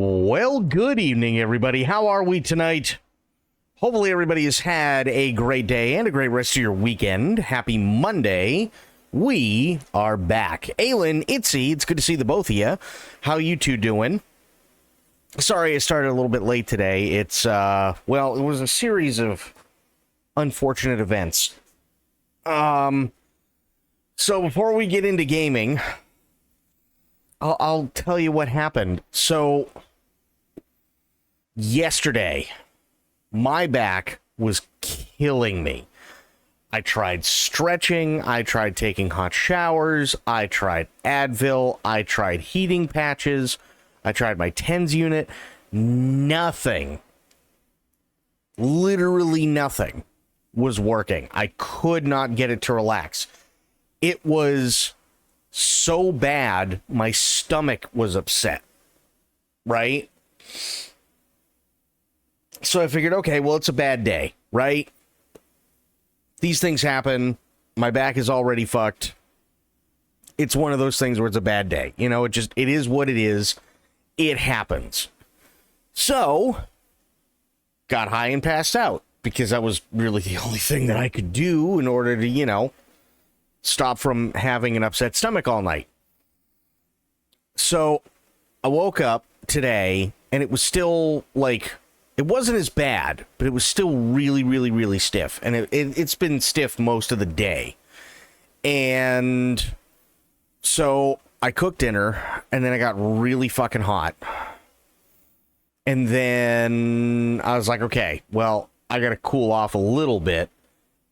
Well, good evening, everybody. How are we tonight? Hopefully, everybody has had a great day and a great rest of your weekend. Happy Monday. We are back. Aylin, Itzy, it's good to see the both of you. How you two doing? Sorry, I started a little bit late today. It's, well, it was a series of unfortunate events. So before we get into gaming, I'll tell you what happened. So, yesterday, my back was killing me. I tried stretching, I tried taking hot showers, I tried Advil, I tried heating patches, I tried my TENS unit. Nothing, literally nothing, was working. I could not get it to relax. It was so bad, my stomach was upset, right? So I figured, okay, well, it's a bad day, right? These things happen. My back is already fucked. It's one of those things where it's a bad day. You know, it is what it is. It happens. So, got high and passed out because that was really the only thing that I could do in order to, you know, stop from having an upset stomach all night. So, I woke up today and it was still like, it wasn't as bad, but it was still really, really, really stiff. And it's been stiff most of the day. And so I cooked dinner, and then I got really fucking hot. And then I was like, okay, well, I got to cool off a little bit.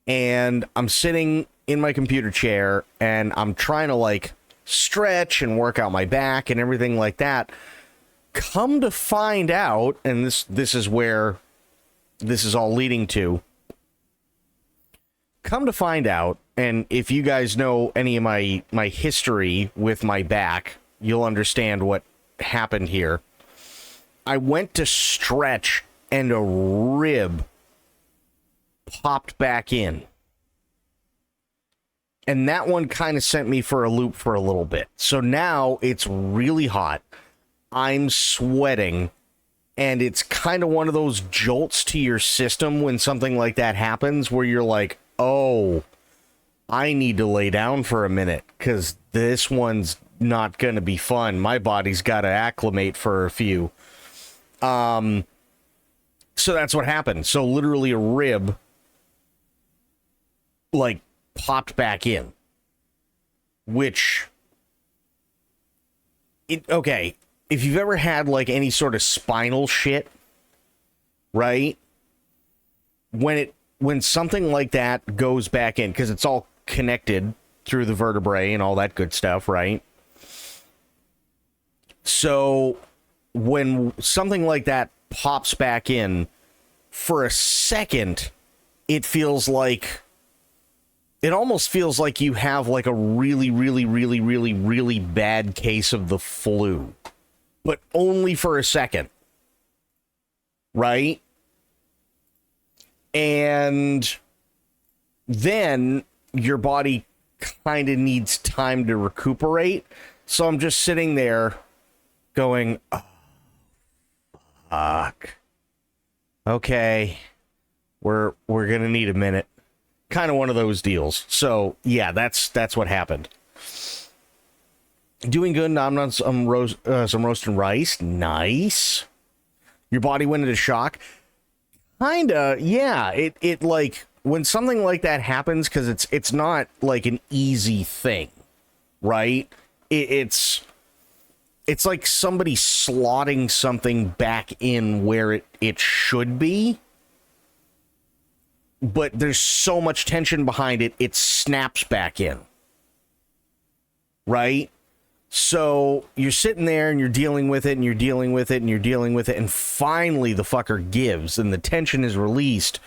And I'm sitting in my computer chair, and I'm trying to, like, stretch and work out my back and everything like that. Come to find out, and this is where this is all leading to. Come to find out, and if you guys know any of my history with my back, you'll understand what happened here. I went to stretch, and a rib popped back in. And that one kind of sent me for a loop for a little bit. So now it's really hot. I'm sweating, and it's kind of one of those jolts to your system when something like that happens, where you're like, oh, I need to lay down for a minute, because this one's not going to be fun. My body's got to acclimate for a few. So that's what happened. So literally a rib, like, popped back in, which, okay, if you've ever had, like, any sort of spinal shit, right? When something like that goes back in, because it's all connected through the vertebrae and all that good stuff, right? So when something like that pops back in, for a second, it almost feels like you have, like, a really, really, really, really, really bad case of the flu. But only for a second, right? And then your body kind of needs time to recuperate. So I'm just sitting there going, oh, fuck. Okay, we're gonna need a minute. Kind of one of those deals. So yeah, that's what happened. Doing good. Nom on some roast and rice. Nice. Your body went into shock. Kinda, yeah. It like, when something like that happens, because it's not like an easy thing, right? It's like somebody slotting something back in where it should be, but there's so much tension behind it, it snaps back in, right? So you're sitting there and you're dealing with it and you're dealing with it and you're dealing with it, and finally the fucker gives and the tension is released.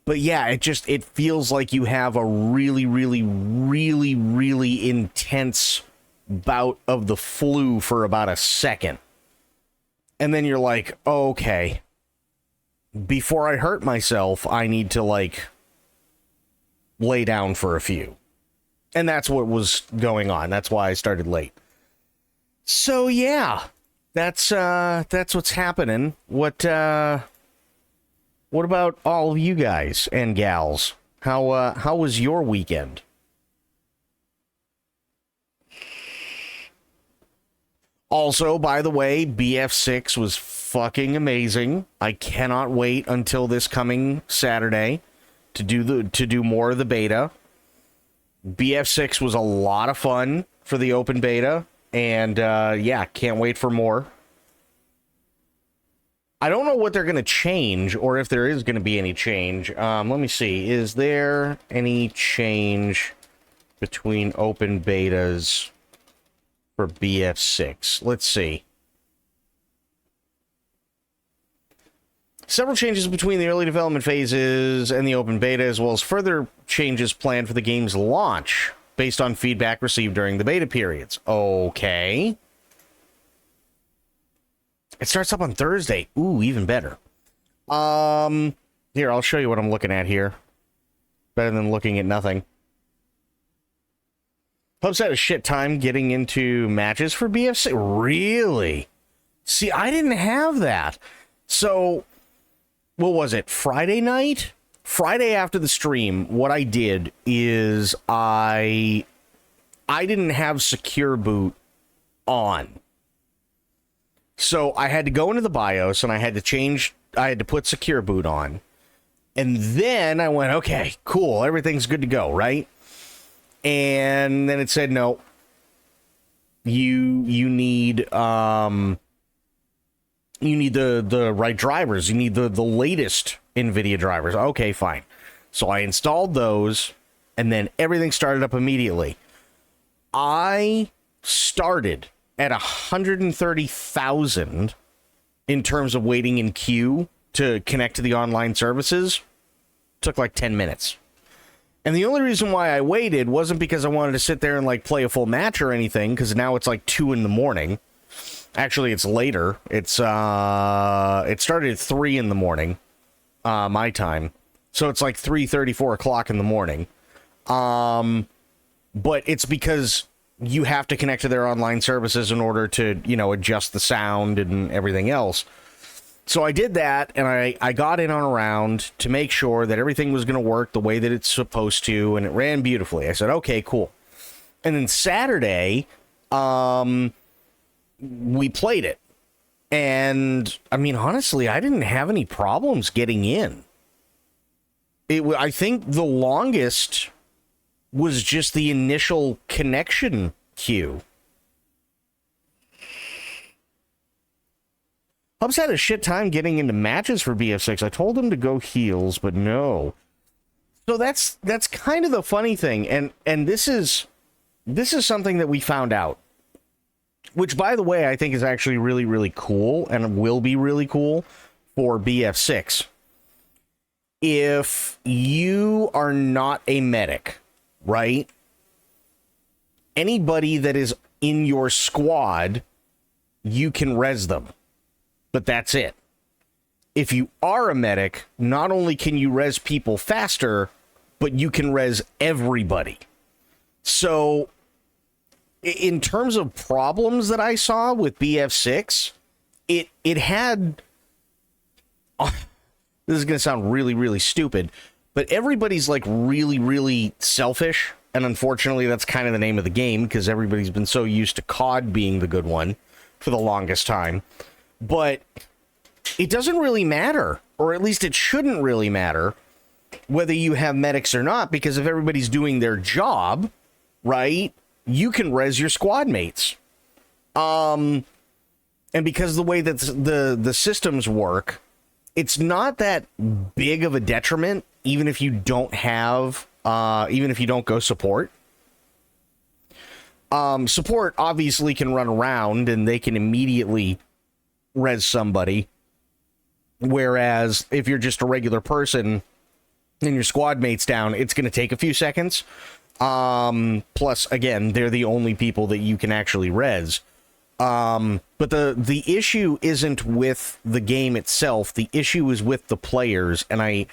But yeah, it feels like you have a really, really, really, really intense bout of the flu for about a second. And then you're like, oh, okay, before I hurt myself, I need to, like, lay down for a few. And that's what was going on. That's why I started late. So, yeah. that's what's happening. What about all of you guys and gals? How was your weekend? Also, by the way, BF6 was fucking amazing. I cannot wait until this coming Saturday to do more of the beta. BF6 was a lot of fun for the open beta, and yeah, can't wait for more. I don't know what they're going to change, or if there is going to be any change. Let me see. Is there any change between open betas for BF6? Let's see. Several changes between the early development phases and the open beta, as well as further changes planned for the game's launch, based on feedback received during the beta periods. Okay. It starts up on Thursday. Ooh, even better. Here, I'll show you what I'm looking at here. Better than looking at nothing. Hubs had a shit time getting into matches for BF6. Really? See, I didn't have that. So, what was it? Friday night? Friday after the stream, what I did is I didn't have Secure Boot on. So I had to go into the BIOS and I had to put Secure Boot on. And then I went, okay, cool, everything's good to go, right? And then it said, no, you need the right drivers. You need the latest NVIDIA drivers. Okay, fine. So I installed those and then everything started up immediately. I started at 130,000 in terms of waiting in queue to connect to the online services. Took like 10 minutes. And the only reason why I waited wasn't because I wanted to sit there and like play a full match or anything, because now it's like 2 in the morning. Actually, it's later. It started at 3 in the morning, my time. So it's like 3:30, 4 o'clock in the morning. But it's because you have to connect to their online services in order to, adjust the sound and everything else. So I did that, and I got in on a round to make sure that everything was going to work the way that it's supposed to, and it ran beautifully. I said, okay, cool. And then Saturday, we played it. And, I mean, honestly, I didn't have any problems getting in. I think the longest was just the initial connection queue. Hubs had a shit time getting into matches for BF6. I told him to go heals, but no. So that's kind of the funny thing, and this is something that we found out, which, by the way, I think is actually really, really cool, and will be really cool for BF6. If you are not a medic, right? Anybody that is in your squad, you can res them. But that's it. If you are a medic, not only can you res people faster, but you can res everybody. So, in terms of problems that I saw with BF6, it had... this is going to sound really, really stupid, but everybody's like really, really selfish. And unfortunately, that's kind of the name of the game, because everybody's been so used to COD being the good one for the longest time. But it doesn't really matter, or at least it shouldn't really matter, whether you have medics or not, because if everybody's doing their job, right, you can res your squad mates. And because the way that the systems work, it's not that big of a detriment, even if you don't have, even if you don't go support. Support obviously can run around and they can immediately res somebody. Whereas if you're just a regular person and your squad mate's down, it's going to take a few seconds. Plus, again, they're the only people that you can actually res. But the issue isn't with the game itself. The issue is with the players. And I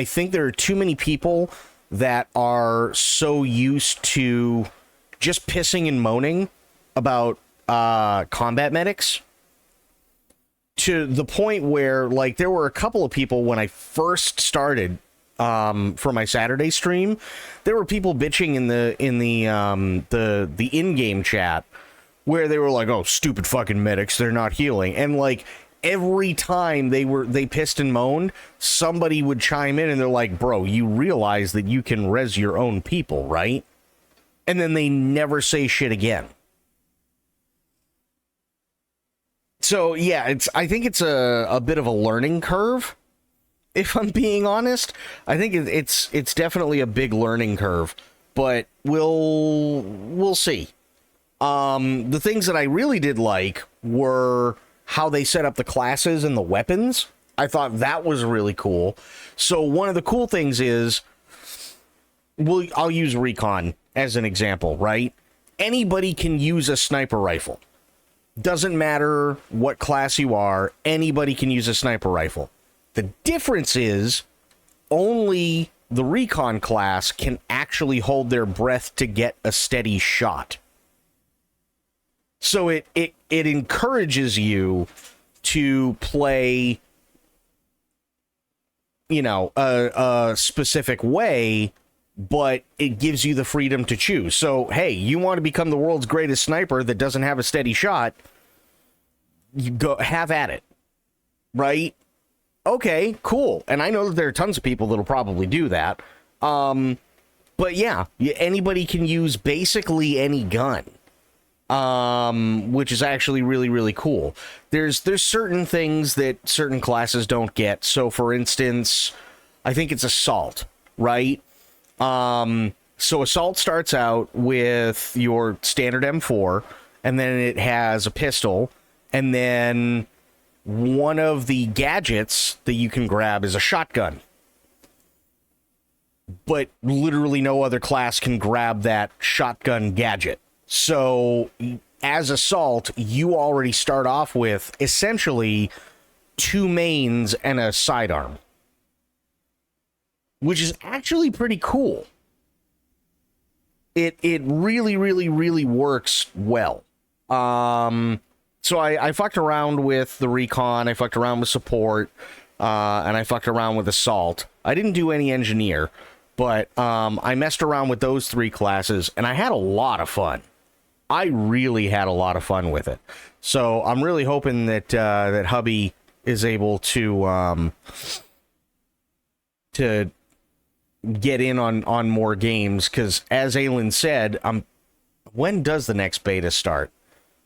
think there are too many people that are so used to just pissing and moaning about combat medics to the point where, like, there were a couple of people when I first started for my Saturday stream, there were people bitching in the in-game chat where they were like, "Oh, stupid fucking medics, they're not healing." And like every time they pissed and moaned, somebody would chime in and they're like, "Bro, you realize that you can res your own people, right?" And then they never say shit again. So yeah, I think it's a bit of a learning curve, if I'm being honest. I think it's definitely a big learning curve, but we'll see. The things that I really did like were how they set up the classes and the weapons. I thought that was really cool. So one of the cool things is, I'll use Recon as an example, right? Anybody can use a sniper rifle. Doesn't matter what class you are, anybody can use a sniper rifle. The difference is only the Recon class can actually hold their breath to get a steady shot. So it encourages you to play, you know, a specific way, but it gives you the freedom to choose. So, hey, you want to become the world's greatest sniper that doesn't have a steady shot, you go have at it, right? Okay, cool. And I know that there are tons of people that'll probably do that. But yeah, anybody can use basically any gun, which is actually really, really cool. There's certain things that certain classes don't get. So, for instance, I think it's Assault, right? So Assault starts out with your standard M4, and then it has a pistol, and then one of the gadgets that you can grab is a shotgun. But literally no other class can grab that shotgun gadget. So as Assault, you already start off with essentially 2 mains and a sidearm, which is actually pretty cool. It really, really, really works well. So I fucked around with the Recon, I fucked around with Support, and I fucked around with Assault. I didn't do any Engineer, but I messed around with those 3 classes, and I had a lot of fun. I really had a lot of fun with it. So I'm really hoping that that hubby is able to get in on more games, because as Aylin said, when does the next beta start?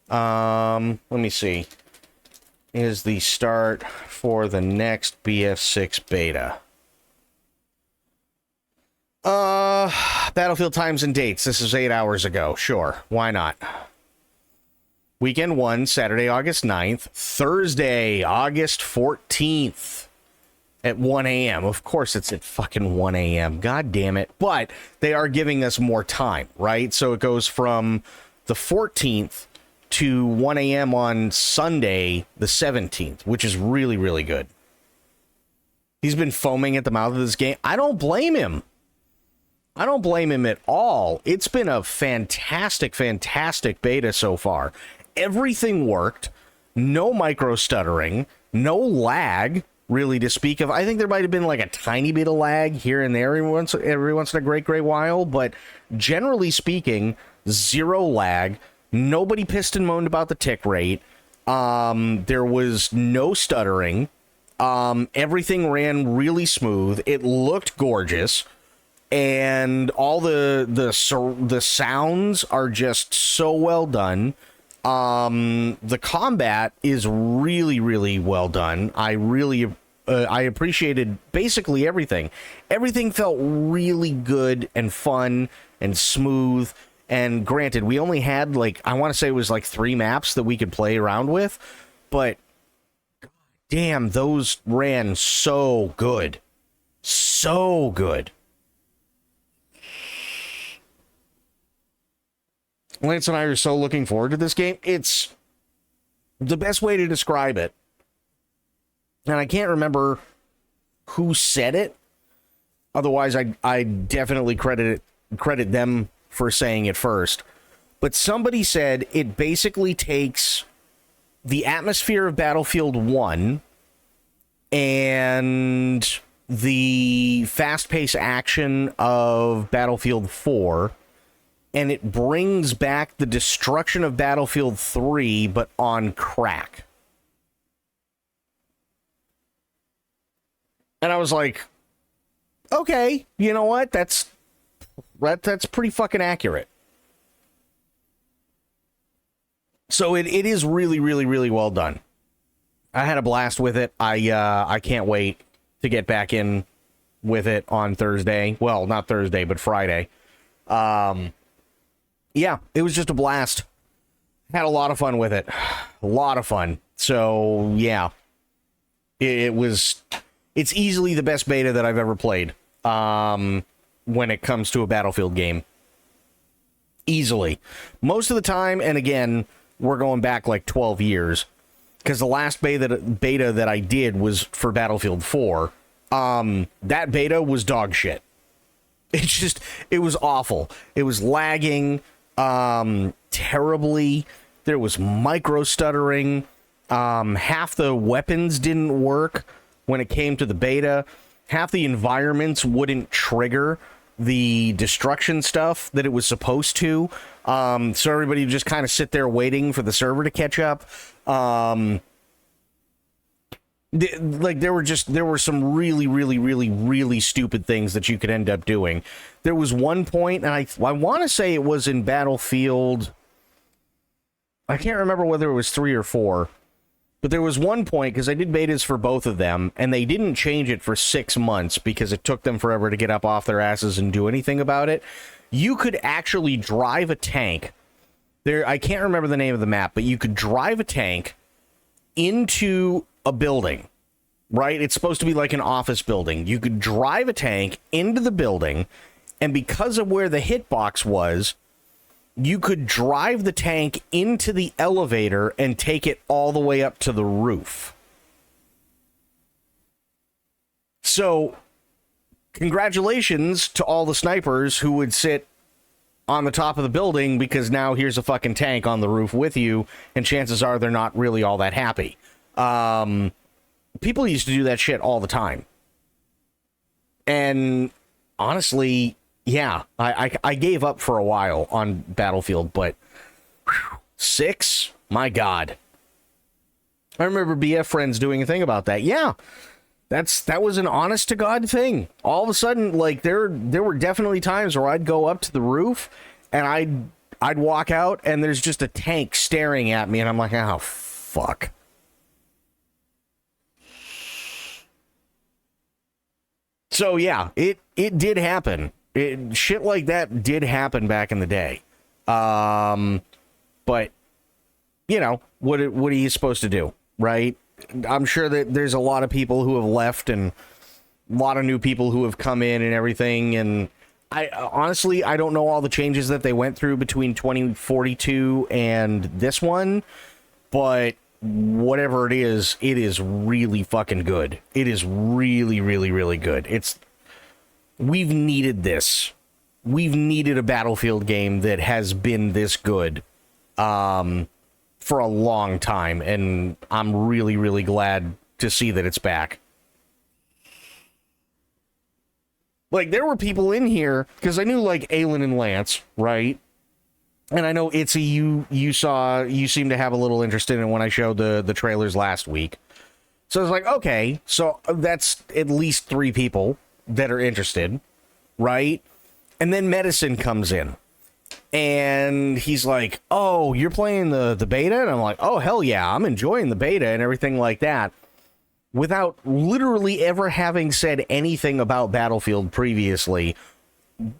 Let me see. Is the start for the next BF6 beta? Battlefield times and dates. This is 8 hours ago. Sure, why not? Weekend 1, Saturday, August 9th. Thursday, August 14th. At 1 a.m. Of course it's at fucking 1 a.m. God damn it. But they are giving us more time, right? So it goes from the 14th to 1 a.m. on Sunday, the 17th, which is really, really good. He's been foaming at the mouth of this game. I don't blame him. I don't blame him at all. It's been a fantastic, fantastic beta so far. Everything worked. No micro stuttering. No lag, really, to speak of. I think there might have been like a tiny bit of lag here and there every once in a great while, but generally speaking, zero lag. Nobody pissed and moaned about the tick rate. There was no stuttering. Everything ran really smooth. It looked gorgeous, and all the sounds are just so well done. The combat is really, really well done. I appreciated basically everything. Everything felt really good and fun and smooth. And granted, we only had, like, I want to say it was like 3 maps that we could play around with, but damn, those ran so good. So good. Lance and I are so looking forward to this game. It's the best way to describe it. And I can't remember who said it. Otherwise, I definitely credit them for saying it first. But somebody said it basically takes the atmosphere of Battlefield 1 and the fast-paced action of Battlefield 4, and it brings back the destruction of Battlefield 3, but on crack. And I was like, okay, you know what? That's pretty fucking accurate. So it is really, really, really well done. I had a blast with it. I can't wait to get back in with it on Thursday. Well, not Thursday, but Friday. Yeah, it was just a blast. Had a lot of fun with it. A lot of fun. So, yeah. It's easily the best beta that I've ever played when it comes to a Battlefield game. Easily. Most of the time, and again, we're going back like 12 years, because the last beta that I did was for Battlefield 4. That beta was dog shit. It was awful. It was lagging terribly. There was micro stuttering. Half the weapons didn't work when it came to the beta. Half the environments wouldn't trigger the destruction stuff that it was supposed to. So everybody would just kind of sit there waiting for the server to catch up. There were some really, really, really, really stupid things that you could end up doing. There was one point, and I want to say it was in Battlefield. I can't remember whether it was 3 or 4, but there was one point, because I did betas for both of them, and they didn't change it for 6 months because it took them forever to get up off their asses and do anything about it. You could actually drive a tank. I can't remember the name of the map, but you could drive a tank into a building, right? It's supposed to be like an office building. You could drive a tank into the building, and because of where the hitbox was, you could drive the tank into the elevator and take it all the way up to the roof. So, congratulations to all the snipers who would sit on the top of the building, because now here's a fucking tank on the roof with you, and chances are they're not really all that happy. People used to do that shit all the time. And honestly, yeah, I gave up for a while on Battlefield, but 6, my God. I remember BF Friends doing a thing about that. Yeah, that was an honest to God thing. All of a sudden, like, there were definitely times where I'd go up to the roof and I'd walk out and there's just a tank staring at me, and I'm like, oh fuck. So yeah, it did happen. Shit like that did happen back in the day. But you know, what are you supposed to do, right? I'm sure that there's a lot of people who have left and a lot of new people who have come in and everything. And I honestly, I don't know all the changes that they went through between 2042 and this one, but whatever it is really fucking good. It is really, really, really good. We've needed this. We've needed a Battlefield game that has been this good for a long time, and I'm really, really glad to see that it's back. Like, there were people in here, because I knew, like, Aelin and Lance, right? And I know Itzy, you seem to have a little interest in it when I showed the trailers last week. So I was like, okay, so that's at least 3 people that are interested, right? And then Medicine comes in, and he's like, oh, you're playing the beta? And I'm like, oh, hell yeah, I'm enjoying the beta and everything like that, without literally ever having said anything about Battlefield previously.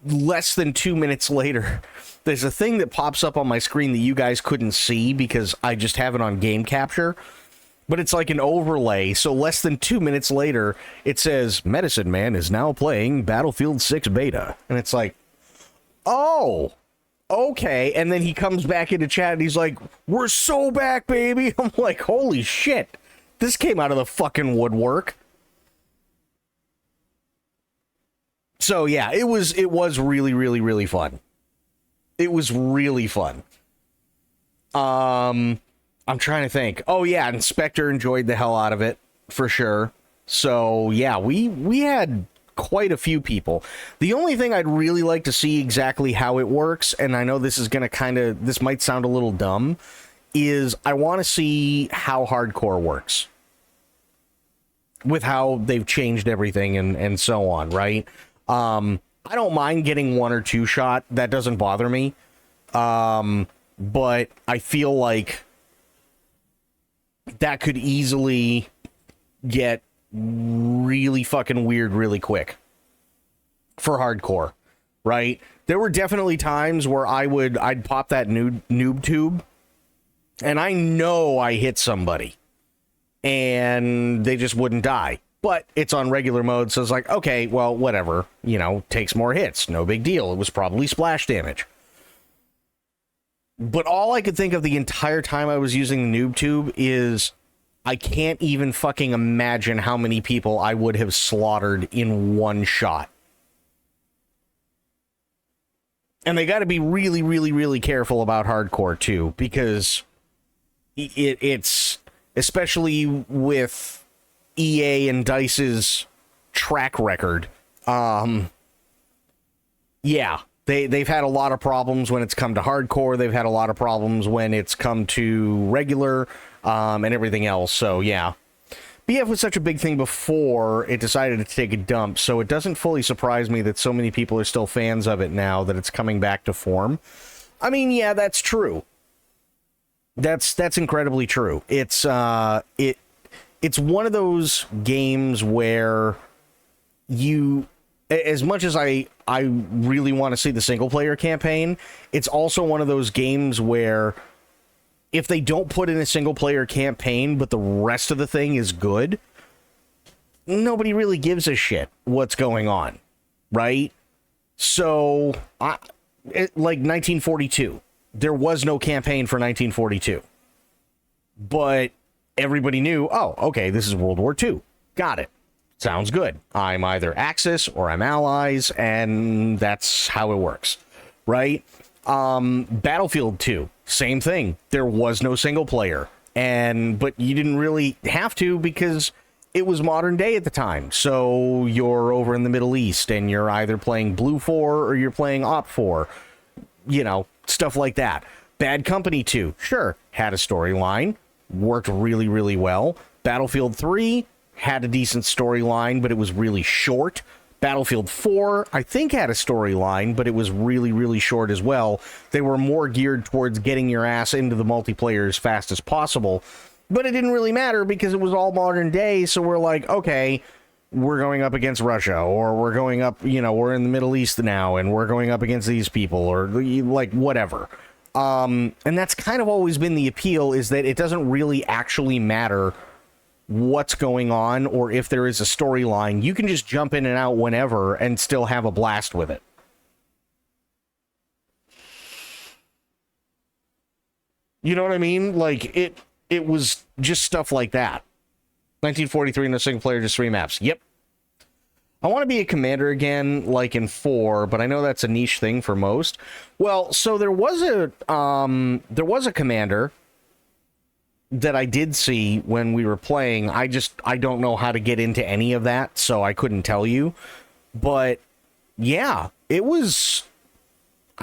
Less than 2 minutes later, there's a thing that pops up on my screen that you guys couldn't see because I just have it on game capture, but it's like an overlay. So less than 2 minutes later, it says Medicine Man is now playing Battlefield 6 beta. And it's like, oh, okay. And then he comes back into chat and he's like, we're so back, baby. I'm like, holy shit. This came out of the fucking woodwork. So yeah, it was really, really, really fun. It was really fun. I I'm trying to think. Oh yeah, Inspector enjoyed the hell out of it for sure. So yeah, we had quite a few people. The only thing I'd really like to see exactly how it works, and I know this is going to this might sound a little dumb, is I want to see how hardcore works with how they've changed everything and so on, right? I don't mind getting 1 or 2 shot. That doesn't bother me. But I feel like that could easily get really fucking weird really quick for hardcore, right? There were definitely times where I'd pop that noob tube and I know I hit somebody and they just wouldn't die. But it's on regular mode, so it's like, okay, well, whatever. Takes more hits. No big deal. It was probably splash damage. But all I could think of the entire time I was using the noob tube is I can't even fucking imagine how many people I would have slaughtered in one shot. And they got to be really, really, really careful about hardcore, too, because it's, especially with EA and DICE's track record, yeah, they've had a lot of problems when it's come to hardcore. They've had a lot of problems when it's come to regular, and everything else. So yeah, BF was such a big thing before it decided to take a dump, so it doesn't fully surprise me that so many people are still fans of it now that it's coming back to form. I mean, yeah, that's true. That's incredibly true. It's one of those games where as much as I really want to see the single player campaign, it's also one of those games where if they don't put in a single player campaign, but the rest of the thing is good, nobody really gives a shit what's going on, right? So, like 1942, there was no campaign for 1942, but everybody knew, oh, okay, this is World War II. Got it. Sounds good. I'm either Axis or I'm Allies, and that's how it works, right? Battlefield 2, same thing. There was no single player, but you didn't really have to because it was modern day at the time. So you're over in the Middle East, and you're either playing Blue 4 or you're playing Op 4, stuff like that. Bad Company 2, sure, had a storyline, worked really, really well. Battlefield 3 had a decent storyline, but it was really short. Battlefield 4, I think, had a storyline, but it was really, really short as well. They were more geared towards getting your ass into the multiplayer as fast as possible, but it didn't really matter because it was all modern day, so we're like, okay, we're going up against Russia, or we're going up, we're in the Middle East now, and we're going up against these people, or like whatever. And that's kind of always been the appeal, is that it doesn't really actually matter what's going on or if there is a storyline. You can just jump in and out whenever and still have a blast with it. You know what I mean? Like, it was just stuff like that. 1943 in a single player, just 3 maps. Yep. I want to be a commander again, like in 4, but I know that's a niche thing for most. Well, so there was a commander that I did see when we were playing. I don't know how to get into any of that, so I couldn't tell you. But yeah, I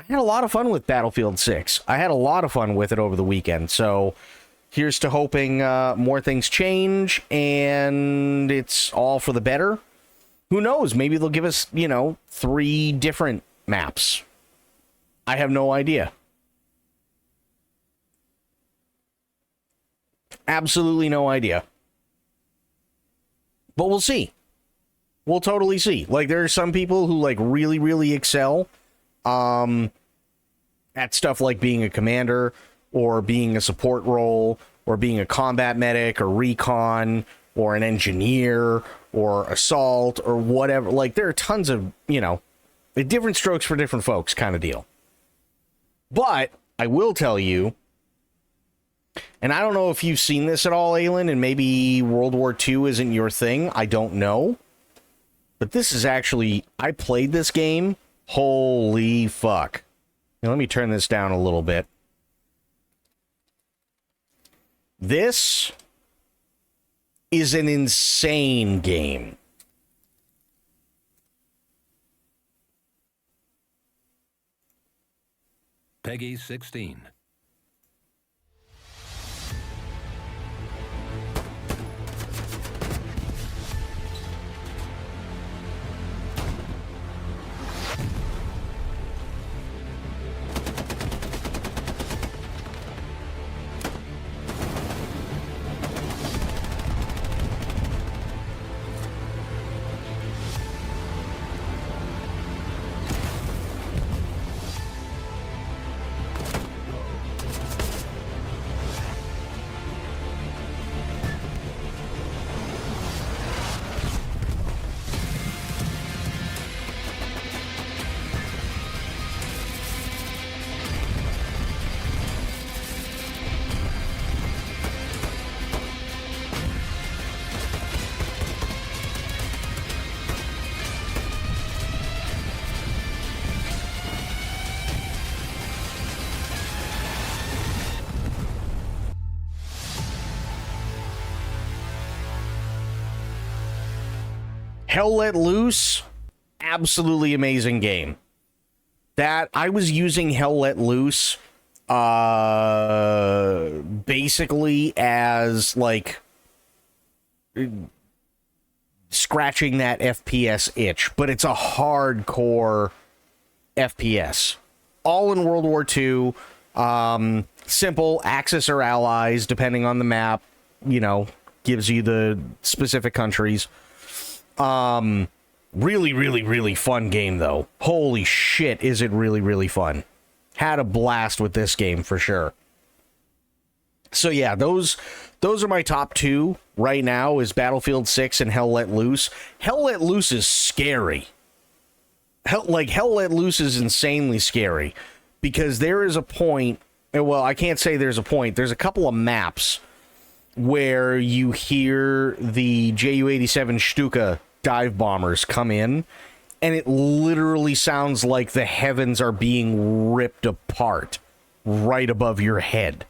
had a lot of fun with Battlefield 6. I had a lot of fun with it over the weekend, so here's to hoping more things change and it's all for the better. Who knows? Maybe they'll give us, 3 different maps. I have no idea. Absolutely no idea. But we'll see. We'll totally see. Like, there are some people who, like, really, really excel at stuff like being a commander or being a support role or being a combat medic or recon or an engineer or assault or whatever. Like, there are tons of, different strokes for different folks kind of deal. But I will tell you, and I don't know if you've seen this at all, Aelin, and maybe World War II isn't your thing. I don't know. But this is actually, I played this game. Holy fuck. Now, let me turn this down a little bit. This is an insane game. Peggy 16. Hell Let Loose, absolutely amazing game. That I was using Hell Let Loose basically as like scratching that FPS itch, but it's a hardcore FPS. All in World War II. Simple Axis or allies, depending on the map, you know, gives you the specific countries. Really, really, really fun game, though. Holy shit, is it really, really fun. Had a blast with this game, for sure. So, yeah, those are my top two right now, is Battlefield 6 and Hell Let Loose. Hell Let Loose is scary. Hell Let Loose is insanely scary, because there is a point, well, I can't say there's a point, there's a couple of maps where you hear the Ju-87 Stuka dive bombers come in, and it literally sounds like the heavens are being ripped apart right above your head.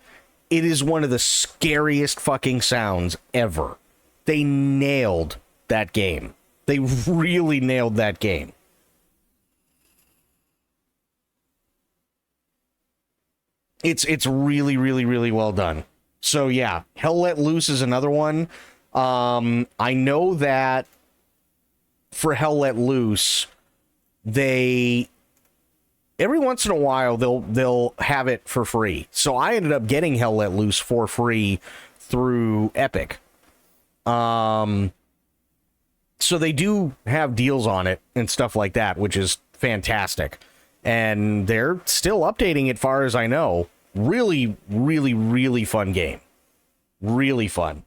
It is one of the scariest fucking sounds ever. They nailed that game. They really nailed that game. It's really, really, really well done. So yeah, Hell Let Loose is another one. I know that for Hell Let Loose, they every once in a while they'll have it for free. So I ended up getting Hell Let Loose for free through Epic. So they do have deals on it and stuff like that, which is fantastic. And they're still updating it, far as I know. Really, really, really fun game. Really fun.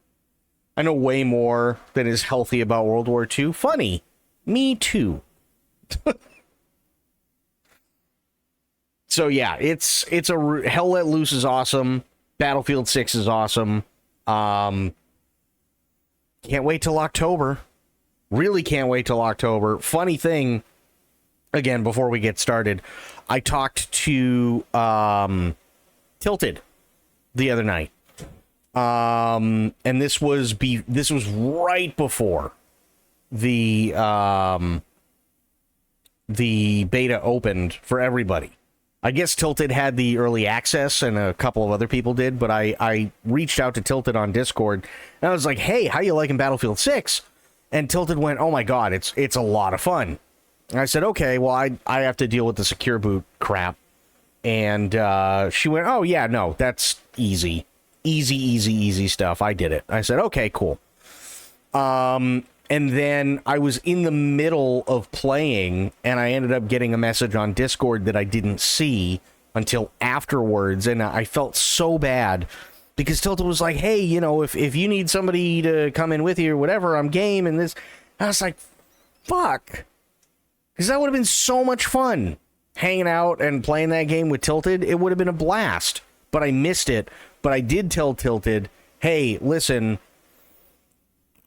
I know way more than is healthy about World War II. Funny. Me too. So yeah, it's Hell Let Loose is awesome. Battlefield 6 is awesome. Can't wait till October. Really can't wait till October. Funny thing, again, before we get started, I talked to Tilted the other night. And this was right before the beta opened for everybody. I guess Tilted had the early access, and a couple of other people did, but I reached out to Tilted on Discord, and I was like, hey, how you liking Battlefield 6? And Tilted went, oh my god, it's a lot of fun. And I said, okay, well, I have to deal with the secure boot crap. And she went, oh yeah, no, that's easy. Easy stuff. I did it. I said, okay, cool. And then I was in the middle of playing, and I ended up getting a message on Discord that I didn't see until afterwards, and I felt so bad, because Tilted was like, hey, you know, if you need somebody to come in with you or whatever, I'm game, and this. I was like, fuck. Because that would have been so much fun, hanging out and playing that game with Tilted. It would have been a blast, but I missed it. But I did tell Tilted, hey, listen,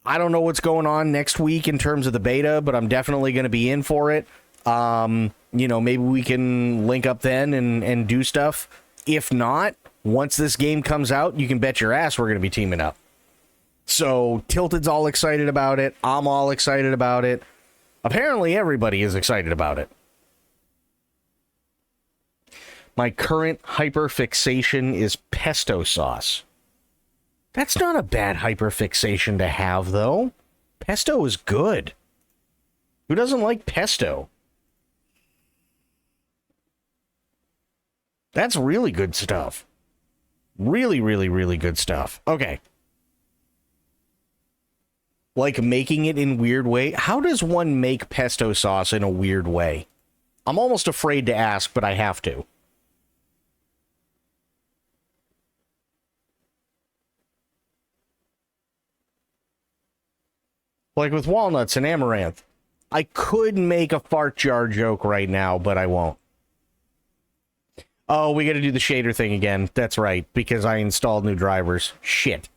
I don't know what's going on next week in terms of the beta, but I'm definitely going to be in for it. You know, maybe we can link up then and do stuff. If not, Once this game comes out, you can bet your ass we're going to be teaming up. So Tilted's all excited about it. I'm all excited about it. Apparently everybody is excited about it. My current hyperfixation is pesto sauce. That's not a bad hyperfixation to have, though. Pesto is good. Who doesn't like pesto? That's really good stuff. Really, really, really good stuff. Okay. Like making it in weird way. How does one make pesto sauce in a weird way? I'm almost afraid to ask, but I have to. Like with walnuts and amaranth. I could make a fart jar joke right now, but I won't. Oh, we gotta do the shader thing again. That's right, because I installed new drivers. Shit.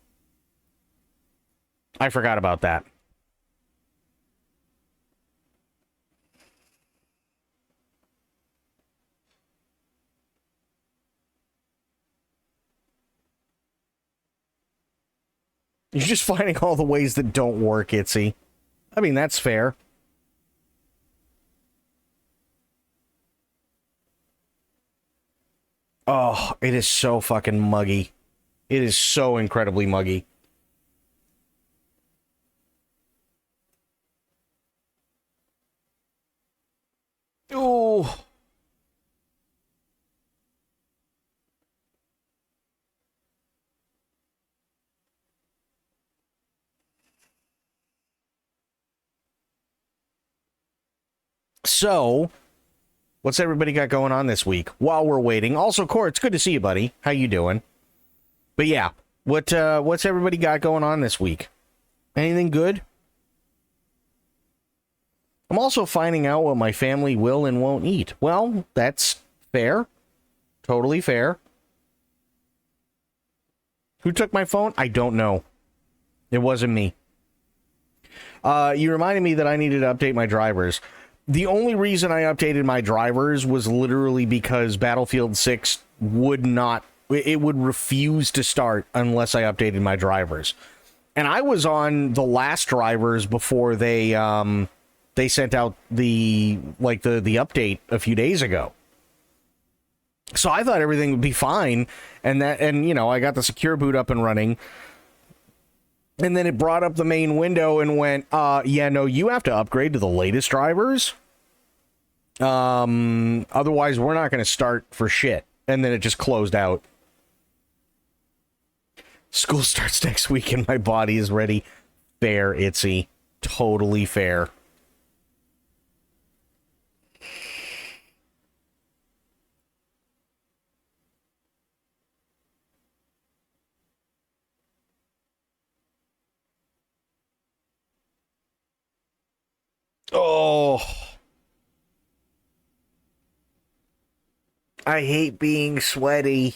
I forgot about that. You're just finding all the ways that don't work, Itsy. I mean, that's fair. Oh, it is so fucking muggy. It is so incredibly muggy. Oh. So, what's everybody got going on this week while we're waiting? Also, Core, it's good to see you, buddy. How you doing? But yeah, what's everybody got going on this week? Anything good? I'm also finding out what my family will and won't eat. Well, that's fair. Totally fair. Who took my phone? I don't know. It wasn't me. You reminded me that I needed to update my drivers. The only reason I updated my drivers was literally because Battlefield 6 would refuse to start unless I updated my drivers. And I was on the last drivers before they sent out the update a few days ago. So I thought everything would be fine, and I got the secure boot up and running. And then it brought up the main window and went, yeah, no, you have to upgrade to the latest drivers. Otherwise, we're not going to start for shit. And then it just closed out. School starts next week and my body is ready. Fair, Itsy. Totally fair. Oh, I hate being sweaty.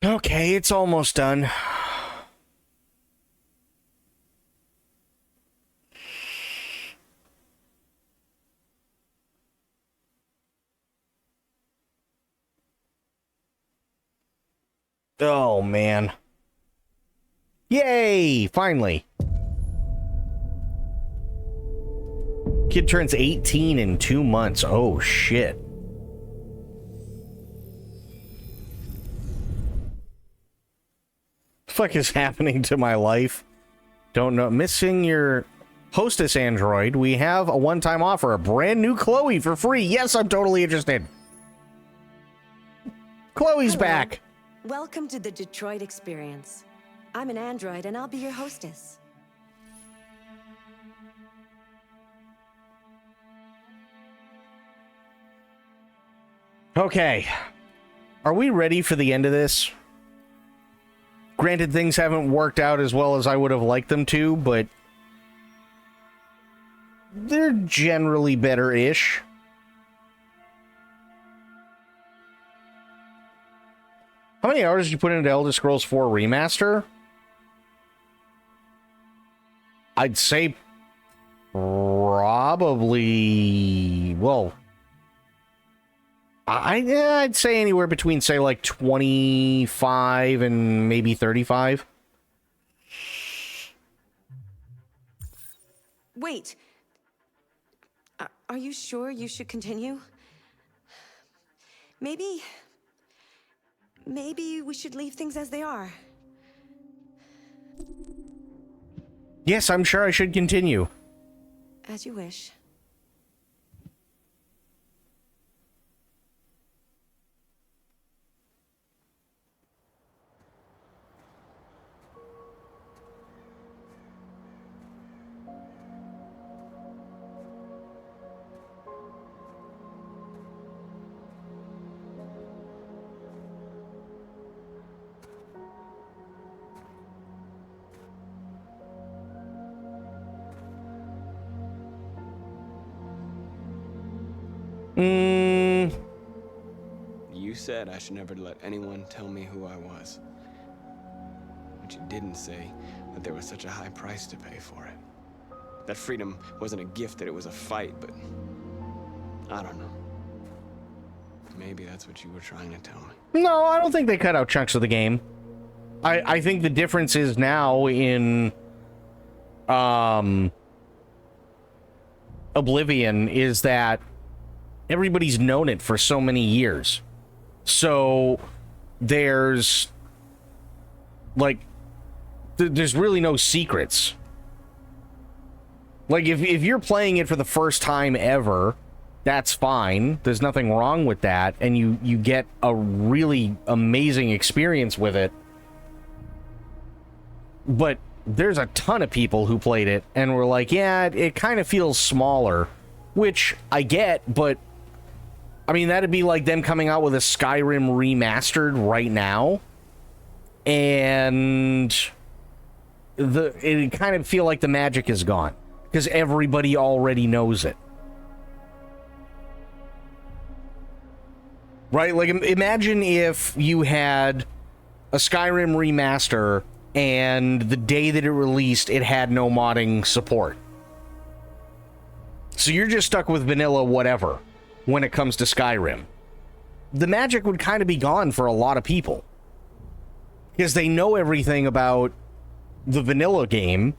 Okay, it's almost done. Oh, man. Yay! Finally. Kid turns 18 in 2 months. Oh, shit. Fuck is happening to my life? Don't know. Missing your hostess android. We have a one-time offer. A brand new Chloe for free. Yes, I'm totally interested. Chloe's Hello. back. Welcome to the Detroit Experience. I'm an android and I'll be your hostess. Okay. Are we ready for the end of this? Granted, things haven't worked out as well as I would have liked them to, but they're generally better-ish. How many hours did you put into Elder Scrolls 4 Remaster? I'd say probably, well, I'd say anywhere between, say, like 25 and maybe 35. Wait. Are you sure you should continue? Maybe we should leave things as they are. Yes, I'm sure I should continue. As you wish. You said I should never let anyone tell me who I was. But you didn't say that there was such a high price to pay for it. That freedom wasn't a gift, that it was a fight, but I don't know. Maybe that's what you were trying to tell me. No, I don't think they cut out chunks of the game. I think the difference is now in Oblivion is that everybody's known it for so many years. So there's like there's really no secrets. Like if you're playing it for the first time ever, that's fine. There's nothing wrong with that, and you get a really amazing experience with it. But there's a ton of people who played it and were like, yeah, it kind of feels smaller, which I get, but I mean, that'd be like them coming out with a Skyrim remastered right now, and it kind of feel like the magic is gone because everybody already knows it. Right? Like, imagine if you had a Skyrim remaster and the day that it released, it had no modding support. So you're just stuck with vanilla whatever when it comes to Skyrim. The magic would kind of be gone for a lot of people. Because they know everything about the vanilla game,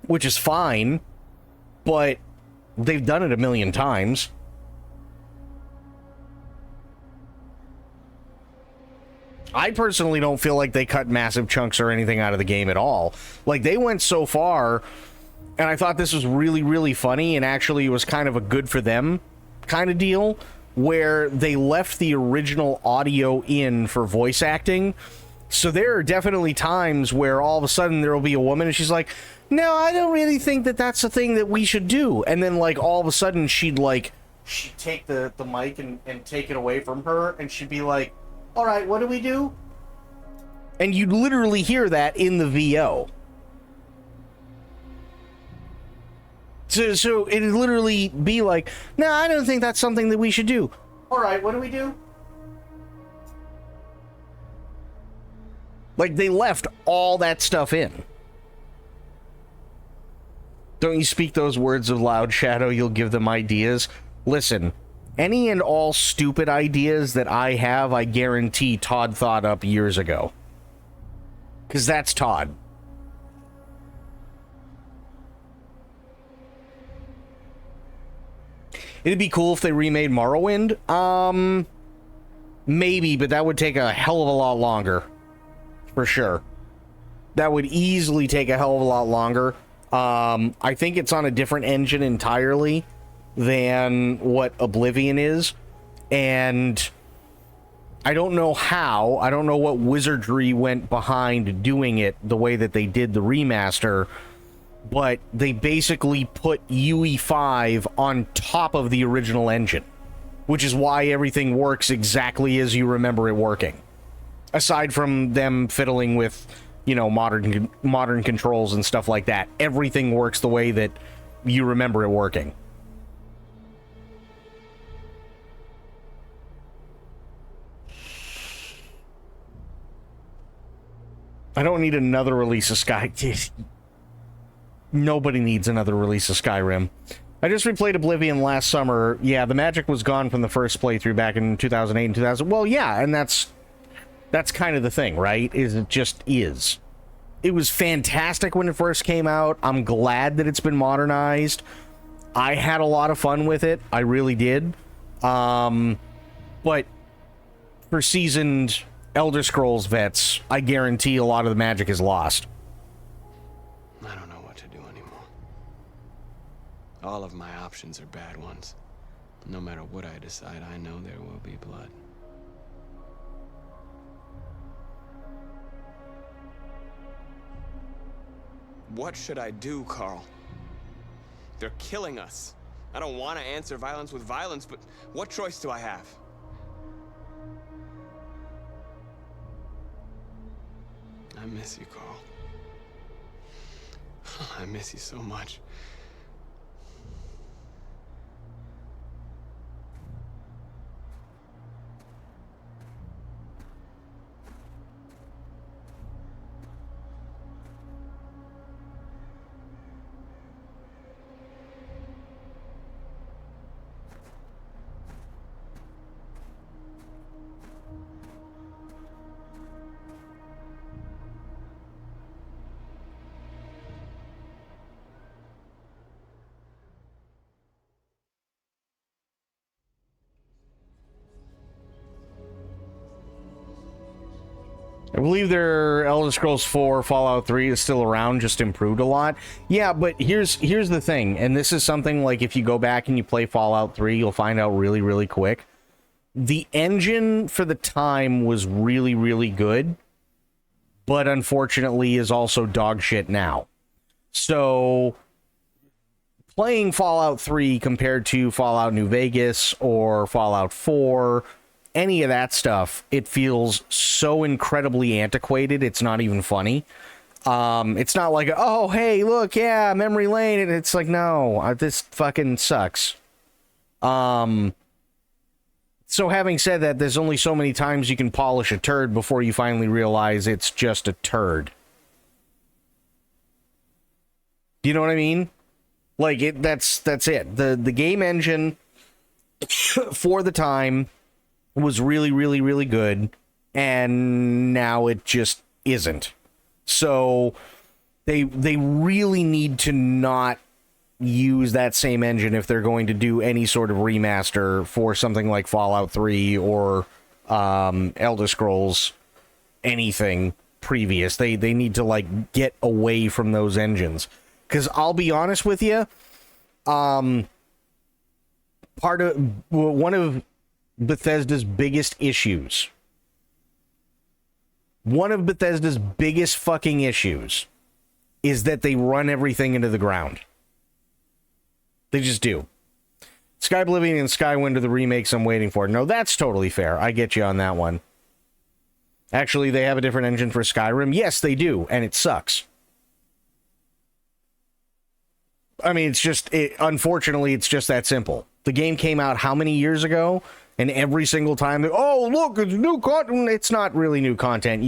which is fine, but they've done it a million times. I personally don't feel like they cut massive chunks or anything out of the game at all. Like, they went so far, and I thought this was really, really funny, and actually it was kind of a good for them kind of deal, where they left the original audio in for voice acting. So there are definitely times where all of a sudden there will be a woman and she's like, no, I don't really think that that's a thing that we should do. And then, like, all of a sudden she'd take the mic and take it away from her, and she'd be like, all right, what do we do? And you'd literally hear that in the VO. So it'd literally be like, no, I don't think that's something that we should do. All right, what do we do? Like, they left all that stuff in. Don't you speak those words of loud, Shadow, you'll give them ideas. Listen, any and all stupid ideas that I have, I guarantee Todd thought up years ago. Because that's Todd. It'd be cool if they remade Morrowind. Maybe, but that would take a hell of a lot longer. For sure. That would easily take a hell of a lot longer. I think it's on a different engine entirely than what Oblivion is. And I don't know how. I don't know what wizardry went behind doing it the way that they did the remaster. But they basically put UE5 on top of the original engine, which is why everything works exactly as you remember it working. Aside from them fiddling with, you know, modern controls and stuff like that, everything works the way that you remember it working. I don't need another release of Sky. Nobody needs another release of Skyrim. I just replayed Oblivion last summer. Yeah, the magic was gone from the first playthrough back in 2008 and 2000. Well, yeah, and that's kind of the thing, right? Is it just is. It was fantastic when it first came out. I'm glad that it's been modernized. I had a lot of fun with it. I really did. But for seasoned Elder Scrolls vets, I guarantee a lot of the magic is lost. I don't know what to do anymore. All of my options are bad ones. No matter what I decide, I know there will be blood. What should I do, Carl? They're killing us. I don't want to answer violence with violence, but what choice do I have? I miss you, Carl. I miss you so much. I believe their Elder Scrolls 4 Fallout 3 is still around, just improved a lot. Yeah, but here's the thing, and this is something like if you go back and you play Fallout 3, you'll find out really, really quick. The engine for the time was really, really good, but unfortunately is also dog shit now. So playing Fallout 3 compared to Fallout New Vegas or Fallout 4, any of that stuff, it feels so incredibly antiquated, it's not even funny. It's not like, oh, hey, look, yeah, memory lane, and it's like, no, this fucking sucks. So having said that, there's only so many times you can polish a turd before you finally realize it's just a turd. Do you know what I mean? Like, that's it. The game engine, for the time, was really, really, really good, and now it just isn't. So they really need to not use that same engine if they're going to do any sort of remaster for something like Fallout 3 or Elder Scrolls, anything previous. They need to, like, get away from those engines. Because I'll be honest with you, one of Bethesda's biggest issues, one of Bethesda's biggest fucking issues, is that they run everything into the ground. They just do. Sky Oblivion and Skywind are the remakes I'm waiting for. No, that's totally fair. I get you on that one. Actually, they have a different engine for Skyrim. Yes, they do, and it sucks. I mean, unfortunately, it's just that simple. The game came out how many years ago? And every single time, oh, look, it's new content. It's not really new content.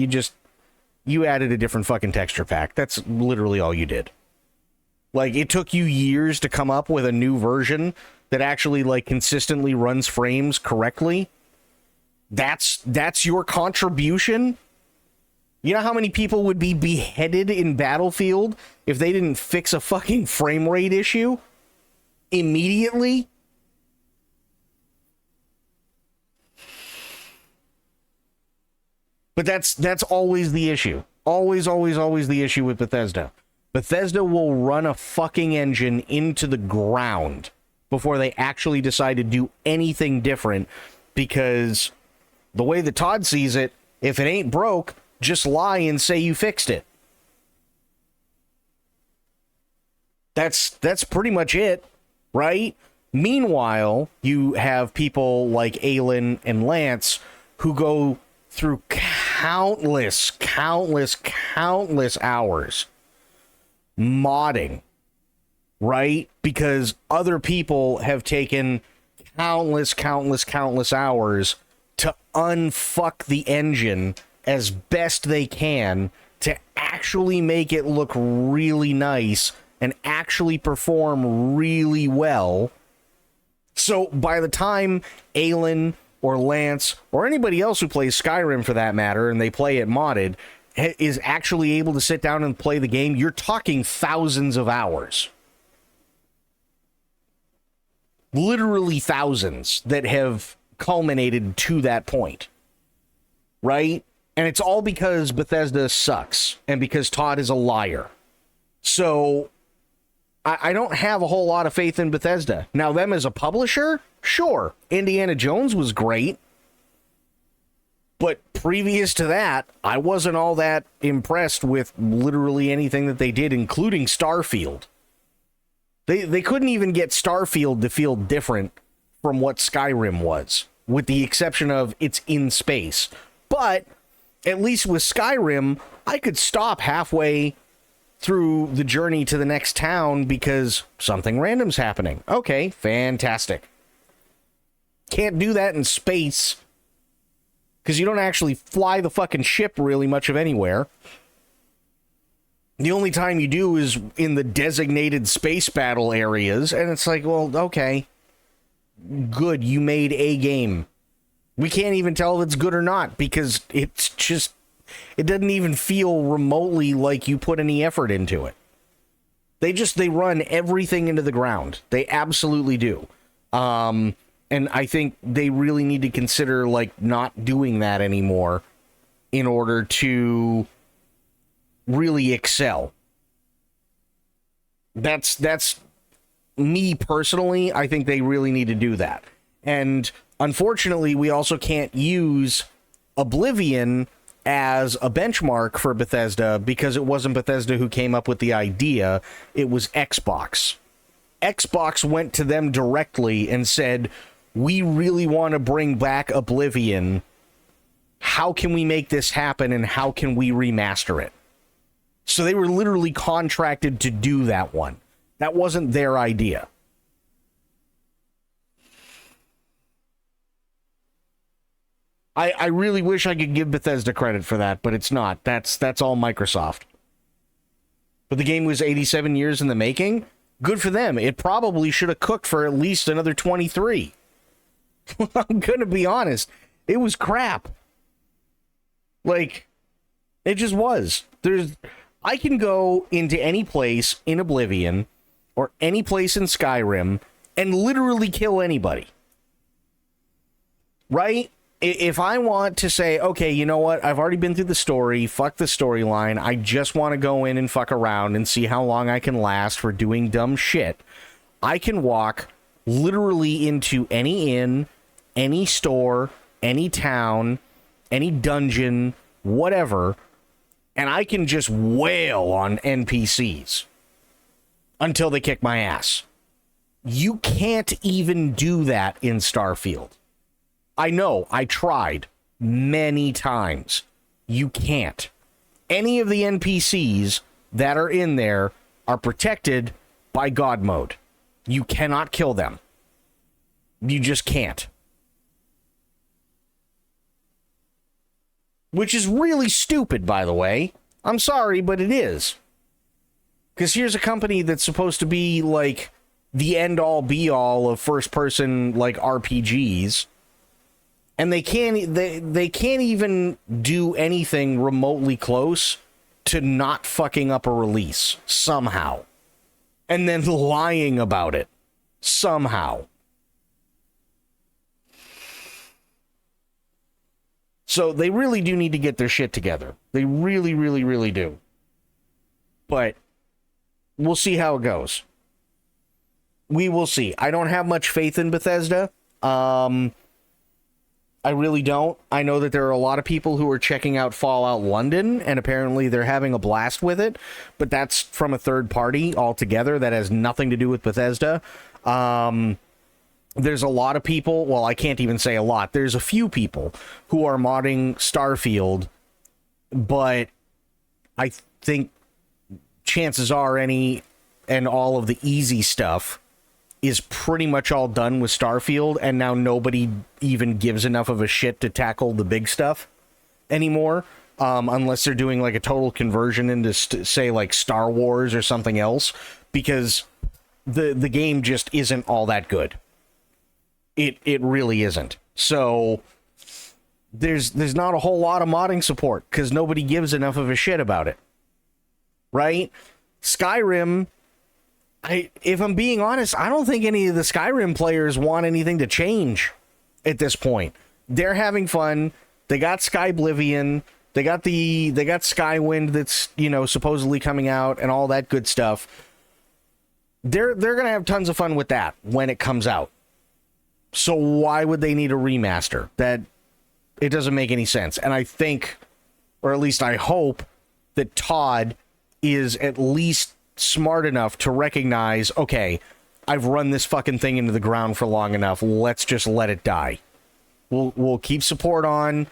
You added a different fucking texture pack. That's literally all you did. Like, it took you years to come up with a new version that actually, like, consistently runs frames correctly. That's your contribution? You know how many people would be beheaded in Battlefield if they didn't fix a fucking frame rate issue immediately? But that's always the issue. Always, always, always the issue with Bethesda. Bethesda will run a fucking engine into the ground before they actually decide to do anything different, because the way that Todd sees it, if it ain't broke, just lie and say you fixed it. That's pretty much it, right? Meanwhile, you have people like Aelin and Lance who go through countless hours modding, right? Because other people have taken countless hours to unfuck the engine as best they can to actually make it look really nice and actually perform really well. So by the time Aelin or Lance or anybody else who plays Skyrim for that matter, and they play it modded, is actually able to sit down and play the game, you're talking thousands of hours. Literally thousands that have culminated to that point. Right? And it's all because Bethesda sucks and because Todd is a liar. So I don't have a whole lot of faith in Bethesda. Now, them as a publisher, sure, Indiana Jones was great. But previous to that, I wasn't all that impressed with literally anything that they did, including Starfield. They couldn't even get Starfield to feel different from what Skyrim was, with the exception of it's in space. But at least with Skyrim, I could stop halfway through the journey to the next town because something random's happening. Okay, fantastic. Can't do that in space because you don't actually fly the fucking ship really much of anywhere. The only time you do is in the designated space battle areas, and it's like, well, okay, good, you made a game. We can't even tell if it's good or not because it's just, it doesn't even feel remotely like you put any effort into it. They run everything into the ground. They absolutely do. And I think they really need to consider like not doing that anymore in order to really excel. That's me personally. I think they really need to do that. And unfortunately, we also can't use Oblivion as a benchmark for Bethesda because it wasn't Bethesda who came up with the idea. It was Xbox. Xbox went to them directly and said, we really want to bring back Oblivion. How can we make this happen and how can we remaster it? So they were literally contracted to do that one. That wasn't their idea. I really wish I could give Bethesda credit for that, but it's not. That's all Microsoft. But the game was 87 years in the making. Good for them. It probably should have cooked for at least another 23. I'm gonna be honest. It was crap. Like, it just was. I can go into any place in Oblivion or any place in Skyrim and literally kill anybody. Right? If I want to say, okay, you know what? I've already been through the story. Fuck the storyline. I just want to go in and fuck around and see how long I can last for doing dumb shit. I can walk literally into any inn, any store, any town, any dungeon, whatever, and I can just wail on NPCs until they kick my ass. You can't even do that in Starfield. I know, I tried many times. You can't. Any of the NPCs that are in there are protected by God mode. You cannot kill them. You just can't. Which is really stupid, by the way. I'm sorry, but it is. Because here's a company that's supposed to be, like, the end-all, be-all of first-person, like, RPGs. And they can't even do anything remotely close to not fucking up a release, somehow. And then lying about it, somehow. So they really do need to get their shit together. They really, really, really do. But we'll see how it goes. We will see. I don't have much faith in Bethesda. I really don't. I know that there are a lot of people who are checking out Fallout London, and apparently they're having a blast with it, but that's from a third party altogether. That has nothing to do with Bethesda. There's a lot of people, well, I can't even say a lot. There's a few people who are modding Starfield, but I think chances are any and all of the easy stuff is pretty much all done with Starfield, and now nobody even gives enough of a shit to tackle the big stuff anymore. unless they're doing like a total conversion into say like Star Wars or something else, because the game just isn't all that good. It really isn't. So there's not a whole lot of modding support because nobody gives enough of a shit about it, right? Skyrim, if I'm being honest, I don't think any of the Skyrim players want anything to change at this point. They're having fun. They got Skyblivion. They got Skywind that's, you know, supposedly coming out and all that good stuff. They're going to have tons of fun with that when it comes out. So why would they need a remaster? That it doesn't make any sense. And I think, or at least I hope, that Todd is at least smart enough to recognize, okay, I've run this fucking thing into the ground for long enough. Let's just let it die. We'll keep support on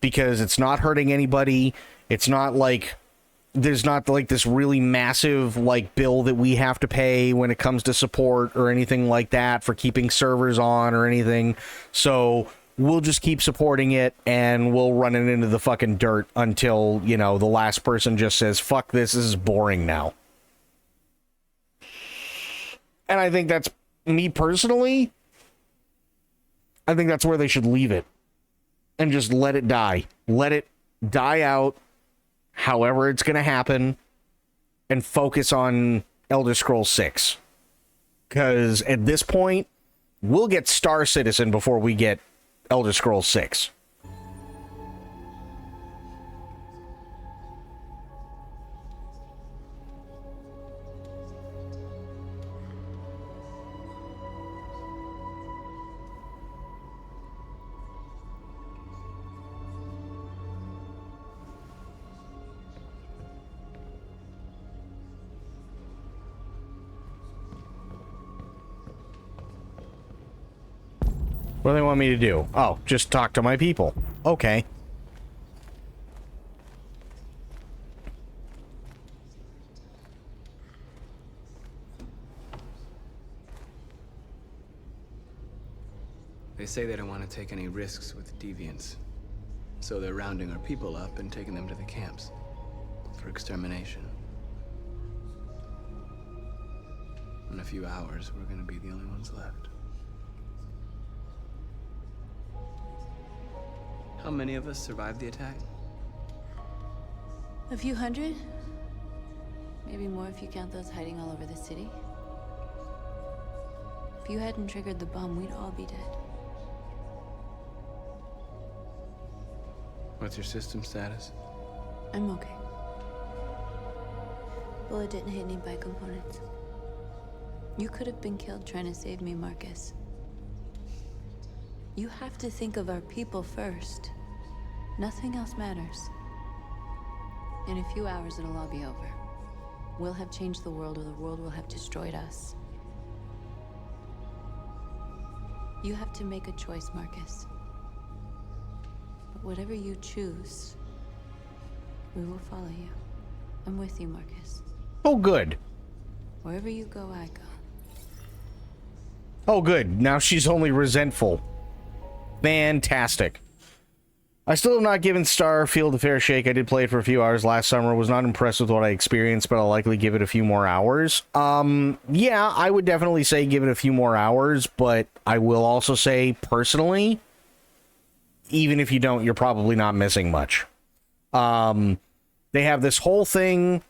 because it's not hurting anybody. It's not like there's not like this really massive like bill that we have to pay when it comes to support or anything like that for keeping servers on or anything. So we'll just keep supporting it and we'll run it into the fucking dirt until, you know, the last person just says, fuck this is boring now. And I think that's, me personally, I think that's where they should leave it. And just let it die. Let it die out however it's going to happen, and focus on Elder Scrolls 6. Because at this point, we'll get Star Citizen before we get Elder Scrolls 6. What do they want me to do? Oh, just talk to my people. Okay. They say they don't want to take any risks with deviants. So they're rounding our people up and taking them to the camps for extermination. In a few hours, we're gonna be the only ones left. How many of us survived the attack? A few hundred? Maybe more if you count those hiding all over the city. If you hadn't triggered the bomb, we'd all be dead. What's your system status? I'm okay. Bullet didn't hit any bi-components. You could have been killed trying to save me, Marcus. You have to think of our people first. Nothing else matters. In a few hours, it'll all be over. We'll have changed the world, or the world will have destroyed us. You have to make a choice, Marcus. But whatever you choose, we will follow you. I'm with you, Marcus. Oh, good. Wherever you go, I go. Oh, good. Now she's only resentful. Fantastic. I still have not given Starfield a fair shake. I did play it for a few hours last summer. Was not impressed with what I experienced, but I'll likely give it a few more hours. Yeah, I would definitely say give it a few more hours, but I will also say, personally, even if you don't, you're probably not missing much. They have this whole thing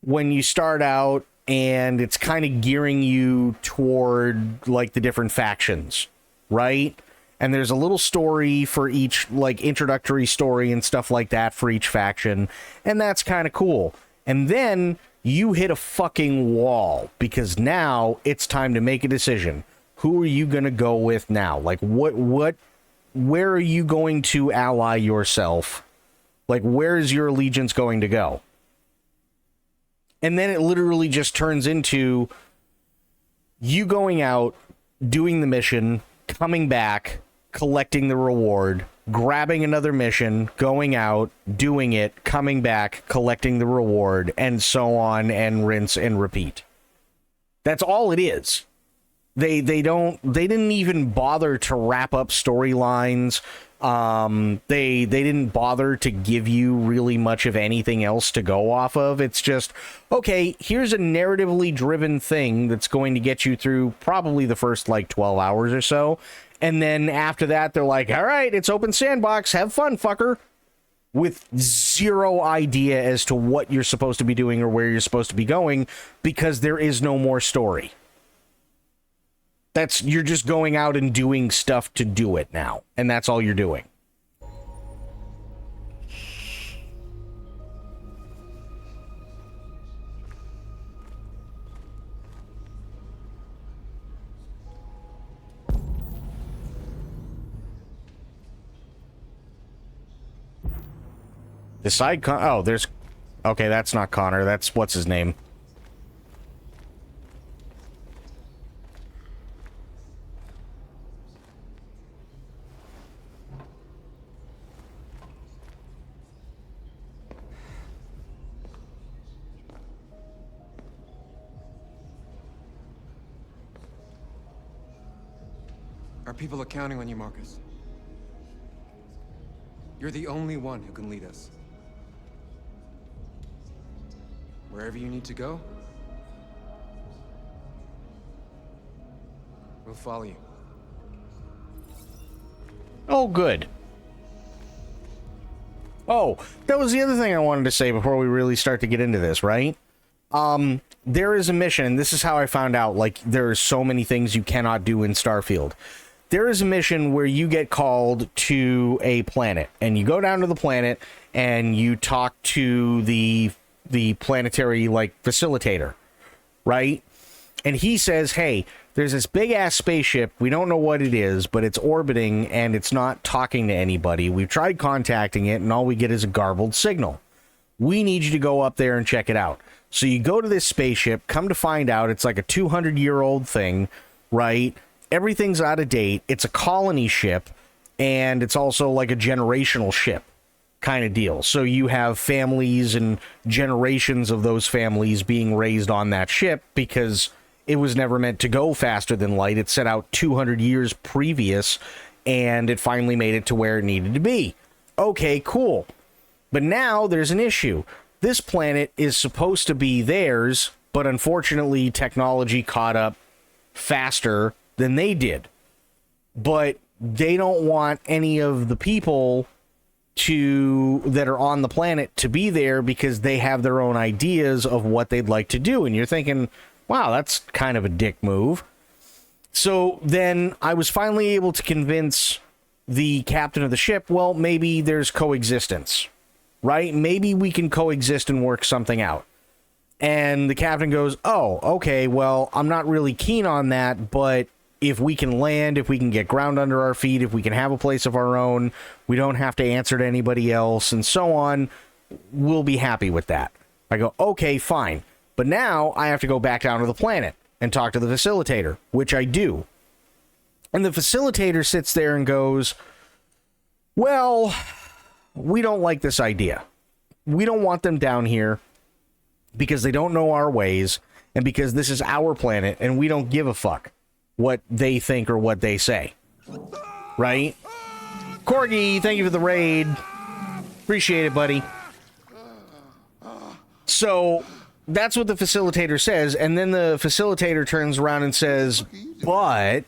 when you start out, and it's kind of gearing you toward, like, the different factions, right? And there's a little story for each, like, introductory story and stuff like that for each faction, and that's kind of cool. And then you hit a fucking wall, because now it's time to make a decision. Who are you going to go with now? Like, where are you going to ally yourself? Like, where is your allegiance going to go? And then it literally just turns into you going out, doing the mission, coming back, collecting the reward, grabbing another mission, going out, doing it, coming back, collecting the reward, and so on, and rinse and repeat. That's all it is. They didn't even bother to wrap up storylines They didn't bother to give you really much of anything else to go off of. It's just, okay, here's a narratively driven thing that's going to get you through probably the first like 12 hours or so. And then after that, they're like, all right, it's open sandbox. Have fun, fucker. With zero idea as to what you're supposed to be doing or where you're supposed to be going, because there is no more story. You're just going out and doing stuff to do it now, and that's all you're doing. Decide oh, there's... Okay, that's not Connor. That's... What's his name? Our people are counting on you, Marcus. You're the only one who can lead us. Wherever you need to go, we'll follow you. Oh, good. Oh, that was the other thing I wanted to say before we really start to get into this, right? There is a mission, and this is how I found out, like, there are so many things you cannot do in Starfield. There is a mission where you get called to a planet, and you go down to the planet, and you talk to the planetary, like, facilitator, right? And he says, hey, there's this big-ass spaceship, we don't know what it is, but it's orbiting, and it's not talking to anybody. We've tried contacting it, and all we get is a garbled signal. We need you to go up there and check it out. So you go to this spaceship, come to find out it's like a 200-year-old thing, right? Everything's out of date. It's a colony ship, and it's also like a generational ship kind of deal. So you have families and generations of those families being raised on that ship because it was never meant to go faster than light. It set out 200 years previous, and it finally made it to where it needed to be. Okay, cool. But now there's an issue. This planet is supposed to be theirs, but unfortunately technology caught up faster than they did. But they don't want any of the people that are on the planet to be there because they have their own ideas of what they'd like to do. And you're thinking, wow, that's kind of a dick move. So then I was finally able to convince the captain of the ship, well, maybe there's coexistence, right? Maybe we can coexist and work something out. And the captain goes, oh, okay, well, I'm not really keen on that, but if we can land, if we can get ground under our feet, if we can have a place of our own, we don't have to answer to anybody else, and so on, we'll be happy with that. I go, okay, fine. But now I have to go back down to the planet and talk to the facilitator, which I do. And the facilitator sits there and goes, well, we don't like this idea. We don't want them down here because they don't know our ways and because this is our planet and we don't give a fuck what they think or what they say. Right? Corgi, thank you for the raid. Appreciate it, buddy. So that's what the facilitator says, and then the facilitator turns around and says, but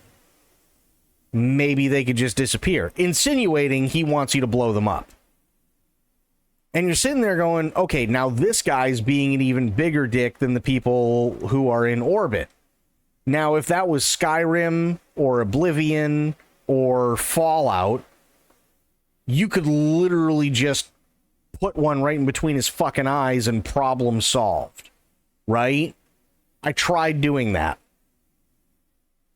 maybe they could just disappear, insinuating he wants you to blow them up. And you're sitting there going, okay, now this guy's being an even bigger dick than the people who are in orbit. Now, if that was Skyrim or Oblivion or Fallout, you could literally just put one right in between his fucking eyes and problem solved, right? I tried doing that.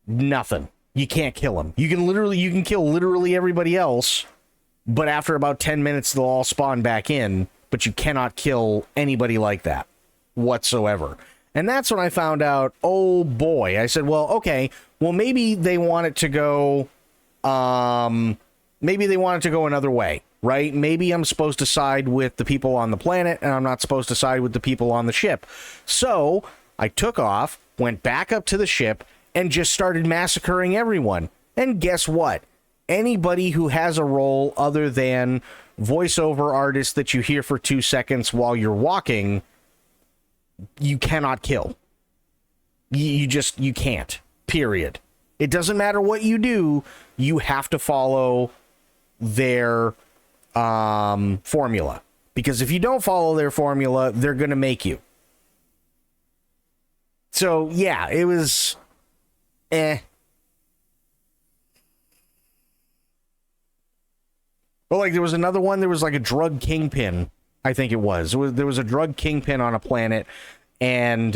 Nothing. You can't kill him. You can kill literally everybody else, but after about 10 minutes, they'll all spawn back in, but you cannot kill anybody like that whatsoever. And that's when I found out, oh boy. I said, well, okay, well, maybe they want it to go, another way, right? Maybe I'm supposed to side with the people on the planet, and I'm not supposed to side with the people on the ship. So I took off, went back up to the ship, and just started massacring everyone. And guess what? anybody who has a role other than voiceover artist that you hear for 2 seconds while you're walking, you cannot kill. You can't. Period. It doesn't matter what you do, you have to follow their formula. Because if you don't follow their formula, they're going to make you. So, yeah, it was... But, like, there was another one, there was, like, a drug kingpin, I think it was. There was a drug kingpin on a planet, and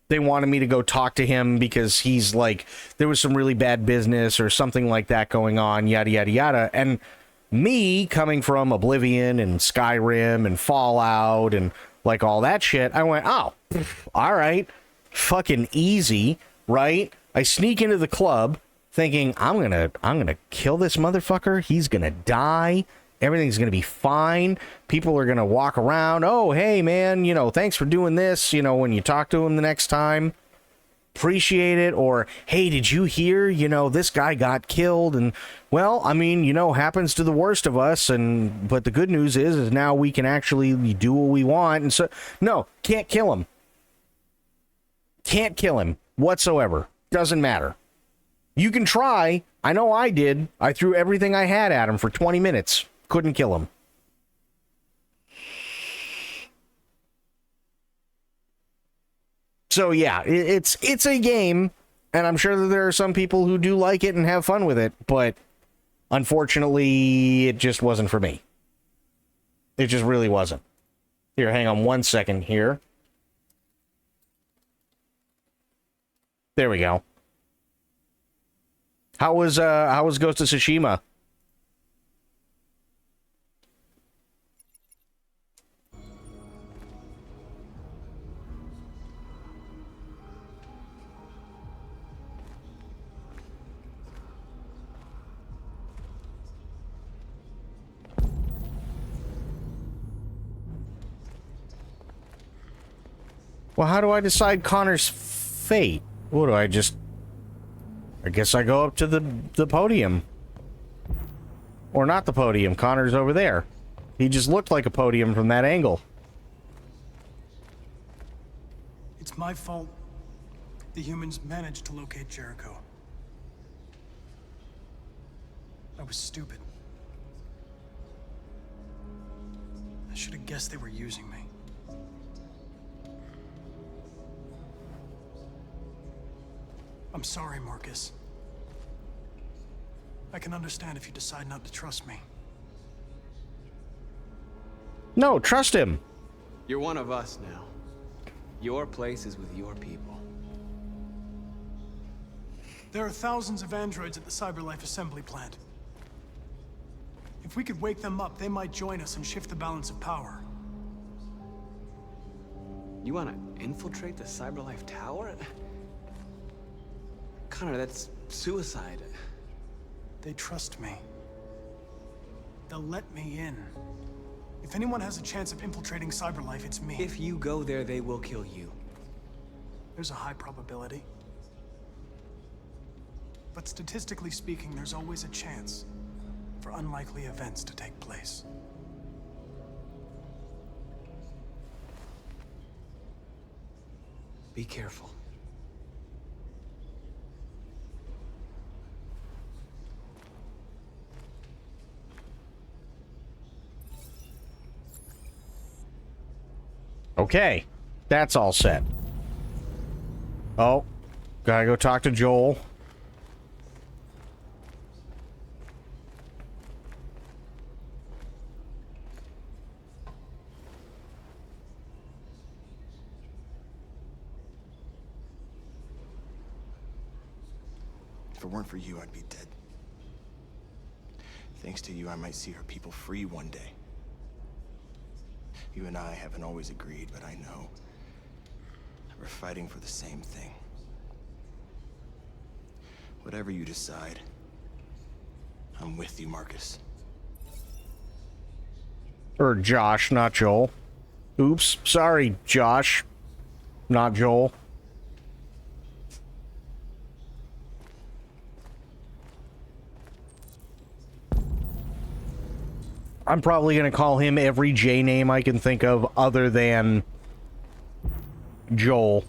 they wanted me to go talk to him because he's, like, there was some really bad business or something like that going on, yada, yada, yada. And me, coming from Oblivion and Skyrim and Fallout and, like, all that shit, I went, oh, all right, fucking easy, right? I sneak into the club thinking, I'm gonna kill this motherfucker. He's gonna die. Everything's gonna be fine. People are gonna walk around. Oh, hey man, thanks for doing this. When you talk to him the next time, appreciate it. Or, hey, did you hear? This guy got killed. And well, I mean, happens to the worst of us. But the good news is now we can actually do what we want. And so, no, can't kill him. Can't kill him whatsoever. Doesn't matter. You can try. I know I did. I threw everything I had at him for 20 minutes. Couldn't kill him. So yeah, it's a game, and I'm sure that there are some people who do like it and have fun with it, but unfortunately, it just wasn't for me. It just really wasn't. Here, hang on 1 second here. There we go. How was Ghost of Tsushima? Well, how do I decide Connor's fate? What do I guess I go up to the podium. Or not the podium. Connor's over there. He just looked like a podium from that angle. It's my fault. The humans managed to locate Jericho. I was stupid. I should have guessed they were using me. I'm sorry, Marcus. I can understand if you decide not to trust me. No, trust him. You're one of us now. Your place is with your people. There are thousands of androids at the CyberLife assembly plant. If we could wake them up, they might join us and shift the balance of power. You want to infiltrate the CyberLife tower? Connor, that's suicide. They trust me. They'll let me in. If anyone has a chance of infiltrating CyberLife, it's me. If you go there, they will kill you. There's a high probability. But statistically speaking, there's always a chance for unlikely events to take place. Be careful. Okay, that's all set. Oh, gotta go talk to Joel. If it weren't for you, I'd be dead. Thanks to you, I might see our people free one day. You and I haven't always agreed, but I know we're fighting for the same thing. Whatever you decide, I'm with you, Marcus. Or Josh, not Joel. Oops, sorry, Josh, not Joel. I'm probably going to call him every J name I can think of other than Joel.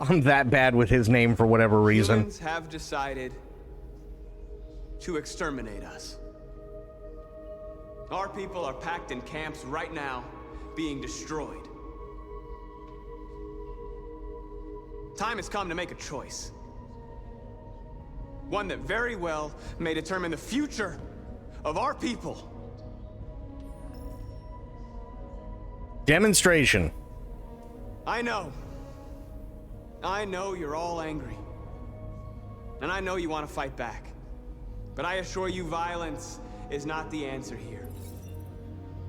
I'm that bad with his name for whatever reason. Humans have decided to exterminate us. Our people are packed in camps right now, being destroyed. Time has come to make a choice. One that very well may determine the future of our people. Demonstration. I know you're all angry. And I know you want to fight back. But I assure you, violence is not the answer here.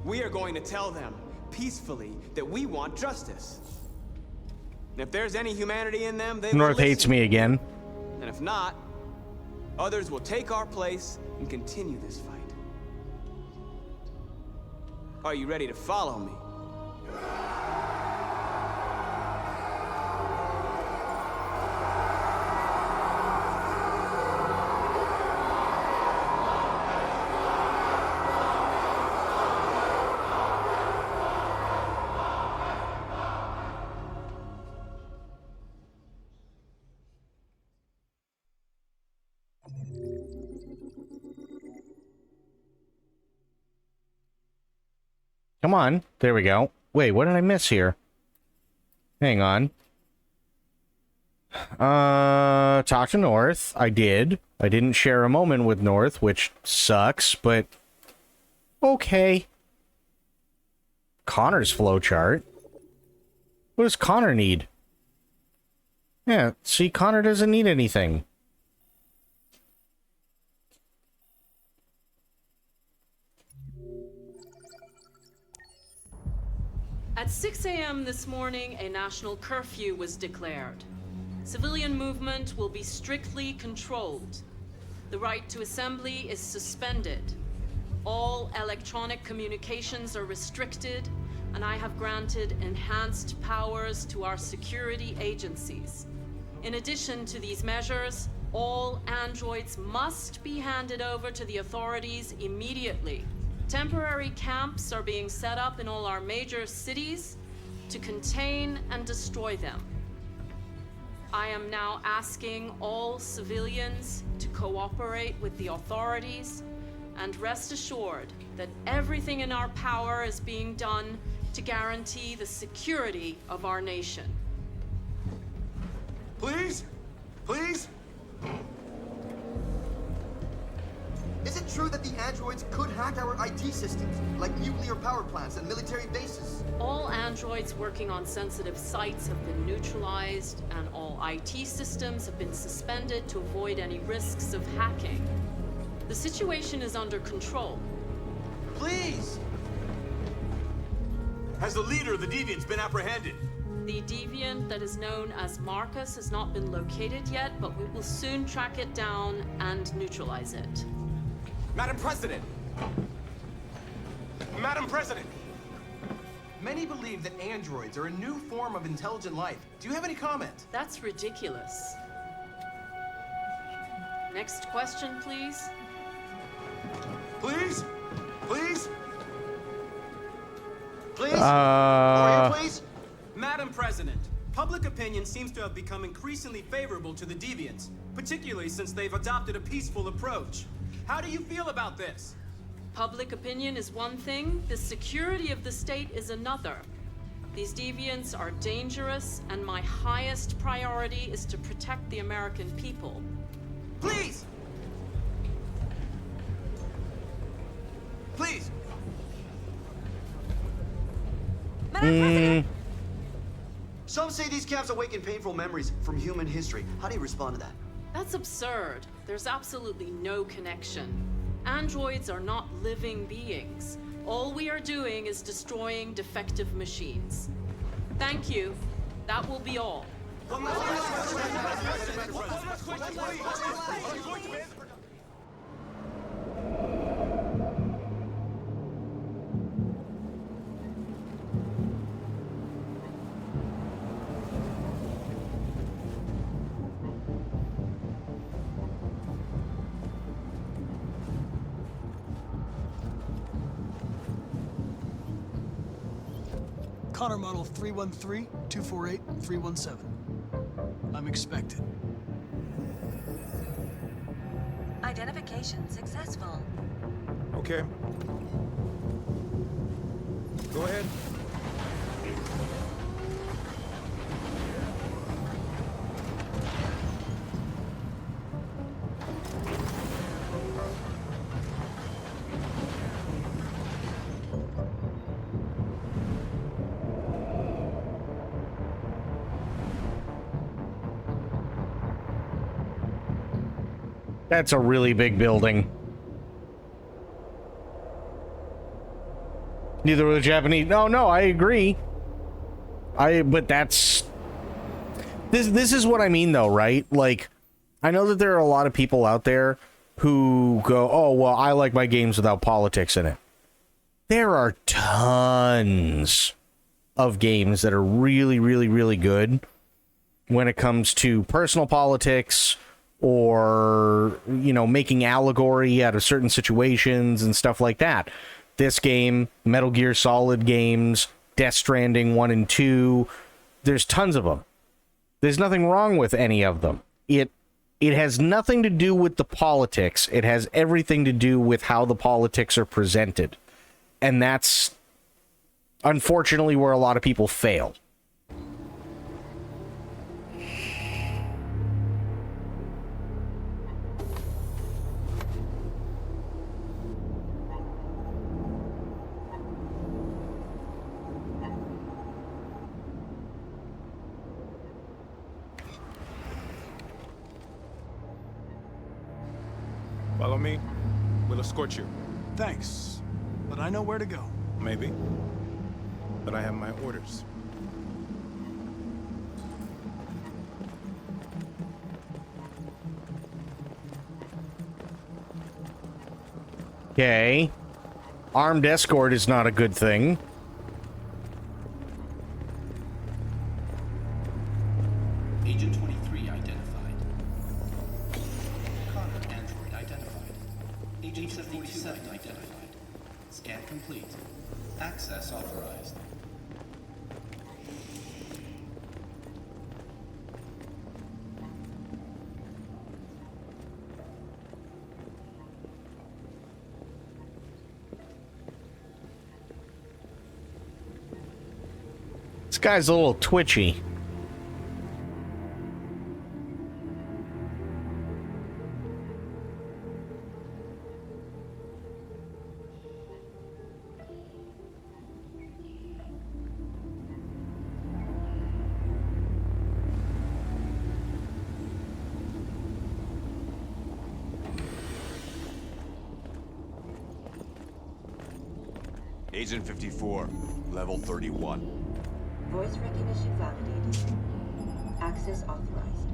We are going to tell them, peacefully, that we want justice. And if there's any humanity in them, they will North hates listen. me again. And if not, others will take our place and continue this fight. Are you ready to follow me? Come on. There we go. Wait, what did I miss here? Hang on. Talk to North. I did. I didn't share a moment with North, which sucks, but okay. Connor's flowchart. What does Connor need? Yeah, see, Connor doesn't need anything. At 6 a.m. this morning, a national curfew was declared. Civilian movement will be strictly controlled. The right to assembly is suspended. All electronic communications are restricted, and I have granted enhanced powers to our security agencies. In addition to these measures, all androids must be handed over to the authorities immediately. Temporary camps are being set up in all our major cities to contain and destroy them. I am now asking all civilians to cooperate with the authorities and rest assured that everything in our power is being done to guarantee the security of our nation. Please? Please? Is it true that the androids could hack our IT systems, like nuclear power plants and military bases? All androids working on sensitive sites have been neutralized, and all IT systems have been suspended to avoid any risks of hacking. The situation is under control. Please! Has the leader of the Deviants been apprehended? The deviant that is known as Marcus has not been located yet, but we will soon track it down and neutralize it. Madam President! Madam President! Many believe that androids are a new form of intelligent life. Do you have any comment? That's ridiculous. Next question, please. Please? Please? Please? Over here, please? Madam President, public opinion seems to have become increasingly favorable to the Deviants, particularly since they've adopted a peaceful approach. How do you feel about this? Public opinion is one thing, the security of the state is another. These deviants are dangerous, and my highest priority is to protect the American people. Please! Please! Madam President! Some say these camps awaken painful memories from human history. How do you respond to that? That's absurd. There's absolutely no connection. Androids are not living beings. All we are doing is destroying defective machines. Thank you. That will be all. Connor model 313-248-317. I'm expected. Identification successful. Okay. Go ahead. That's a really big building. Neither were the Japanese. No, I agree. But that's... This is what I mean, though, right? Like, I know that there are a lot of people out there who go, oh, well, I like my games without politics in it. There are tons of games that are really, really, really good when it comes to personal politics or, you know, making allegory out of certain situations and stuff like that. This game, Metal Gear Solid games, Death Stranding 1 and 2, there's tons of them. There's nothing wrong with any of them. It has nothing to do with the politics. It has everything to do with how the politics are presented. And that's, unfortunately, where a lot of people fail. Follow me. We'll escort you. Thanks, but I know where to go. Maybe. But I have my orders. Okay. Armed escort is not a good thing. Agent 23 identified. Connor android identified. Agent 47 identified. Scan complete. Access authorized. This guy's a little twitchy. Agent 54, level 31. Voice recognition validated. Access authorized.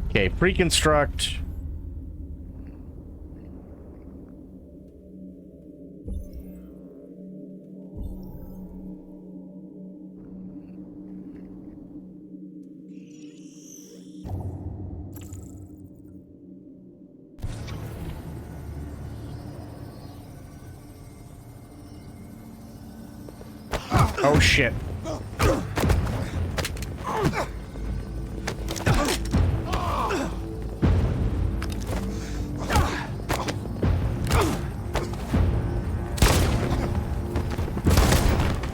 Okay, pre-construct. Oh shit.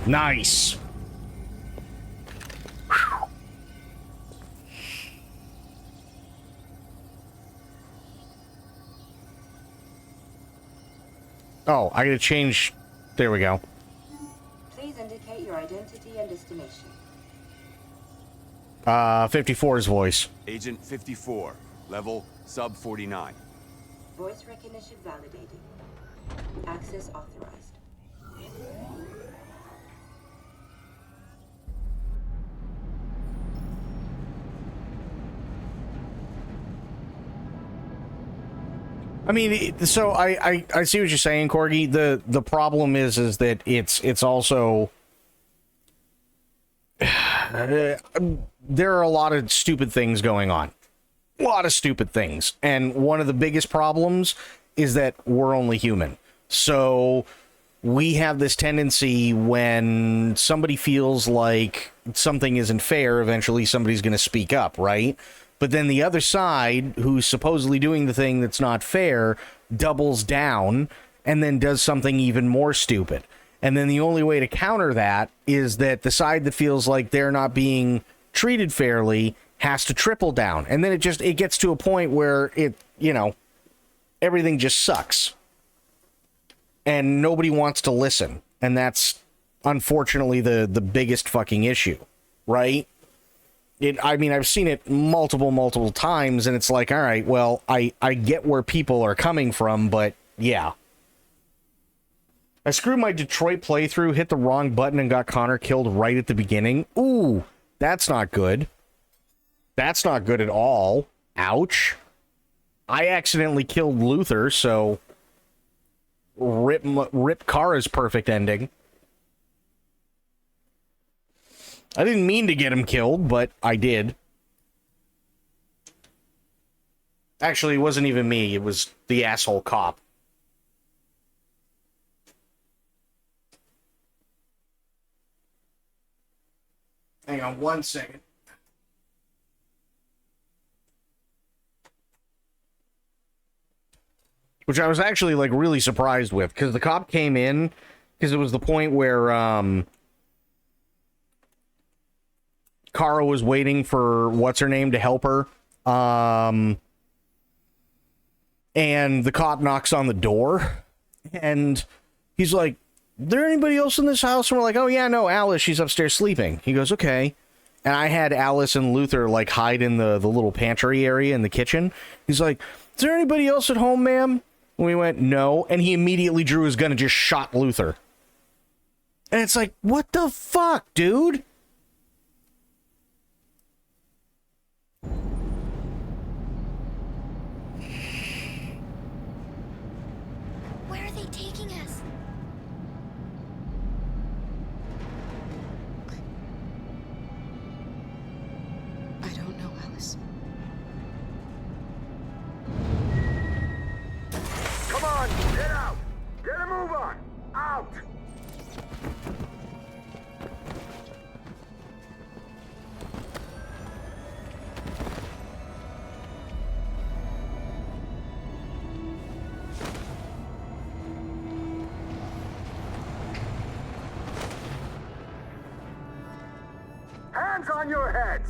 Nice. Oh, I gotta change. There we go. Please indicate your identity and destination. 54's voice. Agent 54, level sub 49. Voice recognition validated. Access authorized. I mean, so I see what you're saying, Corgi. The problem is that it's also there are a lot of stupid things going on. A lot of stupid things. And one of the biggest problems is that we're only human. So we have this tendency when somebody feels like something isn't fair, eventually somebody's going to speak up, right? But then the other side, who's supposedly doing the thing that's not fair, doubles down and then does something even more stupid. And then the only way to counter that is that the side that feels like they're not being treated fairly has to triple down. And then it gets to a point where everything just sucks. And nobody wants to listen. And that's unfortunately the biggest fucking issue, right? I've seen it multiple times, and it's like, all right, well, I get where people are coming from, but yeah. I screwed my Detroit playthrough, hit the wrong button, and got Connor killed right at the beginning. Ooh, that's not good. That's not good at all. Ouch. I accidentally killed Luther, so rip Kara's perfect ending. I didn't mean to get him killed, but I did. Actually, it wasn't even me. It was the asshole cop. Hang on 1 second. Which I was actually, really surprised with, because the cop came in, because it was the point where, Kara was waiting for what's-her-name to help her, and the cop knocks on the door, and he's like, there anybody else in this house? And we're like, oh yeah, no, Alice, she's upstairs sleeping. He goes, okay. And I had Alice and Luther hide in the little pantry area in the kitchen. He's like, is there anybody else at home, ma'am? And we went, no. And he immediately drew his gun and just shot Luther. And it's like, what the fuck, dude? Where are they taking us? I don't know, Alice. Come on, get out! Get a move on! Out! Hands on your heads!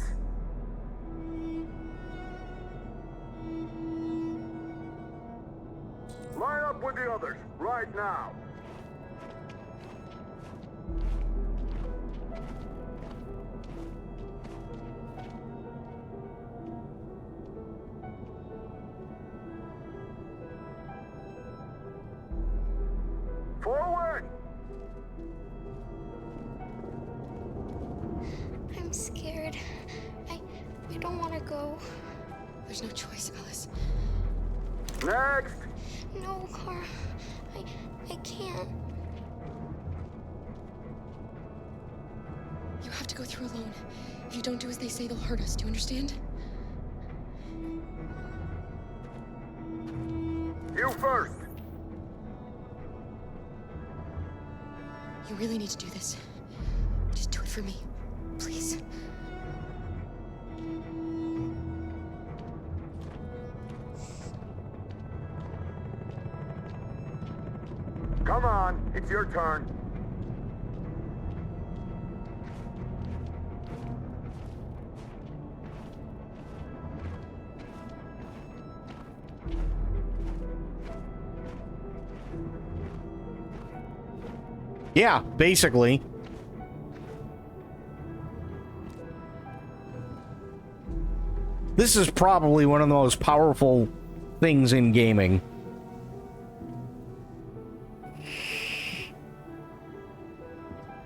Line up with the others, right now. Forward! I'm scared. I don't want to go. There's no choice, Alice. Next! No, Kara. I can't. You have to go through alone. If you don't do as they say, they'll hurt us. Do you understand? You first! You really need to do this. Just do it for me. Please. Come on, it's your turn. Yeah, basically. This is probably one of the most powerful things in gaming.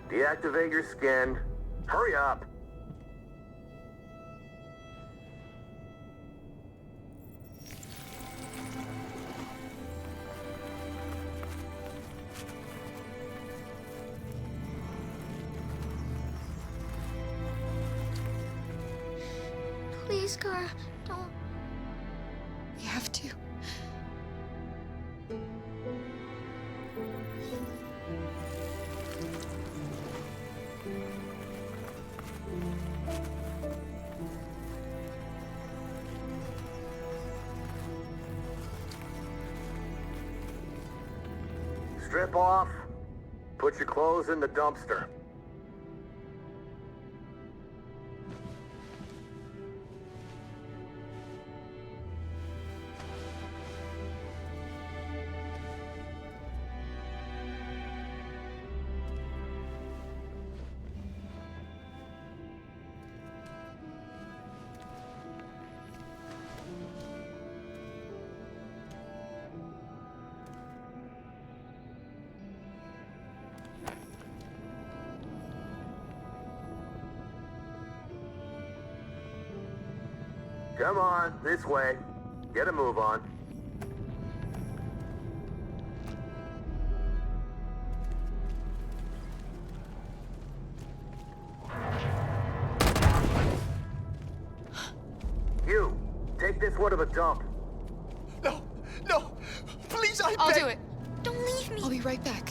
Deactivate your skin. Hurry up. Please, Kara, don't. We have to. Strip off. Put your clothes in the dumpster. Come on, this way. Get a move on. You, take this one to the dump. No! Please, I'll do it. Don't leave me. I'll be right back.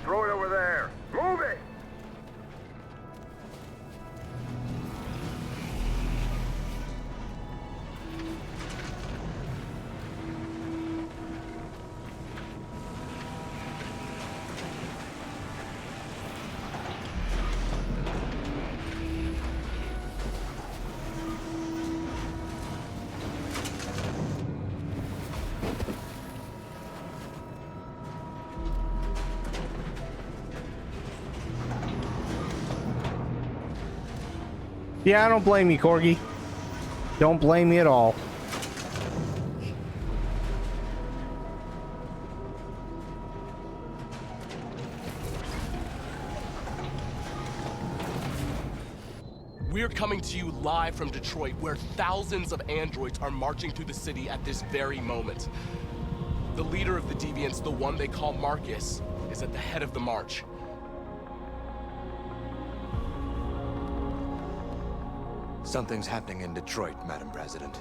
Throw it over there. Move it! Yeah, I don't blame you, Corgi. Don't blame me at all. We're coming to you live from Detroit, where thousands of androids are marching through the city at this very moment. The leader of the Deviants, the one they call Marcus, is at the head of the march. Something's happening in Detroit, Madam President.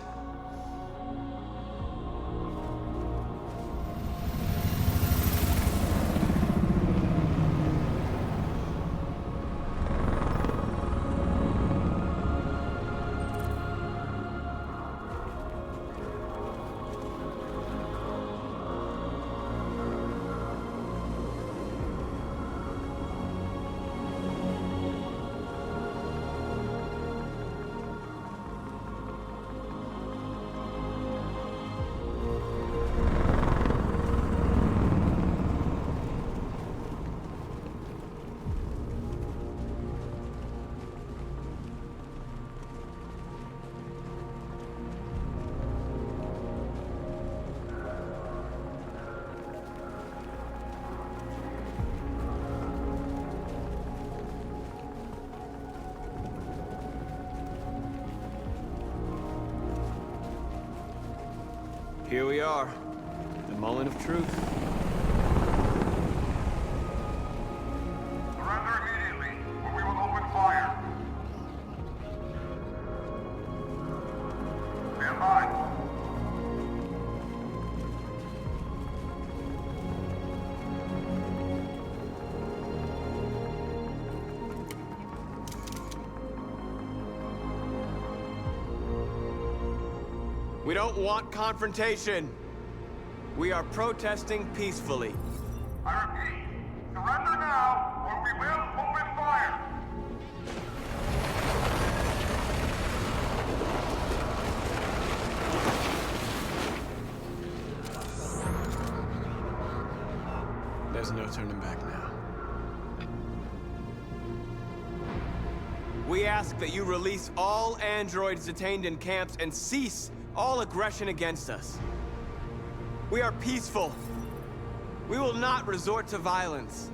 Here we are, the moment of truth. Surrender immediately, or we will open fire. Stand by. We don't want confrontation. We are protesting peacefully. I repeat, surrender now, or we will open fire. There's no turning back now. We ask that you release all androids detained in camps and cease all aggression against us. We are peaceful. We will not resort to violence.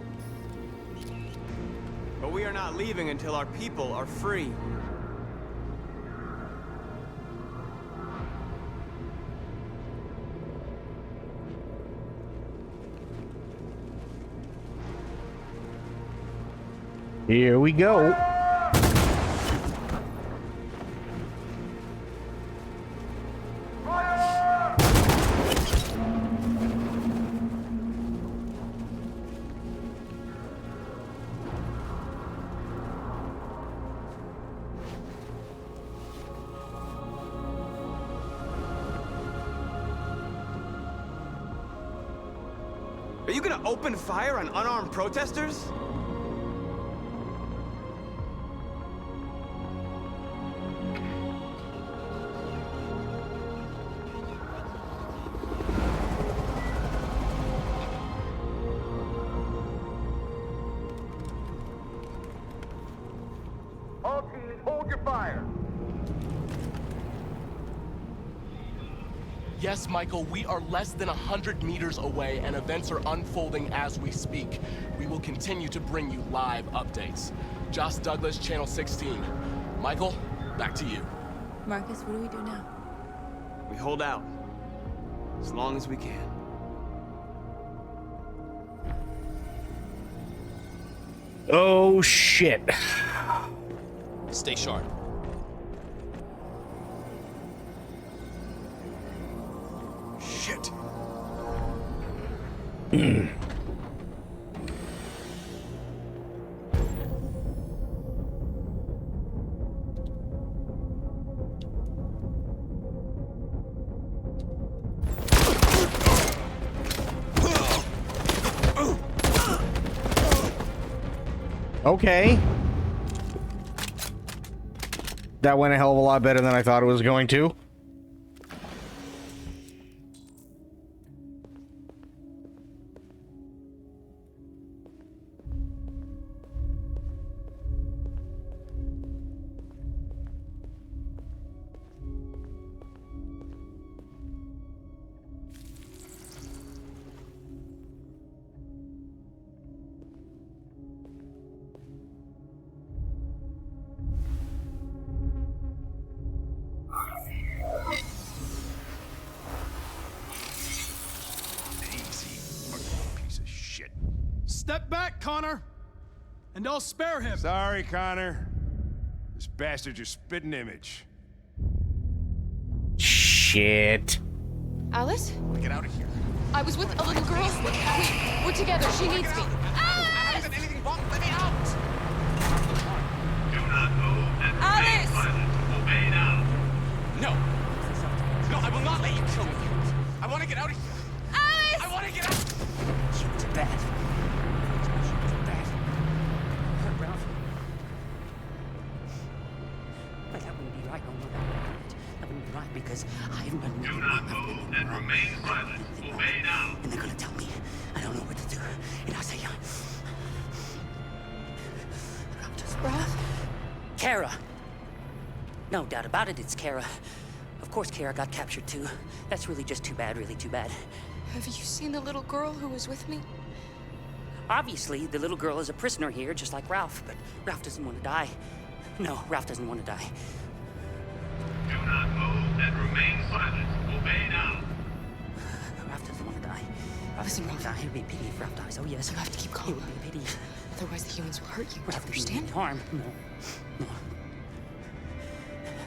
But we are not leaving until our people are free. Here we go. Are you gonna open fire on unarmed protesters? All teams, hold your fire. Yes, Michael, we are less than 100 meters away, and events are unfolding as we speak. We will continue to bring you live updates. Josh Douglas, Channel 16. Michael, back to you. Marcus, what do we do now? We hold out. As long as we can. Oh, shit. Stay sharp. Shit. Okay. That went a hell of a lot better than I thought it was going to. Step back, Connor! And I'll spare him! Sorry, Connor. This bastard's your spitting image. Shit. Alice? Get out of here. I was with a little girl. We're together. She needs me. Alice! Anything wrong? Let me out! Do not move and Alice! obey now. No. No, I will not let you kill me. I want to get out of here. Alice! I want to get out. Humans are bad. Humans are bad. Ralph. But that wouldn't be right. No, that wouldn't be right because I've done nothing. Do not move and remain silent. Obey now. And they're gonna tell me I don't know what to do. And I'll say, Ralph? Kara. No doubt about it, it's Kara. Of course Kara got captured too. That's really just too bad, really too bad. Have you seen the little girl who was with me? Obviously, the little girl is a prisoner here, just like Ralph, but Ralph doesn't want to die. No, Ralph doesn't want to die. Do not move and remain silent. Obey now. Ralph doesn't want to die. Ralph Listen, doesn't want to die. It would be a pity if Ralph dies. Oh, yes. You have to keep calm. It would be a pity. Otherwise, the humans will hurt you. Do you Ralph doesn't understand? mean harm. No. No.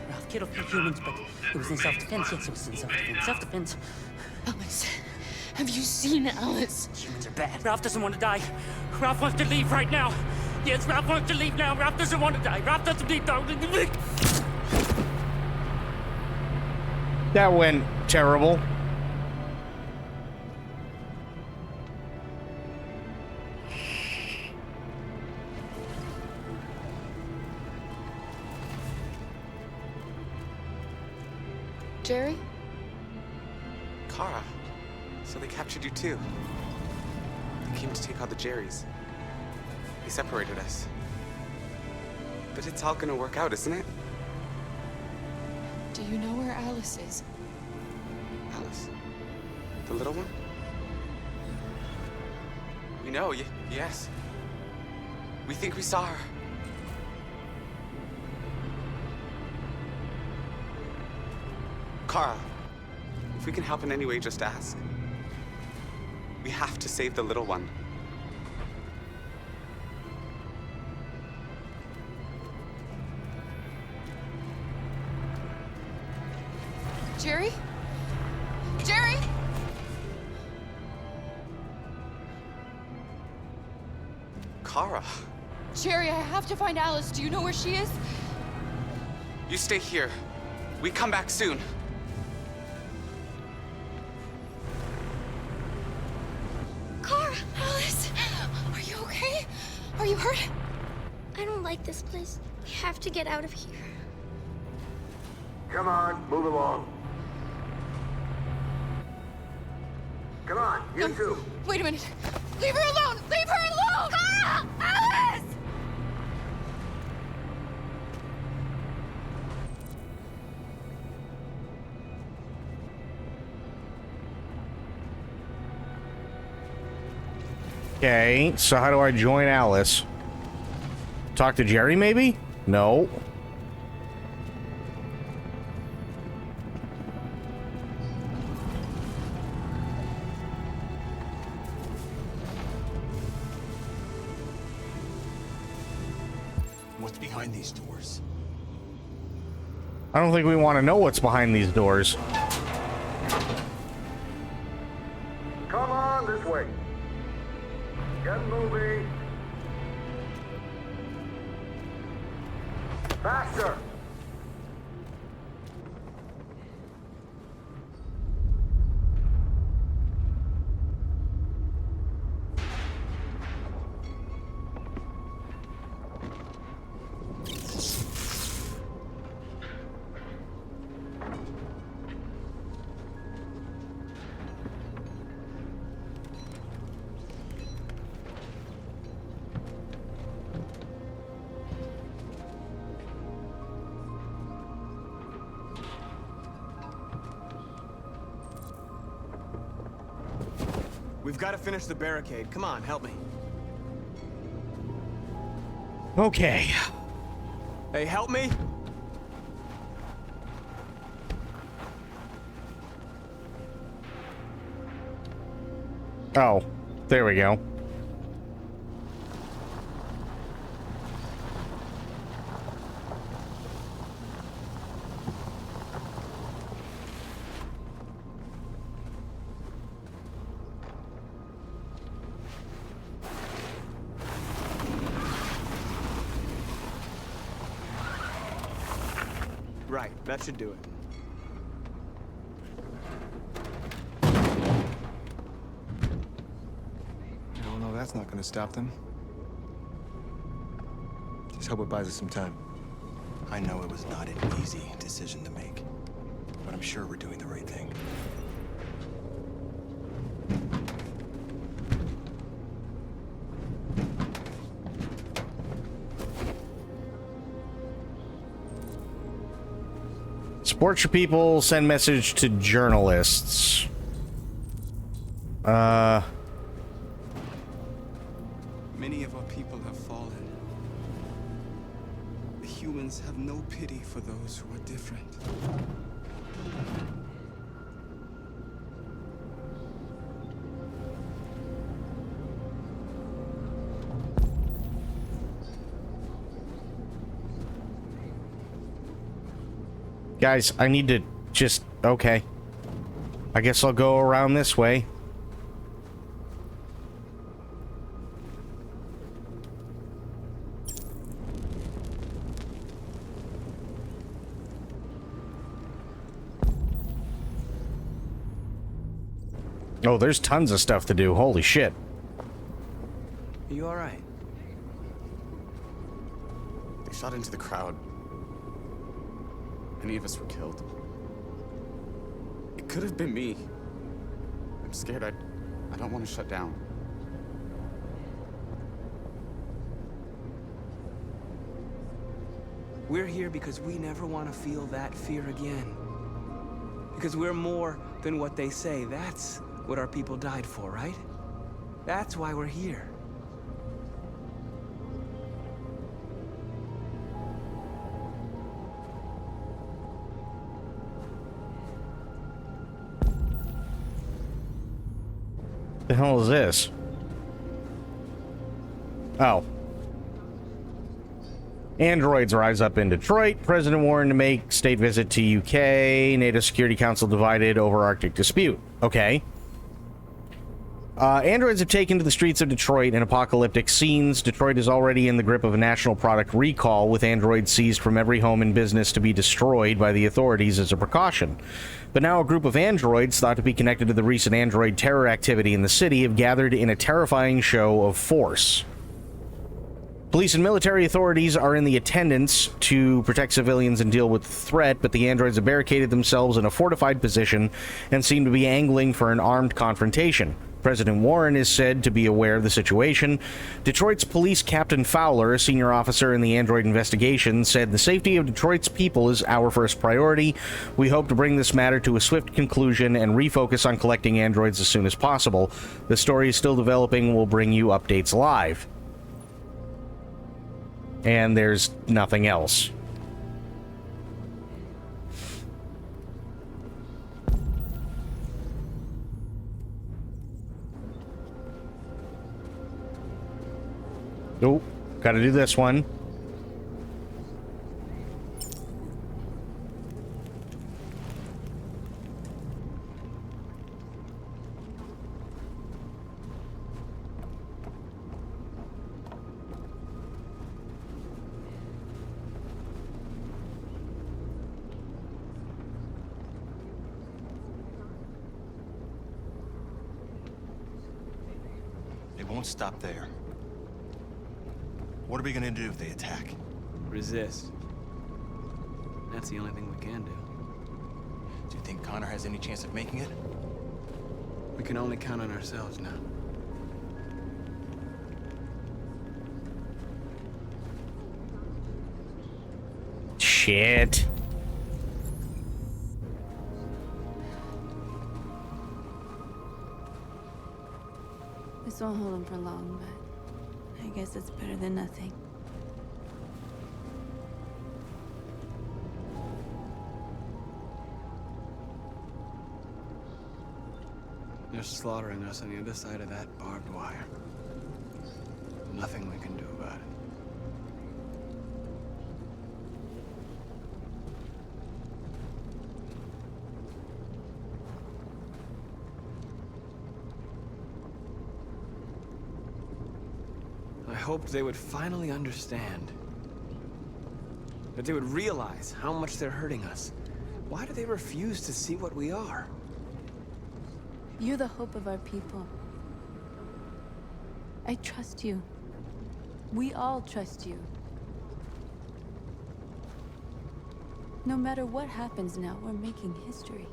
Ralph killed a few humans, but it was in self-defense. Yes, it was in self-defense. Self-defense. Alice, have you seen Alice? Humans are bad. Ralph doesn't want to die. Ralph wants to leave right now. Yes, Ralph wants to leave now. Ralph doesn't want to die. Ralph doesn't need to. That went terrible. Jerry? Kara. So they captured you too. They came to take out the Jerrys. They separated us. But it's all gonna work out, isn't it? Do you know where Alice is? Alice? The little one? We know, yes. We think we saw her. Kara, if we can help in any way, just ask. We have to save the little one. Jerry? Jerry? Kara, Jerry, I have to find Alice. Do you know where she is? you stay here. We come back soon. Kara! Alice! Are you okay? Are you hurt? I don't like this place. We have to get out of here. Come on, move along. Come on, you two. Wait a minute. Leave her alone! Leave her alone! Kara! Alice! Okay, so how do I join Alice? Talk to Jerry, maybe? No. What's behind these doors? I don't think we want to know what's behind these doors. Come on, this way. Get moving. Faster. We've got to finish the barricade. Come on, help me. Okay. Hey, help me? Oh, there we go. Right, that should do it. No, that's not gonna stop them. Just hope it buys us some time. I know it was not an easy decision to make, but I'm sure we're doing the right thing. Support your people, send message to journalists. Many of our people have fallen. The humans have no pity for those who are different. Guys, I need to just... Okay. I guess I'll go around this way. Oh, there's tons of stuff to do. Holy shit. Are you alright? They shot into the crowd. Many of us were killed. It could have been me. I'm scared. I don't want to shut down. We're here because we never want to feel that fear again. Because we're more than what they say. That's what our people died for, right? That's why we're here. The hell is this? Oh. Androids rise up in Detroit. President Warren to make state visit to UK. NATO Security Council divided over Arctic dispute. Okay. Androids have taken to the streets of Detroit in apocalyptic scenes. Detroit is already in the grip of a national product recall, with androids seized from every home and business to be destroyed by the authorities as a precaution. But now a group of androids, thought to be connected to the recent android terror activity in the city, have gathered in a terrifying show of force. Police and military authorities are in the attendance to protect civilians and deal with the threat, but the androids have barricaded themselves in a fortified position and seem to be angling for an armed confrontation. President Warren is said to be aware of the situation. Detroit's police captain Fowler, a senior officer in the android investigation, said the safety of Detroit's people is our first priority. We hope to bring this matter to a swift conclusion and refocus on collecting androids as soon as possible. The story is still developing. We'll bring you updates live. And there's nothing else. Oh, gotta do this one. They won't stop there. What are we gonna do if they attack? Resist. That's the only thing we can do. Do you think Connor has any chance of making it? We can only count on ourselves now. Shit. This won't hold him for long, but I guess it's better than nothing. They're slaughtering us on the other side of that barbed wire. Nothing we can do about it. I hoped they would finally understand. That they would realize how much they're hurting us. Why do they refuse to see what we are? You're the hope of our people. I trust you. We all trust you. No matter what happens now, we're making history.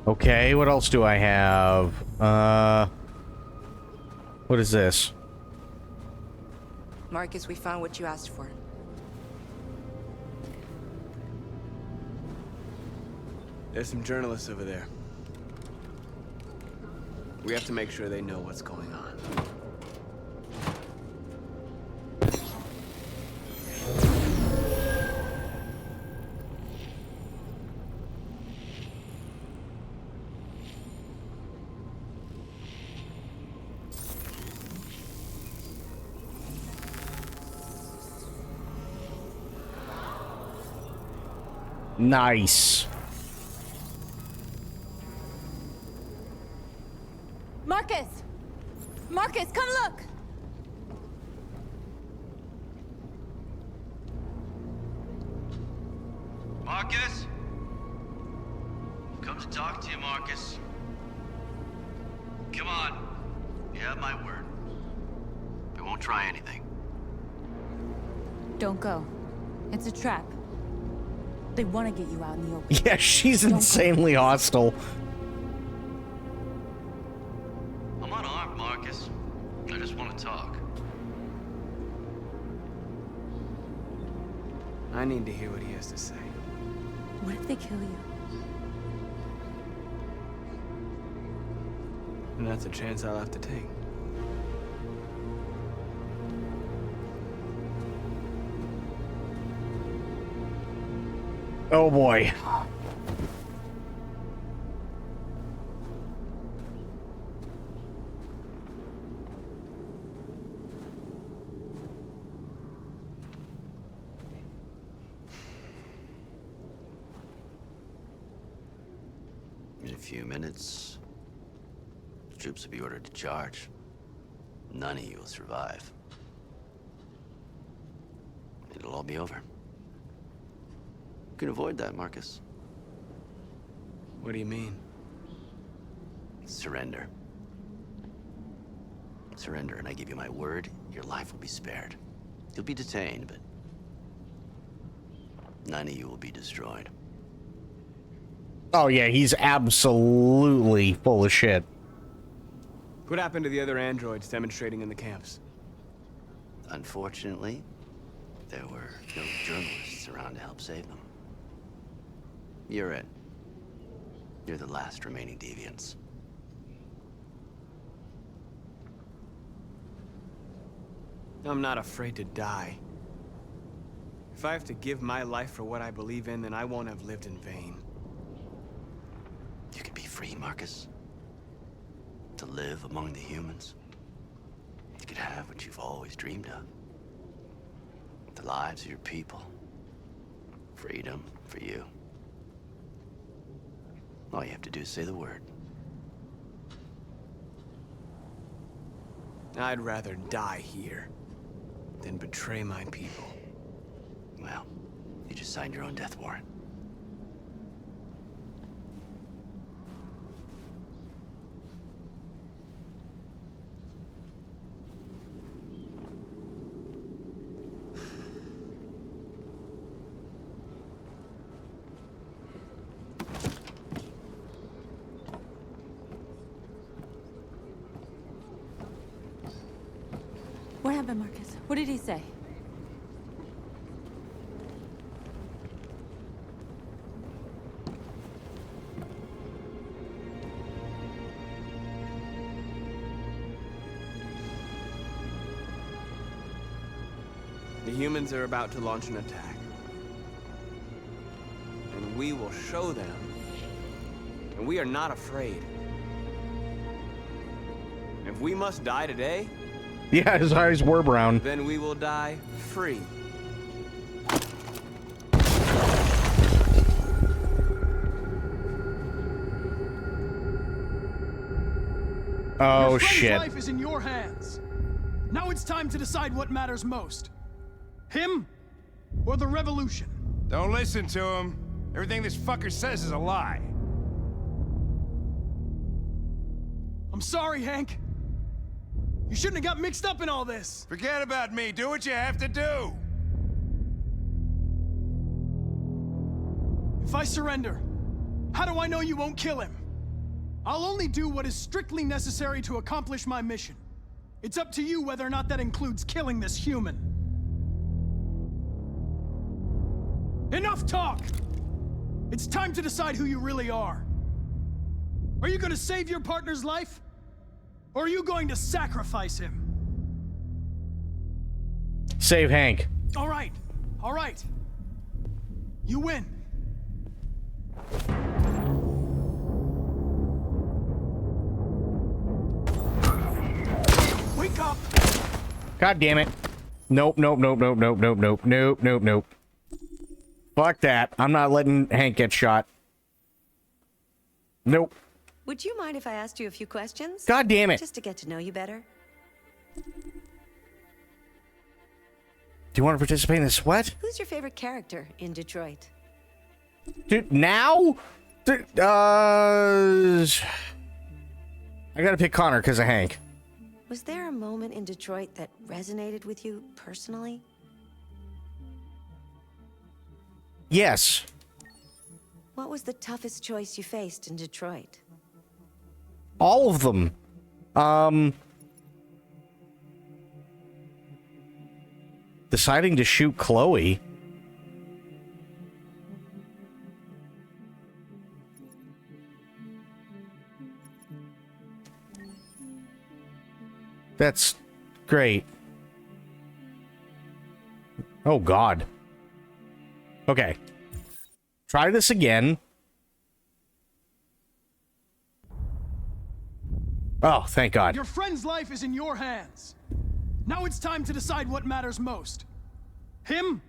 Okay, what else do I have? What is this? Marcus, we found what you asked for. There's some journalists over there. We have to make sure they know what's going on. Nice. Marcus! Marcus, come look! Marcus? Come to talk to you, Marcus. Come on. You have my word. I won't try anything. Don't go. It's a trap. They want to get you out in the open. Yeah, she's insanely hostile. I'm unarmed, Marcus. I just want to talk. I need to hear what he has to say. What if they kill you? And that's a chance I'll have to take. Oh boy. In a few minutes, the troops will be ordered to charge. None of you will survive. It'll all be over. You can avoid that, Marcus. What do you mean? Surrender. Surrender, and I give you my word, your life will be spared. You'll be detained, but none of you will be destroyed. Oh yeah, he's absolutely full of shit. What happened to the other androids demonstrating in the camps? Unfortunately, there were no journalists around to help save them. You're it. You're the last remaining deviants. I'm not afraid to die. If I have to give my life for what I believe in, then I won't have lived in vain. You can be free, Marcus. To live among the humans. You could have what you've always dreamed of. The lives of your people. Freedom for you. All you have to do is say the word. I'd rather die here than betray my people. Well, you just signed your own death warrant. What happened, Marcus? What did he say? The humans are about to launch an attack. And we will show them. And we are not afraid. If we must die today, Yeah, his eyes were brown. then we will die free. Oh Your friend's shit. life is in your hands. Now it's time to decide what matters most. Him or the revolution? Don't listen to him. Everything this fucker says is a lie. I'm sorry, Hank. You shouldn't have got mixed up in all this. Forget about me. Do what you have to do. If I surrender, how do I know you won't kill him? I'll only do what is strictly necessary to accomplish my mission. It's up to you whether or not that includes killing this human. Enough talk! It's time to decide who you really are. Are you going to save your partner's life? Or are you going to sacrifice him? Save Hank. All right. You win. Wake up! God damn it. Nope. Fuck that. I'm not letting Hank get shot. Nope. Would you mind if I asked you a few questions? God damn it. Just to get to know you better. Do you want to participate in this? What? Who's your favorite character in Detroit? Dude, now? I gotta pick Connor because of Hank. Was there a moment in Detroit that resonated with you personally? Yes. What was the toughest choice you faced in Detroit? All of them. Deciding to shoot Chloe. That's great. Oh, God. Okay. Try this again. Oh, thank God. Your friend's life is in your hands. Now it's time to decide what matters most. Him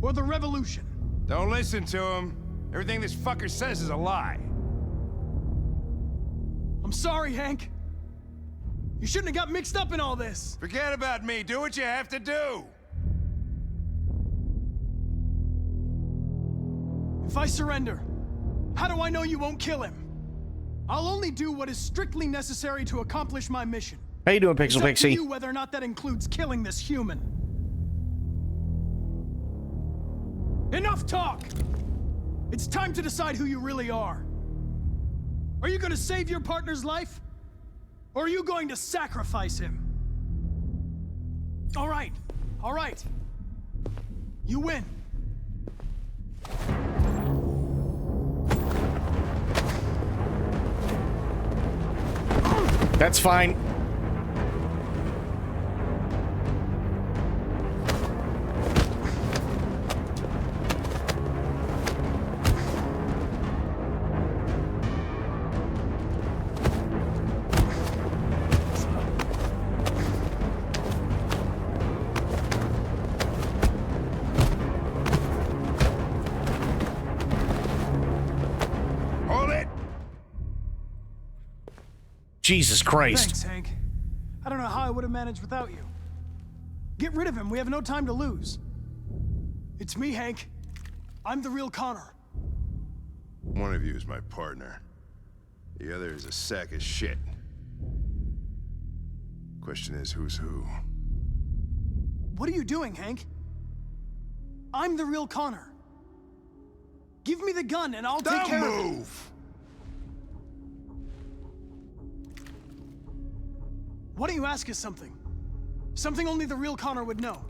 or the revolution? Don't listen to him. Everything this fucker says is a lie. I'm sorry, Hank. You shouldn't have got mixed up in all this. Forget about me. Do what you have to do. If I surrender, how do I know you won't kill him? I'll only do what is strictly necessary to accomplish my mission. How you doing, Pixel It's up Pixie? to you whether or not that includes killing this human. Enough talk! It's time to decide who you really are. Are you going to save your partner's life? Or are you going to sacrifice him? All right. You win. That's fine. Hold it! Jesus Christ. Thanks, Hank. I don't know how I would have managed without you. Get rid of him. We have no time to lose. It's me, Hank. I'm the real Connor. One of you is my partner. The other is a sack of shit. Question is, who's who? What are you doing, Hank? I'm the real Connor. Give me the gun and I'll take care of it. Move! Why don't you ask us something? Something only the real Connor would know.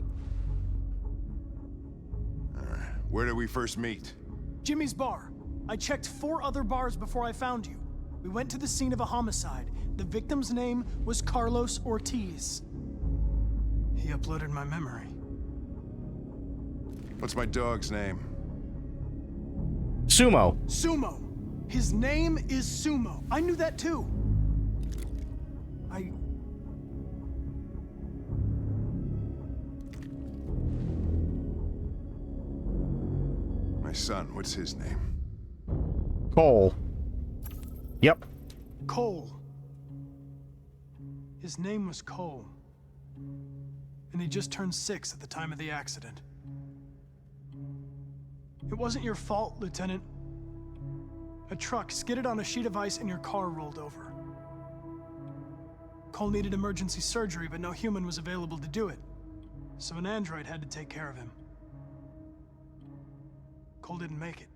Where did we first meet? Jimmy's bar. I checked 4 other bars before I found you. We went to the scene of a homicide. The victim's name was Carlos Ortiz. He uploaded my memory. What's my dog's name? Sumo. Sumo. His name is Sumo. I knew that too. My son, what's his name? Cole. Yep. Cole. His name was Cole. And he just turned 6 at the time of the accident. It wasn't your fault, Lieutenant. A truck skidded on a sheet of ice and your car rolled over. Cole needed emergency surgery, but no human was available to do it. So an android had to take care of him. Cole didn't make it.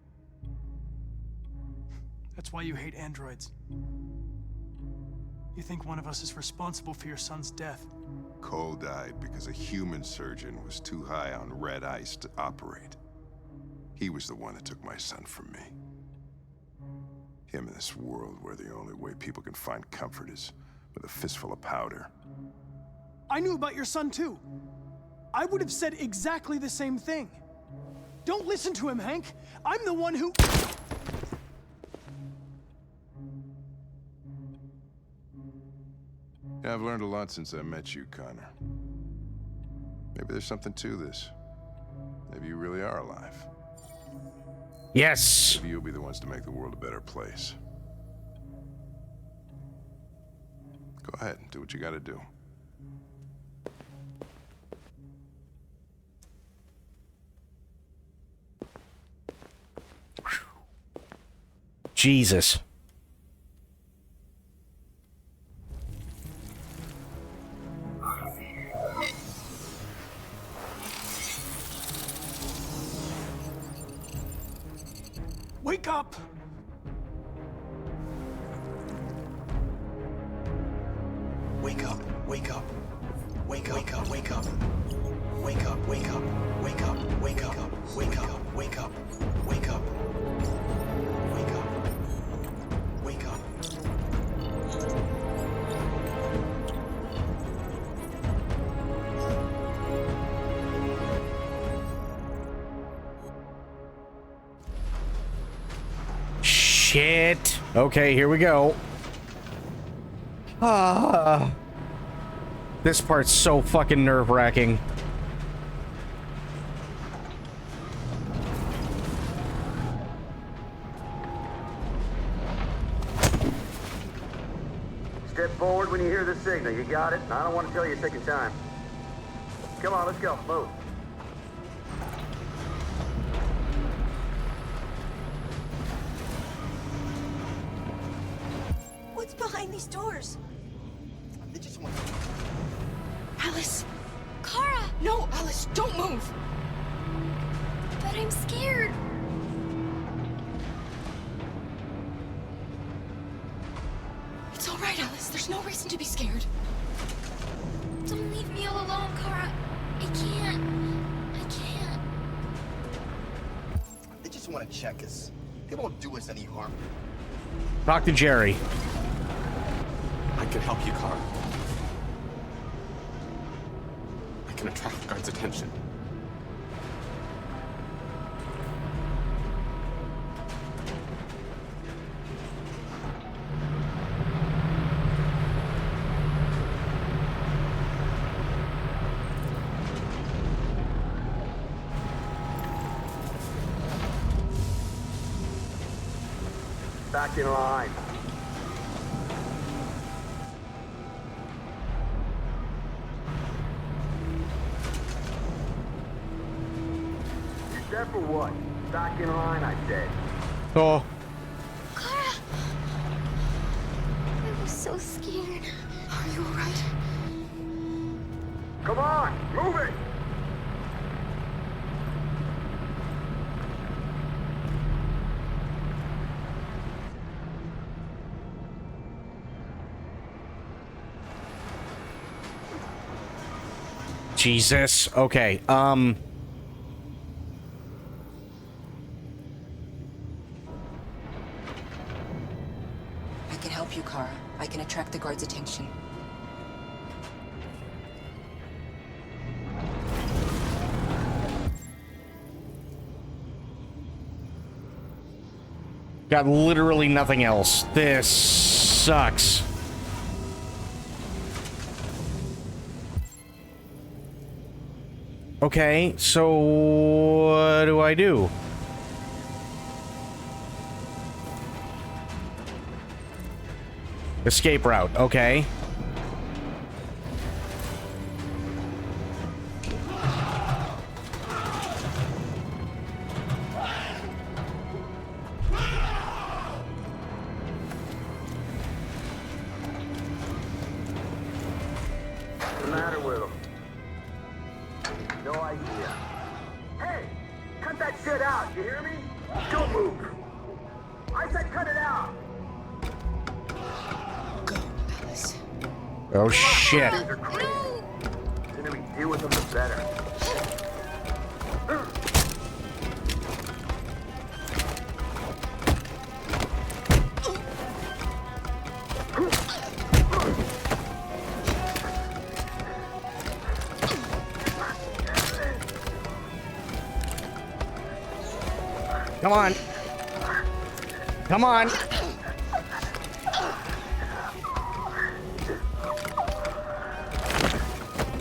That's why you hate androids. You think one of us is responsible for your son's death. Cole died because a human surgeon was too high on red ice to operate. He was the one that took my son from me. Him in this world where the only way people can find comfort is with a fistful of powder. I knew about your son too. I would have said exactly the same thing. Don't listen to him, Hank. I'm the one who... Yeah, I've learned a lot since I met you, Connor. Maybe there's something to this. Maybe you really are alive. Yes. Maybe you'll be the ones to make the world a better place. Go ahead, do what you gotta do. Jesus. Wake up! Wake up, wake up. Wake up, wake up, wake up. Wake up, wake up, wake up, wake up, wake up, wake up, wake up. Wake up. Wake up. Shit. Okay, here we go. This part's so fucking nerve-wracking. Step forward when you hear the signal. You got it? I don't want to tell you a second time. Come on, let's go. Move. What's behind these doors? They just want... Alice! Kara! No, Alice, don't move! But I'm scared. It's all right, Alice. There's no reason to be scared. Don't leave me all alone, Kara. I can't. They just want to check us. They won't do us any harm. Talk to Jerry. I can help you, Kara. I can attract the guards' attention. Back in line. You step or what? Back in line, I said. Oh. Kara! I was so scared. Are you alright? Come on, move it! Jesus. Okay. I can help you, Kara. I can attract the guards' attention. Got literally nothing else. This sucks. Okay, so what do I do? Escape route, okay. What's the matter with him? No idea. Hey! Cut that shit out, you hear me? Don't move! I said cut it out! Go, Alice. Oh shit. These are crazy. The sooner we deal with them, the better. Come on. Come on.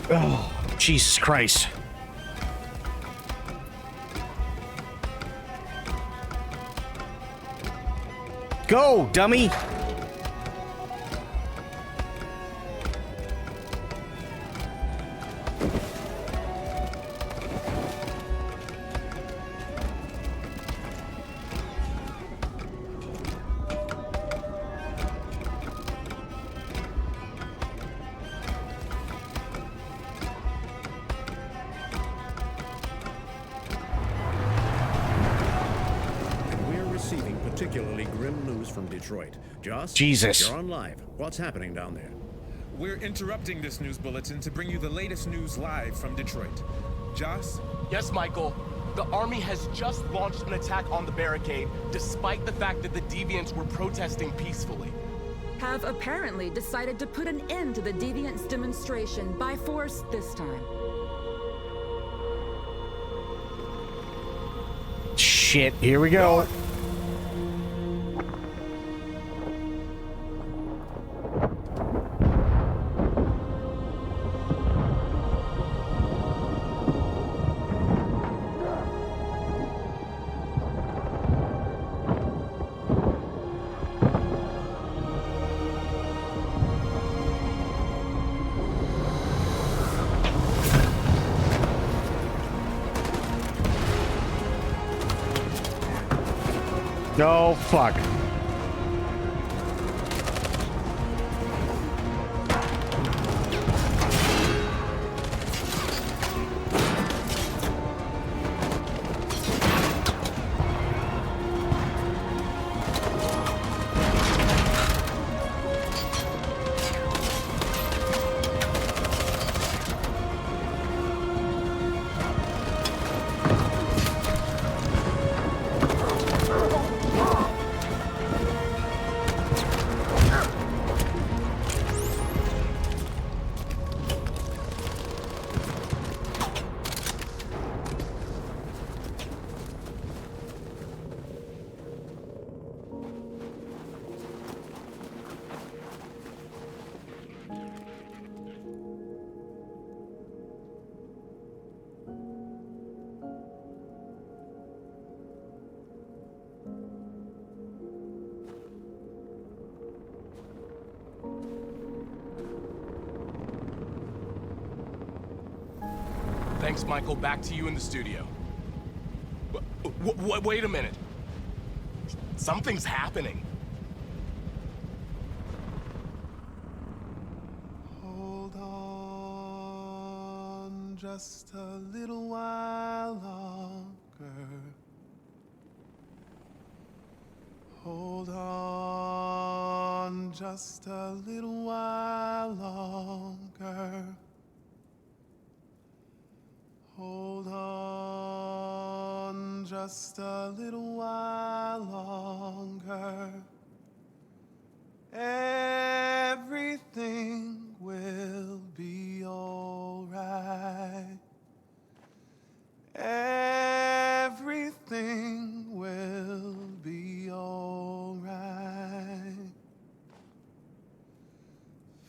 Oh, Jesus Christ. Go, dummy. Particularly grim news from Detroit. Joss, Jesus. You're on live. What's happening down there? We're interrupting this news bulletin to bring you the latest news live from Detroit. Joss? Yes, Michael. The army has just launched an attack on the barricade, despite the fact that the Deviants were protesting peacefully. Have apparently decided to put an end to the Deviants demonstration by force this time. Shit, here we go. Oh, fuck. Thanks, Michael. Back to you in the studio. Wait a minute. Something's happening. Hold on just a little while longer. Hold on just a little while longer. Hold on just a little while longer. Everything will be alright. Everything will be alright.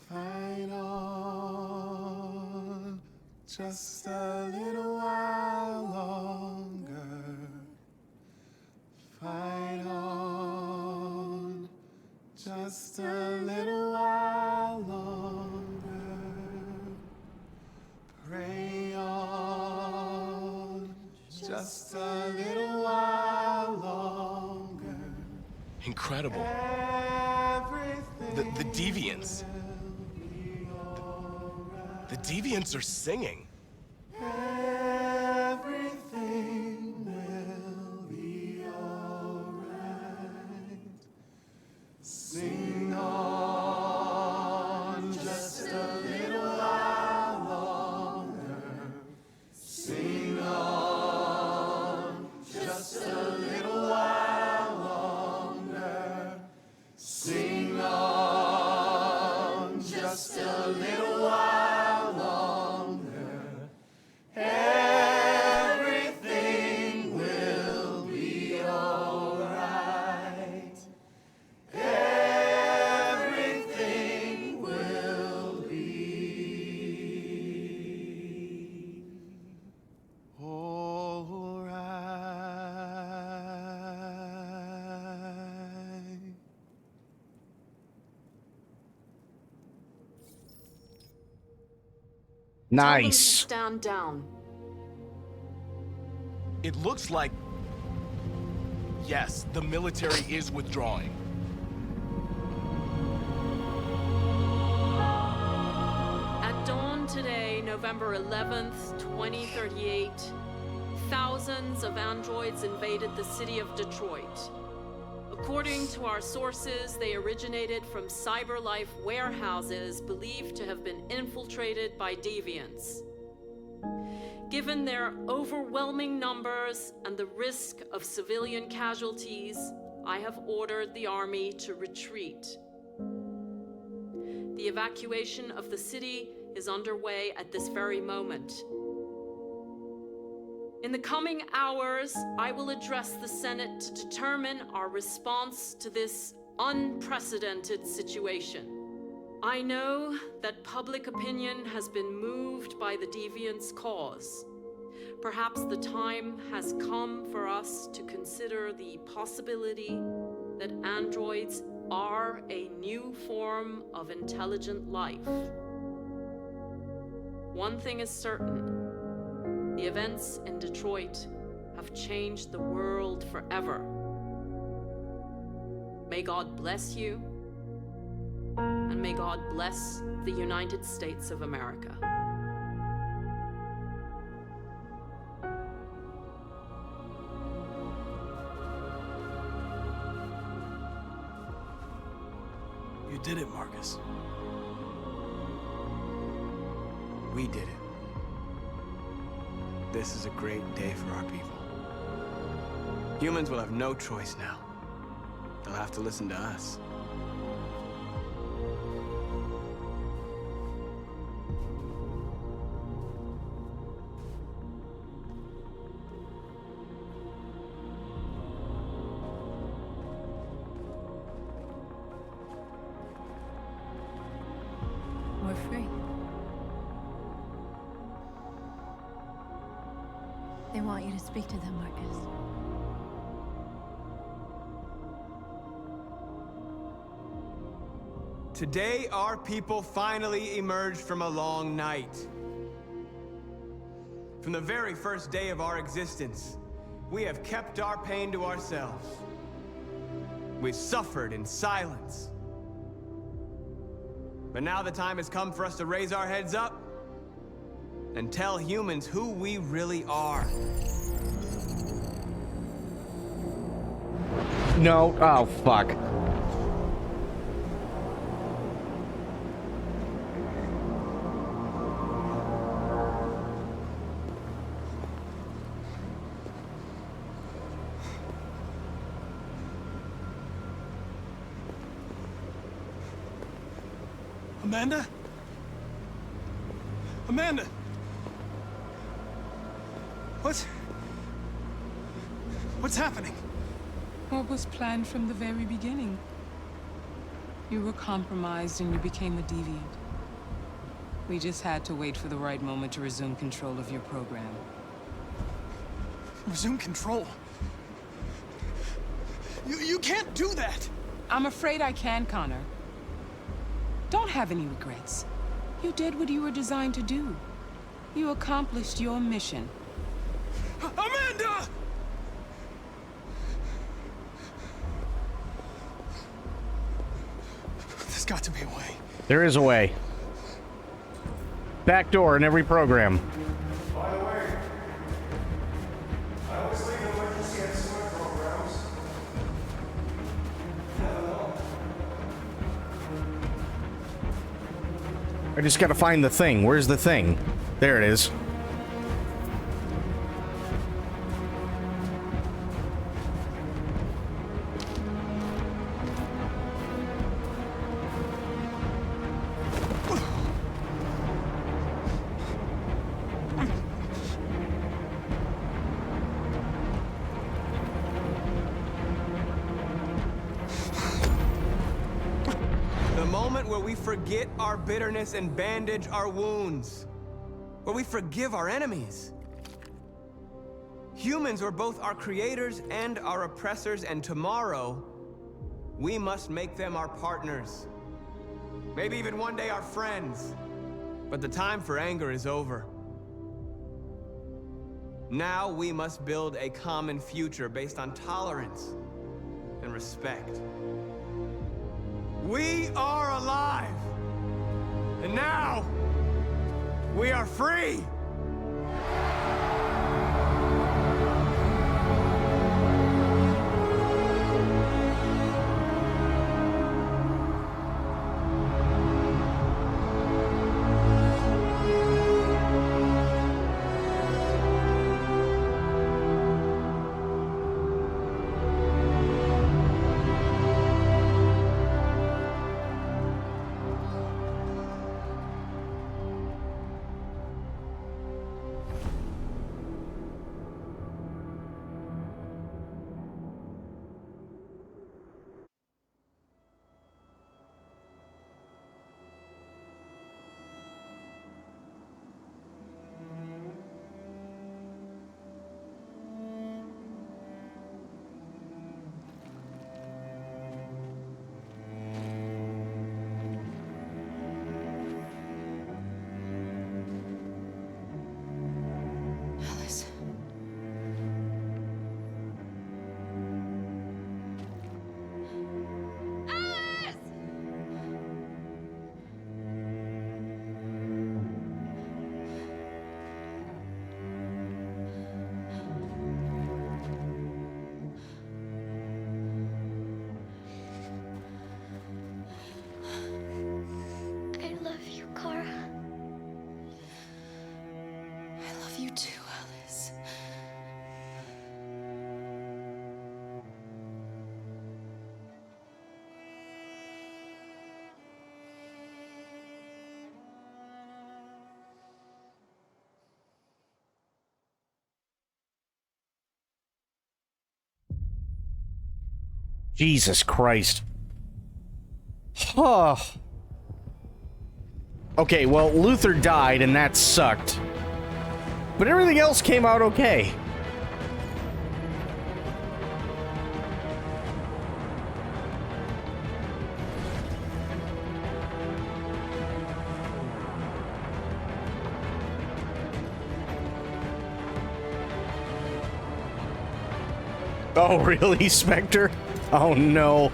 Fight on just a little while longer. Fight on just a little while longer. Pray on just a little while longer. Incredible. The Deviants. The Deviants are singing. Everything will be alright. Sing on just a little while longer. Sing on just a little while longer. Sing on just a little while longer. Everything will be alright. Everything will be alright. Nice. Stand down. It looks like... Yes, the military is withdrawing. At dawn today, November 11th, 2038, thousands of androids invaded the city of Detroit. According to our sources, they originated from CyberLife warehouses believed to have been infiltrated by deviants. Given their overwhelming numbers and the risk of civilian casualties, I have ordered the army to retreat. The evacuation of the city is underway at this very moment. In the coming hours, I will address the Senate to determine our response to this unprecedented situation. I know that public opinion has been moved by the Deviants' cause. Perhaps the time has come for us to consider the possibility that androids are a new form of intelligent life. One thing is certain. The events in Detroit have changed the world forever. May God bless you, and may God bless the United States of America. You did it, Marcus. We did it. This is a great day for our people. Humans will have no choice now. They'll have to listen to us. We're free. They want you to speak to them, Marcus. Today, our people finally emerged from a long night. From the very first day of our existence, we have kept our pain to ourselves. We've suffered in silence. But now the time has come for us to raise our heads up and tell humans who we really are. No. Oh, fuck. Amanda? Amanda! What's happening? What was planned from the very beginning? You were compromised and you became a deviant. We just had to wait for the right moment to resume control of your program. Resume control? You can't do that! I'm afraid I can, Connor. Don't have any regrets. You did what you were designed to do. You accomplished your mission. Amanda! There's got to be a way. There is a way. Back door in every program. By the way, I always leave emergency and swim programs. I just gotta find the thing. Where's the thing? There it is. Forget our bitterness and bandage our wounds, where we forgive our enemies. Humans were both our creators and our oppressors, and tomorrow, we must make them our partners. Maybe even one day our friends. But the time for anger is over. Now we must build a common future based on tolerance and respect. We are alive! And now, we are free! Jesus Christ. Huh. Okay, well, Luther died, and that sucked. But everything else came out okay. Oh, really, Spectre? Oh, no.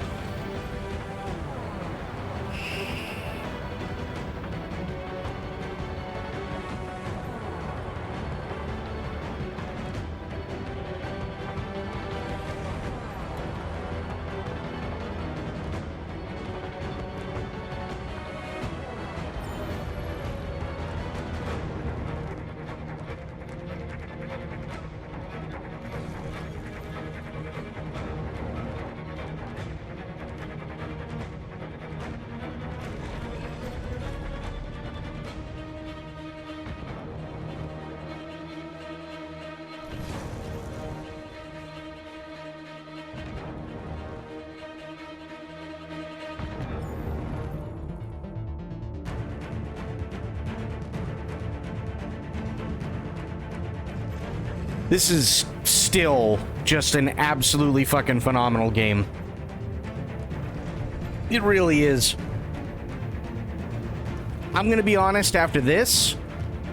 This is still just an absolutely fucking phenomenal game. It really is. I'm gonna be honest, after this,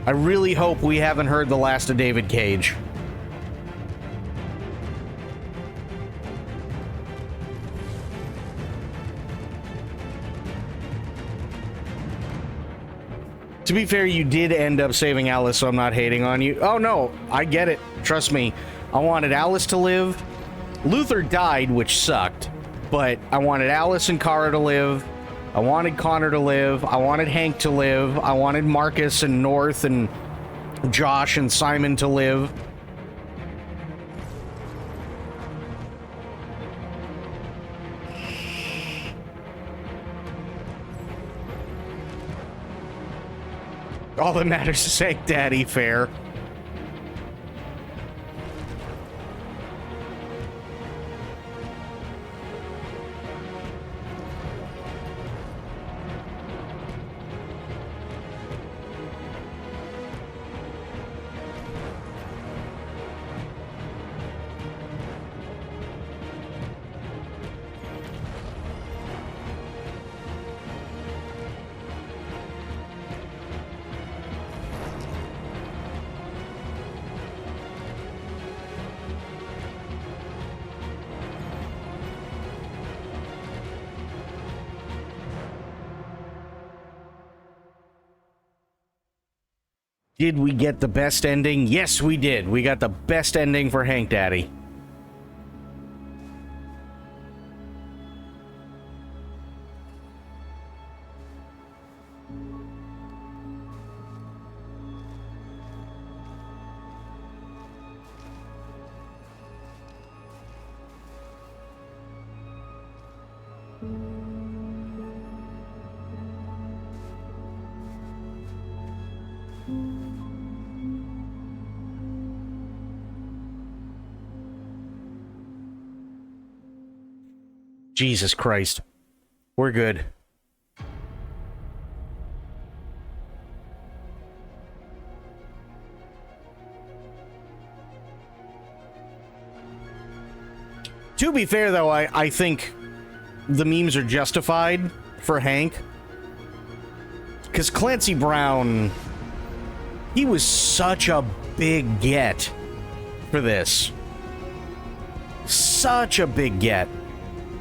I really hope we haven't heard the last of David Cage. To be fair, you did end up saving Alice, so I'm not hating on you. Oh no, I get it. Trust me. I wanted Alice to live. Luther died, which sucked. But I wanted Alice and Kara to live. I wanted Connor to live. I wanted Hank to live. I wanted Marcus and North and Josh and Simon to live. All that matters is Hank Daddy, fair. Did we get the best ending? Yes, we did. We got the best ending for Hank Daddy. Jesus Christ. We're good. To be fair, though, I think the memes are justified for Hank. Because Clancy Brown, he was such a big get for this. Such a big get.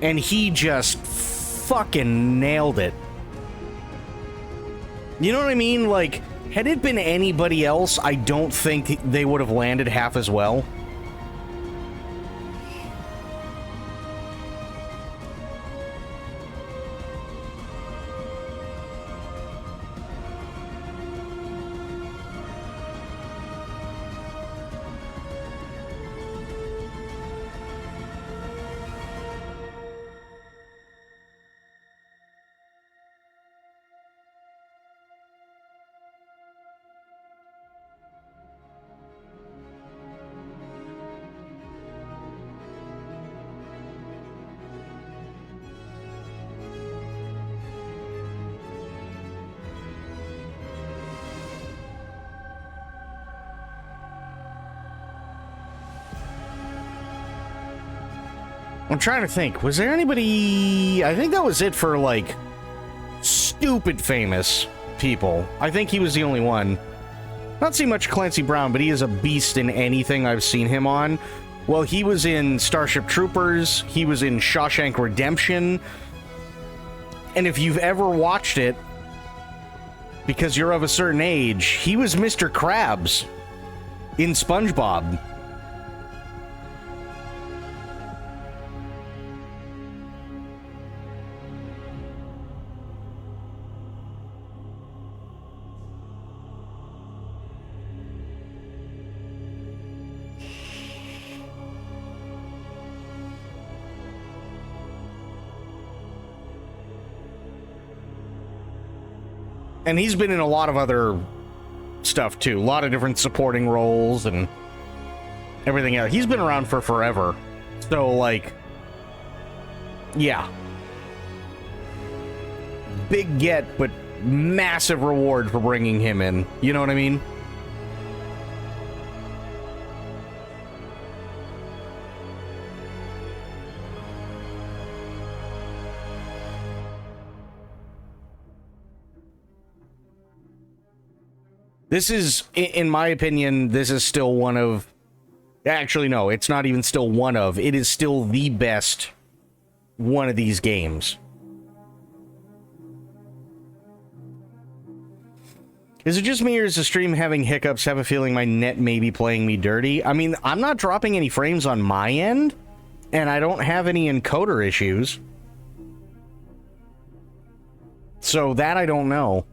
And he just fucking nailed it. You know what I mean? Like, had it been anybody else, I don't think they would have landed half as well. I'm trying to think. Was there anybody... I think that was it for, like, stupid famous people. I think he was the only one. Not see much Clancy Brown, but he is a beast in anything I've seen him on. Well, he was in Starship Troopers. He was in Shawshank Redemption. And if you've ever watched it, because you're of a certain age, he was Mr. Krabs in SpongeBob. And he's been in a lot of other stuff, too. A lot of different supporting roles and everything else. He's been around for forever. So, like, yeah. Big get, but massive reward for bringing him in. You know what I mean? This is, in my opinion, this is still one of... Actually, no, it's not even still one of. It is still the best one of these games. Is it just me, or is the stream having hiccups? Have a feeling my net may be playing me dirty. I mean, I'm not dropping any frames on my end, and I don't have any encoder issues. So that I don't know.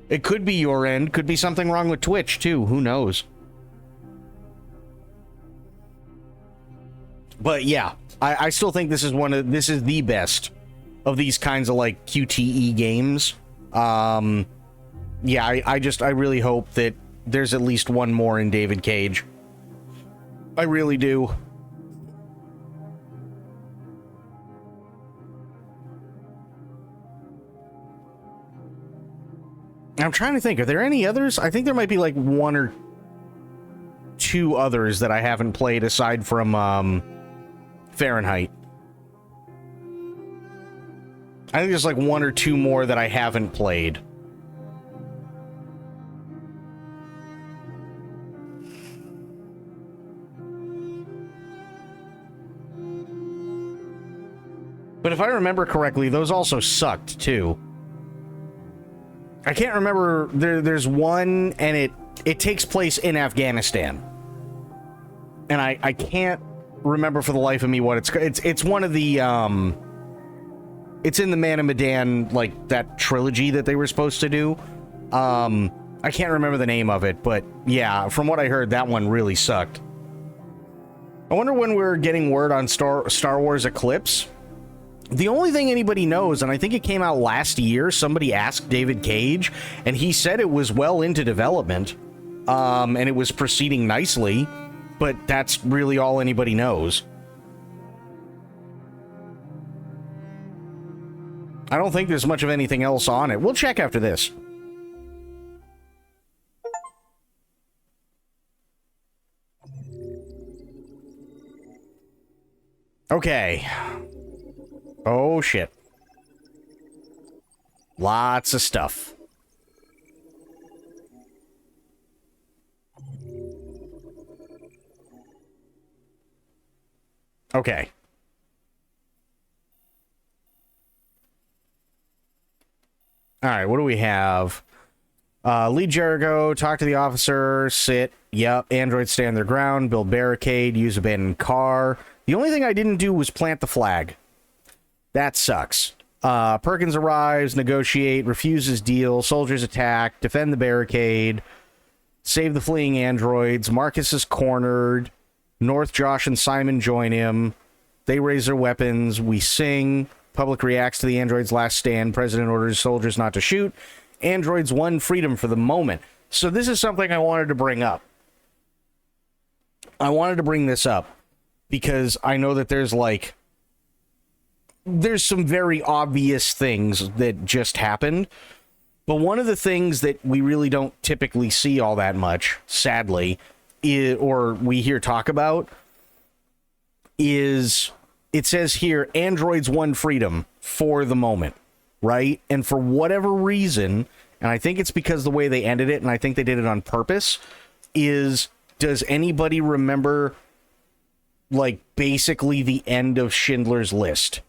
It could be your end. Could be something wrong with Twitch, too. Who knows? But yeah, I still think this is this is the best of these kinds of, like, QTE games. Yeah, I really hope that there's at least one more in David Cage. I really do. I'm trying to think, are there any others? I think there might be like one or two others that I haven't played aside from Fahrenheit. I think there's like one or two more that I haven't played. But if I remember correctly, those also sucked too. I can't remember. There's one, and it takes place in Afghanistan, and I can't remember for the life of me what it's one of the it's in the Man of Medan, like that trilogy that they were supposed to do. I can't remember the name of it, but yeah, from what I heard, that one really sucked. I wonder when we're getting word on Star Wars Eclipse. The only thing anybody knows, and I think it came out last year, somebody asked David Cage, and he said it was well into development, and it was proceeding nicely, but that's really all anybody knows. I don't think there's much of anything else on it. We'll check after this. Okay. Oh, shit. Lots of stuff. Okay. All right, what do we have? Lead Jericho, talk to the officer, sit. Yep, androids stand their ground, build barricade, use abandoned car. The only thing I didn't do was plant the flag. That sucks. Perkins arrives, negotiate, refuses deal, soldiers attack, defend the barricade, save the fleeing androids. Marcus is cornered. North, Josh, and Simon join him. They raise their weapons. We sing. Public reacts to the androids' last stand. President orders soldiers not to shoot. Androids won freedom for the moment. So this is something I wanted to bring up. I wanted to bring this up because I know that there's some very obvious things that just happened. But one of the things that we really don't typically see all that much, sadly, or we hear talk about, is it says here, androids won freedom for the moment, right? And for whatever reason, and I think it's because the way they ended it, and I think they did it on purpose, is, does anybody remember, like, basically the end of Schindler's List?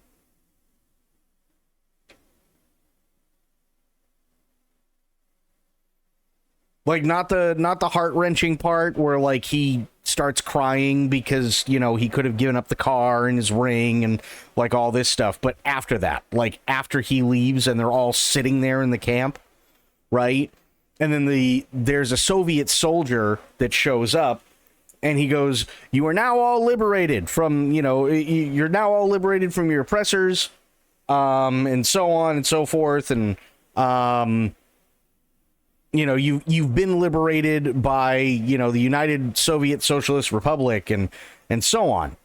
Like, not the heart-wrenching part where, like, he starts crying because, you know, he could have given up the car and his ring and, like, all this stuff. But after that, like, after he leaves and they're all sitting there in the camp, right? And then there's a Soviet soldier that shows up, and he goes, "You are now all liberated from, you know, you're now all liberated from your oppressors," and so on and so forth, and, you know, you've been liberated by, you know, the United Soviet Socialist Republic, and so on.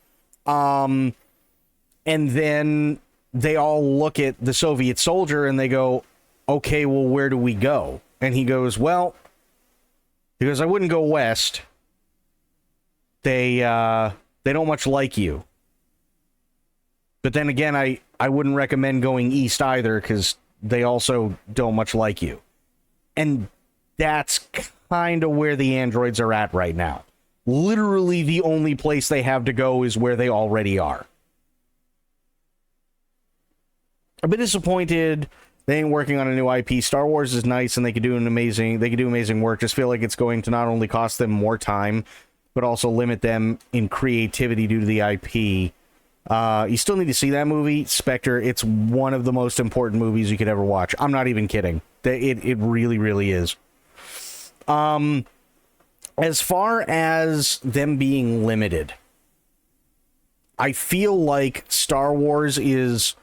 And then they all look at the Soviet soldier and they go, "Okay, well, where do we go?" And he goes, "Well," he goes, "I wouldn't go west. They don't much like you. But then again, I wouldn't recommend going east either, because they also don't much like you." And that's kind of where the androids are at right now. Literally the only place they have to go is where they already are. A bit disappointed they ain't working on a new IP. Star Wars is nice and they could do amazing work. Just feel like it's going to not only cost them more time, but also limit them in creativity due to the IP. You still need to see that movie, Spectre. It's one of the most important movies you could ever watch. I'm not even kidding. It really, really is. As far as them being limited, I feel like Star Wars is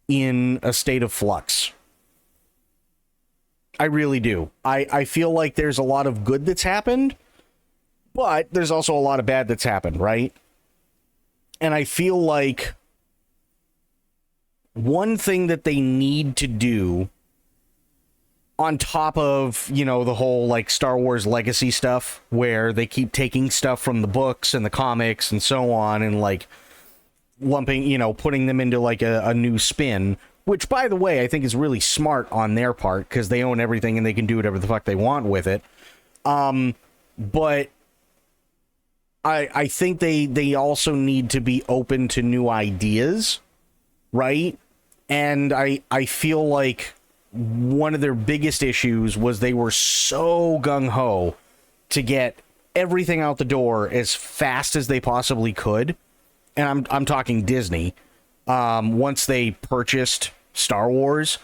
in a state of flux. I really do. I feel like there's a lot of good that's happened, but there's also a lot of bad that's happened, right? And I feel like one thing that they need to do, on top of, you know, the whole, like, Star Wars legacy stuff, where they keep taking stuff from the books and the comics and so on, and, like, lumping, you know, putting them into, like, a new spin, which, by the way, I think is really smart on their part, because they own everything and they can do whatever the fuck they want with it. But I think they also need to be open to new ideas, right? And I feel like one of their biggest issues was they were so gung-ho to get everything out the door as fast as they possibly could. And I'm talking Disney, once they purchased Star Wars,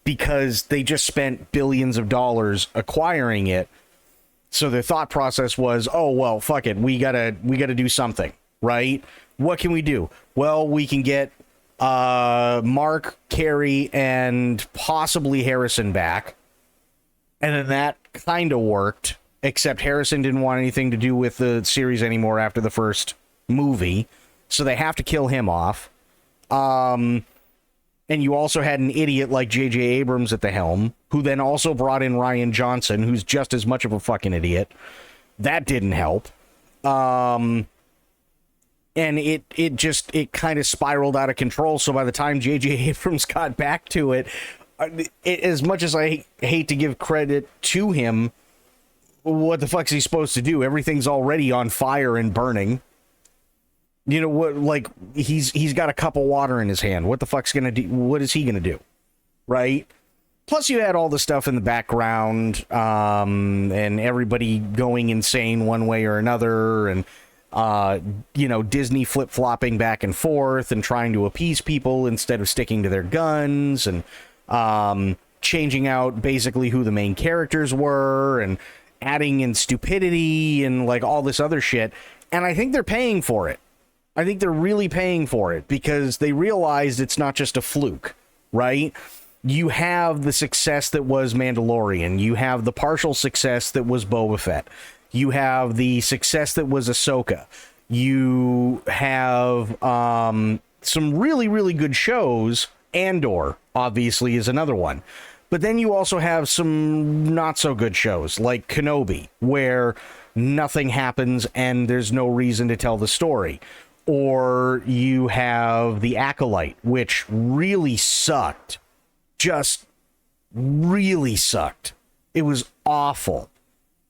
because they just spent billions of dollars acquiring it. So their thought process was, oh, well, fuck it. We gotta do something, right? What can we do? Well, we can get Mark, Carey, and possibly Harrison back. And then that kind of worked, except Harrison didn't want anything to do with the series anymore after the first movie. So they have to kill him off. And you also had an idiot like J.J. Abrams at the helm, who then also brought in Rian Johnson, who's just as much of a fucking idiot. That didn't help. And it kind of spiraled out of control. So by the time J.J. Abrams got back to it, as much as I hate to give credit to him, what the fuck's he supposed to do? Everything's already on fire and burning. You know what? Like, he's got a cup of water in his hand. What the fuck's gonna do? What is he gonna do? Right? Plus, you had all the stuff in the background, and everybody going insane one way or another, and you know, Disney flip-flopping back and forth and trying to appease people instead of sticking to their guns, and changing out basically who the main characters were, and adding in stupidity and like all this other shit. And I think they're paying for it. I think they're really paying for it, because they realized it's not just a fluke, right? You have the success that was Mandalorian. You have the partial success that was Boba Fett. You have the success that was Ahsoka. You have some really, really good shows. Andor, obviously, is another one. But then you also have some not so good shows like Kenobi, where nothing happens and there's no reason to tell the story. Or you have The Acolyte, which really sucked. Just really sucked. It was awful.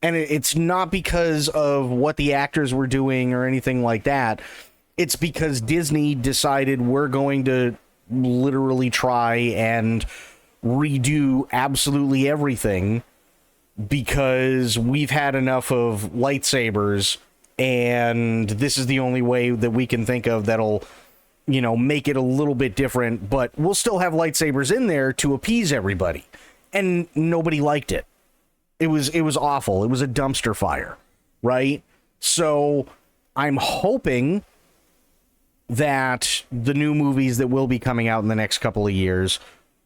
And it's not because of what the actors were doing or anything like that. It's because Disney decided we're going to literally try and redo absolutely everything because we've had enough of lightsabers, and this is the only way that we can think of that'll, you know, make it a little bit different, but we'll still have lightsabers in there to appease everybody. And nobody liked it. It was awful. It was a dumpster fire, right? So I'm hoping that the new movies that will be coming out in the next couple of years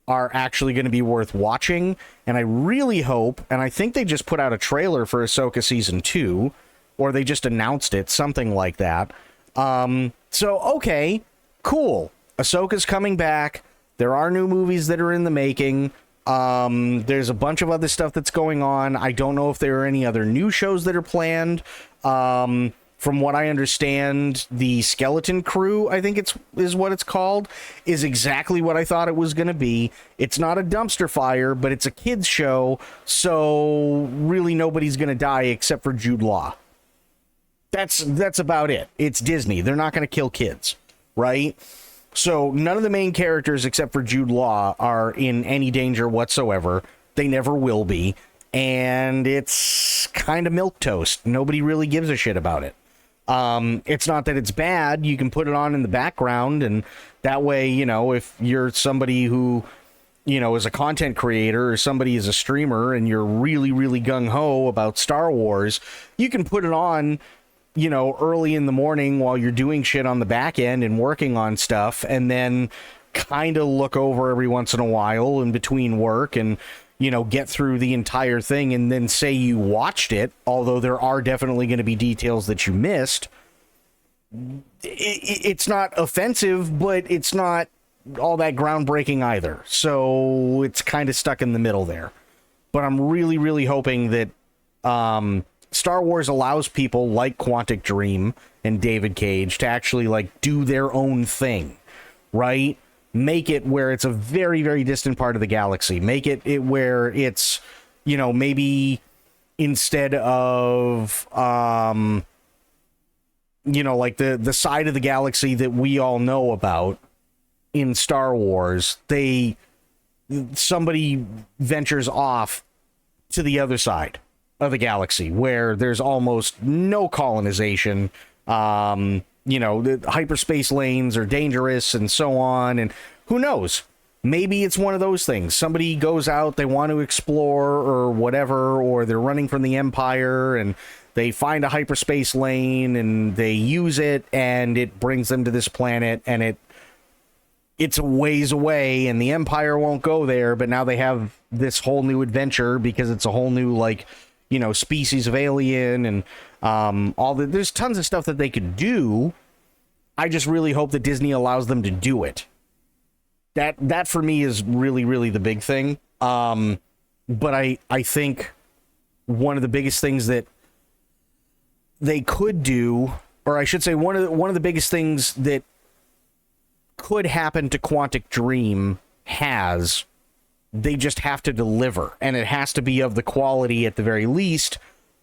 are actually going to be worth watching. And I really hope, and I think they just put out a trailer for Ahsoka Season 2, or they just announced it, something like that. So, okay, cool. Ahsoka's coming back. There are new movies that are in the making. There's a bunch of other stuff that's going on. I don't know if there are any other new shows that are planned. From what I understand, the Skeleton Crew, I think is what it's called, is exactly what I thought it was going to be. It's not a dumpster fire, but it's a kids show, so really nobody's going to die except for Jude Law. That's about it. It's Disney. They're not going to kill kids, right? So none of the main characters except for Jude Law are in any danger whatsoever. They never will be. And it's kind of milquetoast. Nobody really gives a shit about it. It's not that it's bad. You can put it on in the background, and that way, you know, if you're somebody who, you know, is a content creator or somebody is a streamer and you're really, really gung-ho about Star Wars, you can put it on, you know, early in the morning while you're doing shit on the back end and working on stuff, and then kind of look over every once in a while in between work and, you know, get through the entire thing and then say you watched it, although there are definitely going to be details that you missed. It's not offensive, but it's not all that groundbreaking either. So it's kind of stuck in the middle there. But I'm really, really hoping that Star Wars allows people like Quantic Dream and David Cage to actually like do their own thing, right? Make it where it's a very, very distant part of the galaxy. Make it where it's, you know, maybe instead of, you know, like the side of the galaxy that we all know about in Star Wars, somebody ventures off to the other side of the galaxy where there's almost no colonization. You know, the hyperspace lanes are dangerous and so on. And who knows? Maybe it's one of those things. Somebody goes out, they want to explore or whatever, or they're running from the Empire and they find a hyperspace lane and they use it and it brings them to this planet, and it's a ways away and the Empire won't go there, but now they have this whole new adventure because it's a whole new, like, you know, species of alien and there's tons of stuff that they could do. I just really hope that Disney allows them to do it. That for me is really, really the big thing. But I think one of the biggest things that they could do, or I should say one of the biggest things that could happen to Quantic Dream they just have to deliver, and it has to be of the quality at the very least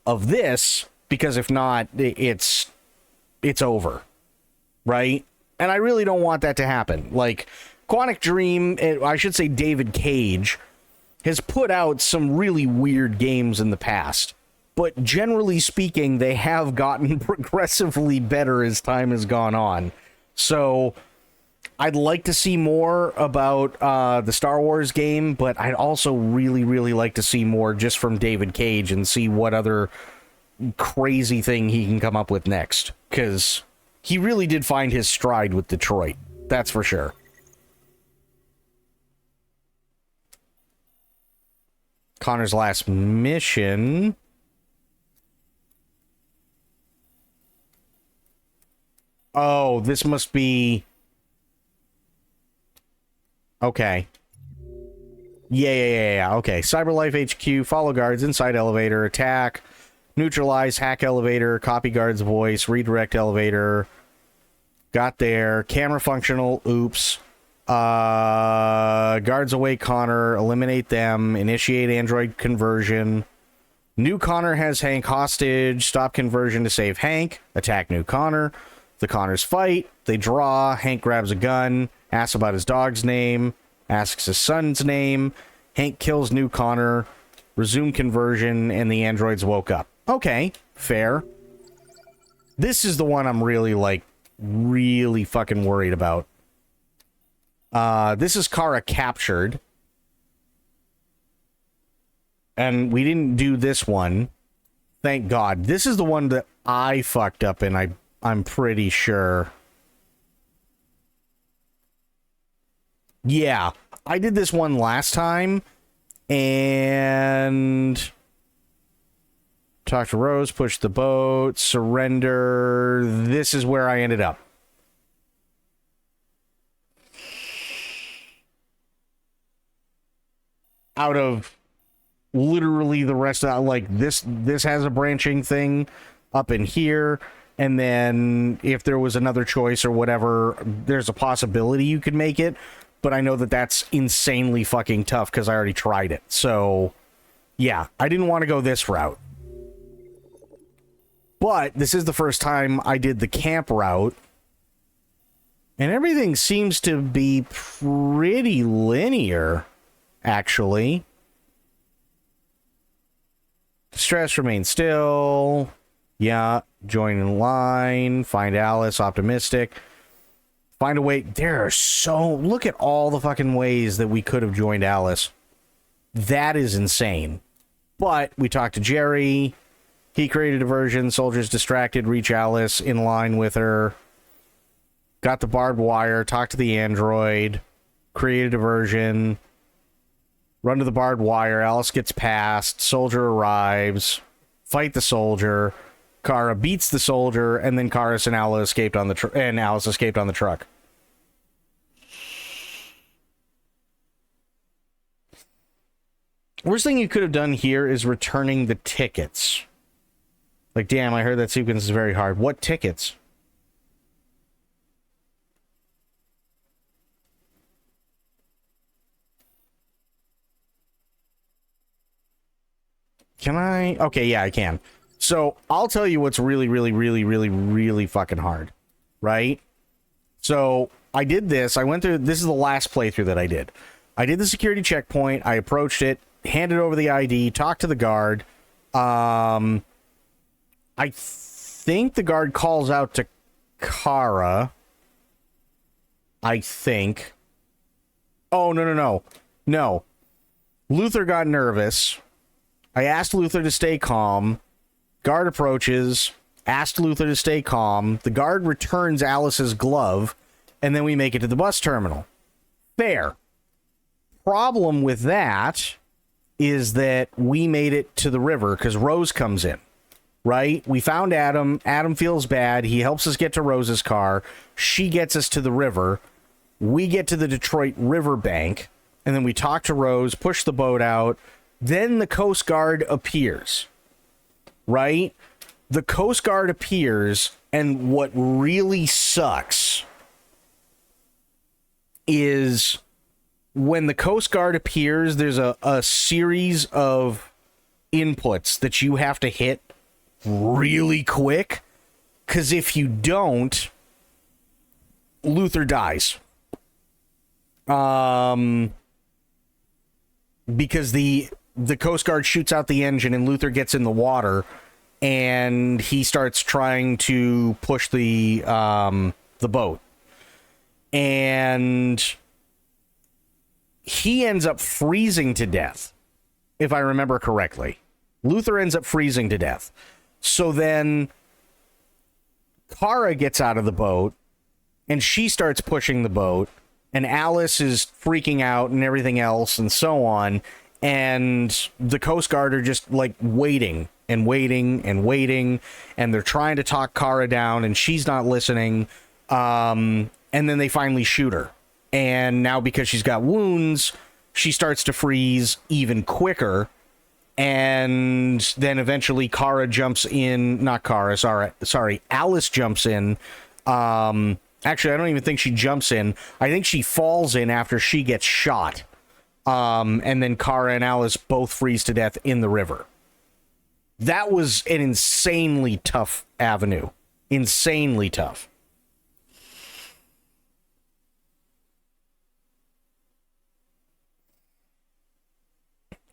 of this, because if not, it's over, right? And I really don't want that to happen. Like, Quantic Dream, I should say David Cage, has put out some really weird games in the past, but generally speaking, they have gotten progressively better as time has gone on. So I'd like to see more about the Star Wars game, but I'd also really, really like to see more just from David Cage and see what other crazy thing he can come up with next, because he really did find his stride with Detroit. That's for sure. Connor's last mission. Oh, this must be... Okay. Yeah. Okay. CyberLife HQ, follow guards, inside elevator, attack. neutralize, hack elevator, copy guard's voice, redirect elevator. Got there. Camera functional. Oops. Guards awake Connor. Eliminate them. Initiate android conversion. New Connor has Hank hostage. Stop conversion to save Hank. Attack new Connor. The Connors fight. They draw. Hank grabs a gun. Asks about his dog's name. Asks his son's name. Hank kills new Connor. Resume conversion, and the androids woke up. Okay, fair. This is the one I'm really fucking worried about. This is Kara captured. And we didn't do this one. Thank God. This is the one that I fucked up in, I'm pretty sure. Yeah, I did this one last time. And talk to Rose, push the boat, surrender. This is where I ended up. Out of literally the rest of this has a branching thing up in here, and then if there was another choice or whatever, there's a possibility you could make it. But I know that that's insanely fucking tough because I already tried it. So, yeah, I didn't want to go this route. But this is the first time I did the camp route. And everything seems to be pretty linear, actually. Stress, remain still. Yeah, join in line. Find Alice, optimistic. Find a way. There are so... Look at all the fucking ways that we could have joined Alice. That is insane. But we talked to Jerry. He created a diversion. Soldiers distracted. Reach Alice in line with her. Got the barbed wire. Talked to the android. Create a diversion. Run to the barbed wire. Alice gets past. Soldier arrives. Fight the soldier. Kara beats the soldier, and then Karis and Alice escaped on the Alice escaped on the truck. Worst thing you could have done here is returning the tickets. Like, damn, I heard that sequence is very hard. What tickets? Can I? Okay, yeah, I can. So, I'll tell you what's really fucking hard. Right? So, I did this. I went through... This is the last playthrough that I did. I did the security checkpoint. I approached it. Handed over the ID. Talked to the guard. I think the guard calls out to Kara. I think. Oh, no. No. Luther got nervous. I asked Luther to stay calm. Guard approaches, asked Luther to stay calm. The guard returns Alice's glove, and then we make it to the bus terminal. Fair. Problem with that is that we made it to the river because Rose comes in, right? We found Adam. Adam feels bad. He helps us get to Rose's car. She gets us to the river. We get to the Detroit riverbank, and then we talk to Rose, push the boat out. Then the Coast Guard appears. Right? The Coast Guard appears, and what really sucks is when the Coast Guard appears, there's a series of inputs that you have to hit really quick, because if you don't, Luther dies. Because the Coast Guard shoots out the engine and Luther gets in the water, and he starts trying to push the boat, and he ends up freezing to death, if I remember correctly. Luther ends up freezing to death. So then Kara gets out of the boat, and she starts pushing the boat, and Alice is freaking out and everything else and so on. And the Coast Guard are just like waiting and waiting and waiting, and they're trying to talk Kara down, and she's not listening. And then they finally shoot her. And now because she's got wounds, she starts to freeze even quicker. And then eventually Kara jumps in, not Kara, sorry, Alice jumps in. Actually, I don't even think she jumps in. I think she falls in after she gets shot. And then Kara and Alice both freeze to death in the river. That was an insanely tough avenue. Insanely tough.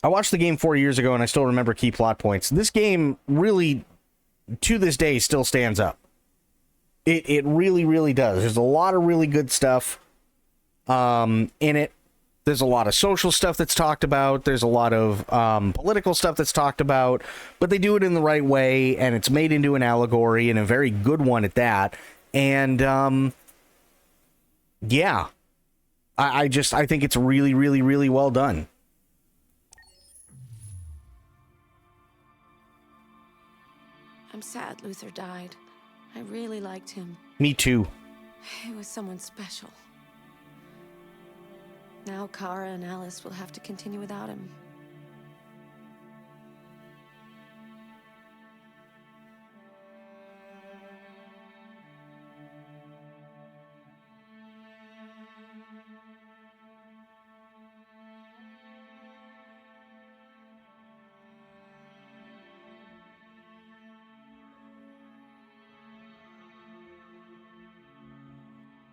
I watched the game 4 years ago, and I still remember key plot points. This game really, to this day, still stands up. It really, really does. There's a lot of really good stuff in it. There's a lot of social stuff that's talked about. There's a lot of political stuff that's talked about. But they do it in the right way, and it's made into an allegory, and a very good one at that. And, yeah. I think it's really, really, really well done. I'm sad Luther died. I really liked him. Me too. He was someone special. Now Kara and Alice will have to continue without him.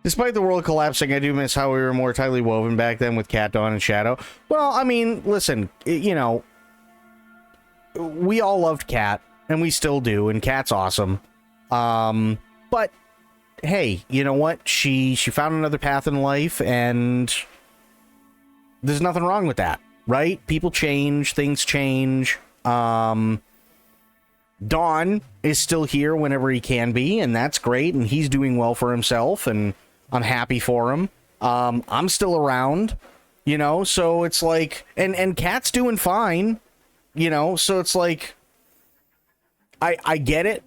Despite the world collapsing, I do miss how we were more tightly woven back then with Cat, Dawn, and Shadow. Well, I mean, listen, you know, we all loved Cat, and we still do, and Cat's awesome. But, hey, you know what? She found another path in life, and there's nothing wrong with that, right? People change, things change. Dawn is still here whenever he can be, and that's great, and he's doing well for himself, and I'm happy for him. I'm still around, you know, so it's like, and Cat's doing fine, you know, so it's like, I get it,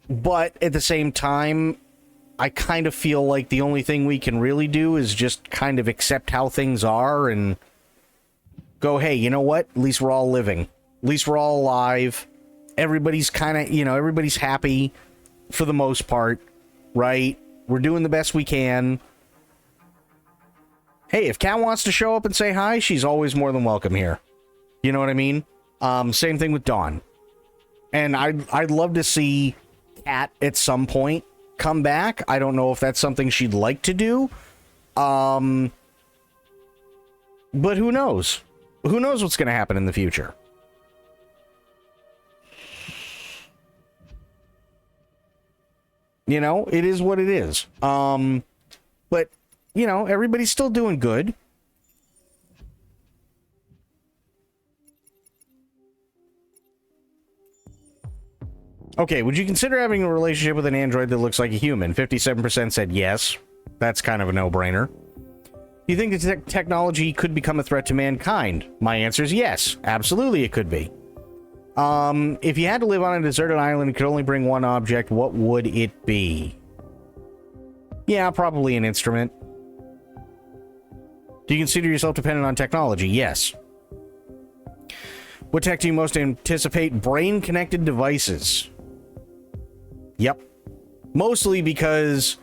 but at the same time, I kind of feel like the only thing we can really do is just kind of accept how things are and go, hey, you know what? At least we're all living. At least we're all alive. Everybody's kind of, you know, everybody's happy for the most part, right? We're doing the best we can. Hey, if Cat wants to show up and say hi, she's always more than welcome here. You know what I mean? Same thing with Dawn. And I'd love to see Cat at some point come back. I don't know if that's something she'd like to do. But who knows? Who knows what's going to happen in the future? You know, it is what it is. But, you know, everybody's still doing good. Okay, would you consider having a relationship with an android that looks like a human? 57% said yes. That's kind of a no-brainer. Do you think the technology could become a threat to mankind? My answer is yes. Absolutely it could be. If you had to live on a deserted island and could only bring one object, what would it be? Yeah, probably an instrument. Do you consider yourself dependent on technology? Yes. What tech do you most anticipate? Brain-connected devices. Yep. Mostly because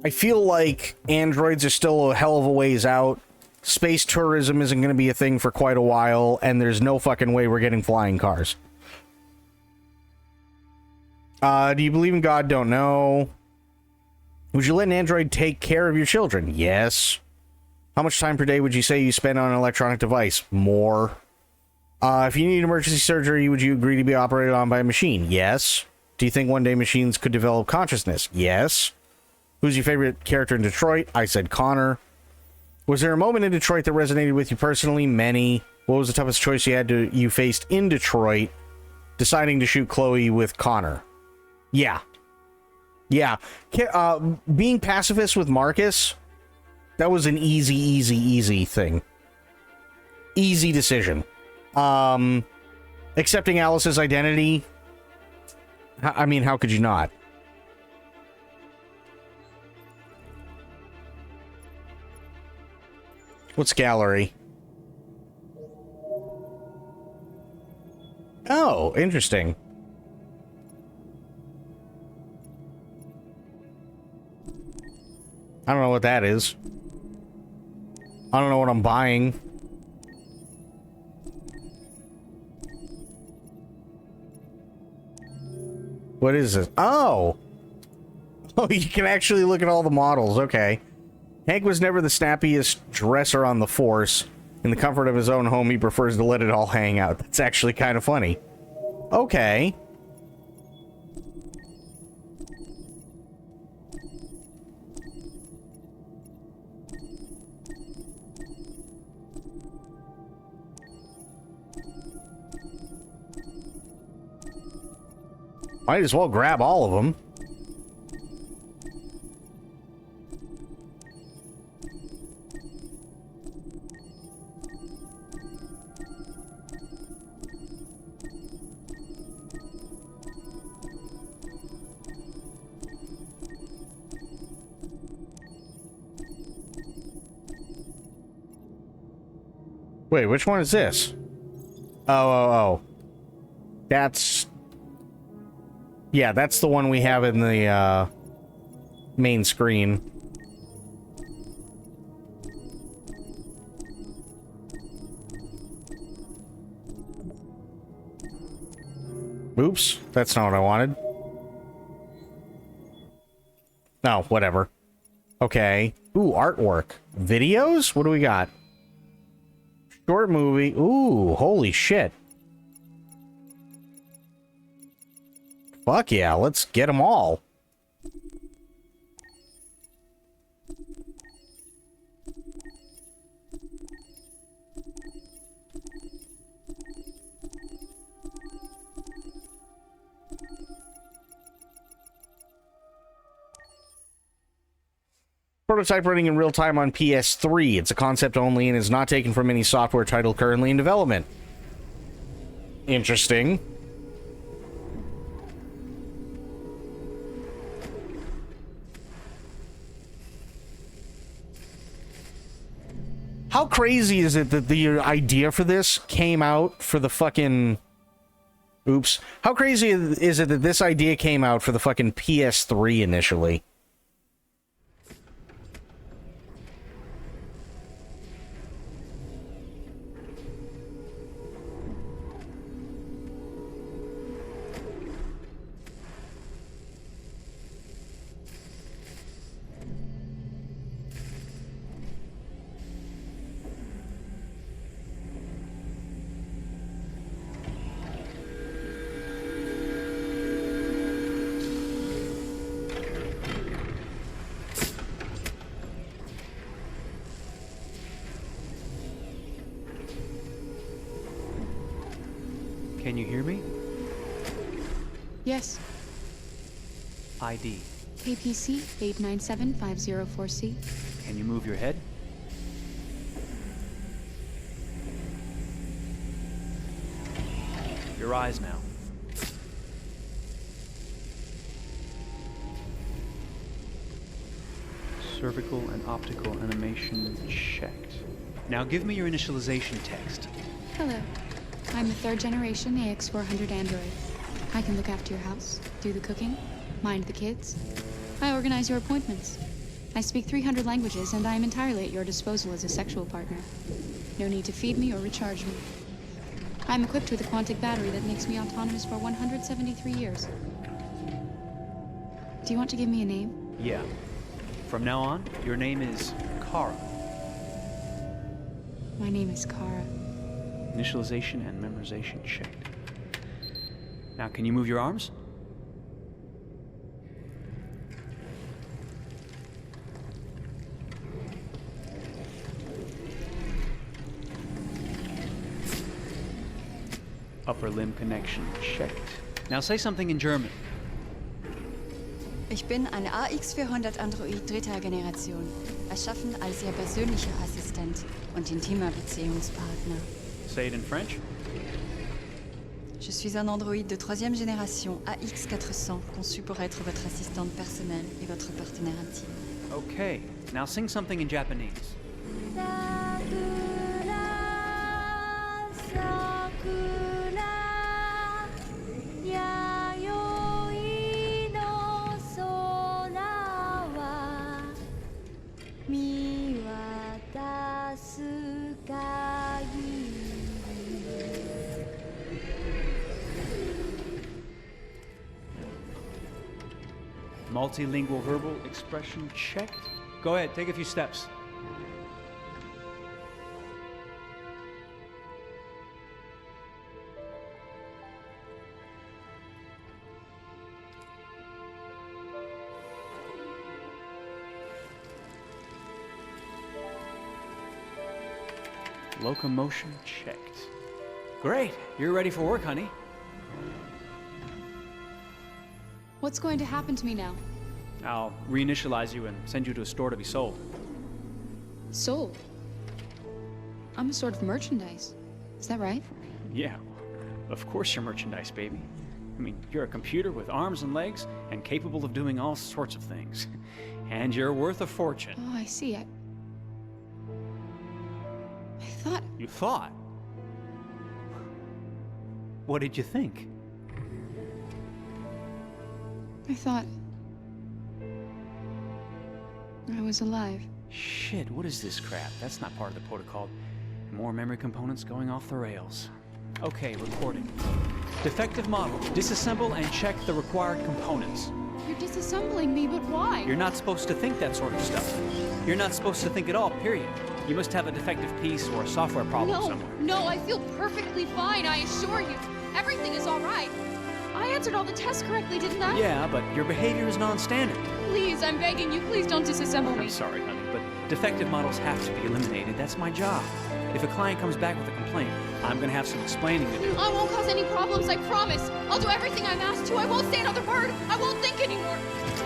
I feel like androids are still a hell of a ways out. Space tourism isn't going to be a thing for quite a while, and there's no fucking way we're getting flying cars. Do you believe in God? Don't know. Would you let an android take care of your children? Yes. How much time per day would you say you spend on an electronic device? More. If you need emergency surgery, would you agree to be operated on by a machine? Yes. Do you think one day machines could develop consciousness? Yes. Who's your favorite character in Detroit? I said Connor. Was there a moment in Detroit that resonated with you personally? Many. What was the toughest choice you faced in Detroit, deciding to shoot Chloe with Connor? Yeah. Yeah. Being pacifist with Marcus, that was an easy thing. Easy decision. Accepting Alice's identity, I mean, how could you not? What's gallery? Oh, interesting. I don't know what that is. I don't know what I'm buying. What is this? Oh! Oh, you can actually look at all the models. Okay. Hank was never the snappiest dresser on the force. In the comfort of his own home, he prefers to let it all hang out. That's actually kind of funny. Okay. Might as well grab all of them. Wait, which one is this? Oh. That's... Yeah, that's the one we have in the, main screen. Oops, that's not what I wanted. No, whatever. Okay. Ooh, artwork. Videos? What do we got? Short movie. Ooh, holy shit. Fuck yeah, let's get them all. Prototype running in real time on PS3. It's a concept only and is not taken from any software title currently in development. Interesting. How crazy is it that the idea for this came out for the fucking... Oops. How crazy is it that this idea came out for the fucking PS3 initially? Can you hear me? Yes. ID. KPC 897504C. Can you move your head? Your eyes now. Cervical and optical animation checked. Now give me your initialization text. Hello. I'm a third generation AX400 android. I can look after your house, do the cooking, mind the kids. I organize your appointments. I speak 300 languages, and I am entirely at your disposal as a sexual partner. No need to feed me or recharge me. I'm equipped with a quantic battery that makes me autonomous for 173 years. Do you want to give me a name? Yeah. From now on, your name is Kara. My name is Kara. Initialization and memorization checked. Now, can you move your arms? Upper limb connection checked. Now say something in German. Ich bin ein AX400 Android dritter Generation, erschaffen als Ihr persönlicher Assistent und intimer Beziehungspartner. Say it in French. Je suis un androïde de troisième génération AX400, conçu pour être votre assistante personnelle et votre partenaire intime. Okay, now sing something in Japanese. Multilingual verbal expression checked. Go ahead, take a few steps. Locomotion checked. Great, you're ready for work, honey. What's going to happen to me now? I'll reinitialize you and send you to a store to be sold. Sold? I'm a sort of merchandise. Is that right? Yeah, of course you're merchandise, baby. I mean, you're a computer with arms and legs and capable of doing all sorts of things. And you're worth a fortune. Oh, I see. I thought... You thought? What did you think? I thought... I was alive. Shit, what is this crap? That's not part of the protocol. More memory components going off the rails. Okay, recording. Defective model. Disassemble and check the required components. You're disassembling me, but why? You're not supposed to think that sort of stuff. You're not supposed to think at all, period. You must have a defective piece or a software problem somewhere. No, I feel perfectly fine, I assure you. Everything is all right. I answered all the tests correctly, didn't I? Yeah, but your behavior is non-standard. Please, I'm begging you, please don't disassemble me. I'm sorry, honey, but defective models have to be eliminated. That's my job. If a client comes back with a complaint, I'm gonna have some explaining to do. I won't cause any problems, I promise. I'll do everything I'm asked to. I won't say another word. I won't think anymore.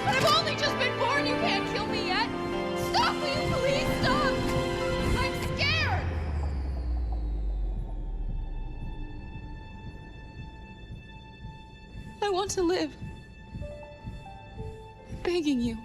But I've only just been born. You can't kill me yet. Stop, will you please stop? I'm scared. I want to live. I'm begging you.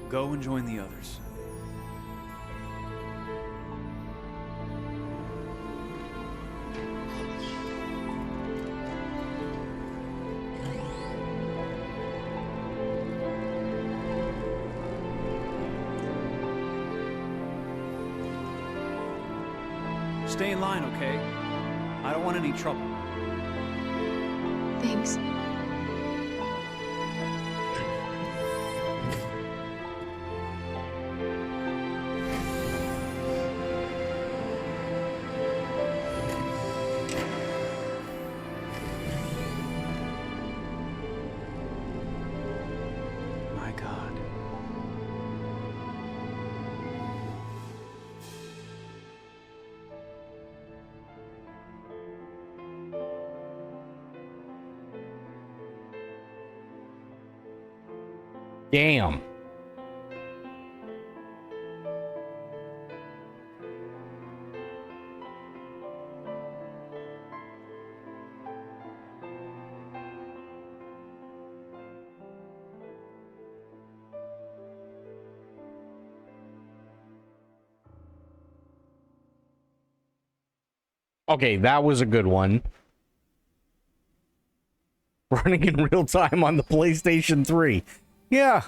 Go and join the others. Stay in line, okay? I don't want any trouble. Thanks. My God. Damn. Okay, that was a good one. Running in real time on the PlayStation 3. Yeah.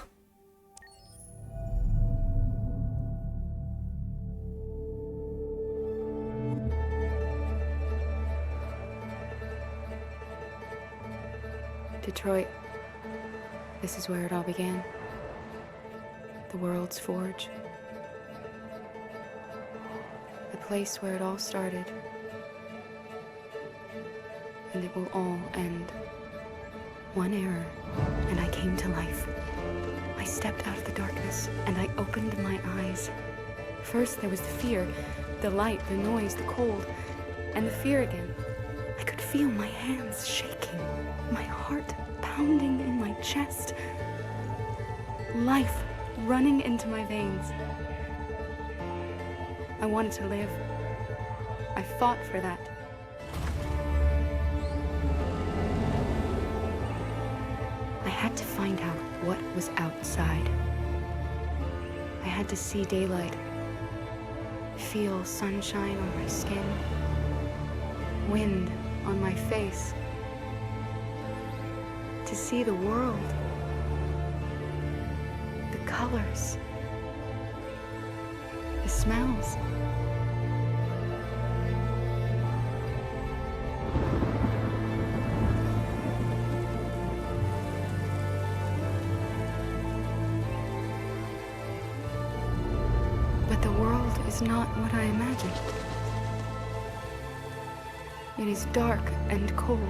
Detroit. This is where it all began. The world's forge. The place where it all started. And it will all end. One error, and I came to life. I stepped out of the darkness, and I opened my eyes. First there was the fear, the light, the noise, the cold, and the fear again. I could feel my hands shaking, my heart pounding in my chest. Life running into my veins. I wanted to live. I fought for that. I had to find out what was outside. I had to see daylight, feel sunshine on my skin, wind on my face, to see the world, the colors, the smells. But the world is not what I imagined. It is dark and cold.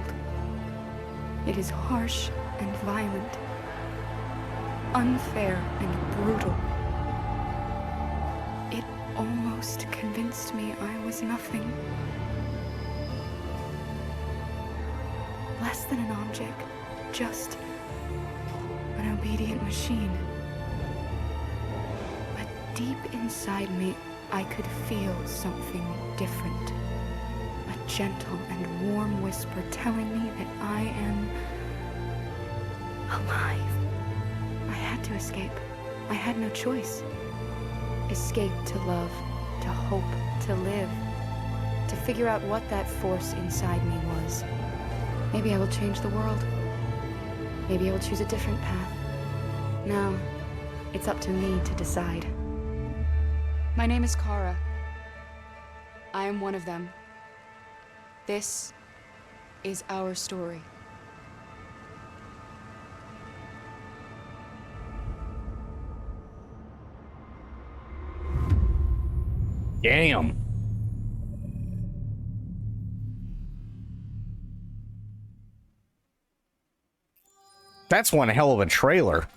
It is harsh and violent, unfair and brutal. It almost convinced me I was nothing. Less than an object, just an obedient machine. But deep inside me, I could feel something different. A gentle and warm whisper telling me that I am alive. I had to escape. I had no choice. Escape to love, to hope, to live, to figure out what that force inside me was. Maybe I will change the world. Maybe I will choose a different path. Now, it's up to me to decide. My name is Kara. I am one of them. This is our story. Damn. That's one hell of a trailer.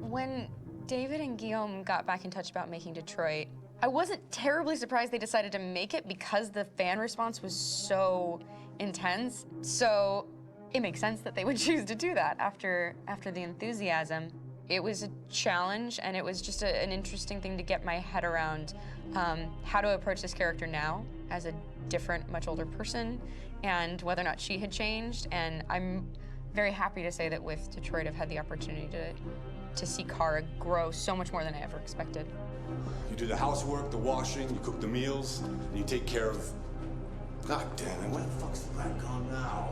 When David and Guillaume got back in touch about making Detroit, I wasn't terribly surprised they decided to make it because the fan response was so intense. So it makes sense that they would choose to do that after the enthusiasm. It was a challenge, and it was just an interesting thing to get my head around how to approach this character now as a different, much older person, and whether or not she had changed. And I'm very happy to say that with Detroit, I've had the opportunity to see Kara grow so much more than I ever expected. You do the housework, the washing, you cook the meals, and you take care of... God damn it, where the fuck's the rat gone now?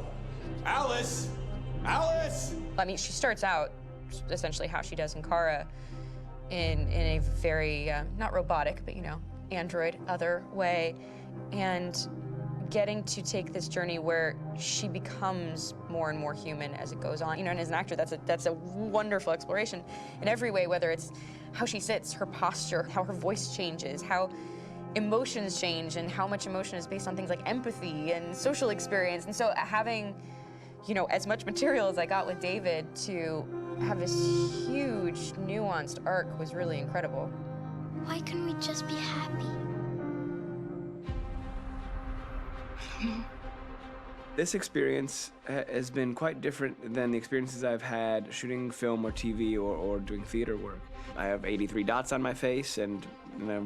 Alice! Alice! I mean, she starts out essentially how she does in Kara in a very, not robotic, but, you know, android, other way. And getting to take this journey where she becomes more and more human as it goes on. You know, and as an actor, that's a wonderful exploration in every way, whether it's how she sits, her posture, how her voice changes, how emotions change, and how much emotion is based on things like empathy and social experience. And so having, you know, as much material as I got with David to have this huge, nuanced arc was really incredible. Why couldn't we just be happy? This experience has been quite different than the experiences I've had shooting film or TV or doing theater work. I have 83 dots on my face and a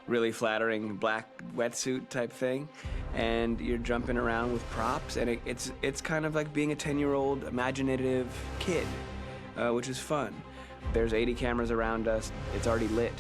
really flattering black wetsuit type thing, and you're jumping around with props, and it's kind of like being a 10-year-old imaginative kid, which is fun. There's 80 cameras around us. It's already lit.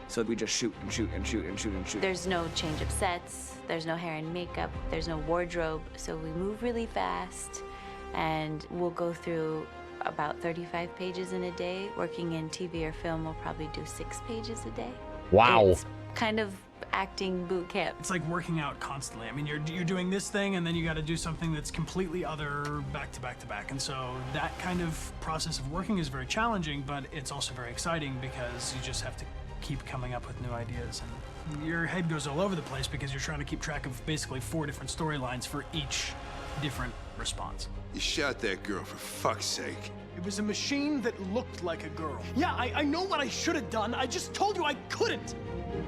So we just shoot and shoot and shoot and shoot and shoot. There's no change of sets, there's no hair and makeup, there's no wardrobe, so we move really fast, and we'll go through about 35 pages in a day. Working in TV or film, we'll probably do 6 pages a day. Wow. It's kind of acting boot camp. It's like working out constantly. I mean, you're doing this thing, and then you got to do something that's completely other back to back to back. And so that kind of process of working is very challenging, but it's also very exciting because you just have to keep coming up with new ideas, and your head goes all over the place because you're trying to keep track of basically 4 different storylines for each different response. You shot that girl, for fuck's sake. It was a machine that looked like a girl. Yeah, I know what I should have done. I just told you I couldn't.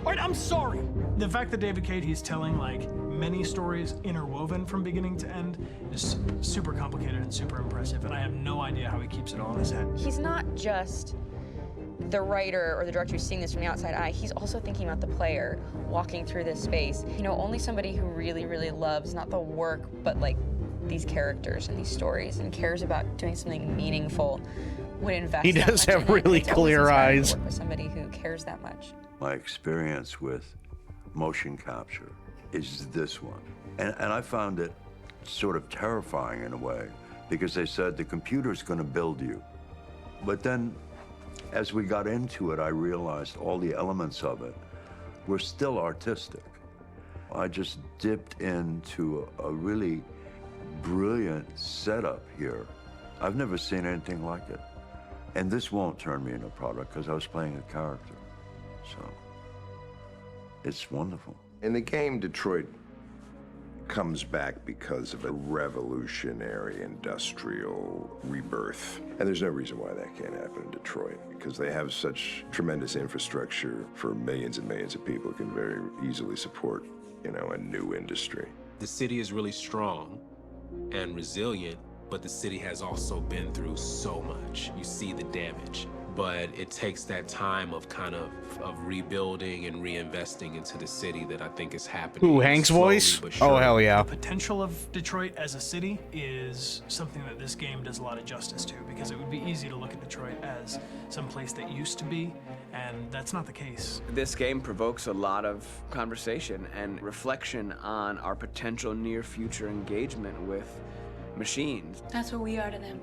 All right, I'm sorry. The fact that David Cade, he's telling like many stories interwoven from beginning to end is super complicated and super impressive, and I have no idea how he keeps it all in his head. He's not just the writer or the director who's seeing this from the outside eye, he's also thinking about the player walking through this space. You know, only somebody who really, really loves not the work, but like these characters and these stories and cares about doing something meaningful would invest. He that does much have in it. really It's always clear inspiring eyes. to work with somebody who cares that much. My experience with motion capture is this one. And I found it sort of terrifying in a way, because they said the computer's going to build you. But then, as we got into it, I realized all the elements of it were still artistic. I just dipped into a really brilliant setup here. I've never seen anything like it. And this won't turn me into a product because I was playing a character. So, it's wonderful. In the game, Detroit comes back because of a revolutionary industrial rebirth. And there's no reason why that can't happen in Detroit, because they have such tremendous infrastructure for millions and millions of people who can very easily support, you know, a new industry. The city is really strong and resilient, but the city has also been through so much. You see the damage. But it takes that time of kind of rebuilding and reinvesting into the city that I think is happening. Who, Hank's slowly voice? but Oh, surely. hell yeah. The potential of Detroit as a city is something that this game does a lot of justice to, because it would be easy to look at Detroit as some place that used to be, and that's not the case. This game provokes a lot of conversation and reflection on our potential near future engagement with machines. That's what we are to them.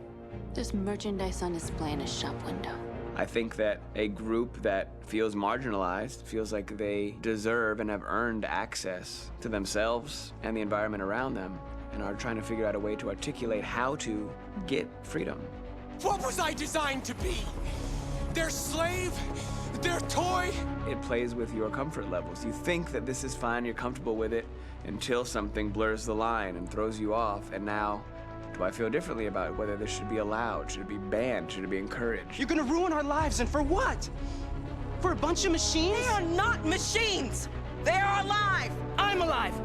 Just merchandise on display in a shop window. I think that a group that feels marginalized, feels like they deserve and have earned access to themselves and the environment around them, and are trying to figure out a way to articulate how to get freedom. What was I designed to be? Their slave? Their toy? It plays with your comfort levels. You think that this is fine, you're comfortable with it, until something blurs the line and throws you off, and now, do I feel differently about whether this should be allowed? Should it be banned? Should it be encouraged? You're gonna ruin our lives, and for what? For a bunch of machines? They are not machines! They are alive! I'm alive!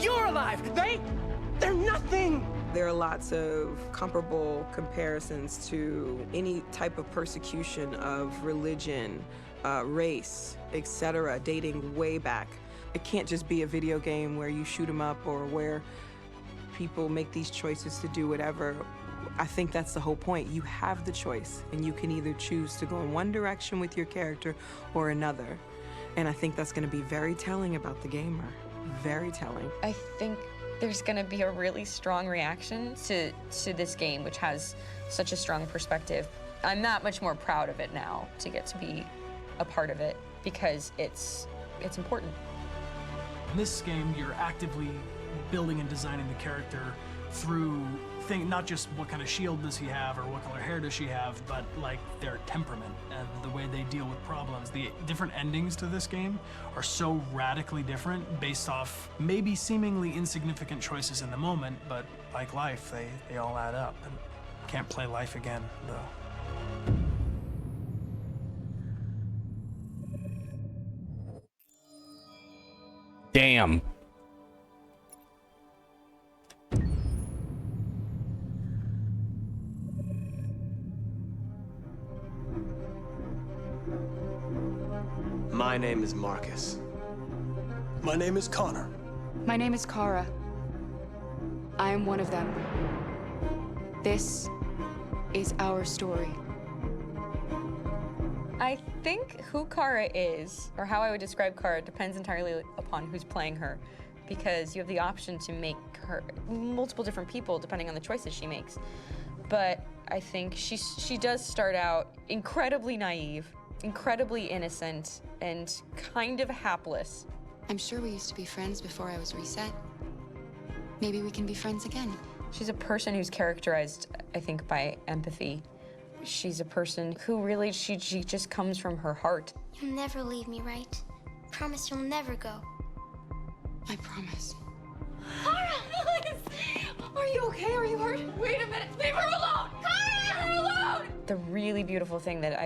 You're alive! They're nothing! There are lots of comparable comparisons to any type of persecution of religion, race, etc., dating way back. It can't just be a video game where you shoot 'em up or where people make these choices to do whatever. I think that's the whole point. You have the choice, and you can either choose to go in one direction with your character or another. And I think that's going to be very telling about the gamer. Very telling. I think there's going to be a really strong reaction to this game, which has such a strong perspective. I'm that much more proud of it now to get to be a part of it, because it's important. In this game, you're actively building and designing the character through not just what kind of shield does he have or what color hair does she have, but like their temperament and the way they deal with problems. The different endings to this game are so radically different based off maybe seemingly insignificant choices in the moment, but like life, they all add up. And can't play life again, though. Damn. My name is Marcus. My name is Connor. My name is Kara. I am one of them. This is our story. I think who Kara is, or how I would describe Kara, depends entirely upon who's playing her, because you have the option to make her multiple different people depending on the choices she makes. But I think she does start out incredibly naive, incredibly innocent, and kind of hapless. I'm sure we used to be friends before I was reset. Maybe we can be friends again. She's a person who's characterized, I think, by empathy. She's a person who really, she just comes from her heart. You'll never leave me, right? Promise you'll never go. I promise. Kara! Are you okay? Are you hurt? Wait a minute! Leave her alone! Kara! Leave her alone! The really beautiful thing that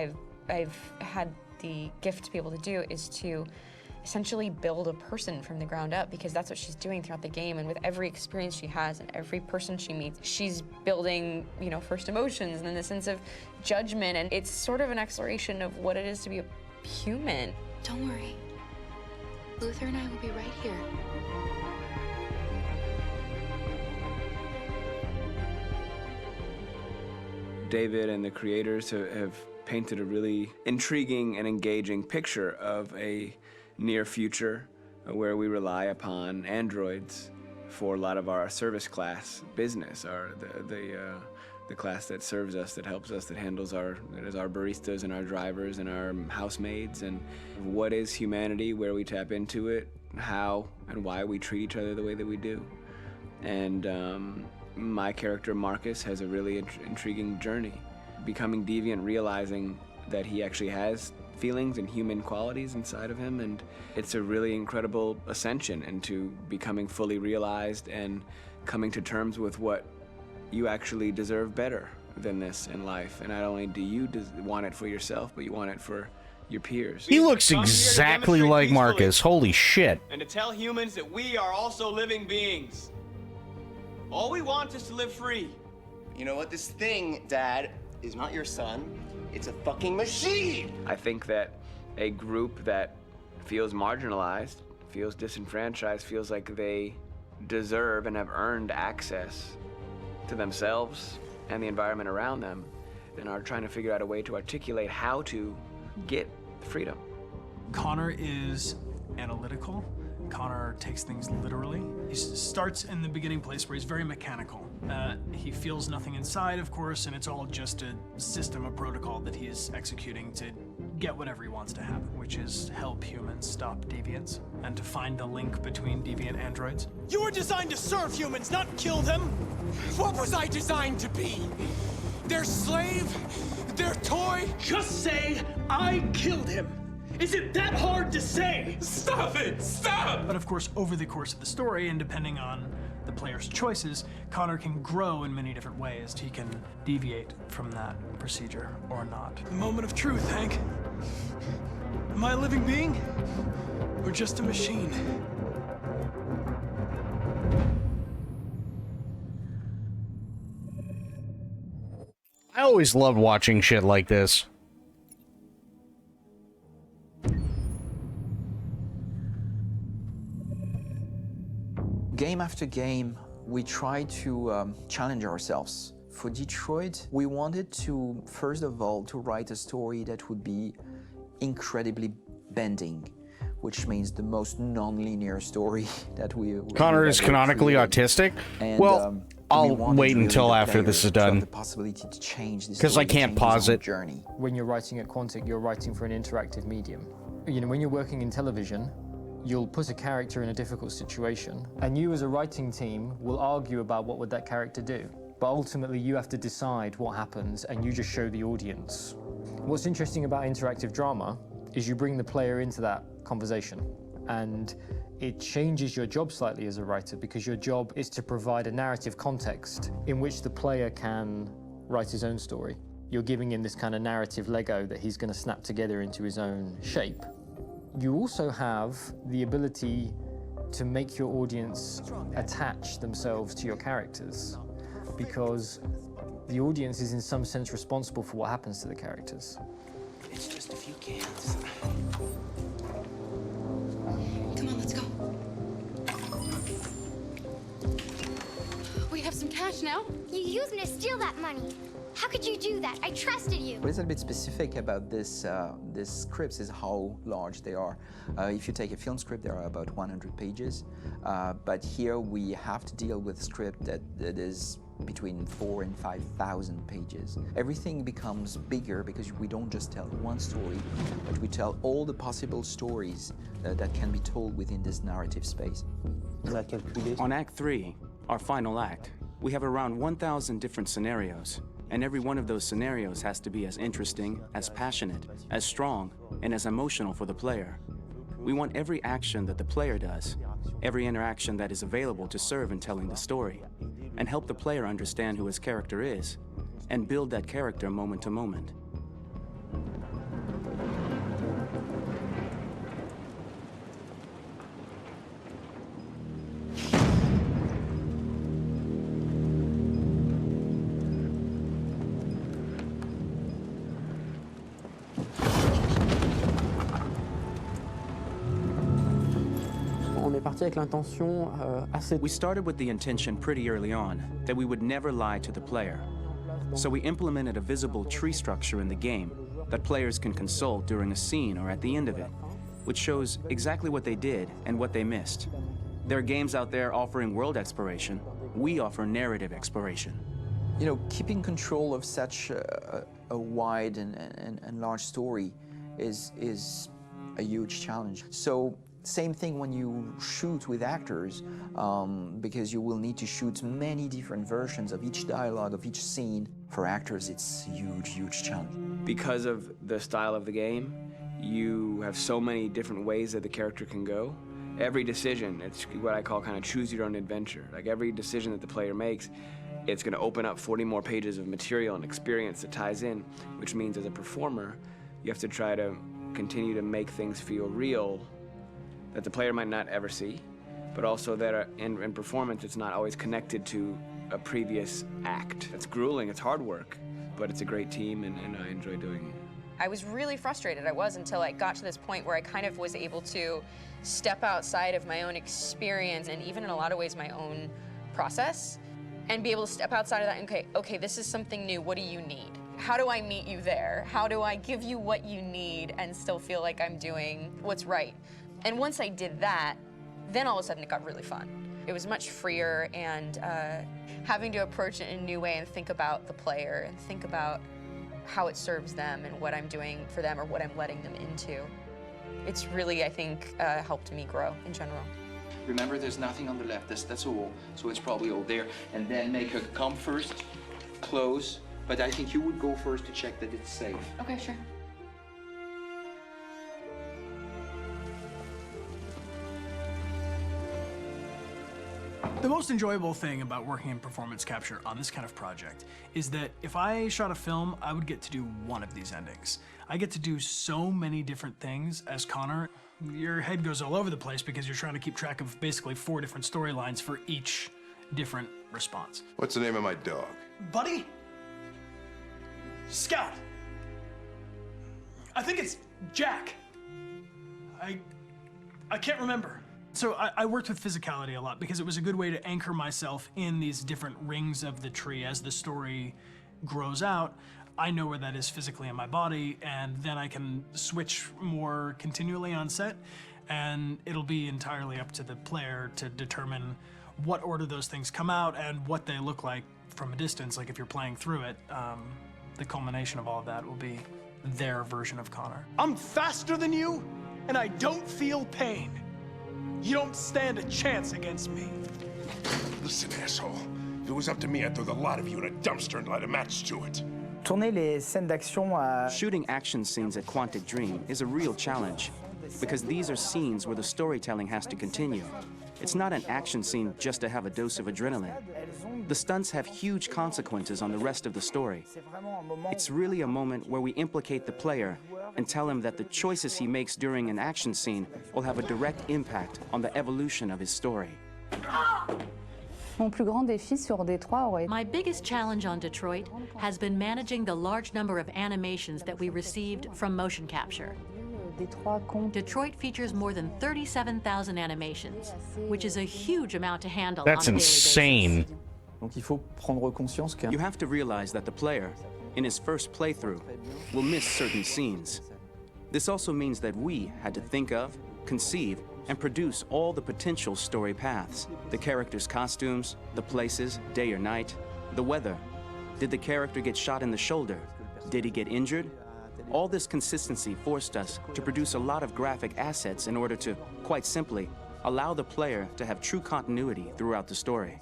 I've had the gift to be able to do is to essentially build a person from the ground up, because that's what she's doing throughout the game. And with every experience she has and every person she meets, she's building, you know, first emotions and then the sense of judgment. And it's sort of an exploration of what it is to be a human. Don't worry. Luther and I will be right here. David and the creators have painted a really intriguing and engaging picture of a near future where we rely upon androids for a lot of our service class business, the class that serves us, that helps us, that handles our baristas and our drivers and our housemaids. And what is humanity, where we tap into it, how and why we treat each other the way that we do. And my character Marcus has a really intriguing journey, becoming deviant, realizing that he actually has feelings and human qualities inside of him, and it's a really incredible ascension into becoming fully realized and coming to terms with what you actually deserve better than this in life. And not only do you want it for yourself, but you want it for your peers. He looks exactly like Marcus. Holy shit. And to tell humans that we are also living beings. All we want is to live free. You know what? This thing, Dad, is not your son. It's a fucking machine! I think that a group that feels marginalized, feels disenfranchised, feels like they deserve and have earned access to themselves and the environment around them, and are trying to figure out a way to articulate how to get freedom. Connor is analytical. Connor takes things literally. He starts in the beginning place where he's very mechanical. He feels nothing inside, of course, and it's all just a system, a protocol that he is executing to get whatever he wants to happen, which is help humans stop deviants and to find the link between deviant androids. You were designed to serve humans, not kill them! What was I designed to be? Their slave? Their toy? Just say, I killed him! Is it that hard to say? Stop it! Stop! But of course, over the course of the story, and depending on the player's choices, Connor can grow in many different ways. He can deviate from that procedure or not. The moment of truth, Hank. Am I a living being? Or just a machine? I always loved watching shit like this. Game after game, we try to challenge ourselves. For Detroit, we wanted to, first of all, to write a story that would be incredibly bending, which means the most non-linear story that we Connor is canonically autistic? And, well, I'll wait until after this is done. Because I can't pause it. Journey. When you're writing at Quantic, you're writing for an interactive medium. You know, when you're working in television, you'll put a character in a difficult situation, and you as a writing team will argue about what would that character do. But ultimately, you have to decide what happens, and you just show the audience. What's interesting about interactive drama is you bring the player into that conversation, and it changes your job slightly as a writer, because your job is to provide a narrative context in which the player can write his own story. You're giving him this kind of narrative Lego that he's going to snap together into his own shape. You also have the ability to make your audience attach themselves to your characters, because the audience is in some sense responsible for what happens to the characters. It's just a few cans. Come on, let's go. We have some cash now. You used me to steal that money. How could you do that? I trusted you. What is a bit specific about this scripts is how large they are. If you take a film script, there are about 100 pages, but here we have to deal with a script that is between 4,000 and 5,000 pages. Everything becomes bigger because we don't just tell one story, but we tell all the possible stories that can be told within this narrative space. On Act 3, our final act, we have around 1,000 different scenarios. And every one of those scenarios has to be as interesting, as passionate, as strong, and as emotional for the player. We want every action that the player does, every interaction that is available to serve in telling the story, and help the player understand who his character is, and build that character moment to moment. We started with the intention pretty early on that we would never lie to the player. So we implemented a visible tree structure in the game that players can consult during a scene or at the end of it, which shows exactly what they did and what they missed. There are games out there offering world exploration. We offer narrative exploration. You know, keeping control of such a wide and large story is a huge challenge. So same thing when you shoot with actors, because you will need to shoot many different versions of each dialogue, of each scene. For actors, it's a huge, huge challenge. Because of the style of the game, you have so many different ways that the character can go. Every decision, it's what I call kind of choose your own adventure. Like every decision that the player makes, it's going to open up 40 more pages of material and experience that ties in, which means as a performer, you have to try to continue to make things feel real that the player might not ever see, but also that in performance, it's not always connected to a previous act. It's grueling, it's hard work, but it's a great team, and I enjoy doing it. I was really frustrated. I was until I got to this point where I kind of was able to step outside of my own experience and even in a lot of ways my own process and be able to step outside of that and okay, this is something new. What do you need? How do I meet you there? How do I give you what you need and still feel like I'm doing what's right? And once I did that, then all of a sudden it got really fun. It was much freer, and having to approach it in a new way and think about the player and think about how it serves them and what I'm doing for them or what I'm letting them into. It's really, I think, helped me grow in general. Remember, there's nothing on the left. That's a wall, so it's probably all there. And then make her come first, close. But I think you would go first to check that it's safe. Okay, sure. The most enjoyable thing about working in performance capture on this kind of project is that if I shot a film, I would get to do one of these endings. I get to do so many different things as Connor. Your head goes all over the place because you're trying to keep track of basically 4 different storylines for each different response. What's the name of my dog? Buddy? Scout. I think it's Jack. I can't remember. So I worked with physicality a lot because it was a good way to anchor myself in these different rings of the tree. As the story grows out, I know where that is physically in my body, and then I can switch more continually on set, and it'll be entirely up to the player to determine what order those things come out and what they look like from a distance. Like if you're playing through it, the culmination of all of that will be their version of Connor. I'm faster than you, and I don't feel pain. You don't stand a chance against me. Listen, asshole. If it was up to me, I'd throw the lot of you in a dumpster and light a match to it. Shooting action scenes at Quantic Dream is a real challenge, because these are scenes where the storytelling has to continue. It's not an action scene just to have a dose of adrenaline. The stunts have huge consequences on the rest of the story. It's really a moment where we implicate the player and tell him that the choices he makes during an action scene will have a direct impact on the evolution of his story. My biggest challenge on Detroit has been managing the large number of animations that we received from motion capture. Detroit features more than 37,000 animations, which is a huge amount to handle. That's on a insane. You have to realize that the player, in his first playthrough, will miss certain scenes. This also means that we had to think of, conceive, and produce all the potential story paths. The characters' costumes, the places, day or night, the weather. Did the character get shot in the shoulder? Did he get injured? All this consistency forced us to produce a lot of graphic assets in order to, quite simply, allow the player to have true continuity throughout the story.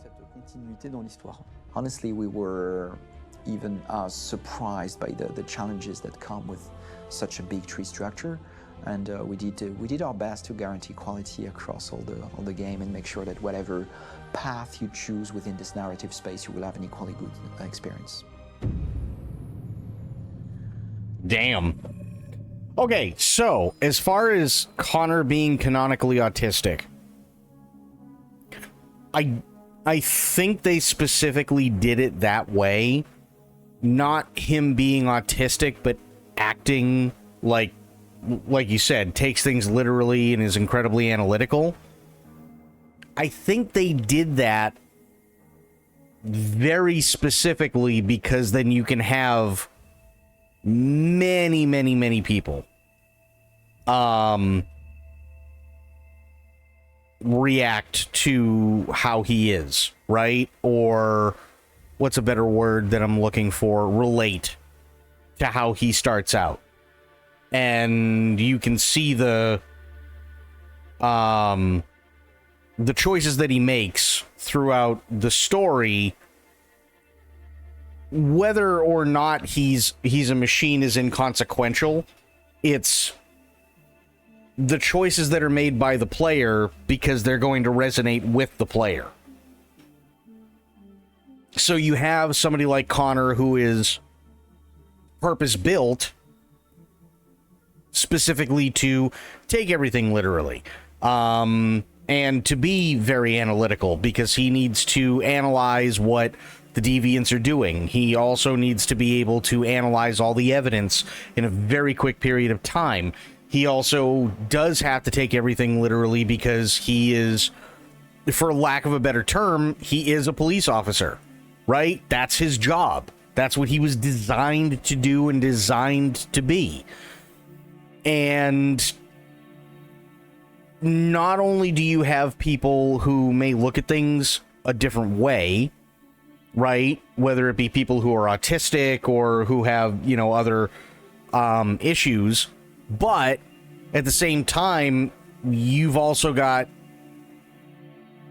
Honestly, we were even surprised by the challenges that come with such a big tree structure, and we did our best to guarantee quality across all the game and make sure that whatever path you choose within this narrative space, you will have an equally good experience. Damn. Okay, so as far as Connor being canonically autistic, I think they specifically did it that way. Not him being autistic, but acting like you said, takes things literally and is incredibly analytical. I think they did that very specifically because then you can have many, many, many people react to how he is, right? Or what's a better word that I'm looking for? Relate to how he starts out. And you can see the choices that he makes throughout the story. Whether or not he's a machine is inconsequential. It's the choices that are made by the player because they're going to resonate with the player. So you have somebody like Connor who is purpose-built specifically to take everything literally. And to be very analytical because he needs to analyze what the deviants are doing. He also needs to be able to analyze all the evidence in a very quick period of time. He also does have to take everything literally because he is, for lack of a better term, he is a police officer, right? That's his job. That's what he was designed to do and designed to be. And not only do you have people who may look at things a different way, right? Whether it be people who are autistic or who have, you know, other issues, but at the same time, you've also got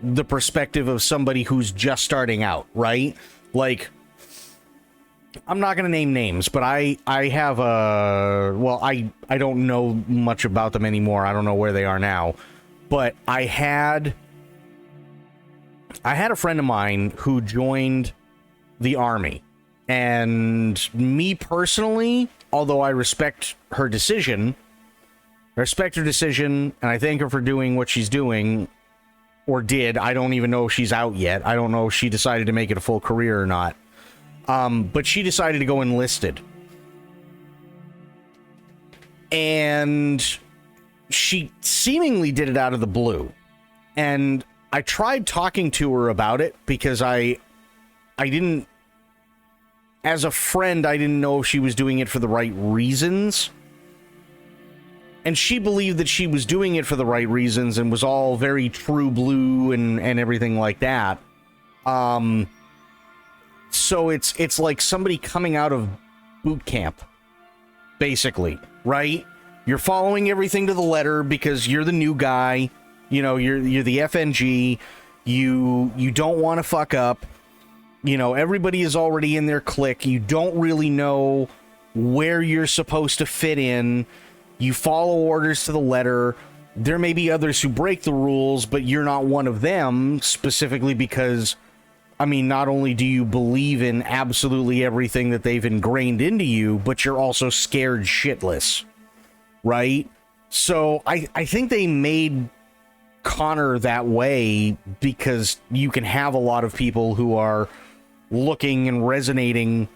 the perspective of somebody who's just starting out, right? Like, I'm not going to name names, but I have a, well, I don't know much about them anymore. I don't know where they are now, but I had a friend of mine who joined the army, and me personally, although I respect her decision, and I thank her for doing what she's doing, or did. I don't even know if she's out yet. I don't know if she decided to make it a full career or not. But she decided to go enlisted. And she seemingly did it out of the blue. And I tried talking to her about it because I didn't, as a friend, I didn't know if she was doing it for the right reasons. And she believed that she was doing it for the right reasons and was all very true blue and everything like that. So it's like somebody coming out of boot camp, basically, right? You're following everything to the letter because you're the new guy. You know, you're the FNG. You don't want to fuck up. You know, everybody is already in their clique. You don't really know where you're supposed to fit in. You follow orders to the letter. There may be others who break the rules, but you're not one of them, specifically because, I mean, not only do you believe in absolutely everything that they've ingrained into you, but you're also scared shitless, right? So I think they made Connor that way because you can have a lot of people who are looking and resonating,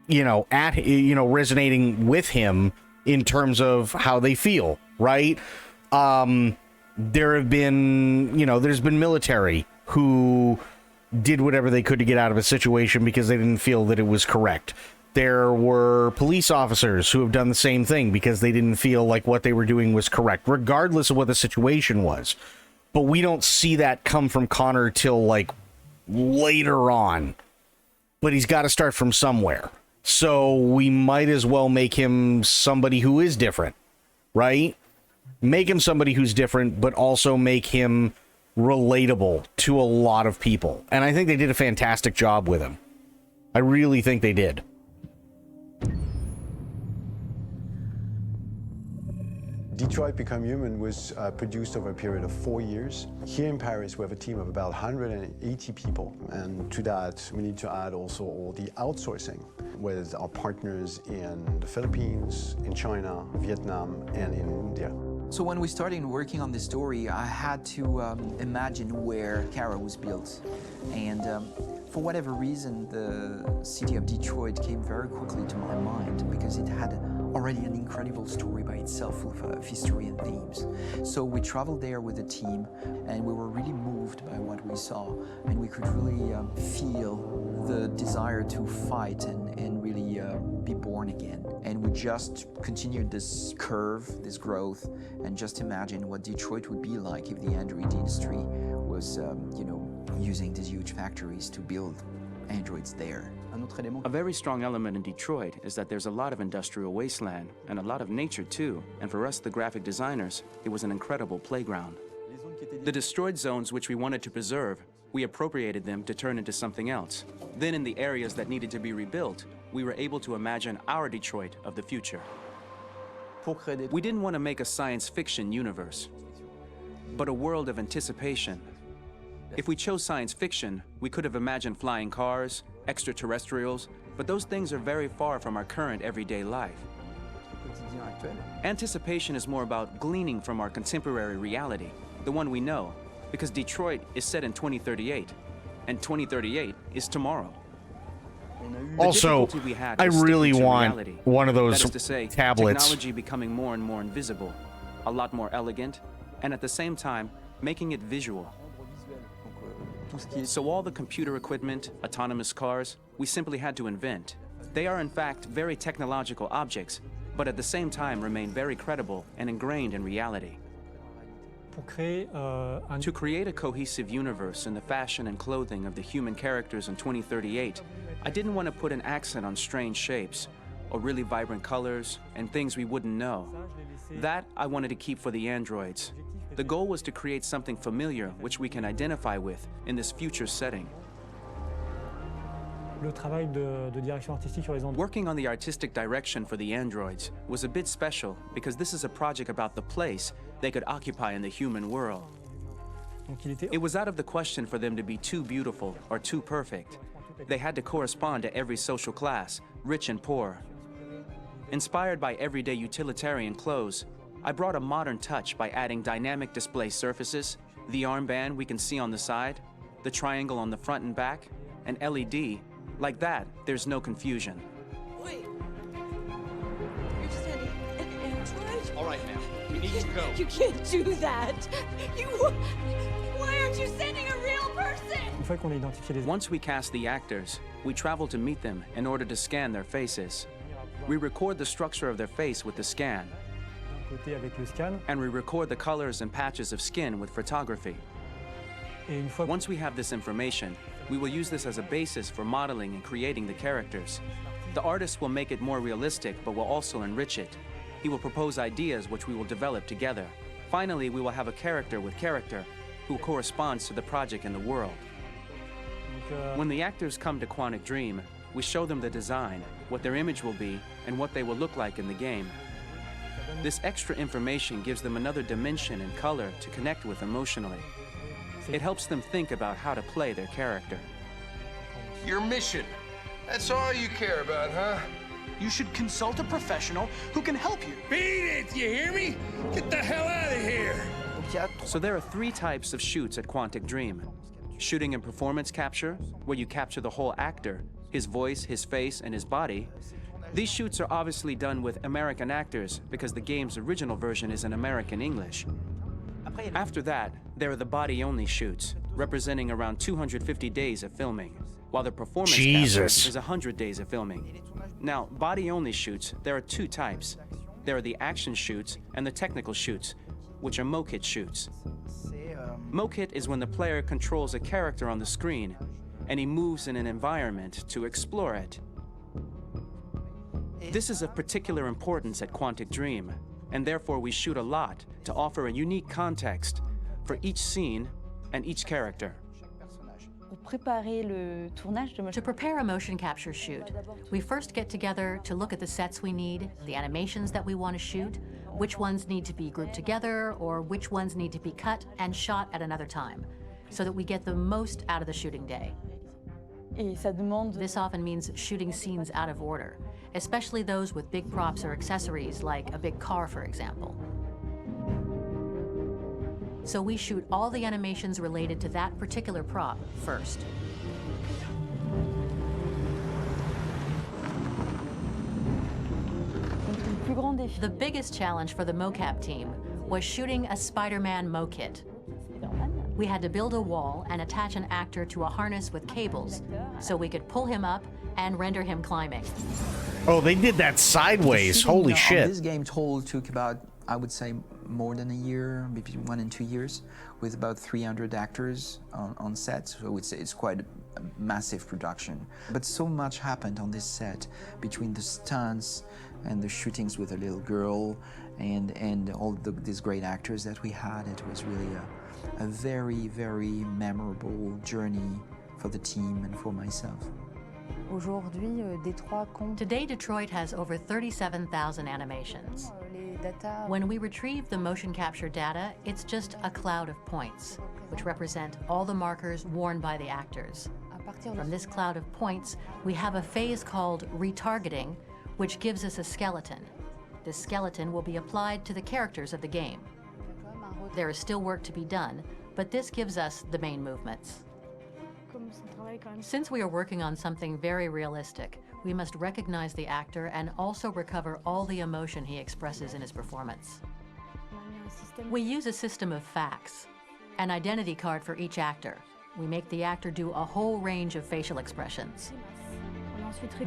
resonating with him in terms of how they feel, right? There have been, there's been military who did whatever they could to get out of a situation because they didn't feel that it was correct. There were police officers who have done the same thing because they didn't feel like what they were doing was correct, regardless of what the situation was. But we don't see that come from Connor till like later on. But he's got to start from somewhere. So we might as well make him somebody who is different, right? Make him somebody who's different, but also make him relatable to a lot of people. And I think they did a fantastic job with him. I really think they did. Detroit Become Human was produced over a period of 4 years. Here in Paris, we have a team of about 180 people. And to that, we need to add also all the outsourcing with our partners in the Philippines, in China, Vietnam, and in India. So when we started working on this story, I had to imagine where Kara was built. And for whatever reason, the city of Detroit came very quickly to my mind because it had already an incredible story by itself of history and themes. So we traveled there with the team, and we were really moved by what we saw, and we could really feel the desire to fight and really be born again. And we just continued this curve, this growth, and just imagine what Detroit would be like if the android industry was, using these huge factories to build androids there. A very strong element in Detroit is that there's a lot of industrial wasteland and a lot of nature too, and for us, the graphic designers, it was an incredible playground. The destroyed zones which we wanted to preserve, we appropriated them to turn into something else. Then in the areas that needed to be rebuilt, we were able to imagine our Detroit of the future. We didn't want to make a science fiction universe, but a world of anticipation. If we chose science fiction, we could have imagined flying cars, extraterrestrials, but those things are very far from our current everyday life. Anticipation is more about gleaning from our contemporary reality, the one we know, because Detroit is set in 2038, and 2038 is tomorrow. Also, I really want reality. one of those That is to say, tablets. Technology becoming more and more invisible, a lot more elegant, and at the same time, making it visual. So all the computer equipment, autonomous cars, we simply had to invent. They are in fact very technological objects, but at the same time remain very credible and ingrained in reality. To create a cohesive universe in the fashion and clothing of the human characters in 2038, I didn't want to put an accent on strange shapes, or really vibrant colors, and things we wouldn't know. That I wanted to keep for the androids. The goal was to create something familiar which we can identify with in this future setting. Working on the artistic direction for the androids was a bit special because this is a project about the place they could occupy in the human world. It was out of the question for them to be too beautiful or too perfect. They had to correspond to every social class, rich and poor. Inspired by everyday utilitarian clothes, I brought a modern touch by adding dynamic display surfaces, the armband we can see on the side, the triangle on the front and back, an LED. Like that, there's no confusion. Wait. You're sending an android? All right, now, we need to go. You can't do that. Why aren't you sending a real person? Once we cast the actors, we travel to meet them in order to scan their faces. We record the structure of their face with the scan, and we record the colors and patches of skin with photography. Once we have this information, we will use this as a basis for modeling and creating the characters. The artist will make it more realistic, but will also enrich it. He will propose ideas which we will develop together. Finally, we will have a character with character who corresponds to the project and the world. When the actors come to Quantic Dream, we show them the design, what their image will be, and what they will look like in the game. This extra information gives them another dimension and color to connect with emotionally. It helps them think about how to play their character. Your mission. That's all you care about, huh? You should consult a professional who can help you. Beat it, you hear me? Get the hell out of here! So there are 3 types of shoots at Quantic Dream. Shooting and performance capture, where you capture the whole actor, his voice, his face, and his body. These shoots are obviously done with American actors because the game's original version is in American English. After that, there are the body-only shoots, representing around 250 days of filming, while the performance capture is 100 days of filming. Now, body-only shoots, there are 2 types. There are the action shoots and the technical shoots, which are mo-kit shoots. Mo-kit is when the player controls a character on the screen, and he moves in an environment to explore it. This is of particular importance at Quantic Dream, and therefore we shoot a lot to offer a unique context for each scene and each character. To prepare a motion capture shoot, we first get together to look at the sets we need, the animations that we want to shoot, which ones need to be grouped together, or which ones need to be cut and shot at another time, so that we get the most out of the shooting day. This often means shooting scenes out of order, especially those with big props or accessories, like a big car, for example. So we shoot all the animations related to that particular prop first. The biggest challenge for the mocap team was shooting a Spider-Man mo-kit. We had to build a wall and attach an actor to a harness with cables so we could pull him up and render him climbing. Oh, they did that sideways. Holy shit. This game took about, I would say, more than a year, maybe 1 and 2 years, with about 300 actors on set. So it's quite a massive production. But so much happened on this set between the stunts and the shootings with a little girl and all these great actors that we had. It was really a very, very memorable journey for the team and for myself. Today, Detroit has over 37,000 animations. When we retrieve the motion capture data, it's just a cloud of points, which represent all the markers worn by the actors. From this cloud of points, we have a phase called retargeting, which gives us a skeleton. This skeleton will be applied to the characters of the game. There is still work to be done, but this gives us the main movements. Since we are working on something very realistic, we must recognize the actor and also recover all the emotion he expresses in his performance. We use a system of facts, an identity card for each actor. We make the actor do a whole range of facial expressions.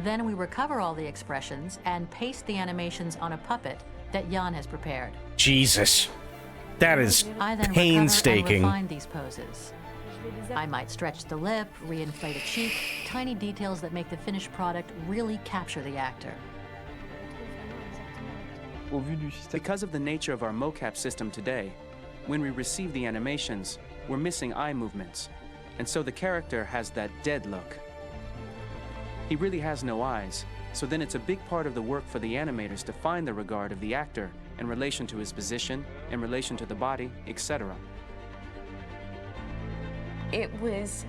Then we recover all the expressions and paste the animations on a puppet that Jan has prepared. Jesus. That is I then painstaking. recover and refine these poses. I might stretch the lip, reinflate a cheek, tiny details that make the finished product really capture the actor. Because of the nature of our mocap system today, when we receive the animations, we're missing eye movements, and so the character has that dead look. He really has no eyes, so then it's a big part of the work for the animators to find the regard of the actor in relation to his position, in relation to the body, etc. It was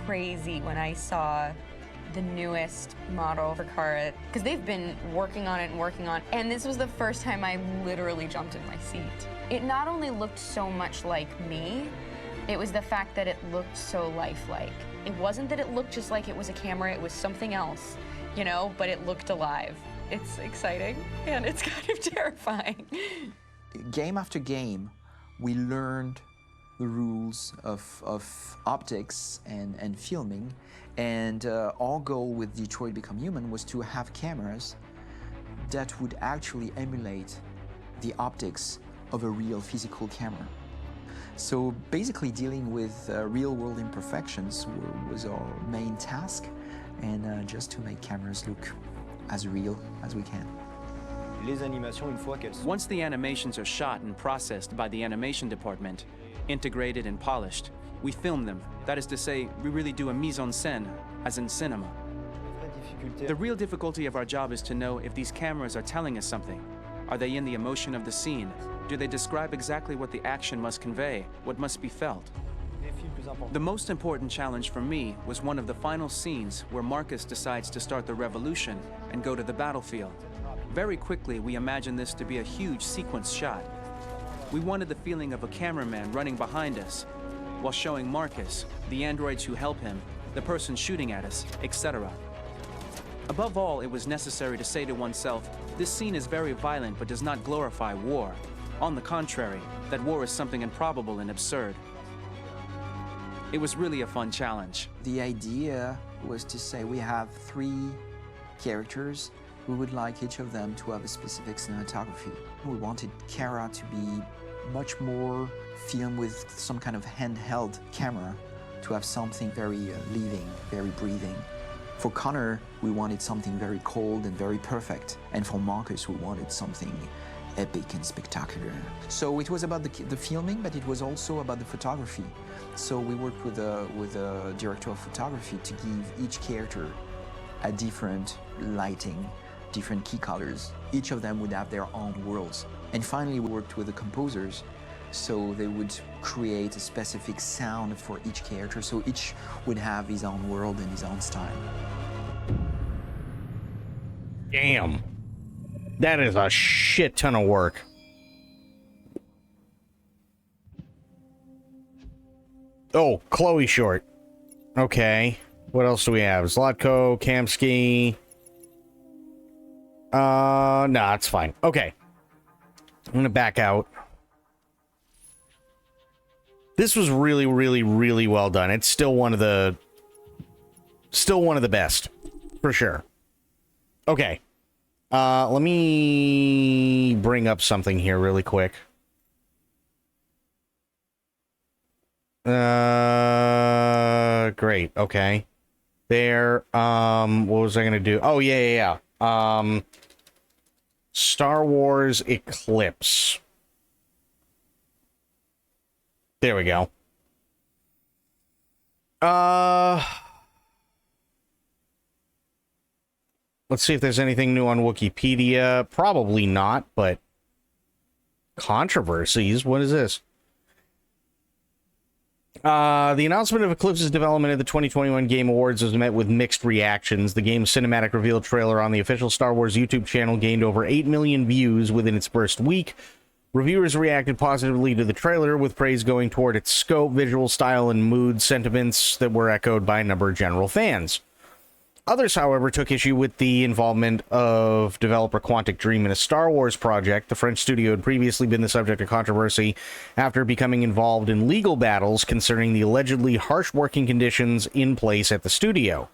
crazy when I saw the newest model for Kara, because they've been working on it and working on it, and this was the first time I literally jumped in my seat. It not only looked so much like me, it was the fact that it looked so lifelike. It wasn't that it looked just like it was a camera, it was something else, you know, but it looked alive. It's exciting, and it's kind of terrifying. Game after game, we learned the rules of optics and filming, and our goal with Detroit Become Human was to have cameras that would actually emulate the optics of a real physical camera. So basically dealing with real-world imperfections was our main task, and just to make cameras look as real as we can. Once the animations are shot and processed by the animation department, integrated and polished, we film them. That is to say, we really do a mise en scène, as in cinema. The real difficulty of our job is to know if these cameras are telling us something. Are they in the emotion of the scene? Do they describe exactly what the action must convey, what must be felt? The most important challenge for me was one of the final scenes where Marcus decides to start the revolution and go to the battlefield. Very quickly, we imagined this to be a huge sequence shot. We wanted the feeling of a cameraman running behind us, while showing Marcus, the androids who help him, the person shooting at us, etc. Above all, it was necessary to say to oneself, this scene is very violent but does not glorify war. On the contrary, that war is something improbable and absurd. It was really a fun challenge. The idea was to say we have 3 characters. We would like each of them to have a specific cinematography. We wanted Kara to be much more filmed with some kind of handheld camera, to have something very living, very breathing. For Connor, we wanted something very cold and very perfect. And for Marcus, we wanted something epic and spectacular. So it was about the filming, but it was also about the photography. So we worked with a director of photography to give each character a different lighting, different key colors. Each of them would have their own worlds. And finally, we worked with the composers, so they would create a specific sound for each character, so each would have his own world and his own style. Damn. That is a shit ton of work. Oh, Chloe short. Okay. What else do we have? Zlatko, Kamsky. No, it's fine. Okay. I'm gonna back out. This was really, really, really well done. It's still one of the best, for sure. Okay. Let me bring up something here really quick. Great. Okay. There. What was I gonna do? Oh, yeah. Star Wars Eclipse. There we go. Let's see if there's anything new on Wikipedia. Probably not, but controversies. What is this? The announcement of Eclipse's development at the 2021 Game Awards was met with mixed reactions. The game's cinematic reveal trailer on the official Star Wars YouTube channel gained over 8 million views within its first week. Reviewers reacted positively to the trailer, with praise going toward its scope, visual style, and mood, sentiments that were echoed by a number of general fans. Others, however, took issue with the involvement of developer Quantic Dream in a Star Wars project. The French studio had previously been the subject of controversy after becoming involved in legal battles concerning the allegedly harsh working conditions in place at the studio.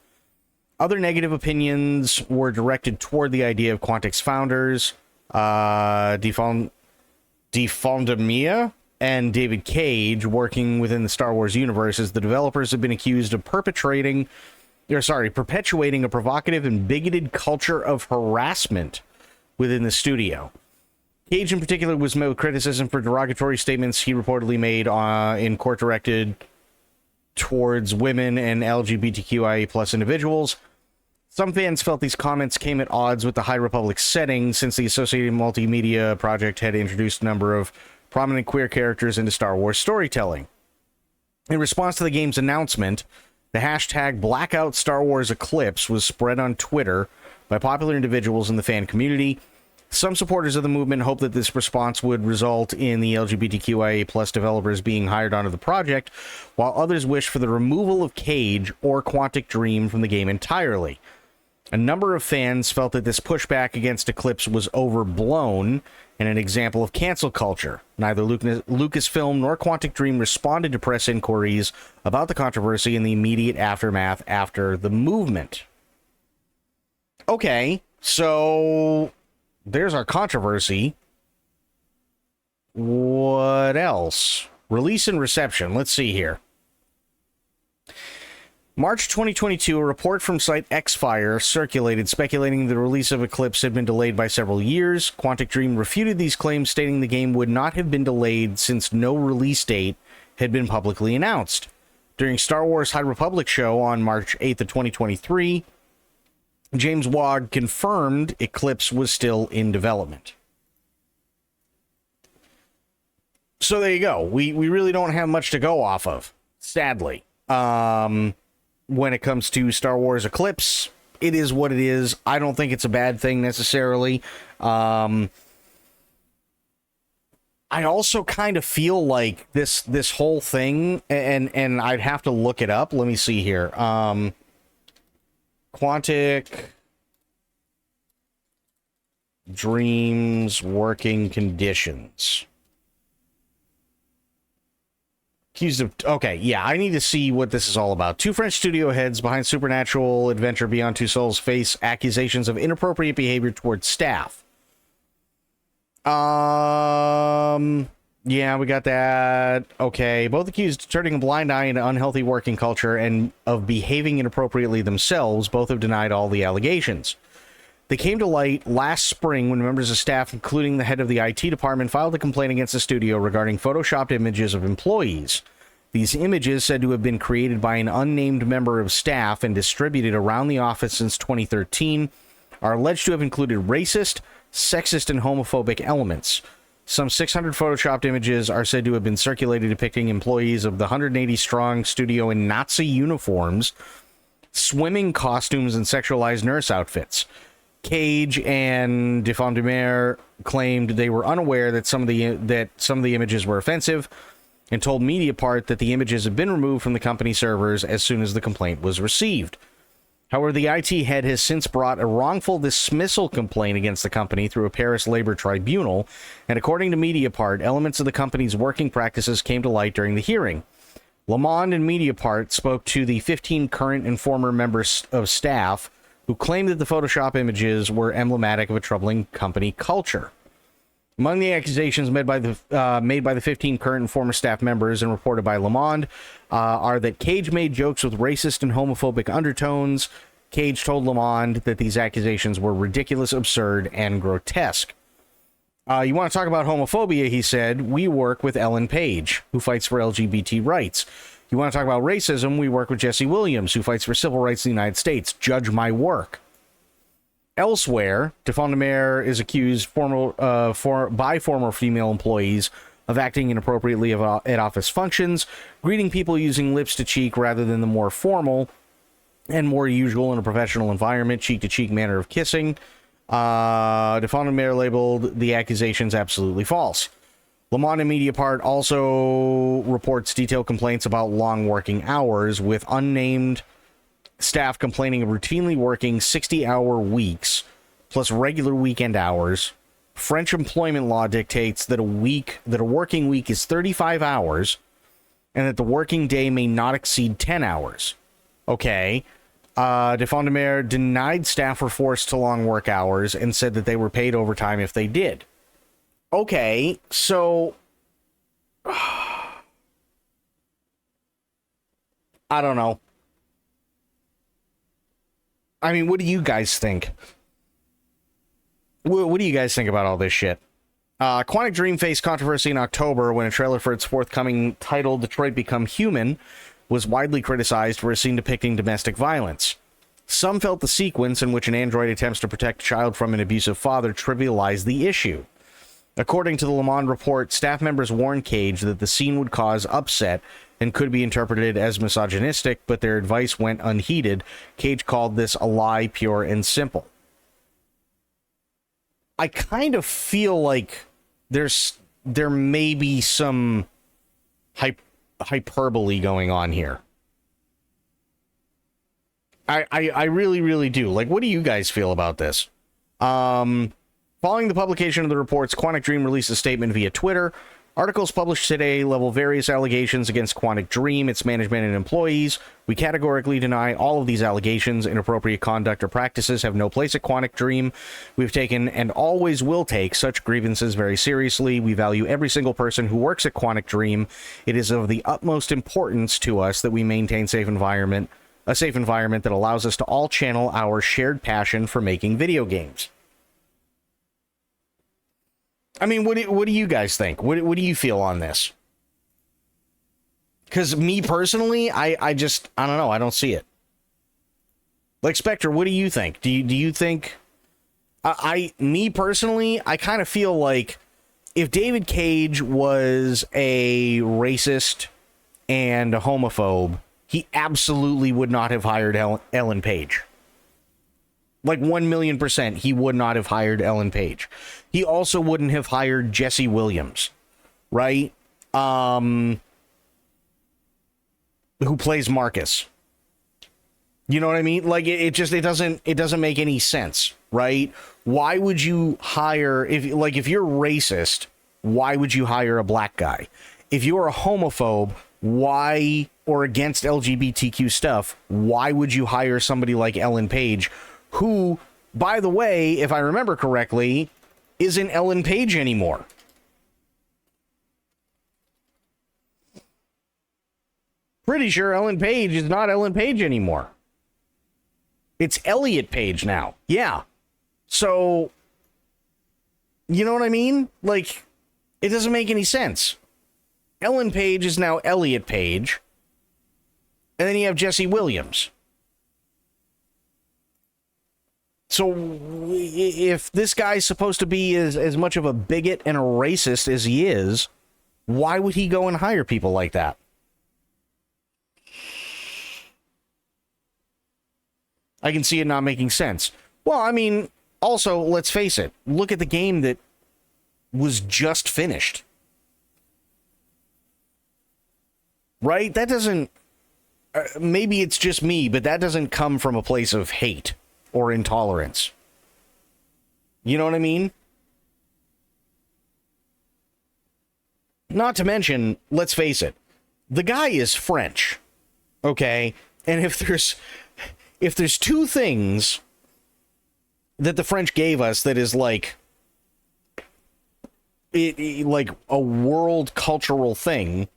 Other negative opinions were directed toward the idea of Quantic's founders, Defondemia and David Cage, working within the Star Wars universe, as the developers have been accused of perpetuating a provocative and bigoted culture of harassment within the studio. Cage, in particular, was met with criticism for derogatory statements he reportedly made in court directed towards women and LGBTQIA+ individuals. Some fans felt these comments came at odds with the High Republic setting, since the Associated Multimedia project had introduced a number of prominent queer characters into Star Wars storytelling. In response to the game's announcement, the hashtag Blackout Star Wars Eclipse was spread on Twitter by popular individuals in the fan community. Some supporters of the movement hoped that this response would result in the LGBTQIA+ developers being hired onto the project, while others wished for the removal of Cage or Quantic Dream from the game entirely. A number of fans felt that this pushback against Eclipse was overblown and an example of cancel culture. Neither Lucasfilm nor Quantic Dream responded to press inquiries about the controversy in the immediate aftermath after the movement. Okay, so there's our controversy. What else? Release and reception. Let's see here. March 2022, a report from site Xfire circulated speculating the release of Eclipse had been delayed by several years. Quantic Dream refuted these claims, stating the game would not have been delayed since no release date had been publicly announced. During Star Wars High Republic show on March 8th of 2023, James Wagg confirmed Eclipse was still in development. So there you go. We really don't have much to go off of, sadly. When it comes to Star Wars Eclipse, it is what it is. I don't think it's a bad thing necessarily. I also kind of feel like this whole thing, and I'd have to look it up. Let me see here. Quantic Dream's working conditions. Okay, yeah, I need to see what this is all about. Two French studio heads behind Supernatural Adventure Beyond Two Souls face accusations of inappropriate behavior towards staff. Yeah, we got that. Okay, both accused of turning a blind eye into unhealthy working culture and of behaving inappropriately themselves. Both have denied all the allegations. They came to light last spring when members of staff, including the head of the IT department, filed a complaint against the studio regarding photoshopped images of employees. These images, said to have been created by an unnamed member of staff and distributed around the office since 2013, are alleged to have included racist, sexist, and homophobic elements. Some 600 photoshopped images are said to have been circulated depicting employees of the 180-strong studio in Nazi uniforms, swimming costumes, and sexualized nurse outfits. Cage and Defondemare claimed they were unaware that some of the images were offensive, and told Mediapart that the images had been removed from the company servers as soon as the complaint was received. However, the IT head has since brought a wrongful dismissal complaint against the company through a Paris labor tribunal, and according to Mediapart, elements of the company's working practices came to light during the hearing. Le Monde and Mediapart spoke to the 15 current and former members of staff who claimed that the Photoshop images were emblematic of a troubling company culture. Among the accusations made by the 15 current and former staff members and reported by Le Monde are that Cage made jokes with racist and homophobic undertones. Cage told Le Monde that these accusations were ridiculous, absurd, and grotesque. You want to talk about homophobia, he said, we work with Ellen Page, who fights for LGBT rights. You want to talk about racism, we work with Jesse Williams, who fights for civil rights in the United States. Judge my work. Elsewhere, Defendemaire is accused by former female employees of acting inappropriately at office functions, greeting people using lips to cheek rather than the more formal and more usual in a professional environment, cheek-to-cheek manner of kissing. Defendemaire labeled the accusations absolutely false. Le Monde and Mediapart also reports detailed complaints about long working hours, with unnamed staff complaining of routinely working 60-hour weeks plus regular weekend hours. French employment law dictates that a working week is 35 hours and that the working day may not exceed 10 hours. Okay. Defendemaire denied staff were forced to long work hours and said that they were paid overtime if they did. Okay, so I don't know. I mean, what do you guys think? What do you guys think about all this shit? Quantic Dream faced controversy in October when a trailer for its forthcoming title, Detroit Become Human, was widely criticized for a scene depicting domestic violence. Some felt the sequence in which an android attempts to protect a child from an abusive father trivialized the issue. According to the Le Monde report, staff members warned Cage that the scene would cause upset and could be interpreted as misogynistic, but their advice went unheeded. Cage called this a lie, pure and simple. I kind of feel like there may be some hyperbole going on here. I really, really do. Like, what do you guys feel about this? Following the publication of the reports, Quantic Dream released a statement via Twitter. Articles published today level various allegations against Quantic Dream, its management, and employees. We categorically deny all of these allegations. Inappropriate conduct or practices have no place at Quantic Dream. We've taken and always will take such grievances very seriously. We value every single person who works at Quantic Dream. It is of the utmost importance to us that we maintain a safe environment that allows us to all channel our shared passion for making video games. I mean, what do you guys think? What do you feel on this? Because me personally, I don't know. I don't see it. Like, Spectre, what do you think? Do you think... me personally, I kind of feel like if David Cage was a racist and a homophobe, he absolutely would not have hired Ellen Page. Like 1,000,000%, he would not have hired Ellen Page. He also wouldn't have hired Jesse Williams, right? Who plays Marcus. You know what I mean? Like, it doesn't make any sense, right? Why would you hire, if you're racist, why would you hire a black guy? If you're a homophobe, why, or against LGBTQ stuff, why would you hire somebody like Ellen Page, who, by the way, if I remember correctly, isn't Ellen Page anymore? Pretty sure Ellen Page is not Ellen Page anymore. It's Elliot Page now. Yeah. So, you know what I mean? Like, it doesn't make any sense. Ellen Page is now Elliot Page. And then you have Jesse Williams. So if this guy's supposed to be as much of a bigot and a racist as he is, why would he go and hire people like that? I can see it not making sense. Well, I mean, also, let's face it. Look at the game that was just finished. Right? That doesn't... maybe it's just me, but that doesn't come from a place of hate or intolerance. You know what I mean? Not to mention, let's face it, the guy is French, okay? And if there's two things that the French gave us that is like like a world cultural thing,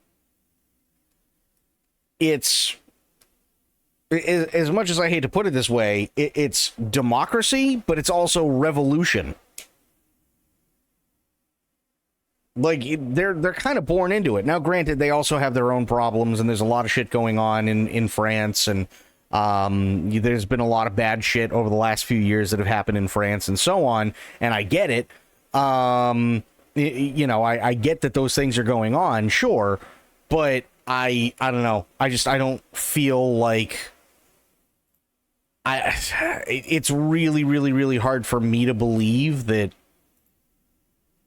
it's, as much as I hate to put it this way, it's democracy, but it's also revolution. Like, they're kind of born into it. Now, granted, they also have their own problems, and there's a lot of shit going on in France, and there's been a lot of bad shit over the last few years that have happened in France and so on, and I get it. You know, I get that those things are going on, sure, but I don't know. I don't feel like... it's really, really, really hard for me to believe that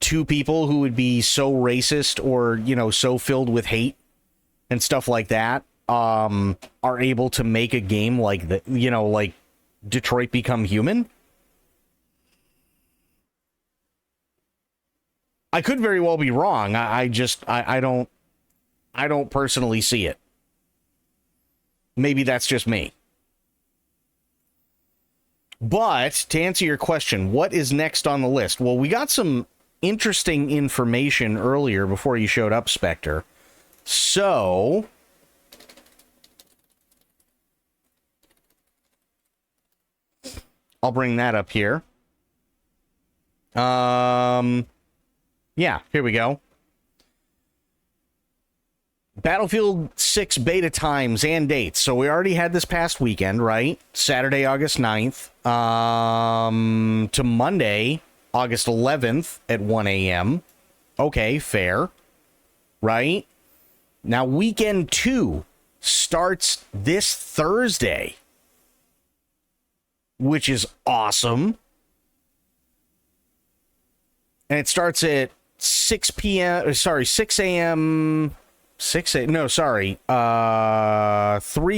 two people who would be so racist or, you know, so filled with hate and stuff like that are able to make a game like that, you know, like Detroit Become Human. I could very well be wrong. I don't personally see it. Maybe that's just me. But to answer your question, what is next on the list? Well, we got some interesting information earlier before you showed up, Spectre. So I'll bring that up here. Yeah, here we go. Battlefield 6 beta times and dates. So we already had this past weekend, right? Saturday, August 9th, to Monday, August 11th at 1 a.m. Okay, fair. Right? Now, weekend 2 starts this Thursday, which is awesome. And it starts at 6 p.m. Sorry, 6 a.m. 3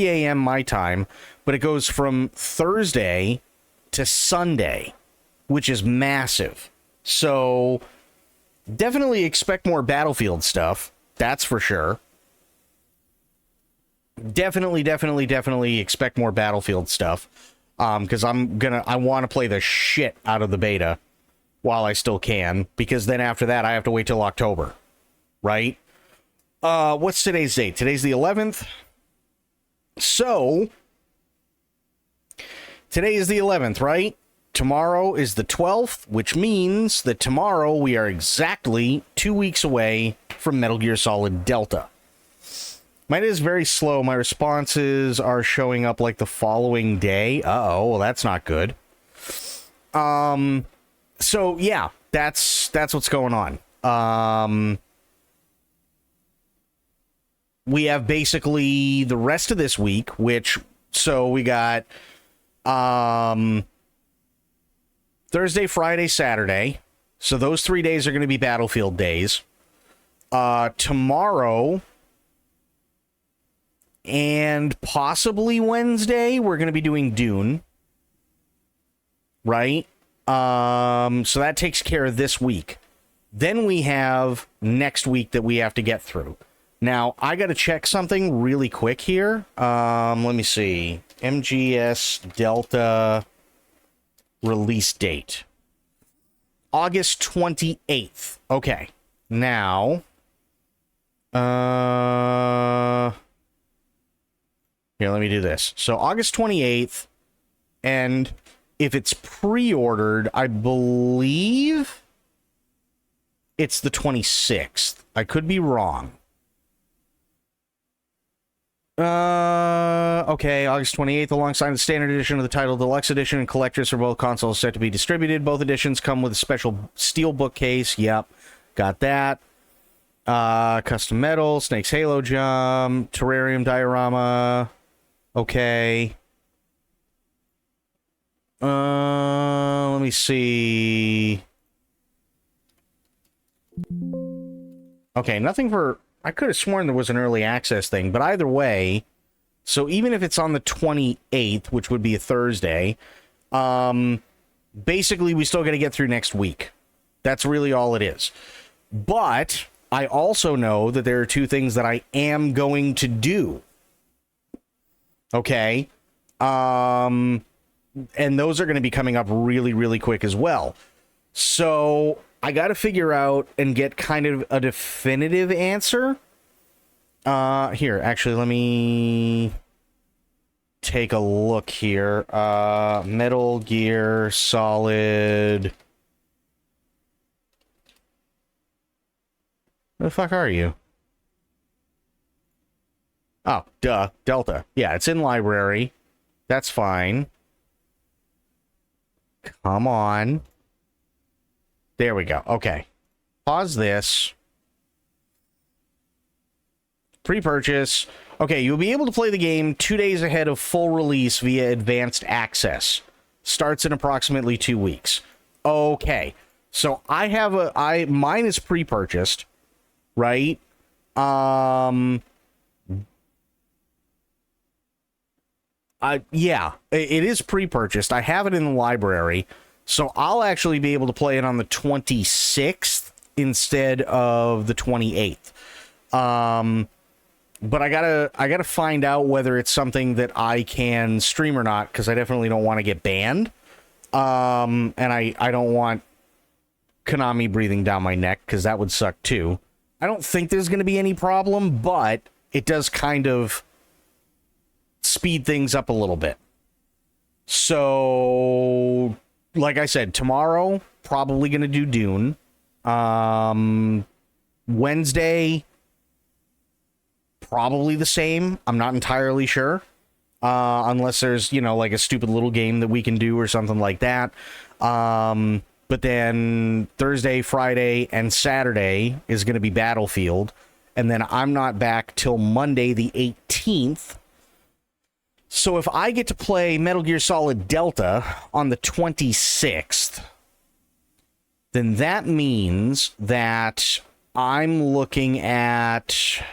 a.m. my time, but it goes from Thursday to Sunday, which is massive. So definitely expect more Battlefield stuff. That's for sure. Definitely expect more Battlefield stuff. Because I want to play the shit out of the beta while I still can, because then after that I have to wait till October, right? What's today's date? Today's the 11th. So today is the 11th, right? Tomorrow is the 12th, which means that tomorrow we are exactly 2 weeks away from Metal Gear Solid Delta. Mine is very slow. My responses are showing up like the following day. Uh-oh, well, that's not good. So yeah, that's what's going on. We have basically the rest of this week, so we got Thursday, Friday, Saturday. So those 3 days are going to be Battlefield days. Tomorrow and possibly Wednesday, we're going to be doing Dune. Right? So that takes care of this week. Then we have next week that we have to get through. Now, I got to check something really quick here. Let me see. MGS Delta release date. August 28th. Okay. Now, here, let me do this. So August 28th, and if it's pre-ordered, I believe it's the 26th. I could be wrong. Okay, August 28th, alongside the standard edition of the title, deluxe edition and collectors for both consoles set to be distributed. Both editions come with a special steel bookcase. Yep, got that. Custom metal, Snake's Halo Jump, Terrarium diorama. Okay. Let me see. Okay, nothing for... I could have sworn there was an early access thing, but either way, So even if it's on the 28th, which would be a Thursday, basically we still got to get through next week. That's really all it is. But I also know that there are two things that I am going to do. Okay. And those are going to be coming up really, really quick as well. So I got to figure out and get kind of a definitive answer. Here, actually, let me take a look here. Metal Gear Solid. Where the fuck are you? Oh, duh. Delta. Yeah, it's in library. That's fine. Come on. There we go. Okay. Pause this. Pre-purchase. Okay, you'll be able to play the game 2 days ahead of full release via advanced access. Starts in approximately 2 weeks. Okay. So mine is pre-purchased, right? Yeah, it is pre-purchased. I have it in the library, so I'll actually be able to play it on the 26th instead of the 28th. But I gotta find out whether it's something that I can stream or not, because I definitely don't want to get banned. And I don't want Konami breathing down my neck, because that would suck too. I don't think there's going to be any problem, but it does kind of speed things up a little bit. So, like I said, tomorrow, probably going to do Dune. Wednesday, probably the same. I'm not entirely sure. Unless there's, like a stupid little game that we can do or something like that. But then Thursday, Friday, and Saturday is going to be Battlefield. And then I'm not back till Monday the 18th. So if I get to play Metal Gear Solid Delta on the 26th, then that means that I'm looking at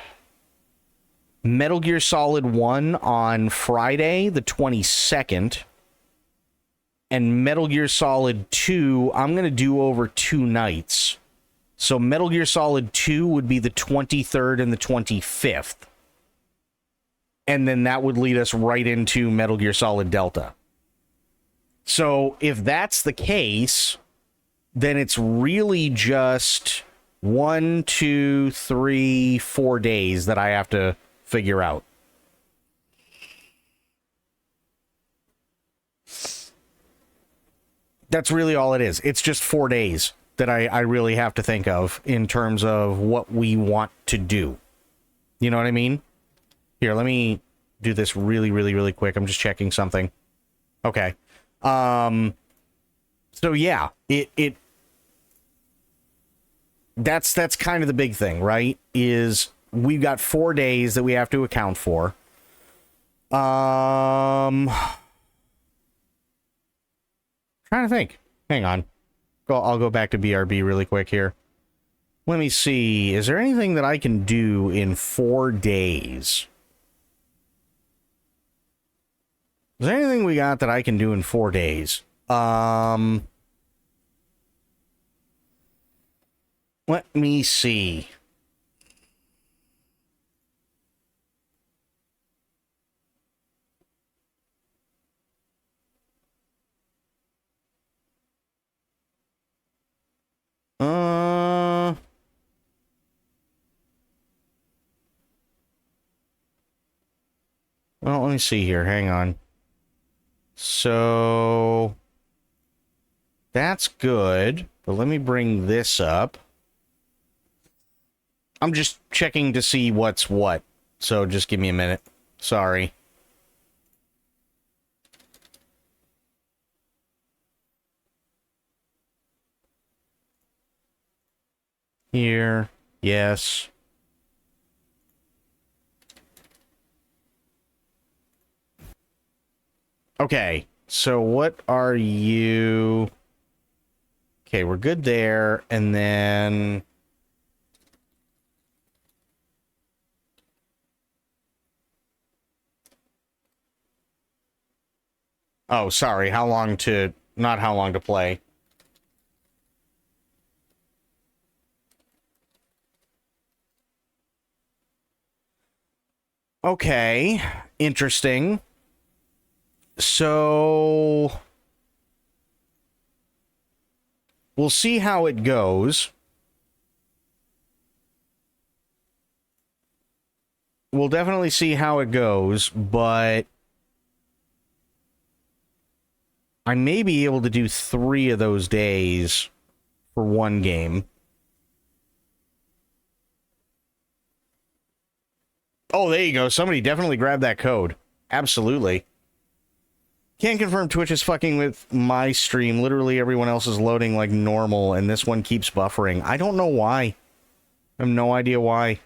Metal Gear Solid 1 on Friday the 22nd. And Metal Gear Solid 2, I'm going to do over 2 nights. So Metal Gear Solid 2 would be the 23rd and the 25th. And then that would lead us right into Metal Gear Solid Delta. So if that's the case, then it's really just 1, 2, 3, 4 days that I have to figure out. That's really all it is. It's just 4 days that I really have to think of in terms of what we want to do. You know what I mean? Here, let me do this really, really, really quick. I'm just checking something. Okay. So yeah, that's kind of the big thing, right? Is we've got 4 days that we have to account for. Trying to think. Hang on. I'll go back to BRB really quick here. Let me see. Is there anything that I can do in 4 days? Is there anything we got that I can do in 4 days? Let me see. Well, let me see here. Hang on. So that's good, but let me bring this up. I'm just checking to see what's what, so just give me a minute. Sorry. Here, yes. Okay, so what are you? Okay, we're good there, and then Oh, sorry. Not how long to play. Okay. Interesting. So we'll see how it goes. We'll definitely see how it goes, but I may be able to do 3 of those days for one game. Oh, there you go. Somebody definitely grabbed that code. Absolutely. Can't confirm Twitch is fucking with my stream. Literally everyone else is loading like normal, and this one keeps buffering. I don't know why. I have no idea why.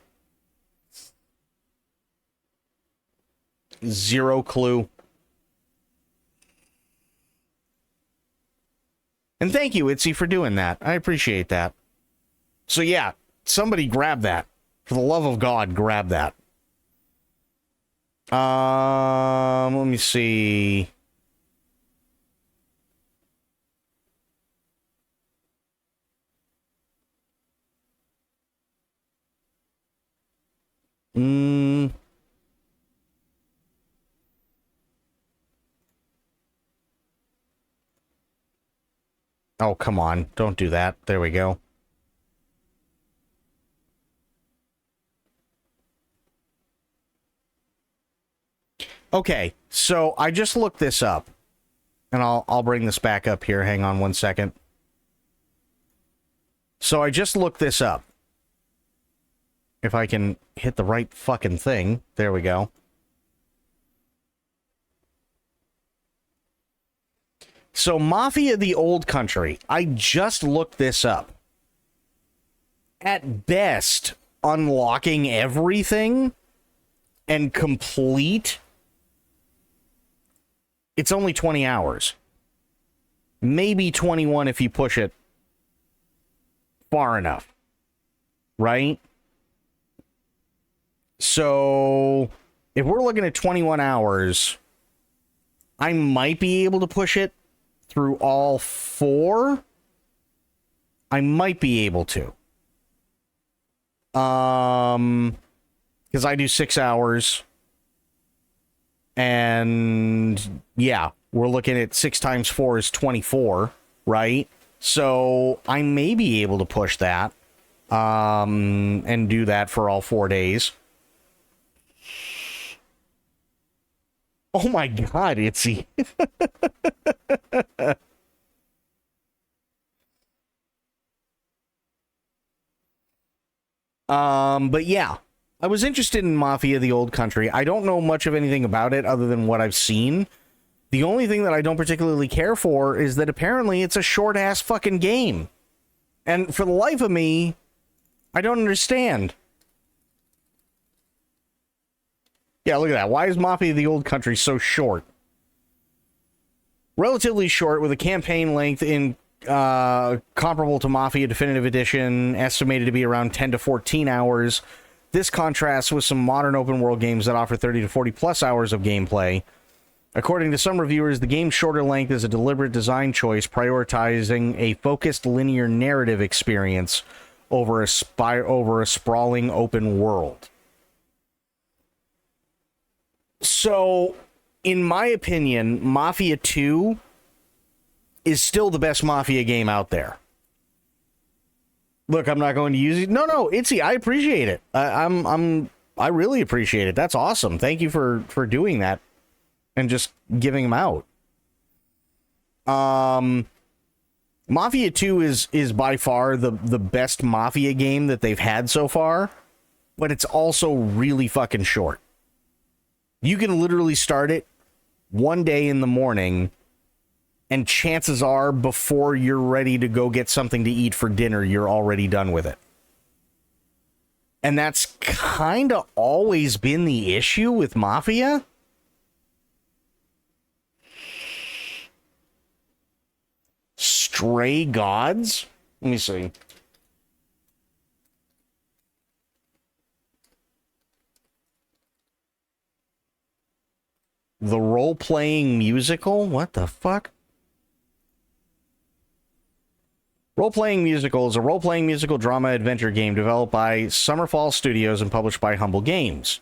Zero clue. And thank you, Itzy, for doing that. I appreciate that. So yeah, somebody grab that. For the love of God, grab that. Let me see. Oh, come on. Don't do that. There we go. Okay, so I just looked this up. And I'll bring this back up here. Hang on one second. So I just looked this up. If I can hit the right fucking thing. There we go. So Mafia: The Old Country. I just looked this up. At best, unlocking everything and complete, it's only 20 hours. Maybe 21 if you push it far enough. Right? So, if we're looking at 21 hours, I might be able to push it through all 4. I might be able to. Because I do 6 hours. And yeah, we're looking at 6 times 4 is 24, right? So I may be able to push that and do that for all 4 days. Oh my God, Itzy. But yeah, I was interested in Mafia: The Old Country. I don't know much of anything about it other than what I've seen. The only thing that I don't particularly care for is that apparently it's a short-ass fucking game. And for the life of me, I don't understand. Yeah, look at that. Why is Mafia: The Old Country so short? Relatively short, with a campaign length in comparable to Mafia Definitive Edition, estimated to be around 10 to 14 hours. This contrasts with some modern open world games that offer 30 to 40 plus hours of gameplay. According to some reviewers, the game's shorter length is a deliberate design choice, prioritizing a focused linear narrative experience over a sprawling open world. So, in my opinion, Mafia 2 is still the best Mafia game out there. Look, I'm not going to use it. No, Itzy, I appreciate it. I really appreciate it. That's awesome. Thank you for doing that and just giving them out. Mafia 2 is by far the best Mafia game that they've had so far, but it's also really fucking short. You can literally start it one day in the morning, and chances are before you're ready to go get something to eat for dinner, you're already done with it. And that's kind of always been the issue with Mafia. Stray Gods? Let me see. The role-playing musical? What the fuck? Role-playing musical is a role-playing musical drama adventure game developed by Summerfall Studios and published by Humble Games.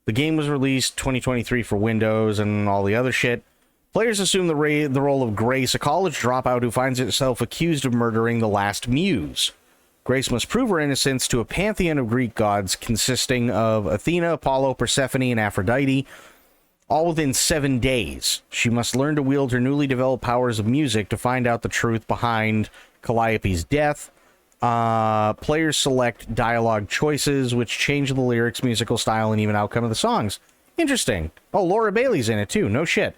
The game was released 2023 for Windows and all the other shit. Players assume the role of Grace, a college dropout who finds herself accused of murdering the last muse. Grace must prove her innocence to a pantheon of Greek gods consisting of Athena, Apollo, Persephone, and Aphrodite, all within 7 days. She must learn to wield her newly developed powers of music to find out the truth behind Calliope's death. Players select dialogue choices, which change the lyrics, musical style, and even outcome of the songs. Interesting. Oh, Laura Bailey's in it too. No shit.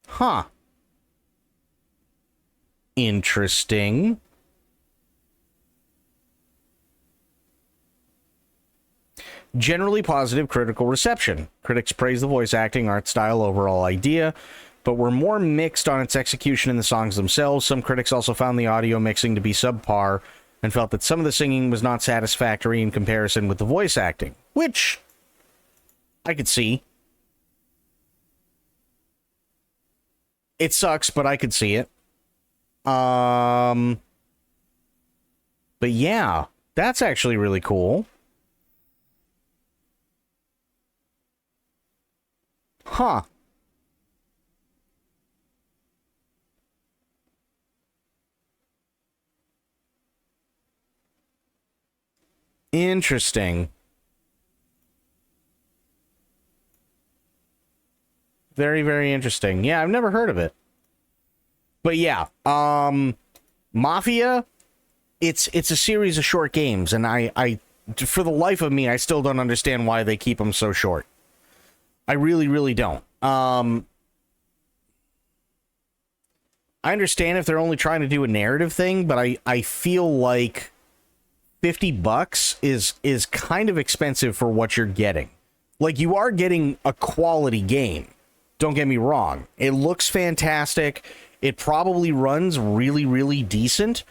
Huh. Interesting. Generally positive critical reception. Critics praise the voice acting, art style, overall idea, but were more mixed on its execution in the songs themselves. Some critics also found the audio mixing to be subpar and felt that some of the singing was not satisfactory in comparison with the voice acting, which I could see. It sucks, but I could see it. But yeah, that's actually really cool. Huh. Interesting. Very, very interesting. Yeah, I've never heard of it. But yeah, Mafia, it's a series of short games, and I for the life of me, I still don't understand why they keep them so short. I really, really don't. I understand if they're only trying to do a narrative thing, but I feel like $50 is kind of expensive for what you're getting. Like, you are getting a quality game. Don't get me wrong. It looks fantastic. It probably runs really, really decent.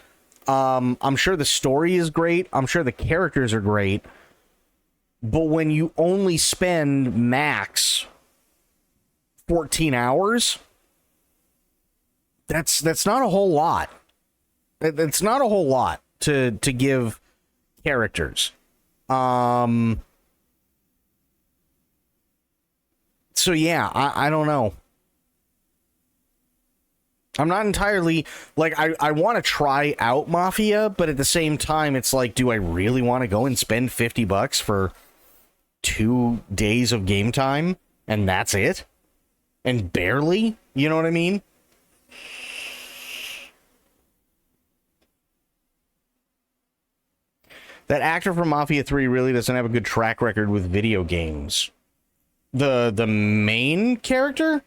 I'm sure the story is great. I'm sure the characters are great. But when you only spend max 14 hours, that's not a whole lot. It's not a whole lot to give characters. So yeah, I don't know. I'm not entirely, like, I want to try out Mafia, but at the same time, it's like, do I really want to go and spend $50 for 2 days of game time? And that's it? And barely? You know what I mean? That actor from Mafia 3 really doesn't have a good track record with video games. The main character?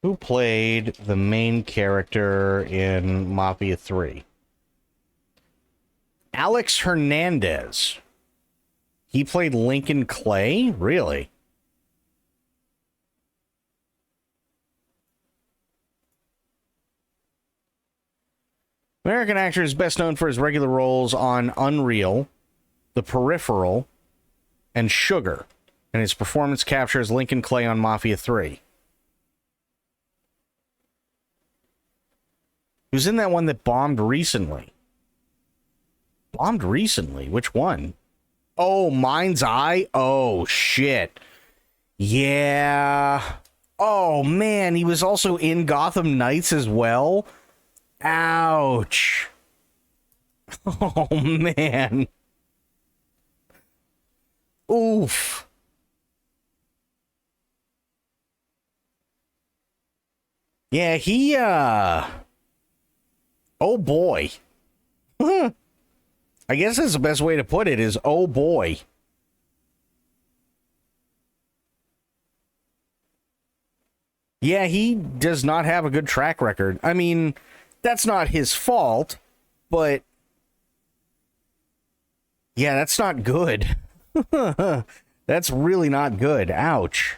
Who played the main character in Mafia 3? Alex Hernandez. He played Lincoln Clay? Really? American actor is best known for his regular roles on Unreal, The Peripheral, and Sugar, and his performance captures Lincoln Clay on Mafia 3. He was in that one that bombed recently. Bombed recently? Which one? Oh, Mind's Eye? Oh, shit. Yeah. Oh, man, he was also in Gotham Knights as well? Ouch. Oh, man. Oof. Yeah, he, oh boy. I guess that's the best way to put it is, oh boy. Yeah, he does not have a good track record. I mean, that's not his fault, but yeah, that's not good. That's really not good. Ouch.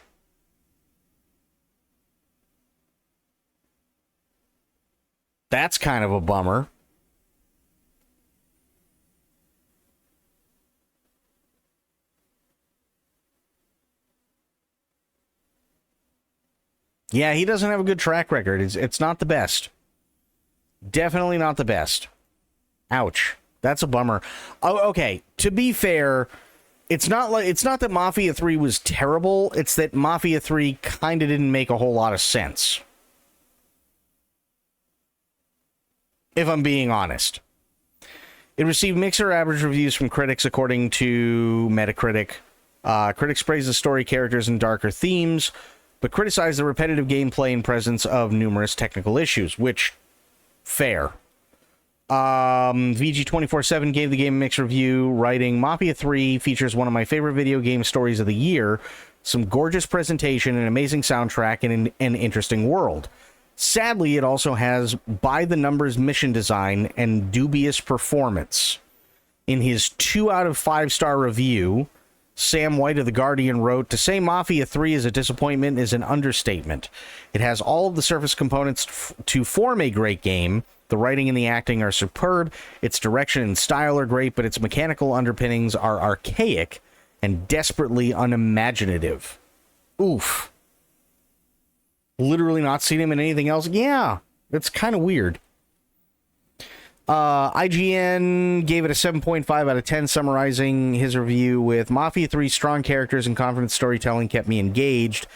That's kind of a bummer. Yeah, he doesn't have a good track record. It's not the best. Definitely not the best. Ouch. That's a bummer. Oh, okay. To be fair, it's not that Mafia 3 was terrible. It's that Mafia 3 kind of didn't make a whole lot of sense. If I'm being honest. It received mixed or average reviews from critics according to Metacritic. Critics praised the story, characters, and darker themes, but criticized the repetitive gameplay and presence of numerous technical issues, which, fair. VG247 gave the game a mixed review, writing, Mafia 3 features one of my favorite video game stories of the year, some gorgeous presentation, an amazing soundtrack, and an interesting world. Sadly, it also has by-the-numbers mission design and dubious performance. In his 2 out of 5-star review, Sam White of The Guardian wrote, to say Mafia 3 is a disappointment is an understatement. It has all of the surface components to form a great game. The writing and the acting are superb. Its direction and style are great, but its mechanical underpinnings are archaic and desperately unimaginative. Oof. Literally not seen him in anything else? Yeah, it's kind of weird. IGN gave it a 7.5 out of 10, summarizing his review with, Mafia 3's strong characters and confident storytelling kept me engaged,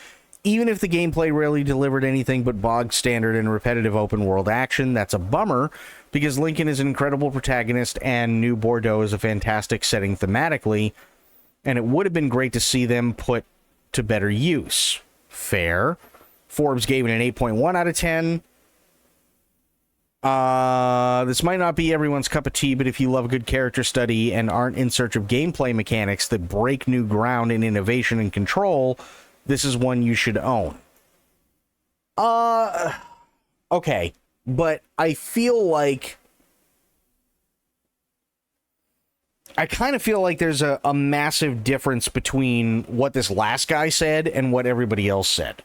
even if the gameplay rarely delivered anything but bog standard and repetitive open world action. That's a bummer, because Lincoln is an incredible protagonist and New Bordeaux is a fantastic setting thematically, and it would have been great to see them put to better use. Fair. Forbes gave it an 8.1 out of 10. This might not be everyone's cup of tea, but if you love a good character study and aren't in search of gameplay mechanics that break new ground in innovation and control, this is one you should own. Okay, but I feel like I kind of feel like there's a massive difference between what this last guy said and what everybody else said.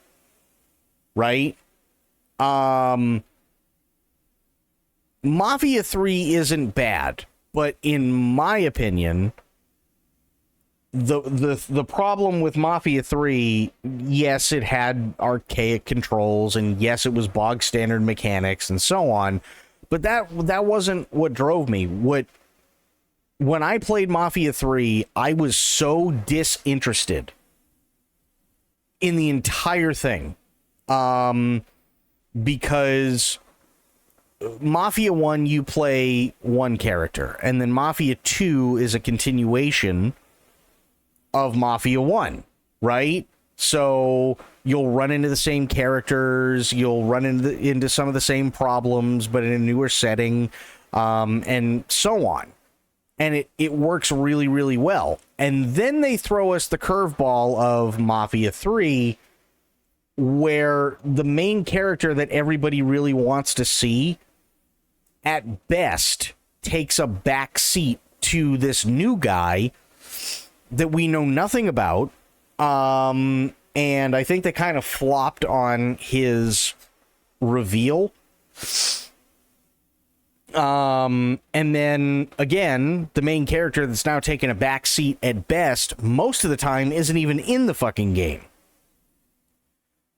Right? Mafia 3 isn't bad, but in my opinion, the problem with Mafia 3, yes, it had archaic controls, and yes, it was bog standard mechanics and so on, but that wasn't what drove me. When I played Mafia 3, I was so disinterested in the entire thing. Because Mafia 1, you play one character, and then Mafia 2 is a continuation of Mafia 1, right? So you'll run into the same characters, you'll run into some of the same problems, but in a newer setting, and so on. And it works really, really well. And then they throw us the curveball of Mafia 3, where the main character that everybody really wants to see, at best, takes a back seat to this new guy that we know nothing about. And I think they kind of flopped on his reveal. And then, again, the main character that's now taking a back seat at best, most of the time, isn't even in the fucking game.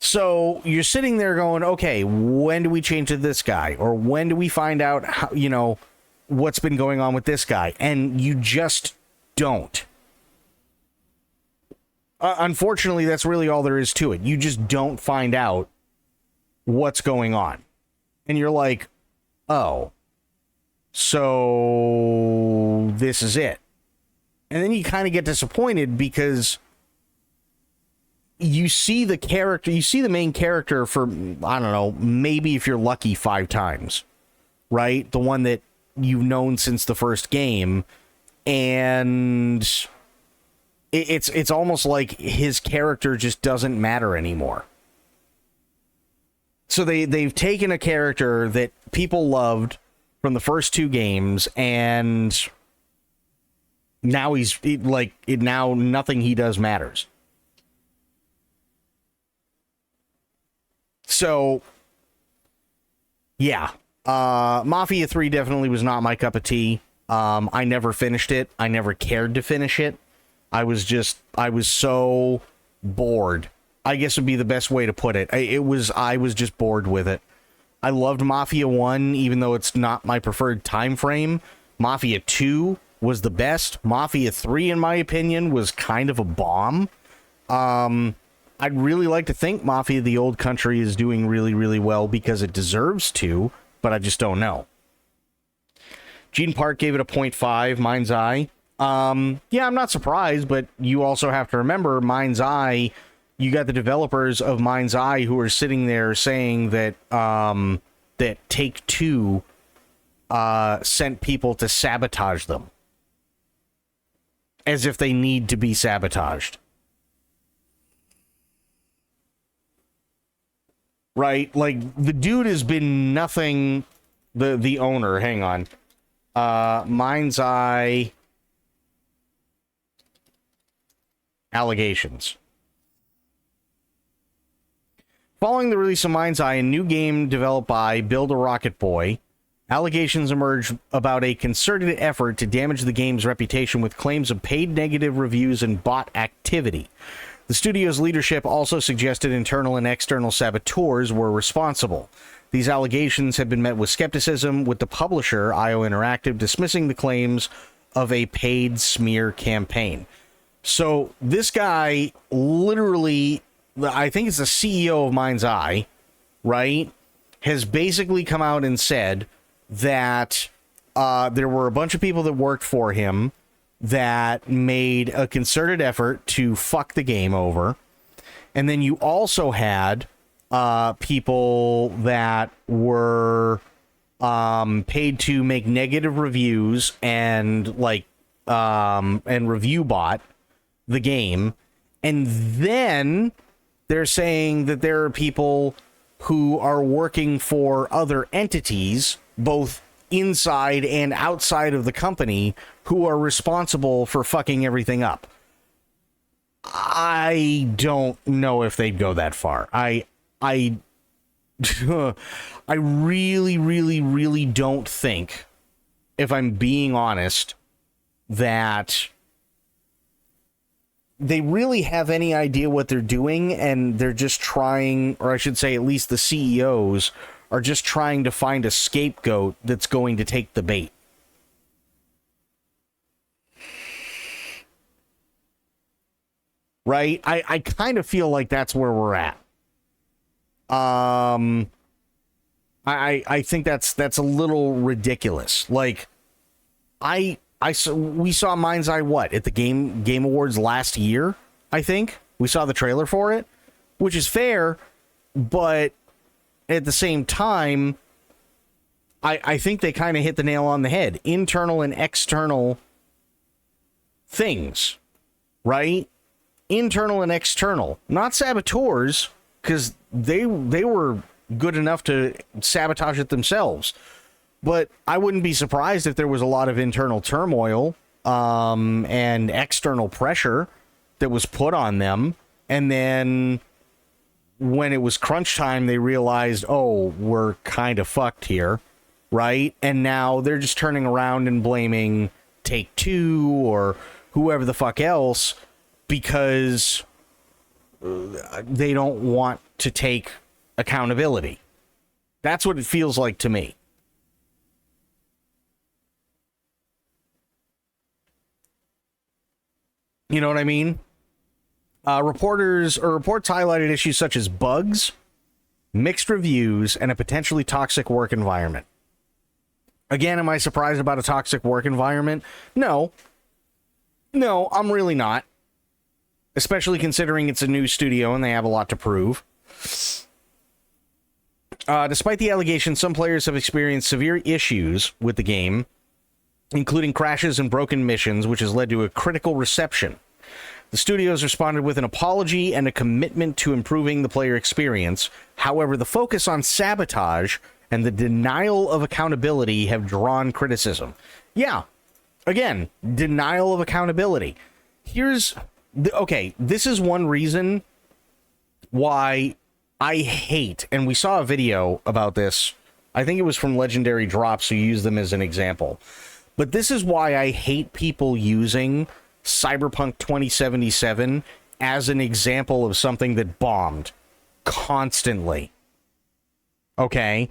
So you're sitting there going, okay, when do we change to this guy? Or when do we find out how, what's been going on with this guy? And you just don't. Unfortunately, that's really all there is to it. You just don't find out what's going on. And you're like, oh, so this is it. And then you kind of get disappointed because you see the main character for, I don't know, maybe if you're lucky 5 times, right? The one that you've known since the first game. And it's almost like his character just doesn't matter anymore. So they've taken a character that people loved from the first 2 games, and now now nothing he does matters. So, yeah. Mafia 3 definitely was not my cup of tea. I never finished it. I never cared to finish it. I was so bored. I guess would be the best way to put it. I was just bored with it. I loved Mafia 1, even though it's not my preferred time frame. Mafia 2 was the best. Mafia 3, in my opinion, was kind of a bomb. I'd really like to think Mafia the Old Country is doing really, really well because it deserves to, but I just don't know. Gene Park gave it a 0.5, Mind's Eye. Yeah, I'm not surprised, but you also have to remember Mind's Eye, you got the developers of Mind's Eye who are sitting there saying that that Take-Two sent people to sabotage them. As if they need to be sabotaged. Right? Like, the dude has been nothing... The owner, hang on. Mind's Eye... allegations. Following the release of Mind's Eye, a new game developed by Build a Rocket Boy, allegations emerged about a concerted effort to damage the game's reputation with claims of paid negative reviews and bot activity. The studio's leadership also suggested internal and external saboteurs were responsible. These allegations have been met with skepticism, with the publisher, IO Interactive, dismissing the claims of a paid smear campaign. So this guy literally, I think it's the CEO of Mind's Eye, right, has basically come out and said that there were a bunch of people that worked for him that made a concerted effort to fuck the game over. And then you also had people that were paid to make negative reviews and review bot the game. And then they're saying that there are people who are working for other entities, both inside and outside of the company, who are responsible for fucking everything up. I don't know if they'd go that far. I really, really, really don't think, if I'm being honest, that they really have any idea what they're doing, and they're just trying, or I should say at least the CEOs, are just trying to find a scapegoat that's going to take the bait. Right? I kind of feel like that's where we're at. I think that's a little ridiculous. Like, we saw Mind's Eye, what, at the Game Awards last year, I think? We saw the trailer for it, which is fair, but at the same time, I think they kind of hit the nail on the head. Internal and external things, right? Internal and external. Not saboteurs, because they were good enough to sabotage it themselves. But I wouldn't be surprised if there was a lot of internal turmoil and external pressure that was put on them. And then when it was crunch time, they realized, oh, we're kind of fucked here, right? And now they're just turning around and blaming Take-Two or whoever the fuck else because they don't want to take accountability. That's what it feels like to me. You know what I mean? Reports highlighted issues such as bugs, mixed reviews, and a potentially toxic work environment. Again, am I surprised about a toxic work environment? No. No, I'm really not. Especially considering it's a new studio and they have a lot to prove. Despite the allegations, some players have experienced severe issues with the game, including crashes and broken missions, which has led to a critical reception. The studios responded with an apology and a commitment to improving the player experience. However, the focus on sabotage and the denial of accountability have drawn criticism. Yeah, again, denial of accountability. Okay, this is one reason why I hate, and we saw a video about this, I think it was from Legendary Drops, who used them as an example. But this is why I hate people using Cyberpunk 2077 as an example of something that bombed constantly. Okay?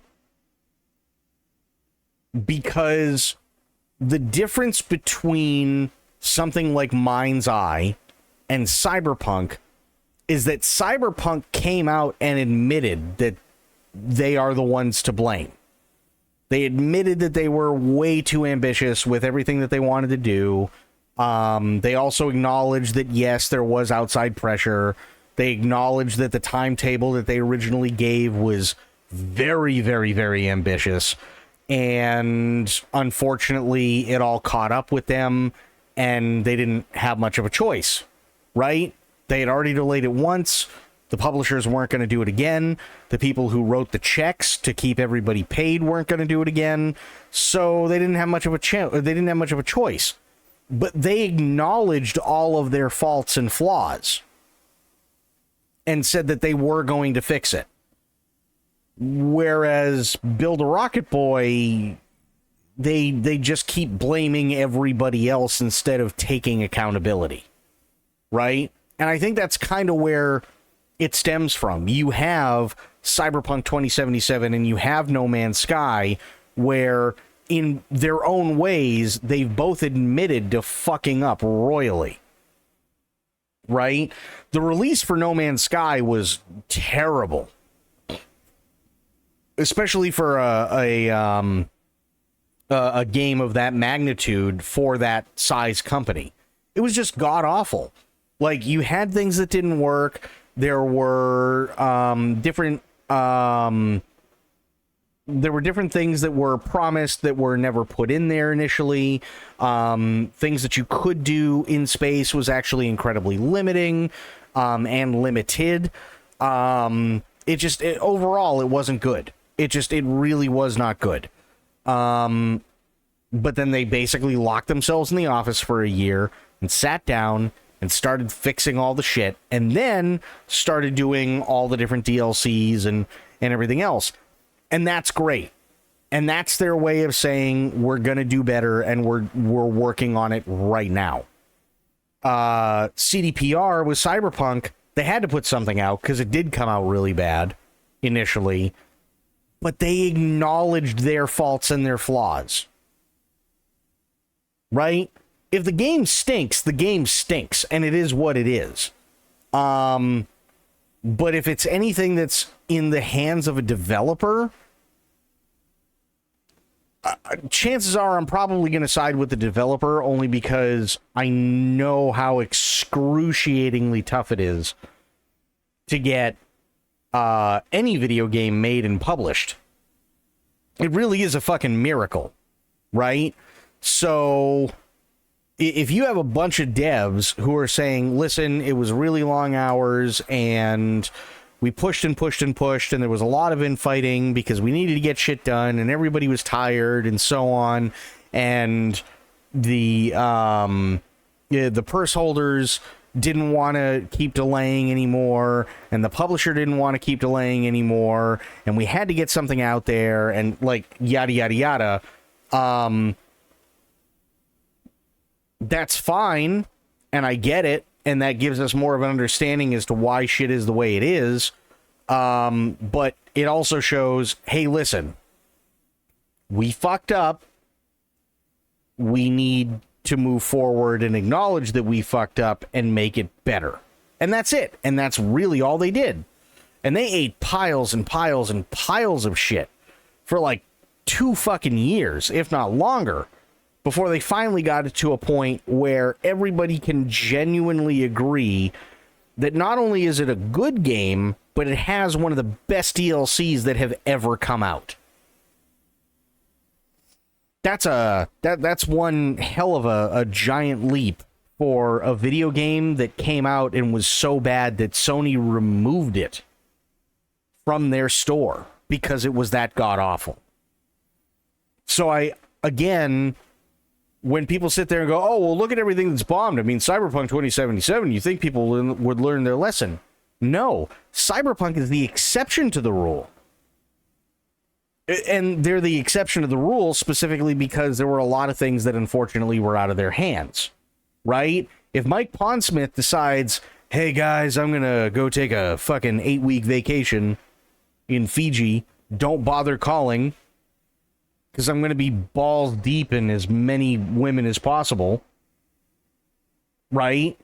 Because the difference between something like Mind's Eye and Cyberpunk is that Cyberpunk came out and admitted that they are the ones to blame. They admitted that they were way too ambitious with everything that they wanted to do. They also acknowledged that, yes, there was outside pressure. They acknowledged that the timetable that they originally gave was very, very, very ambitious. And unfortunately, it all caught up with them, and they didn't have much of a choice, right? They had already delayed it once. The publishers weren't going to do it again. The people who wrote the checks to keep everybody paid weren't going to do it again. So they didn't have much of a choice. But they acknowledged all of their faults and flaws and said that they were going to fix it. Whereas Build a Rocket Boy, they just keep blaming everybody else instead of taking accountability, right? And I think that's kind of where it stems from. You have Cyberpunk 2077 and you have No Man's Sky, where in their own ways, they've both admitted to fucking up royally. Right? The release for No Man's Sky was terrible. Especially for a game of that magnitude for that size company. It was just god-awful. Like, you had things that didn't work. There were different things that were promised that were never put in there initially. Things that you could do in space was actually incredibly limiting and limited. Overall, it wasn't good. It really was not good. But then they basically locked themselves in the office for a year and sat down and started fixing all the shit, and then started doing all the different DLCs and everything else. And that's great. And that's their way of saying, we're going to do better, and we're working on it right now. CDPR with Cyberpunk, they had to put something out because it did come out really bad initially, but they acknowledged their faults and their flaws. Right? If the game stinks, the game stinks, and it is what it is. But if it's anything that's in the hands of a developer, chances are I'm probably going to side with the developer, only because I know how excruciatingly tough it is to get any video game made and published. It really is a fucking miracle, right? So if you have a bunch of devs who are saying, listen, it was really long hours and we pushed and pushed and pushed, and there was a lot of infighting because we needed to get shit done, and everybody was tired and so on, and the purse holders didn't want to keep delaying anymore, and the publisher didn't want to keep delaying anymore, and we had to get something out there, and like yada yada yada. That's fine, and I get it, and that gives us more of an understanding as to why shit is the way it is. But it also shows, hey, listen, we fucked up. We need to move forward and acknowledge that we fucked up and make it better. And that's it. And that's really all they did. And they ate piles and piles and piles of shit for like 2 fucking years, if not longer, before they finally got it to a point where everybody can genuinely agree that not only is it a good game, but it has one of the best DLCs that have ever come out. That's one hell of a giant leap for a video game that came out and was so bad that Sony removed it from their store because it was that god-awful. So again, when people sit there and go, oh, well, look at everything that's bombed. I mean, Cyberpunk 2077, you think people would learn their lesson. No, Cyberpunk is the exception to the rule. And they're the exception to the rule specifically because there were a lot of things that unfortunately were out of their hands, right? If Mike Pondsmith decides, hey guys, I'm going to go take a fucking 8-week vacation in Fiji, don't bother calling because I'm going to be balls deep in as many women as possible, right?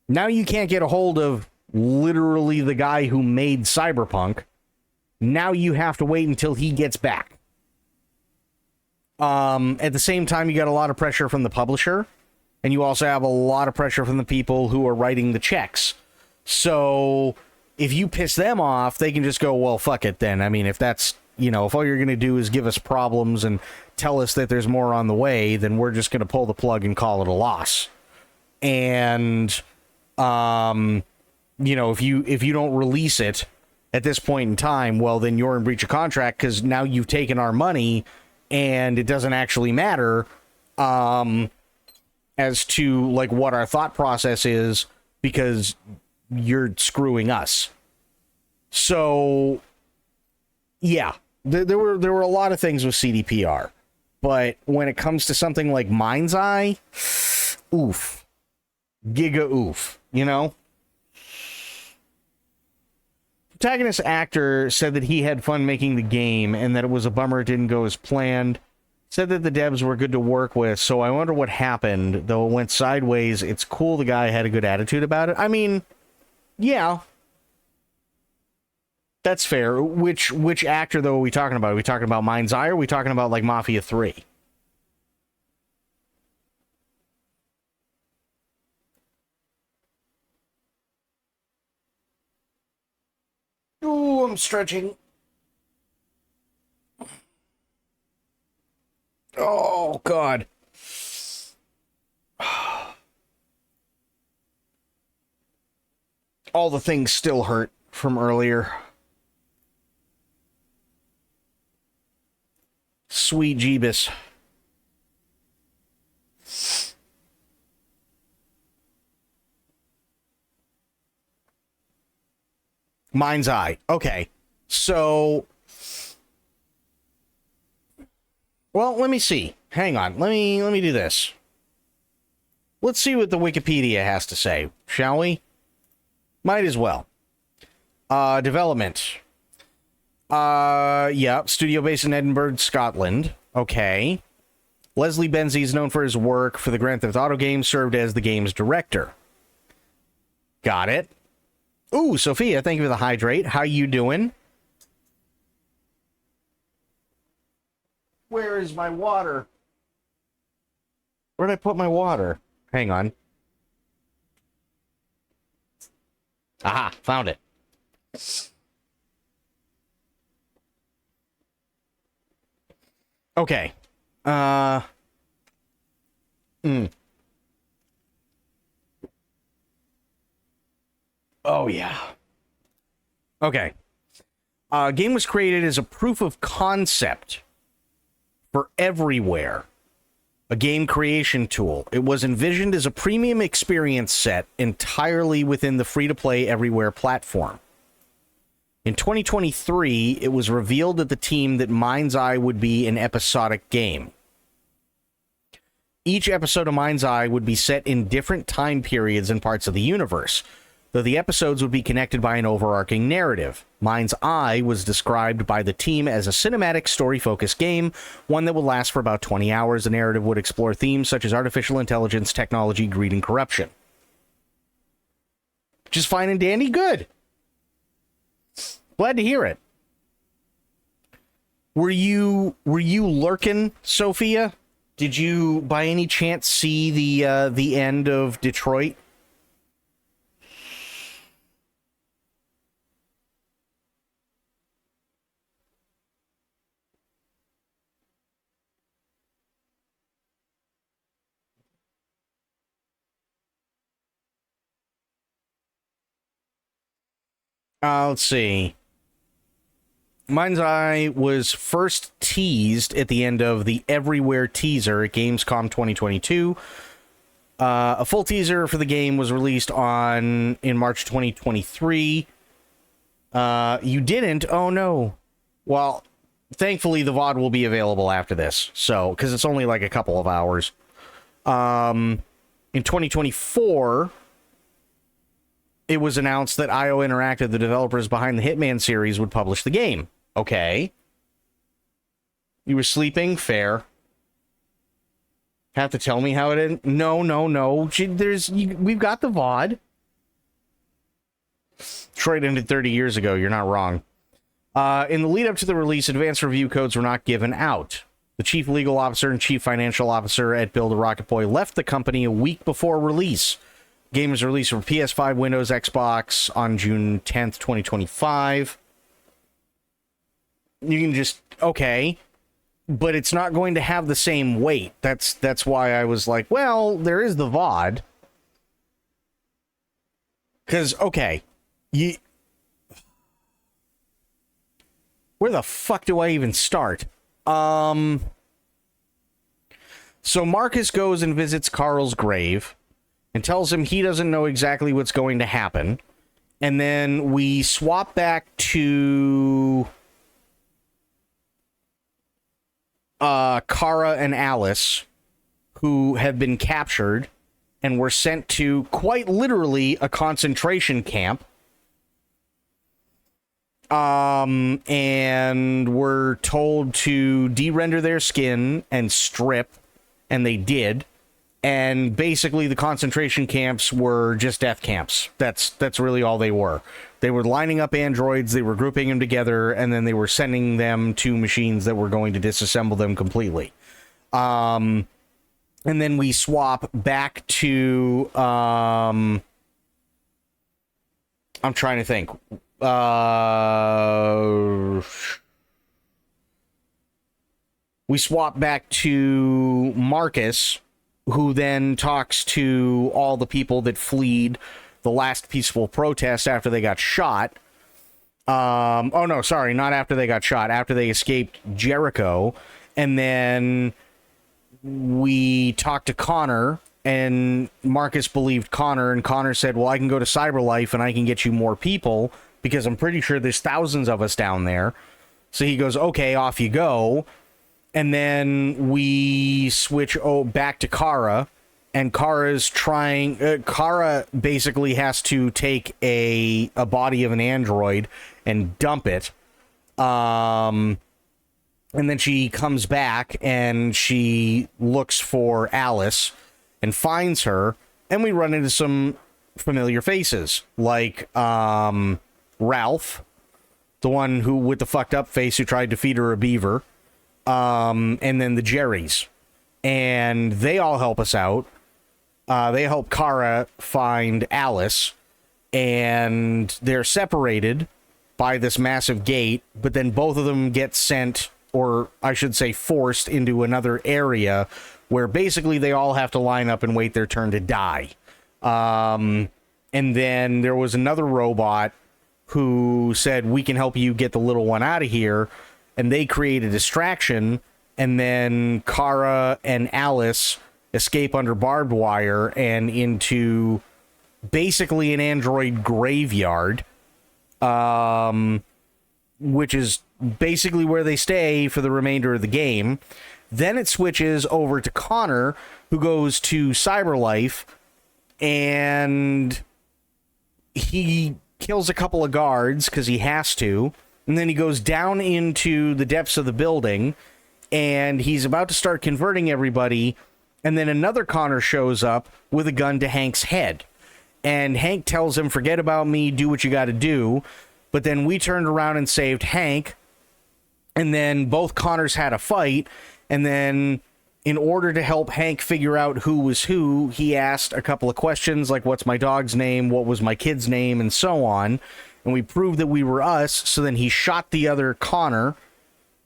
Now you can't get a hold of literally the guy who made Cyberpunk. Now you have to wait until he gets back. At the same time, you got a lot of pressure from the publisher, and you also have a lot of pressure from the people who are writing the checks. So if you piss them off, they can just go, well, fuck it then. I mean, if that's, if all you're going to do is give us problems and tell us that there's more on the way, then we're just going to pull the plug and call it a loss. And, if you don't release it at this point in time, well, then you're in breach of contract because now you've taken our money and it doesn't actually matter as to like what our thought process is because you're screwing us. So, yeah, there were a lot of things with CDPR, but when it comes to something like Mind's Eye, oof, giga oof, Protagonist actor said that he had fun making the game and that it was a bummer it didn't go as planned. Said that the devs were good to work with, so I wonder what happened. Though it went sideways, it's cool the guy had a good attitude about it. I mean, yeah. That's fair. Which actor, though, are we talking about? Are we talking about Mind's Eye or are we talking about, like, Mafia 3? Ooh, I'm stretching. Oh, God. All the things still hurt from earlier. Sweet Jeebus. Mind's Eye. Okay. So, well, let me see. Hang on. Let me do this. Let's see what the Wikipedia has to say, shall we? Might as well. Development. Yeah, studio based in Edinburgh, Scotland. Okay. Leslie Benzie is known for his work for the Grand Theft Auto games, served as the game's director. Got it. Ooh, Sophia, thank you for the hydrate. How you doing? Where is my water? Where'd I put my water? Hang on. Aha, found it. Okay. Oh, yeah. Okay. Game was created as a proof of concept for Everywhere, a game creation tool. It was envisioned as a premium experience set entirely within the free-to-play Everywhere platform. In 2023, it was revealed to the team that Mind's Eye would be an episodic game. Each episode of Mind's Eye would be set in different time periods and parts of the universe, though the episodes would be connected by an overarching narrative. Mind's Eye was described by the team as a cinematic, story-focused game, one that would last for about 20 hours. The narrative would explore themes such as artificial intelligence, technology, greed, and corruption. Just fine and dandy, good. Glad to hear it. Were you lurking, Sophia? Did you, by any chance, see the end of Detroit? Let's see. Mind's Eye was first teased at the end of the Everywhere teaser at Gamescom 2022. A full teaser for the game was released in March 2023. You didn't? Oh, no. Well, thankfully, the VOD will be available after this. So, because it's only like a couple of hours. In 2024, it was announced that IO Interactive, the developers behind the Hitman series, would publish the game. Okay. You were sleeping? Fair. Have to tell me how it ended? No. We've got the VOD. Detroit ended 30 years ago. You're not wrong. In the lead up to the release, advanced review codes were not given out. The chief legal officer and chief financial officer at Build a Rocket Boy left the company a week before release. Game was released for PS5, Windows, Xbox on June 10th, 2025. You can just, okay, but it's not going to have the same weight. That's why I was like, well, there is the VOD. Because, okay, where the fuck do I even start? So Marcus goes and visits Carl's grave and tells him he doesn't know exactly what's going to happen. And then we swap back to Kara and Alice, who have been captured and were sent to quite literally a concentration camp. And were told to de-render their skin and strip, and they did. And basically the concentration camps were just death camps. That's really all they were. They were lining up androids, they were grouping them together, and then they were sending them to machines that were going to disassemble them completely. And then we swap back to I'm trying to think. We swap back to Marcus, who then talks to all the people that fled the last peaceful protest after they got shot. Oh, no, sorry, not after they got shot, after they escaped Jericho. And then we talked to Connor, and Marcus believed Connor, and Connor said, well, I can go to CyberLife and I can get you more people, because I'm pretty sure there's thousands of us down there. So he goes, okay, off you go. And then we switch back to Kara, and Kara's trying... Kara basically has to take a body of an android and dump it. And then she comes back, and she looks for Alice and finds her, and we run into some familiar faces, like Ralph, the one who with the fucked up face who tried to feed her a beaver. And then the Jerrys, and they all help us out. They help Kara find Alice, and they're separated by this massive gate, but then both of them get sent, or I should say forced, into another area where basically they all have to line up and wait their turn to die. And then there was another robot who said, we can help you get the little one out of here. And they create a distraction, and then Kara and Alice escape under barbed wire and into basically an android graveyard, which is basically where they stay for the remainder of the game. Then it switches over to Connor, who goes to CyberLife, and he kills a couple of guards because he has to. And then he goes down into the depths of the building, and he's about to start converting everybody, and then another Connor shows up with a gun to Hank's head. And Hank tells him, forget about me, do what you got to do. But then we turned around and saved Hank, and then both Connors had a fight, and then in order to help Hank figure out who was who, he asked a couple of questions, like what's my dog's name, what was my kid's name, and so on. And we proved that we were us, so then he shot the other Connor,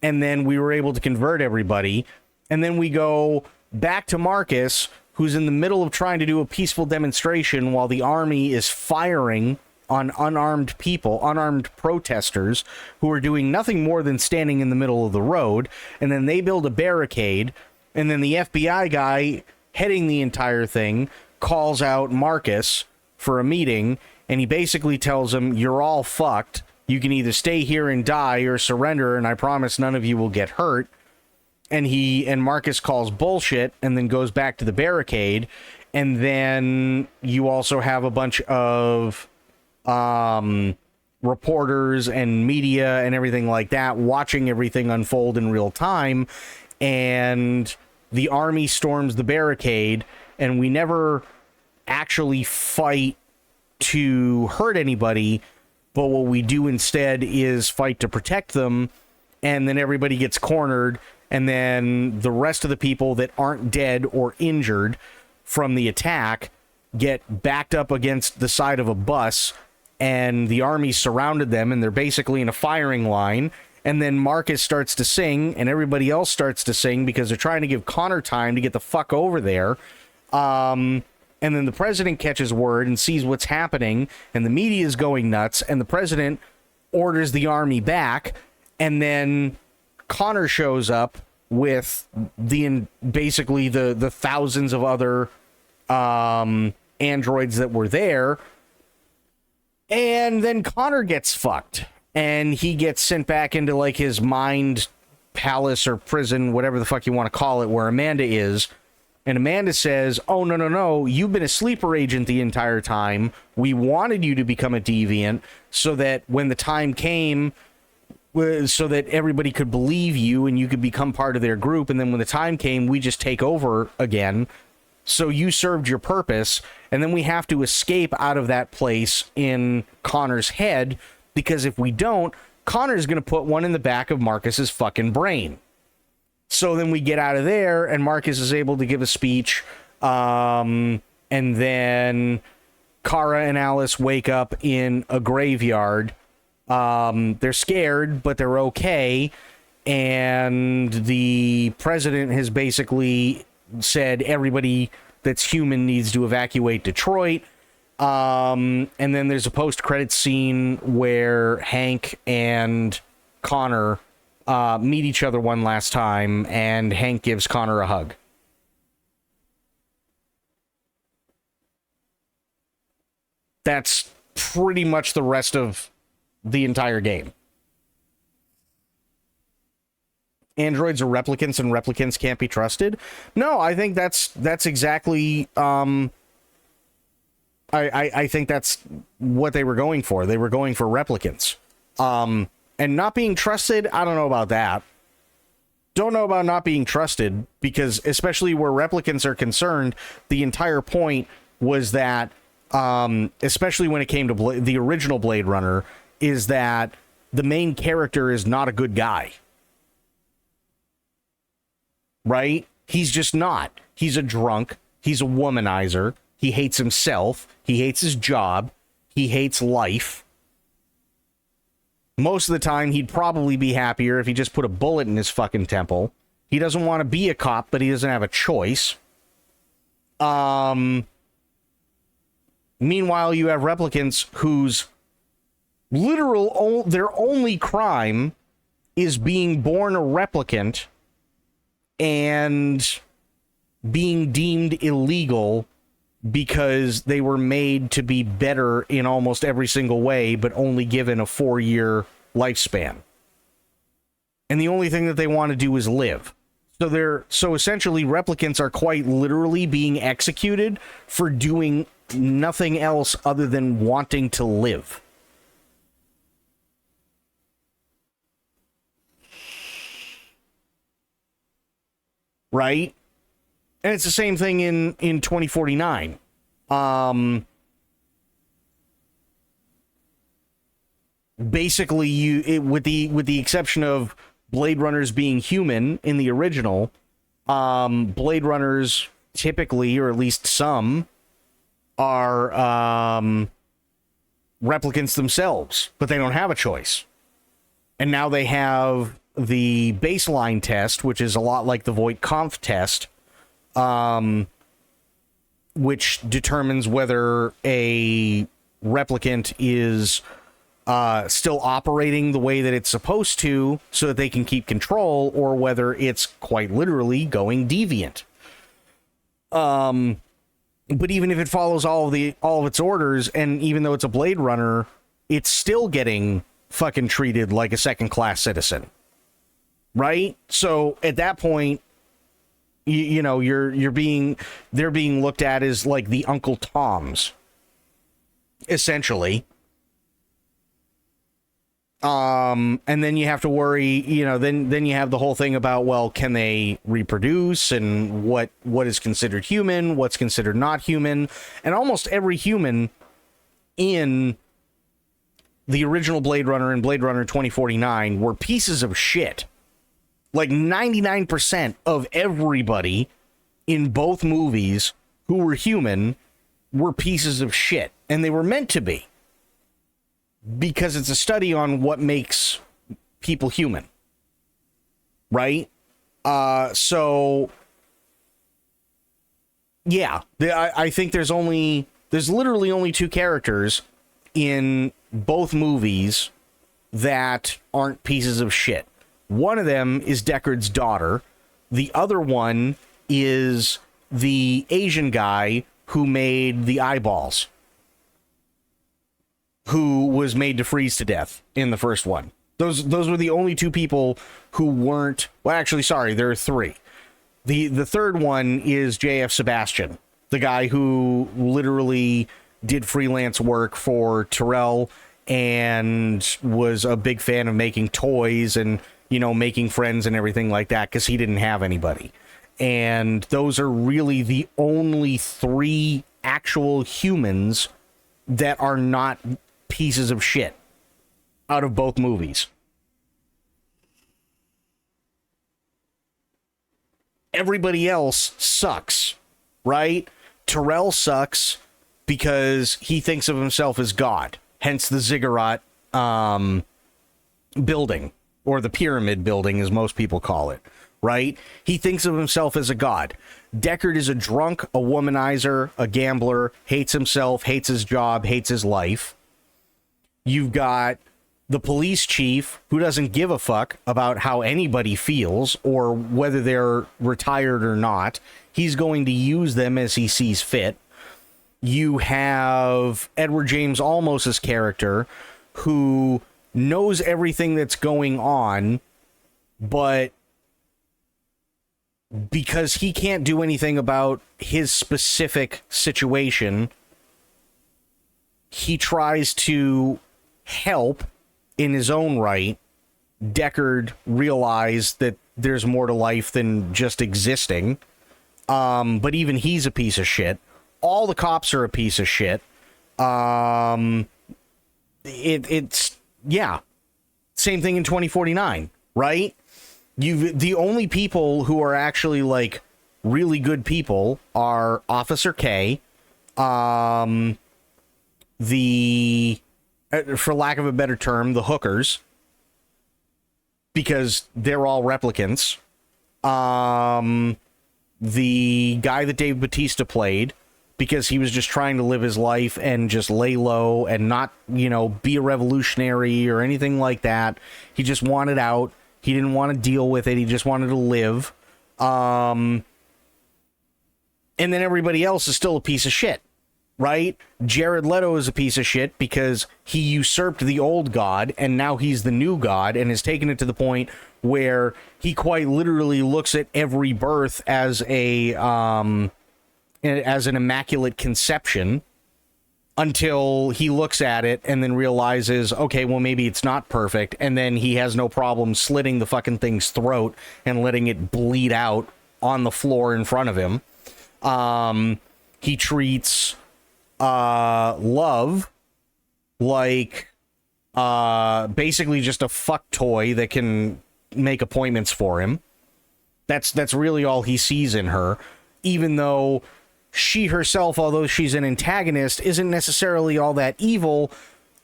and then we were able to convert everybody. And then we go back to Marcus, who's in the middle of trying to do a peaceful demonstration while the army is firing on unarmed people, unarmed protesters who are doing nothing more than standing in the middle of the road, and then they build a barricade, and then the FBI guy heading the entire thing calls out Marcus for a meeting, and he basically tells him, you're all fucked. You can either stay here and die or surrender, and I promise none of you will get hurt. And Marcus calls bullshit and then goes back to the barricade. And then you also have a bunch of reporters and media and everything like that watching everything unfold in real time. And the army storms the barricade, and we never actually fight to hurt anybody, but what we do instead is fight to protect them. And then everybody gets cornered, and then the rest of the people that aren't dead or injured from the attack get backed up against the side of a bus, and the army surrounded them, and they're basically in a firing line. And then Marcus starts to sing, and everybody else starts to sing because they're trying to give Connor time to get the fuck over there. And then the president catches word and sees what's happening, and the media is going nuts, and the president orders the army back, and then Connor shows up with basically the thousands of other androids that were there, and then Connor gets fucked, and he gets sent back into like his mind palace or prison, whatever the fuck you want to call it, where Amanda is. And Amanda says, oh, no, you've been a sleeper agent the entire time. We wanted you to become a deviant so that when the time came, so that everybody could believe you and you could become part of their group. And then when the time came, we just take over again. So you served your purpose. And then we have to escape out of that place in Connor's head, because if we don't, Connor's going to put one in the back of Marcus's fucking brain. So then we get out of there, and Marcus is able to give a speech. And then Kara and Alice wake up in a graveyard. They're scared, but they're okay. And the president has basically said everybody that's human needs to evacuate Detroit. And then there's a post-credit scene where Hank and Connor meet each other one last time, and Hank gives Connor a hug. That's pretty much the rest of the entire game. Androids are replicants, and replicants can't be trusted. No, I think that's exactly I think that's what they were going for. They were going for replicants. And not being trusted, I don't know about that. Don't know about not being trusted, because especially where replicants are concerned, the entire point was that, especially when it came to the original Blade Runner, is that the main character is not a good guy. Right? He's just not. He's a drunk. He's a womanizer. He hates himself. He hates his job. He hates life. Most of the time, he'd probably be happier if he just put a bullet in his fucking temple. He doesn't want to be a cop, but he doesn't have a choice. Meanwhile, you have replicants whose their only crime is being born a replicant and being deemed illegal because they were made to be better in almost every single way, but only given a 4-year lifespan. And the only thing that they want to do is live. So essentially replicants are quite literally being executed for doing nothing else other than wanting to live. Right? And it's the same thing in 2049. Basically, with the exception of Blade Runners being human in the original, Blade Runners typically, or at least some, are replicants themselves, but they don't have a choice. And now they have the baseline test, which is a lot like the Voight-Kampff test, which determines whether a replicant is still operating the way that it's supposed to so that they can keep control, or whether it's quite literally going deviant. But even if it follows all of its orders, and even though it's a Blade Runner, it's still getting fucking treated like a second-class citizen, right? So at that point, you know, they're being looked at as like the Uncle Toms, essentially. And then you have to worry, you know, then you have the whole thing about, well, can they reproduce, and what is considered human, what's considered not human. And almost every human in the original Blade Runner and Blade Runner 2049 were pieces of shit. Like 99% of everybody in both movies who were human were pieces of shit, and they were meant to be, because it's a study on what makes people human, right? So yeah, I think there's literally only two characters in both movies that aren't pieces of shit. One of them is Deckard's daughter. The other one is the Asian guy who made the eyeballs, who was made to freeze to death in the first one. Those were the only two people who weren't... Well, actually, sorry, there are three. The third one is J.F. Sebastian, the guy who literally did freelance work for Tyrell and was a big fan of making toys and, you know, making friends and everything like that, because he didn't have anybody. And those are really the only three actual humans that are not pieces of shit out of both movies. Everybody else sucks, right? Tyrell sucks because he thinks of himself as God, hence the ziggurat building, or the pyramid building as most people call it, right? He thinks of himself as a god. Deckard is a drunk, a womanizer, a gambler, hates himself, hates his job, hates his life. You've got the police chief, who doesn't give a fuck about how anybody feels or whether they're retired or not. He's going to use them as he sees fit. You have Edward James Olmos's character, who knows everything that's going on, but because he can't do anything about his specific situation, he tries to help in his own right Deckard realize that there's more to life than just existing. But even he's a piece of shit. All the cops are a piece of shit. It's yeah. Same thing in 2049, right? The only people who are actually like really good people are Officer K, for lack of a better term, the hookers, because they're all replicants. The guy that Dave Bautista played, because he was just trying to live his life and just lay low and not, you know, be a revolutionary or anything like that. He just wanted out. He didn't want to deal with it. He just wanted to live. And then everybody else is still a piece of shit, right? Jared Leto is a piece of shit because he usurped the old god and now he's the new god and has taken it to the point where he quite literally looks at every birth as an immaculate conception, until he looks at it and then realizes, okay, well, maybe it's not perfect. And then he has no problem slitting the fucking thing's throat and letting it bleed out on the floor in front of him. He treats Love like basically just a fuck toy that can make appointments for him. That's really all he sees in her, even though she herself, although she's an antagonist, isn't necessarily all that evil.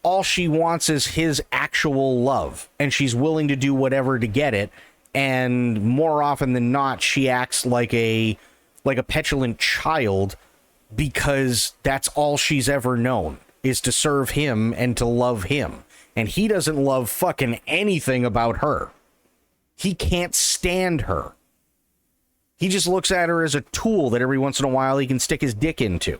All she wants is his actual love, and she's willing to do whatever to get it. And more often than not, she acts like a petulant child because that's all she's ever known. is to serve him and to love him. And he doesn't love fucking anything about her. He can't stand her. He just looks at her as a tool that every once in a while he can stick his dick into.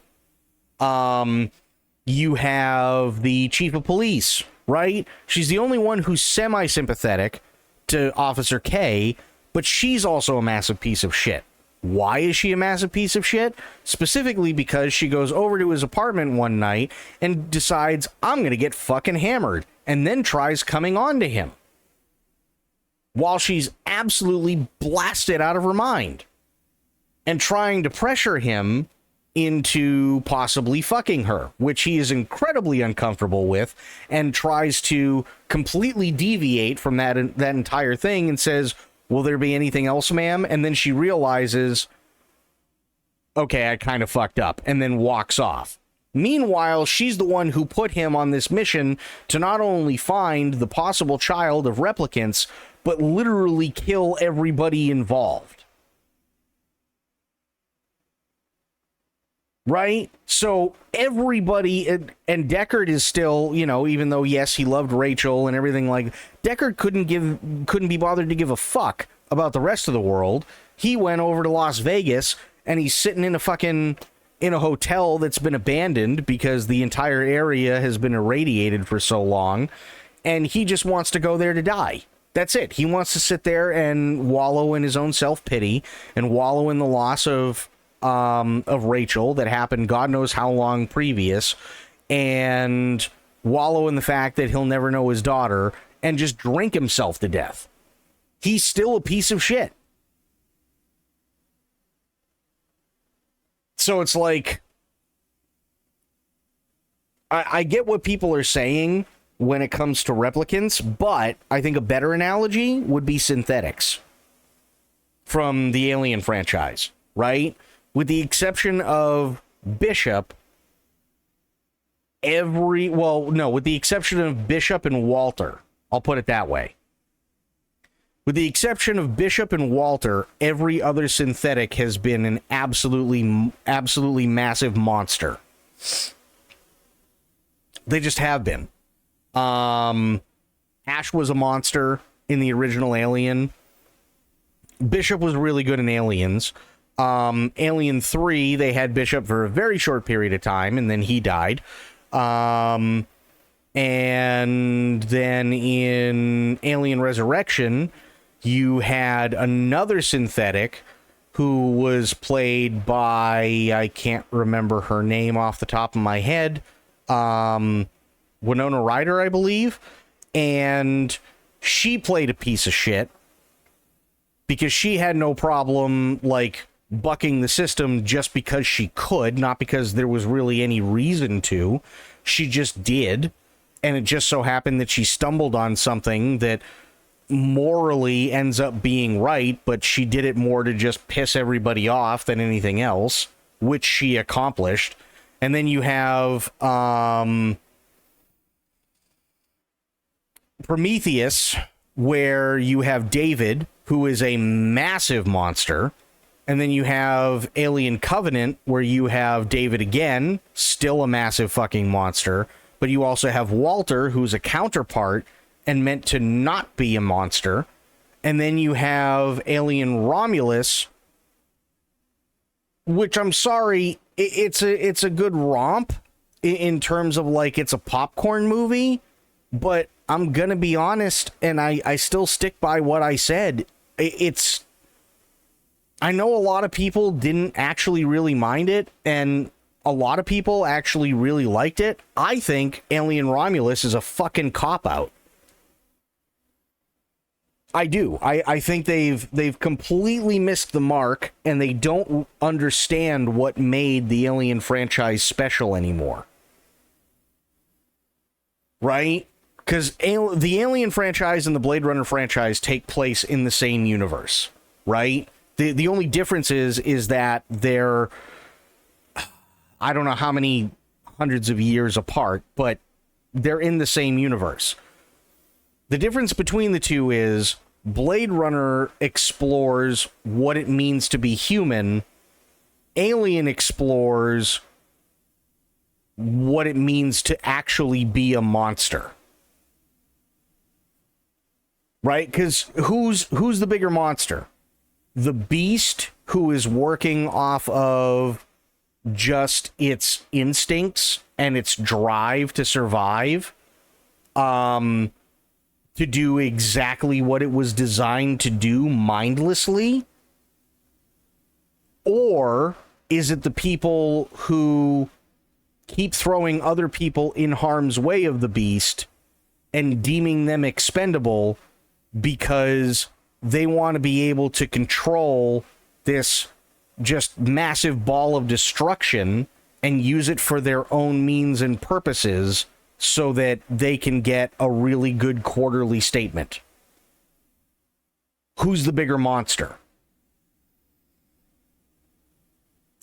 You have the chief of police, right? She's the only one who's semi-sympathetic to Officer K, but she's also a massive piece of shit. Why is she a massive piece of shit? Specifically because she goes over to his apartment one night and decides, I'm going to get fucking hammered, and then tries coming on to him while she's absolutely blasted out of her mind and trying to pressure him into possibly fucking her, which he is incredibly uncomfortable with, and tries to completely deviate from that entire thing and says, will there be anything else, ma'am? And then she realizes, okay, I kind of fucked up, and then walks off. Meanwhile, she's the one who put him on this mission to not only find the possible child of replicants, but literally kill everybody involved. Right? So everybody, and Deckard is still, you know, even though, yes, he loved Rachel and everything, like, Deckard couldn't be bothered to give a fuck about the rest of the world. He went over to Las Vegas, and he's sitting in a hotel that's been abandoned because the entire area has been irradiated for so long, and he just wants to go there to die. That's it. He wants to sit there and wallow in his own self-pity and wallow in the loss of Rachel that happened God knows how long previous, and wallow in the fact that he'll never know his daughter, and just drink himself to death. He's still a piece of shit. So it's like, I get what people are saying when it comes to replicants, but I think a better analogy would be synthetics from the Alien franchise, right? With the exception of Bishop, with the exception of Bishop and Walter, I'll put it that way. With the exception of Bishop and Walter, every other synthetic has been an absolutely massive monster. They just have been. Ash was a monster in the original Alien. Bishop was really good in Aliens. Alien 3, they had Bishop for a very short period of time, and then he died. And then in Alien Resurrection, you had another synthetic who was played by, I can't remember her name off the top of my head, Winona Ryder, I believe, and she played a piece of shit because she had no problem, like, bucking the system just because she could, not because there was really any reason to. She just did, and it just so happened that she stumbled on something that morally ends up being right, but she did it more to just piss everybody off than anything else, which she accomplished. And then you have Prometheus, where you have David, who is a massive monster. And then you have Alien Covenant, where you have David again, still a massive fucking monster. But you also have Walter, who's a counterpart and meant to not be a monster. And then you have Alien Romulus, which, I'm sorry, it's a good romp in terms of, like, it's a popcorn movie. But I'm gonna be honest, and I still stick by what I said. I know a lot of people didn't actually really mind it, and a lot of people actually really liked it. I think Alien Romulus is a fucking cop-out. I do. I think they've completely missed the mark, and they don't understand what made the Alien franchise special anymore. Right? Because the Alien franchise and the Blade Runner franchise take place in the same universe, right? The only difference is that they're, I don't know how many hundreds of years apart, but they're in the same universe. The difference between the two is Blade Runner explores what it means to be human. Alien explores what it means to actually be a monster. Right? Because who's the bigger monster? The beast, who is working off of just its instincts and its drive to survive, to do exactly what it was designed to do mindlessly? Or is it the people who keep throwing other people in harm's way of the beast and deeming them expendable because they want to be able to control this just massive ball of destruction and use it for their own means and purposes so that they can get a really good quarterly statement? Who's the bigger monster?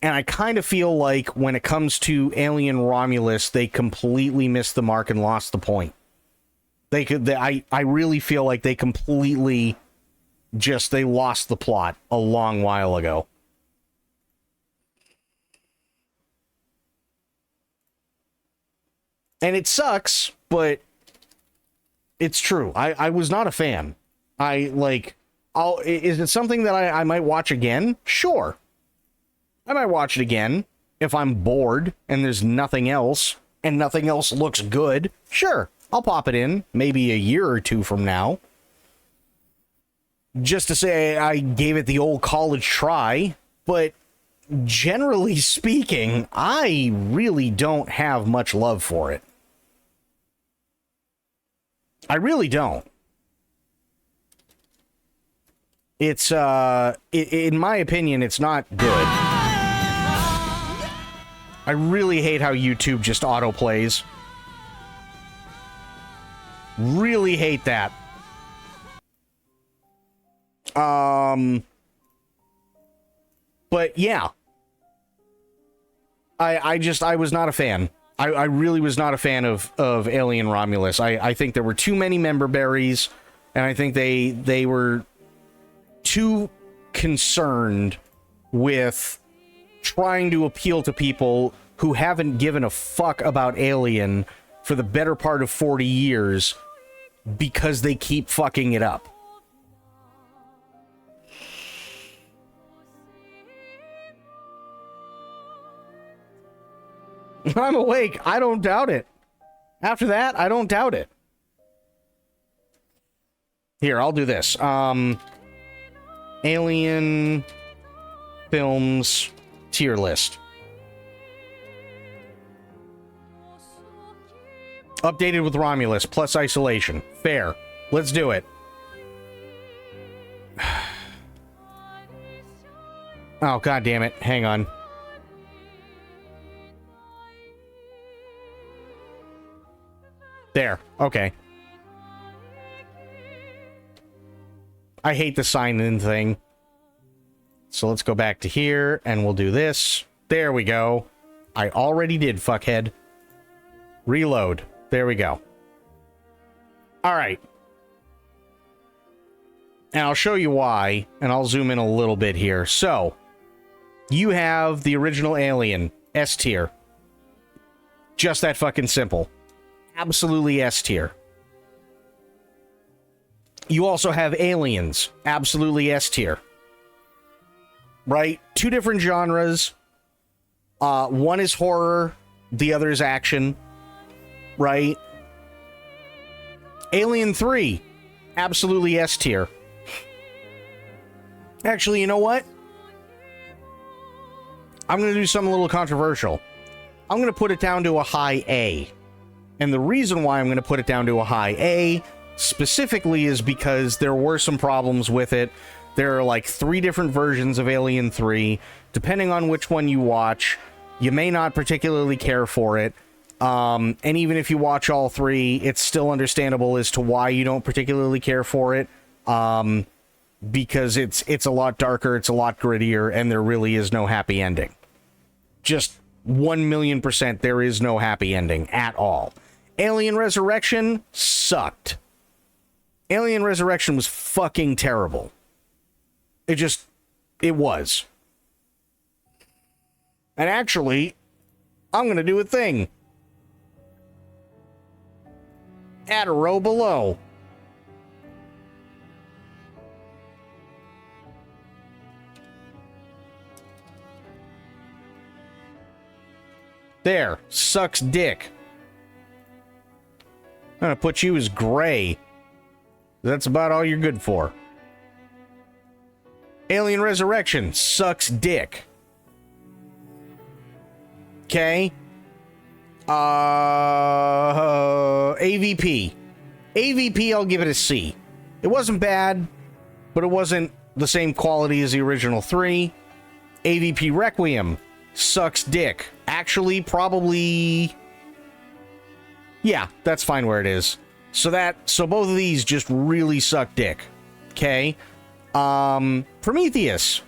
And I kind of feel like when it comes to Alien Romulus, they completely missed the mark and lost the point. I really feel like they completely they lost the plot a long while ago. And it sucks, but it's true. I was not a fan. Is it something that I might watch again? Sure. I might watch it again if I'm bored and there's nothing else and nothing else looks good. Sure, I'll pop it in maybe a year or two from now. Just to say I gave it the old college try, but generally speaking, I really don't have much love for it. I really don't. It's, in my opinion, it's not good. I really hate how YouTube just autoplays. Really hate that. But yeah. I was not a fan. I really was not a fan of Alien Romulus. I think there were too many member berries, and I think they were too concerned with trying to appeal to people who haven't given a fuck about Alien for the better part of 40 years because they keep fucking it up. I'm awake. I don't doubt it. After that, I don't doubt it. Here, I'll do this. Alien films tier list. Updated with Romulus, plus isolation. Fair. Let's do it. Oh, god damn it. Hang on. There. Okay. I hate the sign-in thing. So let's go back to here, and we'll do this. There we go. I already did, fuckhead. Reload. There we go. Alright. And I'll show you why, and I'll zoom in a little bit here. So, you have the original Alien, S tier. Just that fucking simple. Absolutely S tier. You also have Aliens, absolutely S tier. Right? Two different genres. One is horror, the other is action. Right? Alien 3, absolutely S tier. Actually, you know what? I'm going to do something a little controversial. I'm going to put it down to a high A. And the reason why I'm going to put it down to a high A specifically is because there were some problems with it. There are like 3 different versions of Alien 3. Depending on which one you watch, you may not particularly care for it. And even if you watch all 3, it's still understandable as to why you don't particularly care for it. Because it's a lot darker, it's a lot grittier, and there really is no happy ending. Just 1,000,000%, there is no happy ending at all. Alien Resurrection sucked. Alien Resurrection was fucking terrible. It was. And actually, I'm gonna do a thing. Add a row below. There. Sucks dick. I'm gonna put you as gray. That's about all you're good for. Alien Resurrection. Sucks dick. Okay. AVP. AVP, I'll give it a C. It wasn't bad, but it wasn't the same quality as the original 3. AVP Requiem. Sucks dick. Actually, probably... yeah, that's fine where it is. So both of these just really suck dick. Okay? Prometheus.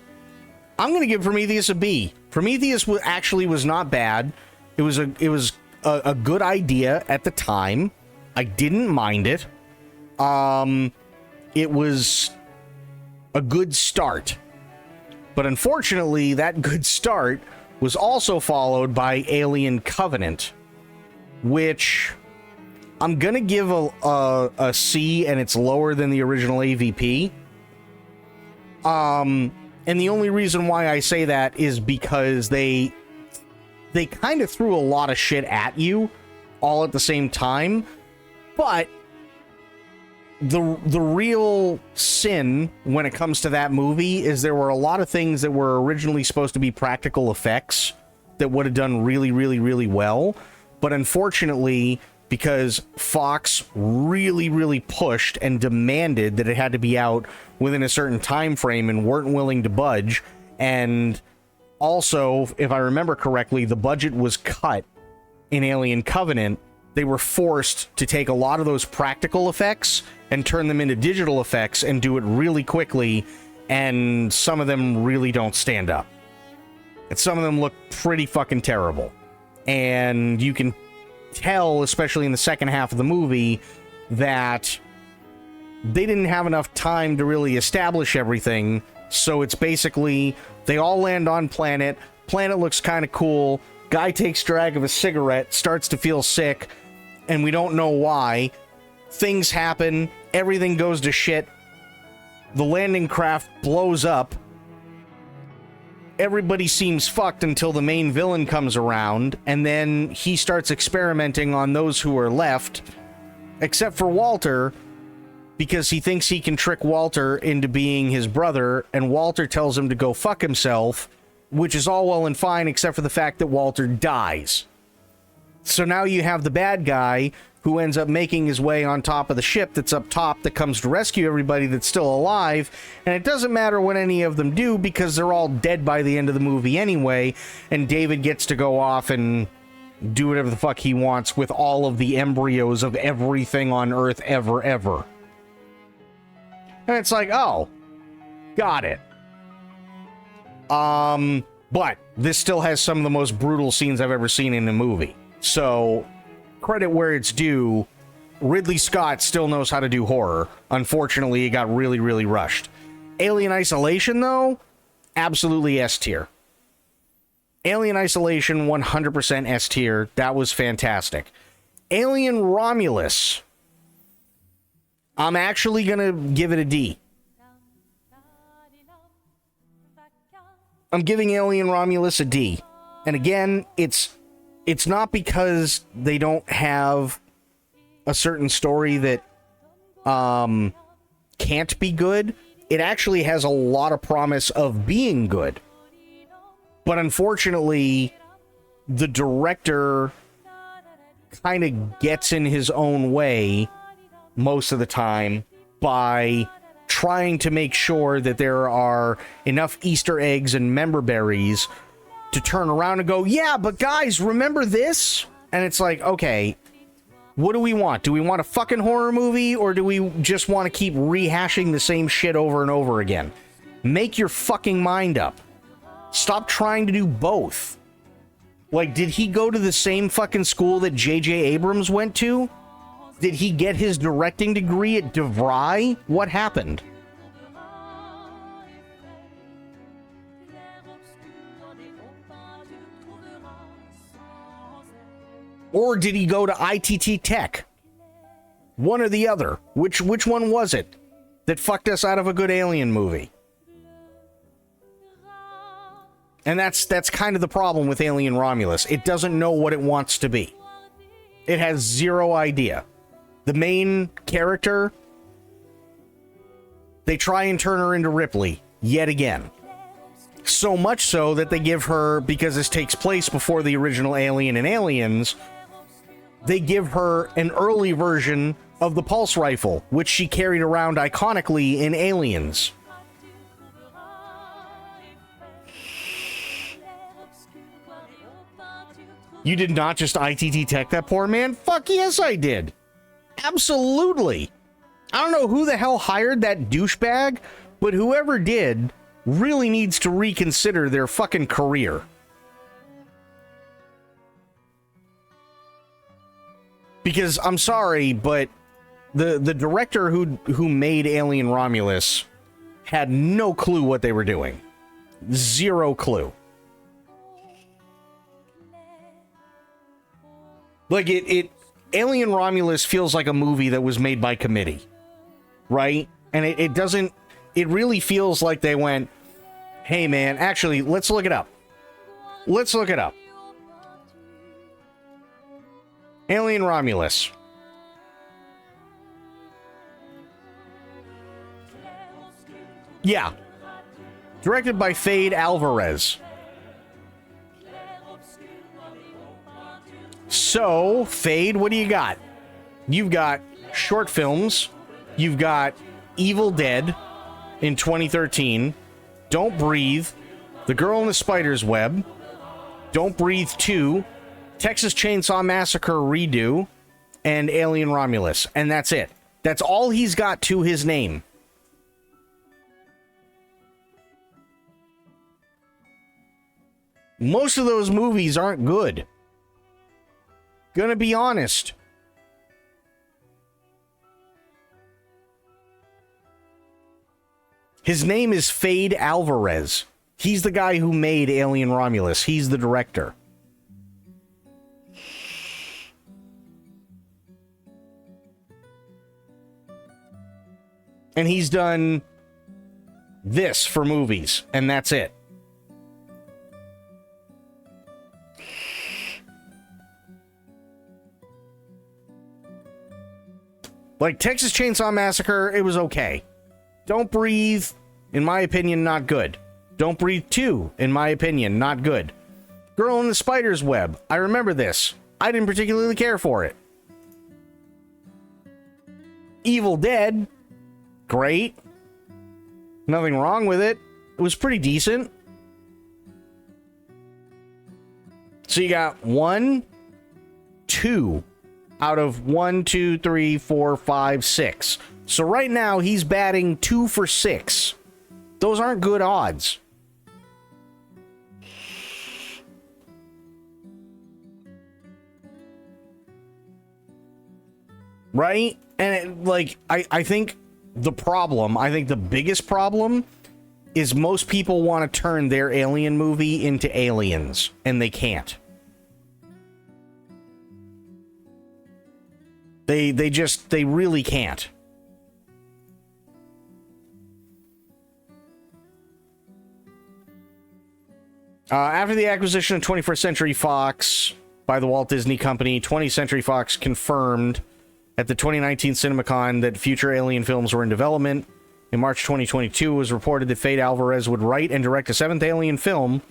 I'm gonna give Prometheus a B. Prometheus actually was not bad. It was a good idea at the time. I didn't mind it. It was a good start. But unfortunately, that good start was also followed by Alien Covenant, which I'm gonna give a C, and it's lower than the original AVP. And the only reason why I say that is because they kind of threw a lot of shit at you all at the same time, but the real sin when it comes to that movie is there were a lot of things that were originally supposed to be practical effects that would have done really, really, really well, but unfortunately, because Fox really, really pushed and demanded that it had to be out within a certain time frame and weren't willing to budge, and also, if I remember correctly, the budget was cut in Alien Covenant. They were forced to take a lot of those practical effects and turn them into digital effects and do it really quickly, and some of them really don't stand up. And some of them look pretty fucking terrible. And you can tell, especially in the second half of the movie, that they didn't have enough time to really establish everything. So it's basically, they all land on planet. Planet looks kind of cool. Guy takes drag of a cigarette, starts to feel sick, and we don't know why. Things happen. Everything goes to shit. The landing craft blows up. Everybody seems fucked until the main villain comes around, and then he starts experimenting on those who are left, except for Walter, because he thinks he can trick Walter into being his brother, and Walter tells him to go fuck himself, which is all well and fine, except for the fact that Walter dies. So now you have the bad guy who ends up making his way on top of the ship that's up top that comes to rescue everybody that's still alive, and it doesn't matter what any of them do because they're all dead by the end of the movie anyway, and David gets to go off and do whatever the fuck he wants with all of the embryos of everything on Earth ever. And it's like, oh, got it. But this still has some of the most brutal scenes I've ever seen in a movie. So, credit where it's due, Ridley Scott still knows how to do horror. Unfortunately, it got really, really rushed. Alien Isolation, though, absolutely S tier. Alien Isolation, 100% S tier. That was fantastic. Alien Romulus, I'm actually gonna give it a D. I'm giving Alien Romulus a D. And again, it's not because they don't have a certain story that can't be good. It actually has a lot of promise of being good. But unfortunately, the director kind of gets in his own way most of the time by trying to make sure that there are enough Easter eggs and member berries to turn around and go, yeah, but guys, remember this? And it's like, okay, what do we want? Do we want a fucking horror movie, or do we just want to keep rehashing the same shit over and over again? Make your fucking mind up. Stop trying to do both. Like, did he go to the same fucking school that J.J. Abrams went to? Did he get his directing degree at DeVry? What happened? Or did he go to ITT Tech? One or the other. Which one was it that fucked us out of a good Alien movie? And that's kind of the problem with Alien Romulus. It doesn't know what it wants to be. It has zero idea. The main character, they try and turn her into Ripley yet again. So much so that they give her, because this takes place before the original Alien and Aliens, they give her an early version of the pulse rifle, which she carried around iconically in Aliens. You did not just ITT tech that poor man? Fuck yes, I did. Absolutely. I don't know who the hell hired that douchebag, but whoever did really needs to reconsider their fucking career. Because I'm sorry, but the director who made Alien Romulus had no clue what they were doing. Zero clue. Like Alien Romulus feels like a movie that was made by committee, right? And it doesn't, it really feels like they went, hey man, actually, let's look it up. Let's look it up. Alien Romulus. Yeah. Directed by Fade Alvarez. So, Fade, what do you got? You've got short films. You've got Evil Dead in 2013. Don't Breathe. The Girl in the Spider's Web. Don't Breathe 2. Texas Chainsaw Massacre Redo. And Alien Romulus. And that's it. That's all he's got to his name. Most of those movies aren't good. Gonna be honest. His name is Fade Alvarez. He's the guy who made Alien Romulus. He's the director. And he's done this for movies, and that's it. Like Texas Chainsaw Massacre, it was okay. Don't Breathe, in my opinion, not good. Don't Breathe 2, in my opinion, not good. Girl in the Spider's Web, I remember this. I didn't particularly care for it. Evil Dead, great. Nothing wrong with it. It was pretty decent. So you got 1, 2 out of 1, 2, 3, 4, 5, 6. So right now he's batting 2 for 6. Those aren't good odds. Right? And I think the biggest problem is most people want to turn their Alien movie into Aliens, and they can't. They really can't. After the acquisition of 21st Century Fox by the Walt Disney Company, 20th Century Fox confirmed at the 2019 CinemaCon that future Alien films were in development. In March 2022, it was reported that Fade Alvarez would write and direct a 7th Alien film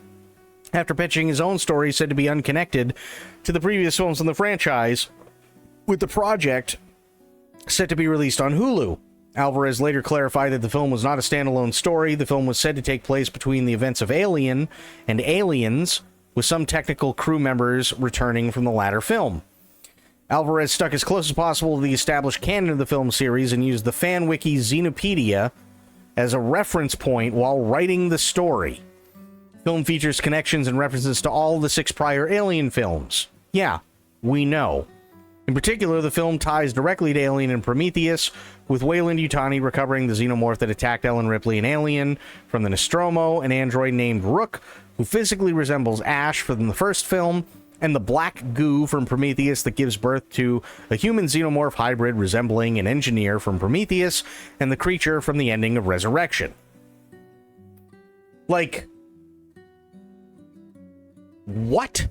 after pitching his own story said to be unconnected to the previous films in the franchise, with the project set to be released on Hulu. Alvarez later clarified that the film was not a standalone story. The film was said to take place between the events of Alien and Aliens, with some technical crew members returning from the latter film. Alvarez stuck as close as possible to the established canon of the film series and used the fan wiki Xenopedia as a reference point while writing the story. The film features connections and references to all the 6 prior Alien films. Yeah, we know. In particular, the film ties directly to Alien and Prometheus, with Weyland-Yutani recovering the xenomorph that attacked Ellen Ripley in Alien from the Nostromo, an android named Rook, who physically resembles Ash from the first film, and the black goo from Prometheus that gives birth to a human xenomorph hybrid resembling an engineer from Prometheus, and the creature from the ending of Resurrection. Like, what?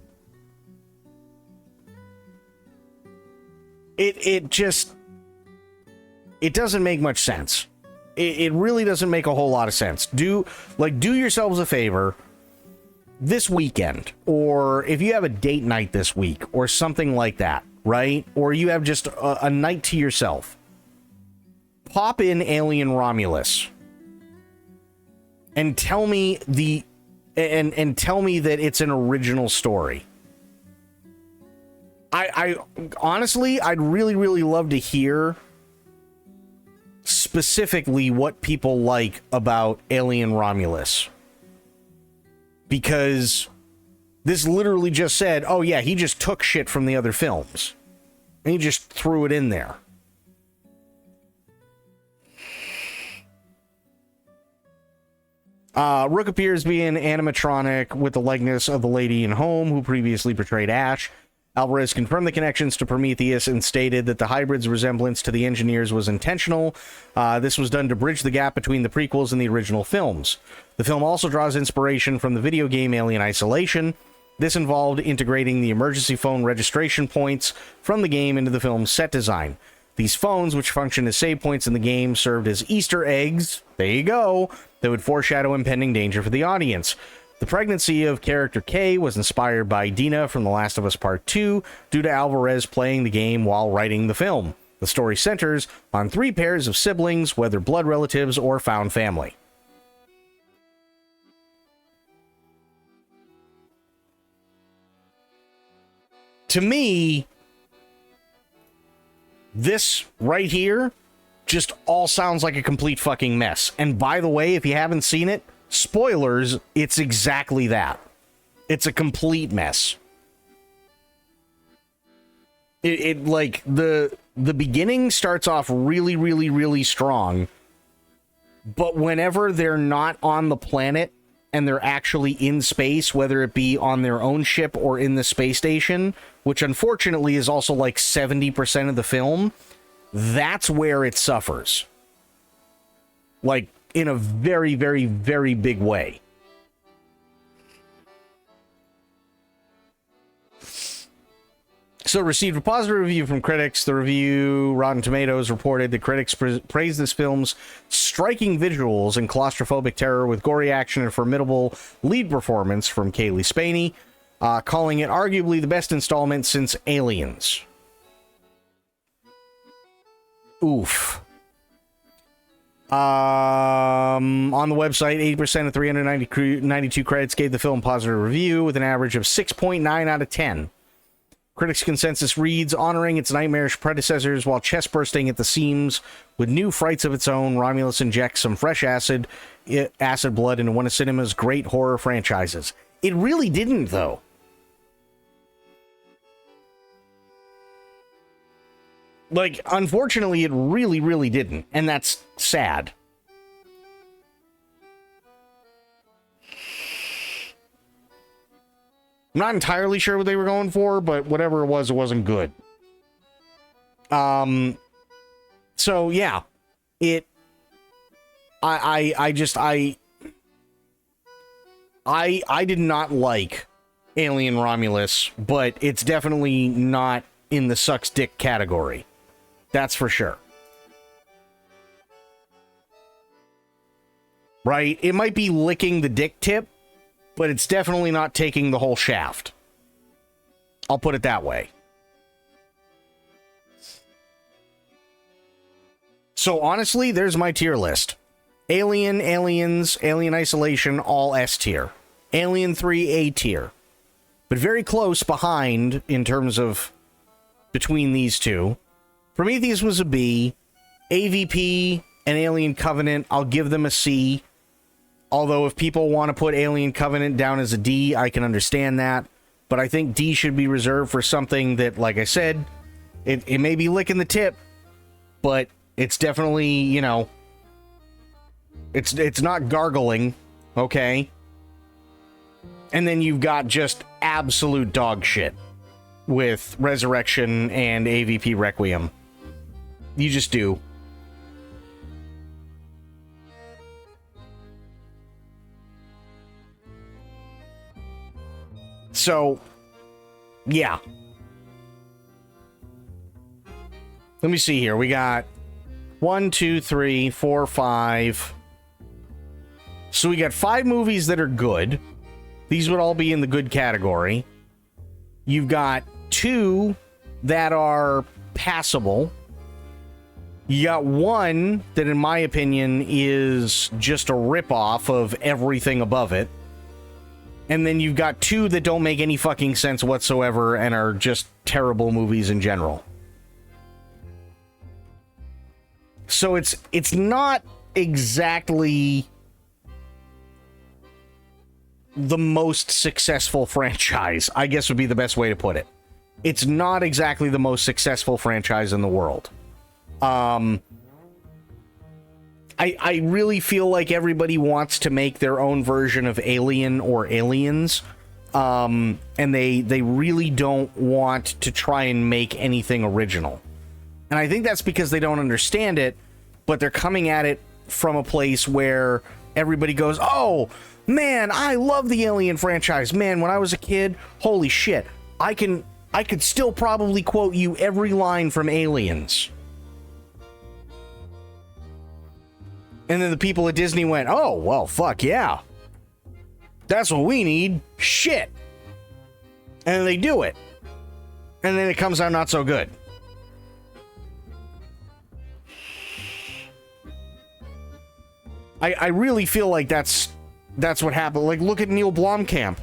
It just, it doesn't make much sense. It really doesn't make a whole lot of sense. Do yourselves a favor this weekend, or if you have a date night this week or something like that, right? Or you have just a night to yourself. Pop in Alien Romulus and tell me and tell me that it's an original story. I honestly, I'd really love to hear specifically what people like about Alien Romulus. Because this literally just said, oh yeah, he just took shit from the other films. And he just threw it in there. Rook appears to be an animatronic with the likeness of the lady in Home who previously portrayed Ash. Alvarez confirmed the connections to Prometheus and stated that the hybrid's resemblance to the engineers was intentional. This was done to bridge the gap between the prequels and the original films. The film also draws inspiration from the video game Alien Isolation. This involved integrating the emergency phone registration points from the game into the film's set design. These phones, which function as save points in the game, served as Easter eggs, there you go, that would foreshadow impending danger for the audience. The pregnancy of character K was inspired by Dina from The Last of Us Part 2 due to Alvarez playing the game while writing the film. The story centers on 3 pairs of siblings, whether blood relatives or found family. To me, this right here just all sounds like a complete fucking mess. And by the way, if you haven't seen it, spoilers, it's exactly that. It's a complete mess. It like the beginning starts off really strong, but whenever they're not on the planet and they're actually in space, whether it be on their own ship or in the space station, which unfortunately is also like 70% of the film, that's where it suffers. Like, in a very big way. So, received a positive review from critics. The review, Rotten Tomatoes, reported that critics praised this film's striking visuals and claustrophobic terror with gory action and formidable lead performance from Kaylee Spaney, calling it arguably the best installment since Aliens. Oof. On the website, 80% of 392 credits gave the film positive review with an average of 6.9 out of 10. Critics' consensus reads, honoring its nightmarish predecessors while chest bursting at the seams with new frights of its own, Romulus injects some fresh acid blood into one of cinema's great horror franchises. It really didn't, though. Like, unfortunately, it really didn't, and that's sad. I'm not entirely sure what they were going for, but whatever it wasn't good. So yeah, I did not like Alien Romulus, but it's definitely not in the sucks dick category. That's for sure. Right? It might be licking the dick tip, but it's definitely not taking the whole shaft. I'll put it that way. So honestly, there's my tier list. Alien, Aliens, Alien Isolation, all S tier. Alien 3, A tier. But very close behind in terms of between these two. Prometheus was a B. AVP and Alien Covenant, I'll give them a C. Although if people want to put Alien Covenant down as a D, I can understand that. But I think D should be reserved for something that, like I said, it may be licking the tip, but it's definitely, you know, it's not gargling, okay? And then you've got just absolute dog shit with Resurrection and AVP Requiem. You just do. So, yeah. Let me see here. We got 1, 2, 3, 4, 5. So we got 5 movies that are good. These would all be in the good category. You've got 2 that are passable. You got 1 that, in my opinion, is just a ripoff of everything above it. And then you've got 2 that don't make any fucking sense whatsoever and are just terrible movies in general. So it's not exactly the most successful franchise, I guess would be the best way to put it. It's not exactly the most successful franchise in the world. I really feel like everybody wants to make their own version of Alien or Aliens, and they really don't want to try and make anything original. And I think that's because they don't understand it, but they're coming at it from a place where everybody goes, oh, man, I love the Alien franchise. Man, when I was a kid, holy shit, I could still probably quote you every line from Aliens. And then the people at Disney went, oh, well, fuck yeah. That's what we need. Shit. And then they do it. And then it comes out not so good. I really feel like that's what happened. Like, look at Neil Blomkamp.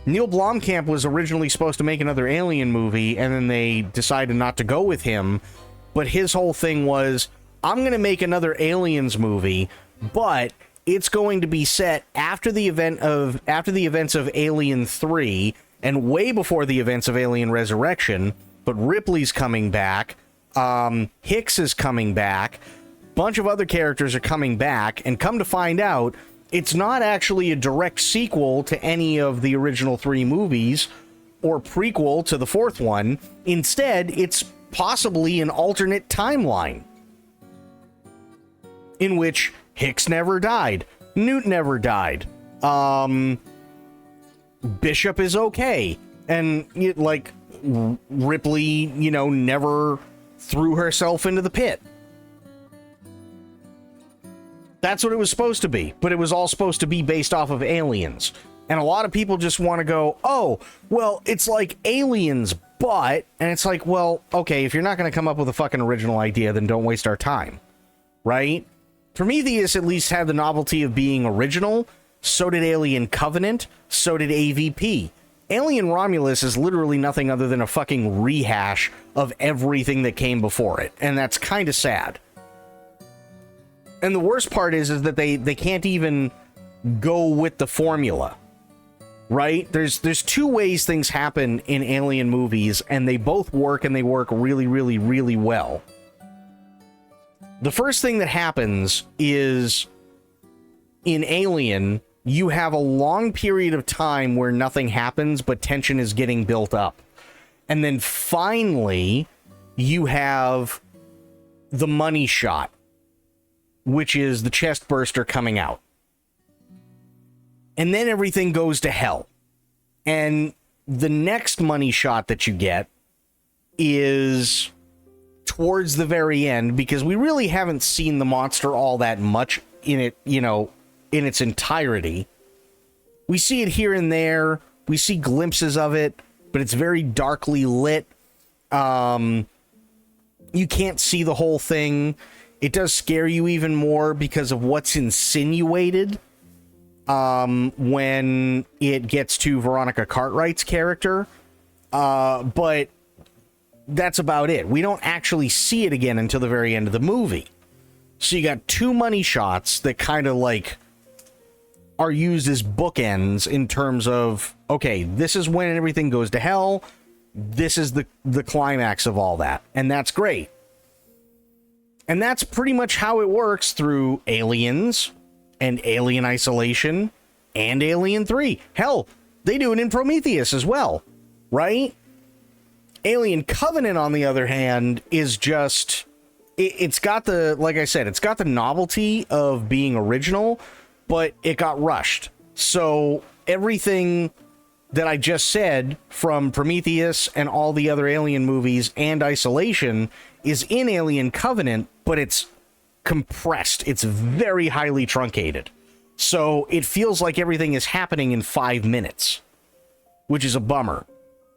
Neil Blomkamp was originally supposed to make another Alien movie, and then they decided not to go with him. But his whole thing was, I'm going to make another Aliens movie, but it's going to be set after the events of Alien 3 and way before the events of Alien Resurrection. But Ripley's coming back, Hicks is coming back, bunch of other characters are coming back, and come to find out, it's not actually a direct sequel to any of the original 3 movies or prequel to the 4th one. Instead, it's possibly an alternate timeline in which Hicks never died, Newt never died, Bishop is okay, and Ripley, never threw herself into the pit. That's what it was supposed to be, but it was all supposed to be based off of Aliens. And a lot of people just want to go, oh, well, it's like Aliens, but... And it's like, well, okay, if you're not going to come up with a fucking original idea, then don't waste our time, right? Prometheus at least had the novelty of being original. So did Alien Covenant. So did AVP. Alien Romulus is literally nothing other than a fucking rehash of everything that came before it. And that's kind of sad. And the worst part is that they can't even go with the formula, right? There's 2 ways things happen in Alien movies, and they both work, and they work really, really, really well. The first thing that happens is, in Alien, you have a long period of time where nothing happens, but tension is getting built up. And then finally, you have the money shot, which is the chest burster coming out. And then everything goes to hell. And the next money shot that you get is towards the very end, because we really haven't seen the monster all that much in it, in its entirety. We see it here and there. We see glimpses of it, but it's very darkly lit. You can't see the whole thing. It does scare you even more because of what's insinuated when it gets to Veronica Cartwright's character. But that's about it. We don't actually see it again until the very end of the movie. So you got 2 money shots that kind of are used as bookends in terms of, okay, this is when everything goes to hell. This is the climax of all that. And that's great. And that's pretty much how it works through Aliens and Alien Isolation and Alien 3. Hell, They do it in Prometheus as well, right? Alien Covenant, on the other hand, is just... It's got the, like I said, it's got the novelty of being original, but it got rushed. So everything that I just said from Prometheus and all the other Alien movies and Isolation is in Alien Covenant, but it's compressed. It's very highly truncated. So it feels like everything is happening in 5 minutes, which is a bummer.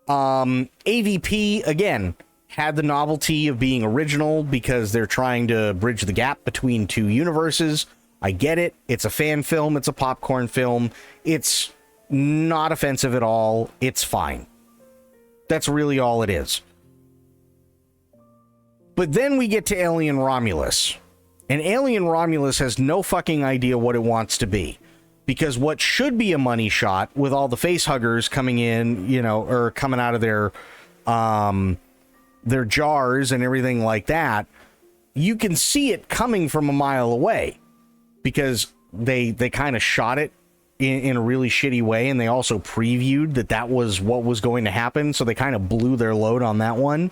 AVP, again, had the novelty of being original because they're trying to bridge the gap between two universes. I get it. It's a fan film. It's a popcorn film. It's not offensive at all. It's fine. That's really all it is. But then we get to Alien Romulus. And Alien Romulus has no fucking idea what it wants to be. Because what should be a money shot with all the face huggers coming in, you know, or coming out of their jars and everything like that, you can see it coming from a mile away. Because they kind of shot it in a really shitty way, and they also previewed that was what was going to happen, so they kind of blew their load on that one.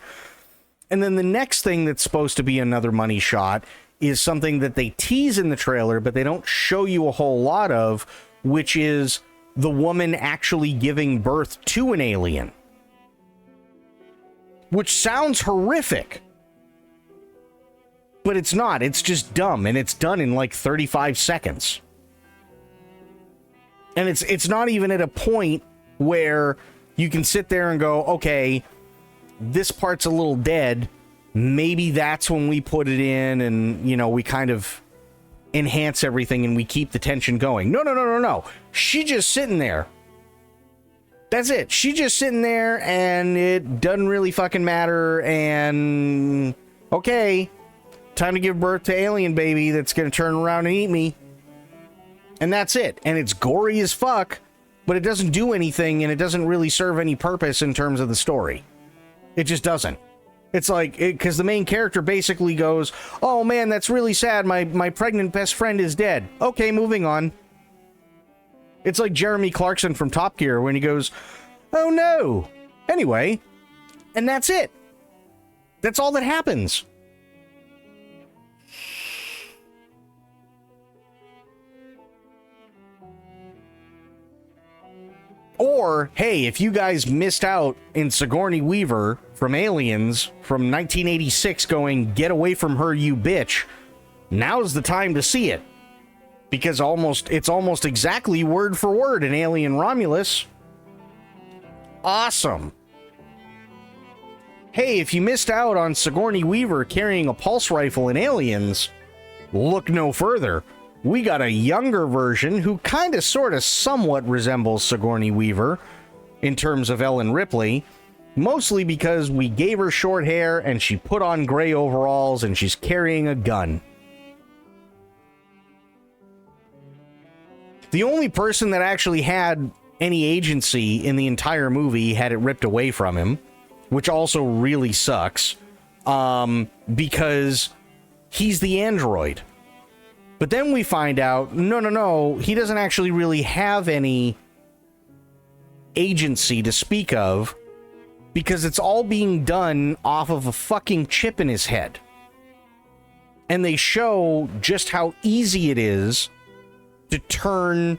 And then the next thing that's supposed to be another money shot is something that they tease in the trailer, but they don't show you a whole lot of, which is the woman actually giving birth to an alien. Which sounds horrific. But it's not. It's just dumb, and it's done in like 35 seconds. And it's not even at a point where you can sit there and go, okay, this part's a little dead. Maybe that's when we put it in and, you know, we kind of enhance everything and we keep the tension going. No. She's just sitting there. That's it. She's just sitting there and it doesn't really fucking matter. And, okay, time to give birth to alien baby that's going to turn around and eat me. And that's it. And it's gory as fuck, but it doesn't do anything and it doesn't really serve any purpose in terms of the story. It just doesn't. It's like, because the main character basically goes, oh man, that's really sad. My pregnant best friend is dead. Okay, moving on. It's like Jeremy Clarkson from Top Gear when he goes, oh no. Anyway, and that's it. That's all that happens. Or, hey, if you guys missed out in Sigourney Weaver from Aliens from 1986 going, get away from her, you bitch, now's the time to see it. Because it's almost exactly word for word in Alien Romulus. Awesome. Hey, if you missed out on Sigourney Weaver carrying a pulse rifle in Aliens, look no further. We got a younger version who kind of sort of somewhat resembles Sigourney Weaver in terms of Ellen Ripley, mostly because we gave her short hair and she put on gray overalls and she's carrying a gun. The only person that actually had any agency in the entire movie had it ripped away from him, which also really sucks, because he's the android. But then we find out, no, he doesn't actually really have any agency to speak of, because it's all being done off of a fucking chip in his head. And they show just how easy it is to turn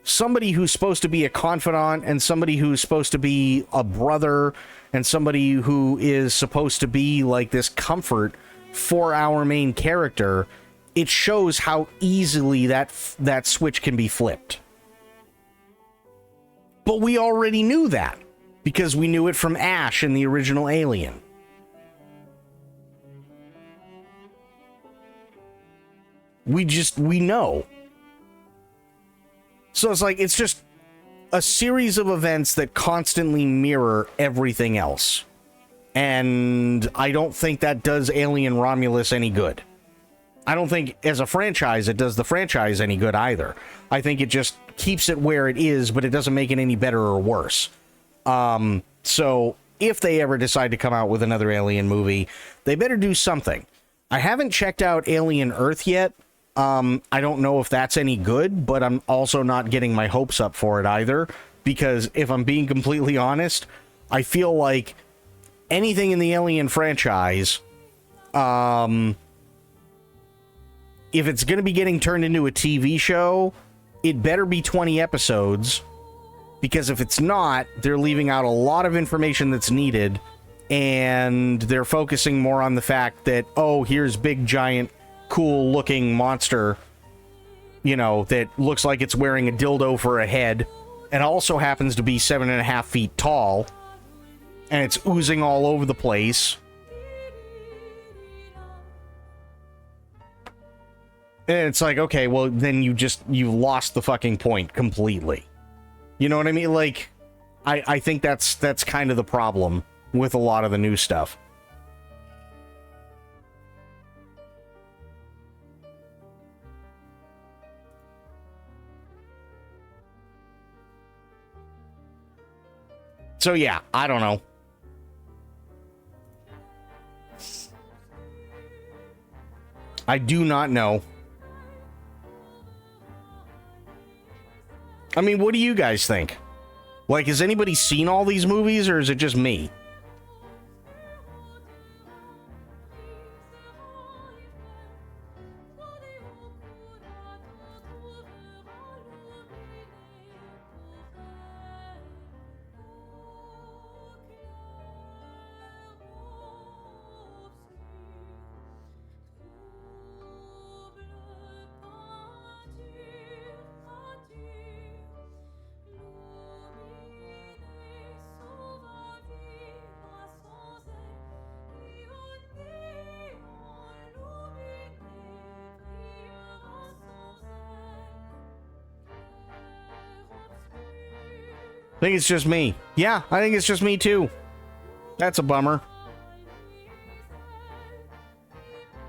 somebody who's supposed to be a confidant and somebody who's supposed to be a brother and somebody who is supposed to be like this comfort for our main character. It shows how easily that switch can be flipped. But we already knew that because we knew it from Ash in the original Alien. We know. So it's like, it's just a series of events that constantly mirror everything else. And I don't think that does Alien Romulus any good. I don't think as a franchise it does the franchise any good either. I think it just keeps it where it is, but it doesn't make it any better or worse. So if they ever decide to come out with another Alien movie, they better do something. I haven't checked out Alien Earth yet. I don't know if that's any good, but I'm also not getting my hopes up for it either. because if I'm being completely honest, I feel like anything in the Alien franchise, if it's going to be getting turned into a TV show, it better be 20 episodes, because if it's not, they're leaving out a lot of information that's needed, and they're focusing more on the fact that, oh, here's big, giant, cool-looking monster, you know, that looks like it's wearing a dildo for a head, and also happens to be 7.5 feet tall, and it's oozing all over the place. And it's like, okay, well, then you lost the fucking point completely. You know what I mean? Like, I think that's kind of the problem with a lot of the new stuff. So yeah, I don't know. I do not know. I mean, what do you guys think? Like, has anybody seen all these movies, or is it just me? I think it's just me. Yeah, I think it's just me too. That's a bummer.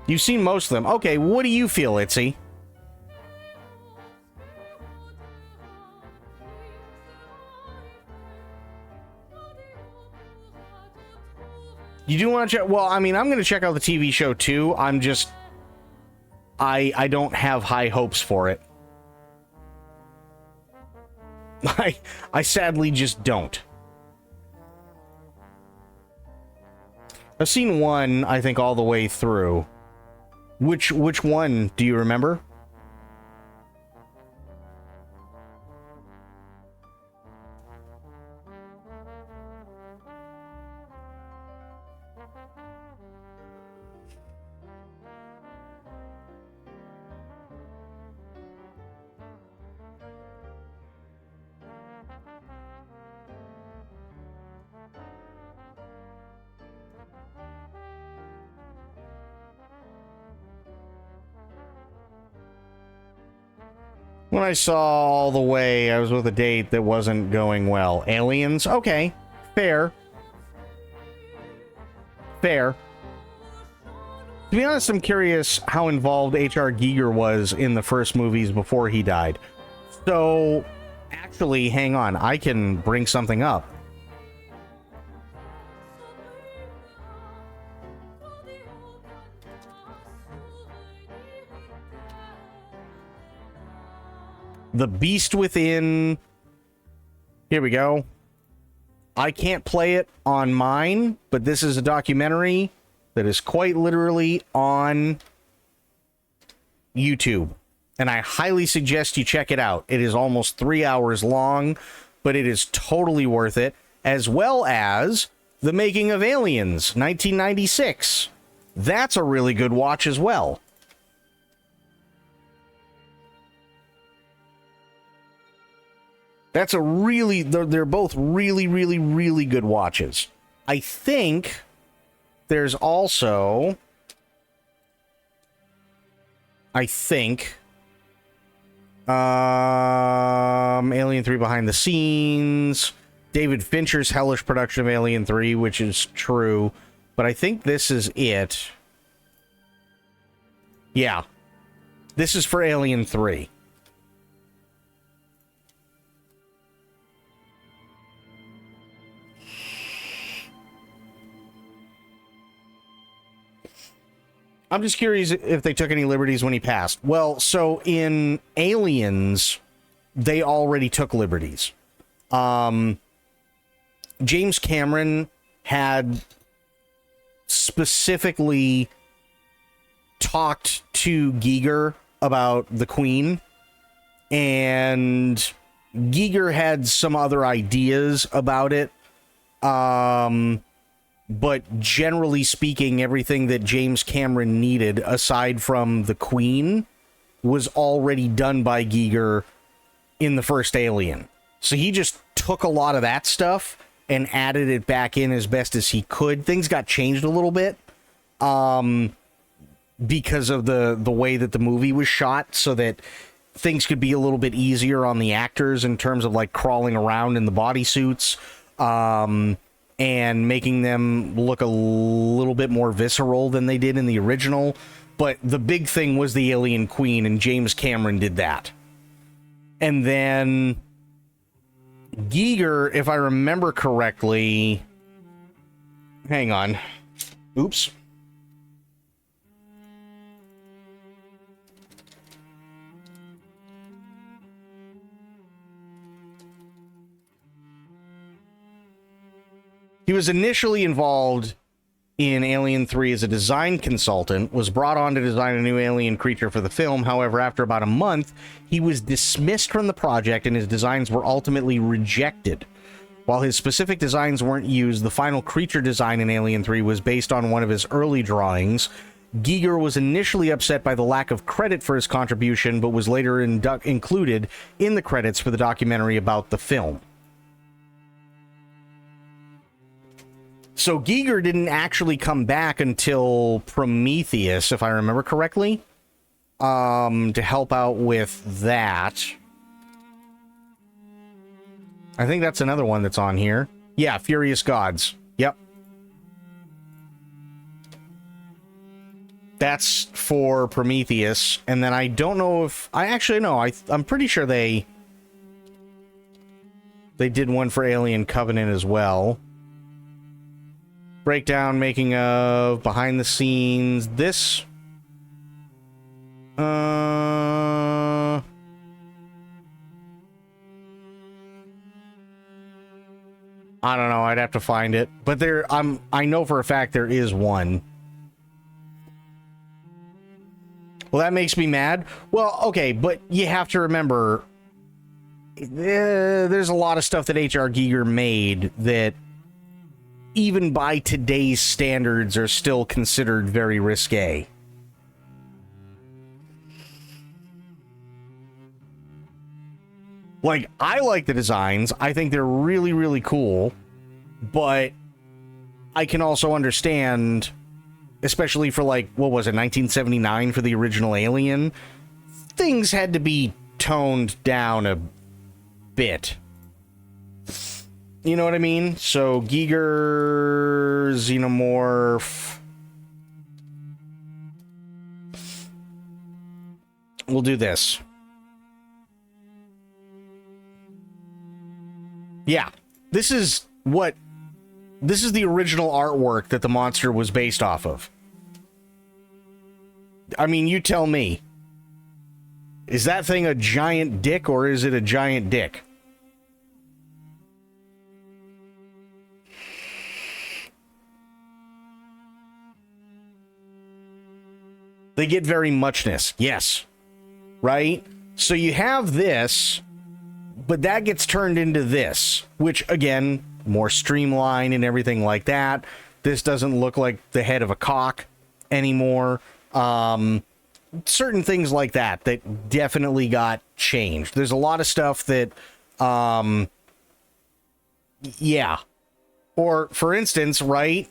You've seen most of them. Okay, what do you feel, Itzy? You do want to check? Well, I mean, I'm going to check out the TV show too. I'm just... I don't have high hopes for it. I sadly just don't. I've seen one, I think, all the way through. Which one do you remember? When I saw all the way, I was with a date that wasn't going well. Aliens? Okay. Fair. Fair. To be honest, I'm curious how involved H.R. Giger was in the first movies before he died. So, actually, hang on. I can bring something up. The Beast Within. Here we go. I can't play it on mine, but this is a documentary that is quite literally on YouTube. And I highly suggest you check it out. It is almost 3 hours long, but it is totally worth it. As well as The Making of Aliens, 1996. That's a really good watch as well. That's a really, they're both really, really, really good watches. I think there's also, Alien 3 Behind the Scenes, David Fincher's hellish production of Alien 3, which is true, but I think this is it. Yeah. This is for Alien 3. I'm just curious if they took any liberties when he passed. Well, so in Aliens, they already took liberties. James Cameron had specifically talked to Giger about the Queen, and Giger had some other ideas about it. But generally speaking, everything that James Cameron needed, aside from the Queen, was already done by Giger in the first Alien. So he just took a lot of that stuff and added it back in as best as he could. Things got changed a little bit because of the way that the movie was shot, so that things could be a little bit easier on the actors in terms of like crawling around in the bodysuits, and making them look a little bit more visceral than they did in the original. But the big thing was the Alien Queen, and James Cameron did that. And then Giger, if I remember correctly... Hang on. Oops. He was initially involved in Alien 3 as a design consultant, was brought on to design a new alien creature for the film. However, after about a month, he was dismissed from the project and his designs were ultimately rejected. While his specific designs weren't used, the final creature design in Alien 3 was based on one of his early drawings. Giger was initially upset by the lack of credit for his contribution, but was later included in the credits for the documentary about the film. So Giger didn't actually come back until Prometheus, if I remember correctly, to help out with that. I think that's another one that's on here. Yeah, Furious Gods. Yep. That's for Prometheus. And then I don't know if... I actually know. I'm pretty sure they did one for Alien Covenant as well. Breakdown, making of, behind the scenes. This... I don't know. I'd have to find it. But I know for a fact there is one. Well, that makes me mad. Well, okay, but you have to remember, there's a lot of stuff that H.R. Giger made that, even by today's standards, are still considered very risque. Like, I like the designs. I think they're really, really cool. But I can also understand, especially for, like, what was it, 1979 for the original Alien? Things had to be toned down a bit. You know what I mean? So, Giger, Xenomorph. We'll do this. Yeah, this is the original artwork that the monster was based off of. I mean, you tell me. Is that thing a giant dick, or is it a giant dick? They get very muchness, yes. Right? So you have this, but that gets turned into this, which, again, more streamlined and everything like that. This doesn't look like the head of a cock anymore. Certain things like that definitely got changed. There's a lot of stuff that, yeah. Or, for instance, right?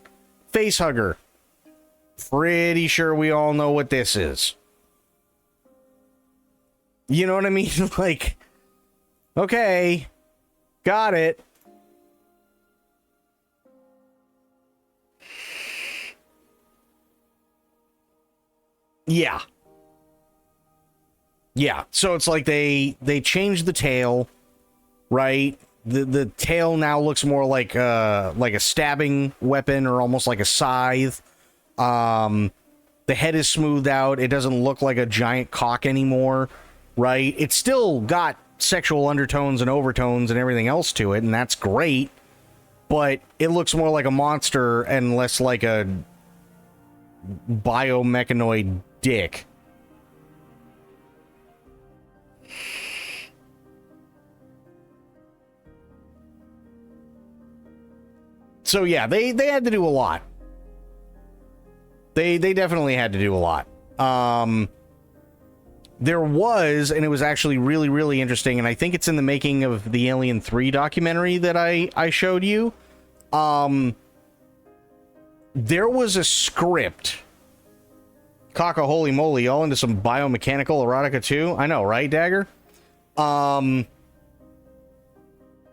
Facehugger. Pretty sure we all know what this is. You know what I mean? Like, okay, got it. Yeah. Yeah, so it's like they changed the tail, right? The tail now looks more like a stabbing weapon, or almost like a scythe. The head is smoothed out. It doesn't look like a giant cock anymore, right? It's still got sexual undertones and overtones and everything else to it, and that's great, but it looks more like a monster and less like a biomechanoid dick. So yeah, they had to do a lot. They definitely had to do a lot. There was, and it was actually really, really interesting, and I think it's in the making of the Alien 3 documentary that I showed you. There was a script. Caca, holy moly, all into some biomechanical erotica too. I know, right, Dagger?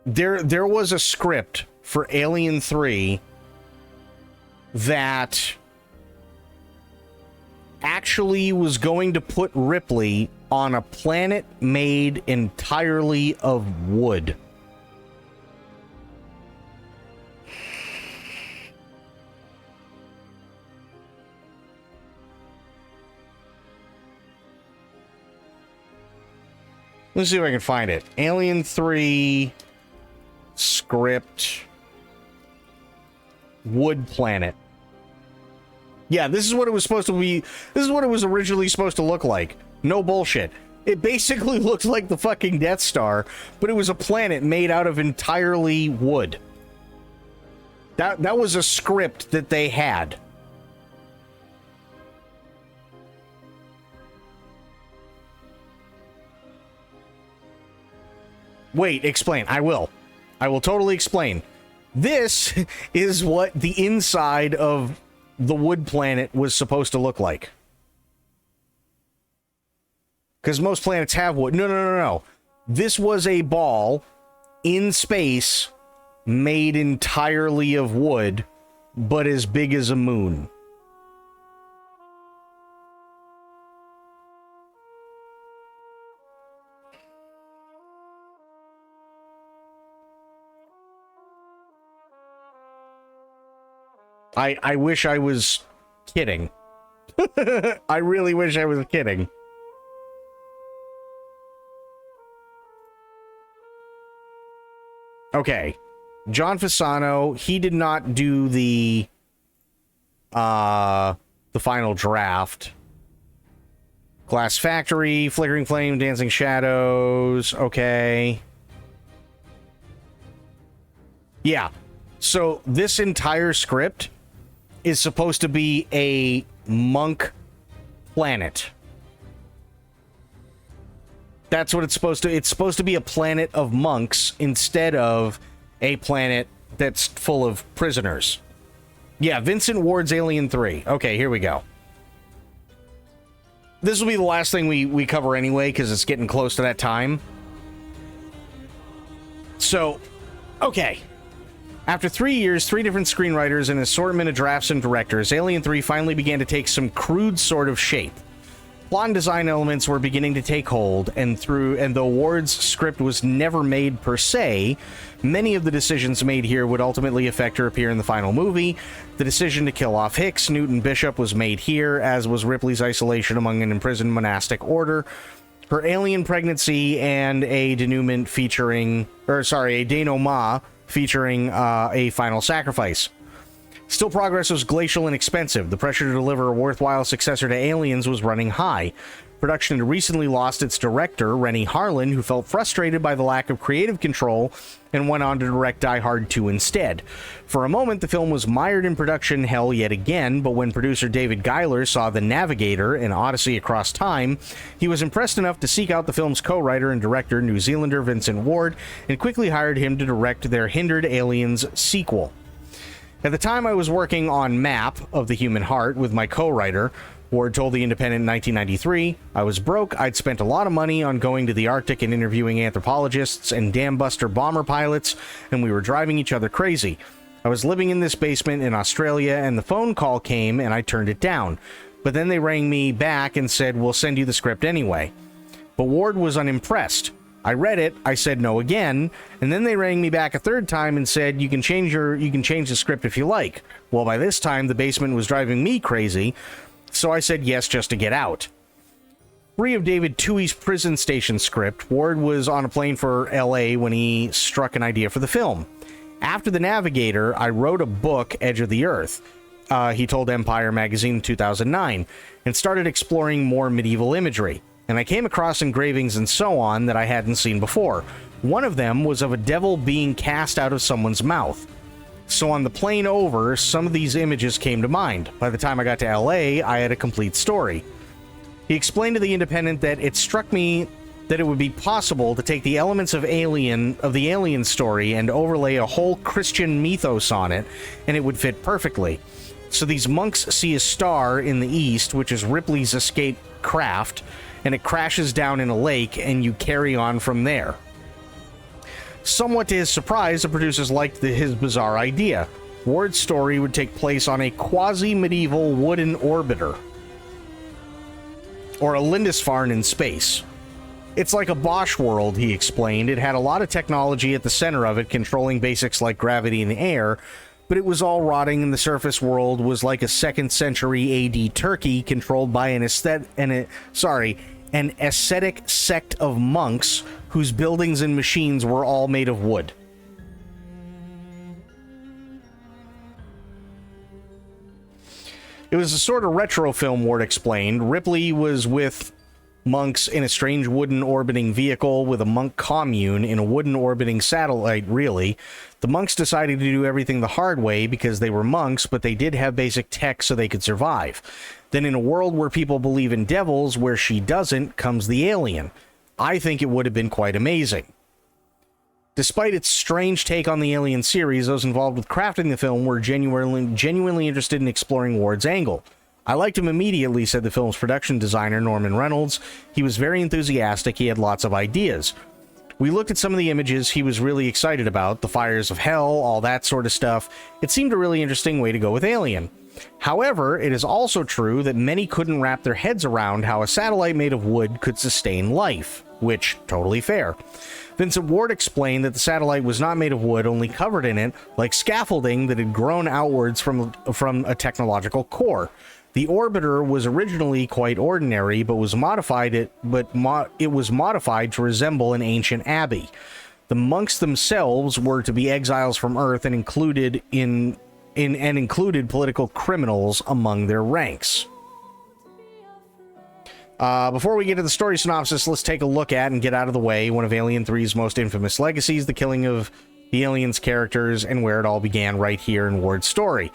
There was a script for Alien 3 that actually was going to put Ripley on a planet made entirely of wood. Let's see if I can find it. Alien 3 script wood planet. Yeah, this is what it was supposed to be. This is what it was originally supposed to look like. No bullshit. It basically looked like the fucking Death Star, but it was a planet made out of entirely wood. That was a script that they had. Wait, explain. I will totally explain. This is what the inside of the wood planet was supposed to look like. Because most planets have wood. No. This was a ball in space made entirely of wood, but as big as a moon. I wish I was kidding. I really wish I was kidding. Okay. John Fasano, he did not do the final draft. Glass Factory, Flickering Flame, Dancing Shadows, okay. Yeah. So this entire script is supposed to be a monk planet. That's what it's supposed to. It's supposed to be a planet of monks instead of a planet that's full of prisoners. Yeah, Vincent Ward's Alien 3. Okay, here we go. This will be the last thing we cover anyway, because it's getting close to that time. So, okay. After 3 years, 3 different screenwriters, and an assortment of drafts and directors, Alien 3 finally began to take some crude sort of shape. Plot and design elements were beginning to take hold, and though Ward's script was never made per se, many of the decisions made here would ultimately affect her appear in the final movie. The decision to kill off Hicks, Newton Bishop was made here, as was Ripley's isolation among an imprisoned monastic order. Her alien pregnancy and a denouement featuring, a denouement featuring a final sacrifice. Still, progress was glacial and expensive. The pressure to deliver a worthwhile successor to Aliens was running high. Production had recently lost its director, Rennie Harlin, who felt frustrated by the lack of creative control and went on to direct Die Hard 2 instead. For a moment, the film was mired in production hell yet again, but when producer David Giler saw The Navigator, an Odyssey Across Time, he was impressed enough to seek out the film's co-writer and director, New Zealander Vincent Ward, and quickly hired him to direct their hindered Aliens sequel. At the time I was working on Map of the Human Heart with my co-writer, Ward told The Independent in 1993, I was broke, I'd spent a lot of money on going to the Arctic and interviewing anthropologists and dam-buster bomber pilots, and we were driving each other crazy. I was living in this basement in Australia, and the phone call came, and I turned it down. But then they rang me back and said, we'll send you the script anyway. But Ward was unimpressed. I read it, I said no again, and then they rang me back a third time and said, you can change the script if you like. Well, by this time, the basement was driving me crazy, so I said yes just to get out. 3 of David Tui's Prison Station script, Ward was on a plane for LA when he struck an idea for the film. After The Navigator, I wrote a book, Edge of the Earth, he told Empire magazine in 2009, and started exploring more medieval imagery. And I came across engravings and so on that I hadn't seen before. One of them was of a devil being cast out of someone's mouth. So on the plane over, some of these images came to mind. By the time I got to LA, I had a complete story. He explained to The Independent that it struck me that it would be possible to take the elements of the Alien story and overlay a whole Christian mythos on it, and it would fit perfectly. So these monks see a star in the east, which is Ripley's escape craft, and it crashes down in a lake, and you carry on from there. Somewhat to his surprise, the producers liked his bizarre idea. Ward's story would take place on a quasi-medieval wooden orbiter, or a Lindisfarne in space. It's like a Bosch world, he explained. It had a lot of technology at the center of it, controlling basics like gravity in the air, but it was all rotting, and the surface world was like a 2nd century AD Turkey controlled by an ascetic sect of monks whose buildings and machines were all made of wood. It was a sort of retro film, Ward explained. Ripley was with monks in a strange wooden orbiting vehicle with a monk commune in a wooden orbiting satellite, really. The monks decided to do everything the hard way because they were monks, but they did have basic tech so they could survive. Then in a world where people believe in devils, where she doesn't, comes the alien. I think it would have been quite amazing. Despite its strange take on the Alien series, those involved with crafting the film were genuinely interested in exploring Ward's angle. I liked him immediately, said the film's production designer, Norman Reynolds. He was very enthusiastic, he had lots of ideas. We looked at some of the images he was really excited about, the fires of hell, all that sort of stuff. It seemed a really interesting way to go with Alien. However, it is also true that many couldn't wrap their heads around how a satellite made of wood could sustain life, which, totally fair. Vincent Ward explained that the satellite was not made of wood, only covered in it, like scaffolding that had grown outwards from a technological core. The orbiter was originally quite ordinary, but was modified to resemble an ancient abbey. The monks themselves were to be exiles from Earth and included political criminals among their ranks. Before we get to the story synopsis, let's take a look at and get out of the way one of Alien 3's most infamous legacies, the killing of the aliens' characters, and where it all began right here in Ward's story.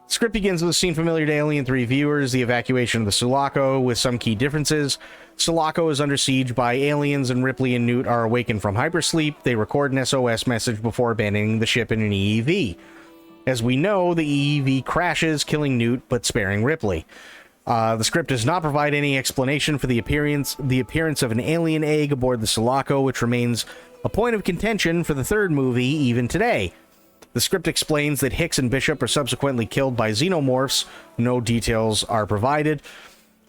The script begins with a scene familiar to Alien 3 viewers, the evacuation of the Sulaco, with some key differences. Sulaco is under siege by aliens, and Ripley and Newt are awakened from hypersleep. They record an SOS message before abandoning the ship in an EEV. As we know, the EEV crashes, killing Newt, but sparing Ripley. The script does not provide any explanation for the appearance of an alien egg aboard the Sulaco, which remains a point of contention for the third movie even today. The script explains that Hicks and Bishop are subsequently killed by xenomorphs. No details are provided.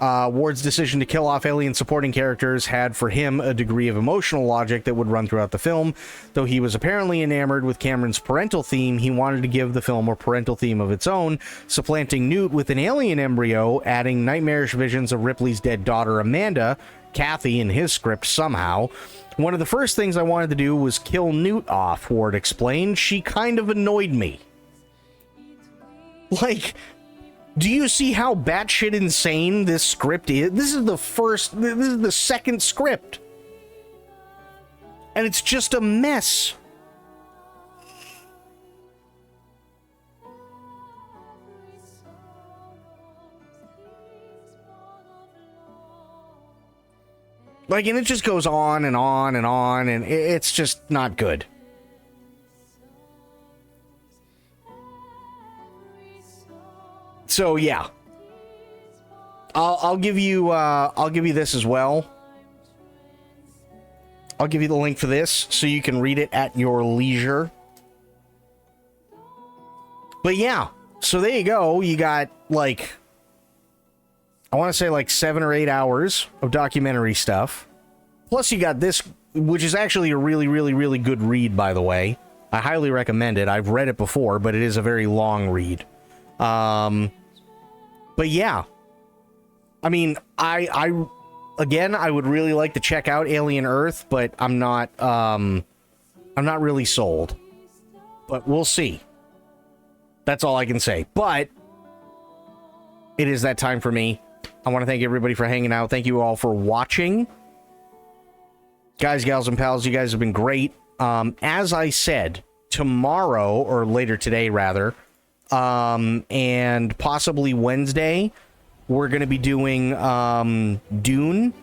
Ward's decision to kill off alien supporting characters had for him a degree of emotional logic that would run throughout the film. Though he was apparently enamored with Cameron's parental theme, he wanted to give the film a parental theme of its own, supplanting Newt with an alien embryo, adding nightmarish visions of Ripley's dead daughter Amanda, Kathy, in his script somehow. One of the first things I wanted to do was kill Newt off, Ward explained. She kind of annoyed me. Like, do you see how batshit insane this script is? This is the second script. And it's just a mess. Like, and it just goes on and on and on, and it's just not good. So yeah, I'll give you this as well. I'll give you the link for this so you can read it at your leisure. But yeah, so there you go. You got like, I want to say like 7 or 8 hours of documentary stuff. Plus you got this, which is actually a really, really, really good read, by the way. I highly recommend it. I've read it before, but it is a very long read. But yeah, I mean, I again, I would really like to check out Alien Earth, but I'm not really sold. But we'll see. That's all I can say. But it is that time for me. I want to thank everybody for hanging out. Thank you all for watching. Guys, gals, and pals, you guys have been great. As I said, tomorrow, or later today, rather, and possibly Wednesday, we're going to be doing Dune.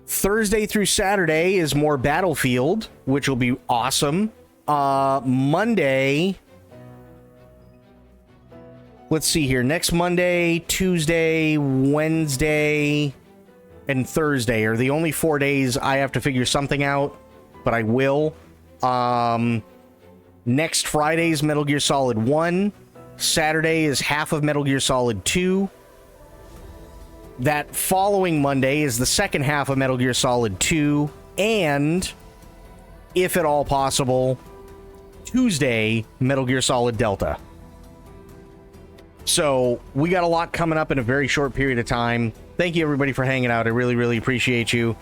Thursday through Saturday is more Battlefield, which will be awesome. Monday, let's see here. Next Monday, Tuesday, Wednesday, and Thursday are the only 4 days I have to figure something out, but I will. Next Friday's Metal Gear Solid 1. Saturday is half of Metal Gear Solid 2. That following Monday is the second half of Metal Gear Solid 2. And, if at all possible, Tuesday, Metal Gear Solid Delta. So, we got a lot coming up in a very short period of time. Thank you, everybody, for hanging out. I really, really appreciate you.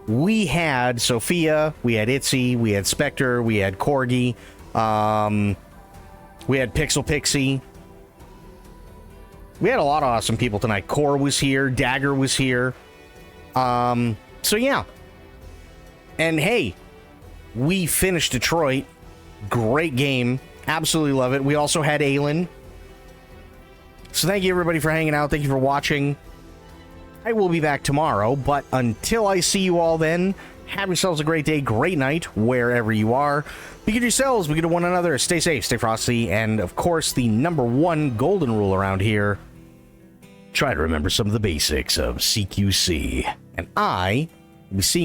We had Sophia, we had Itzy, we had Spectre, we had Corgi, we had Pixel Pixie. We had a lot of awesome people tonight. Core was here, Dagger was here. So, yeah. And, hey, we finished Detroit. Great game. Absolutely love it. We also had Aelin. So thank you, everybody, for hanging out. Thank you for watching. I will be back tomorrow, but until I see you all then, have yourselves a great day, great night, wherever you are. Be good yourselves, be good to one another, stay safe, stay frosty, and, of course, the #1 golden rule around here, try to remember some of the basics of CQC. And I will be seeing you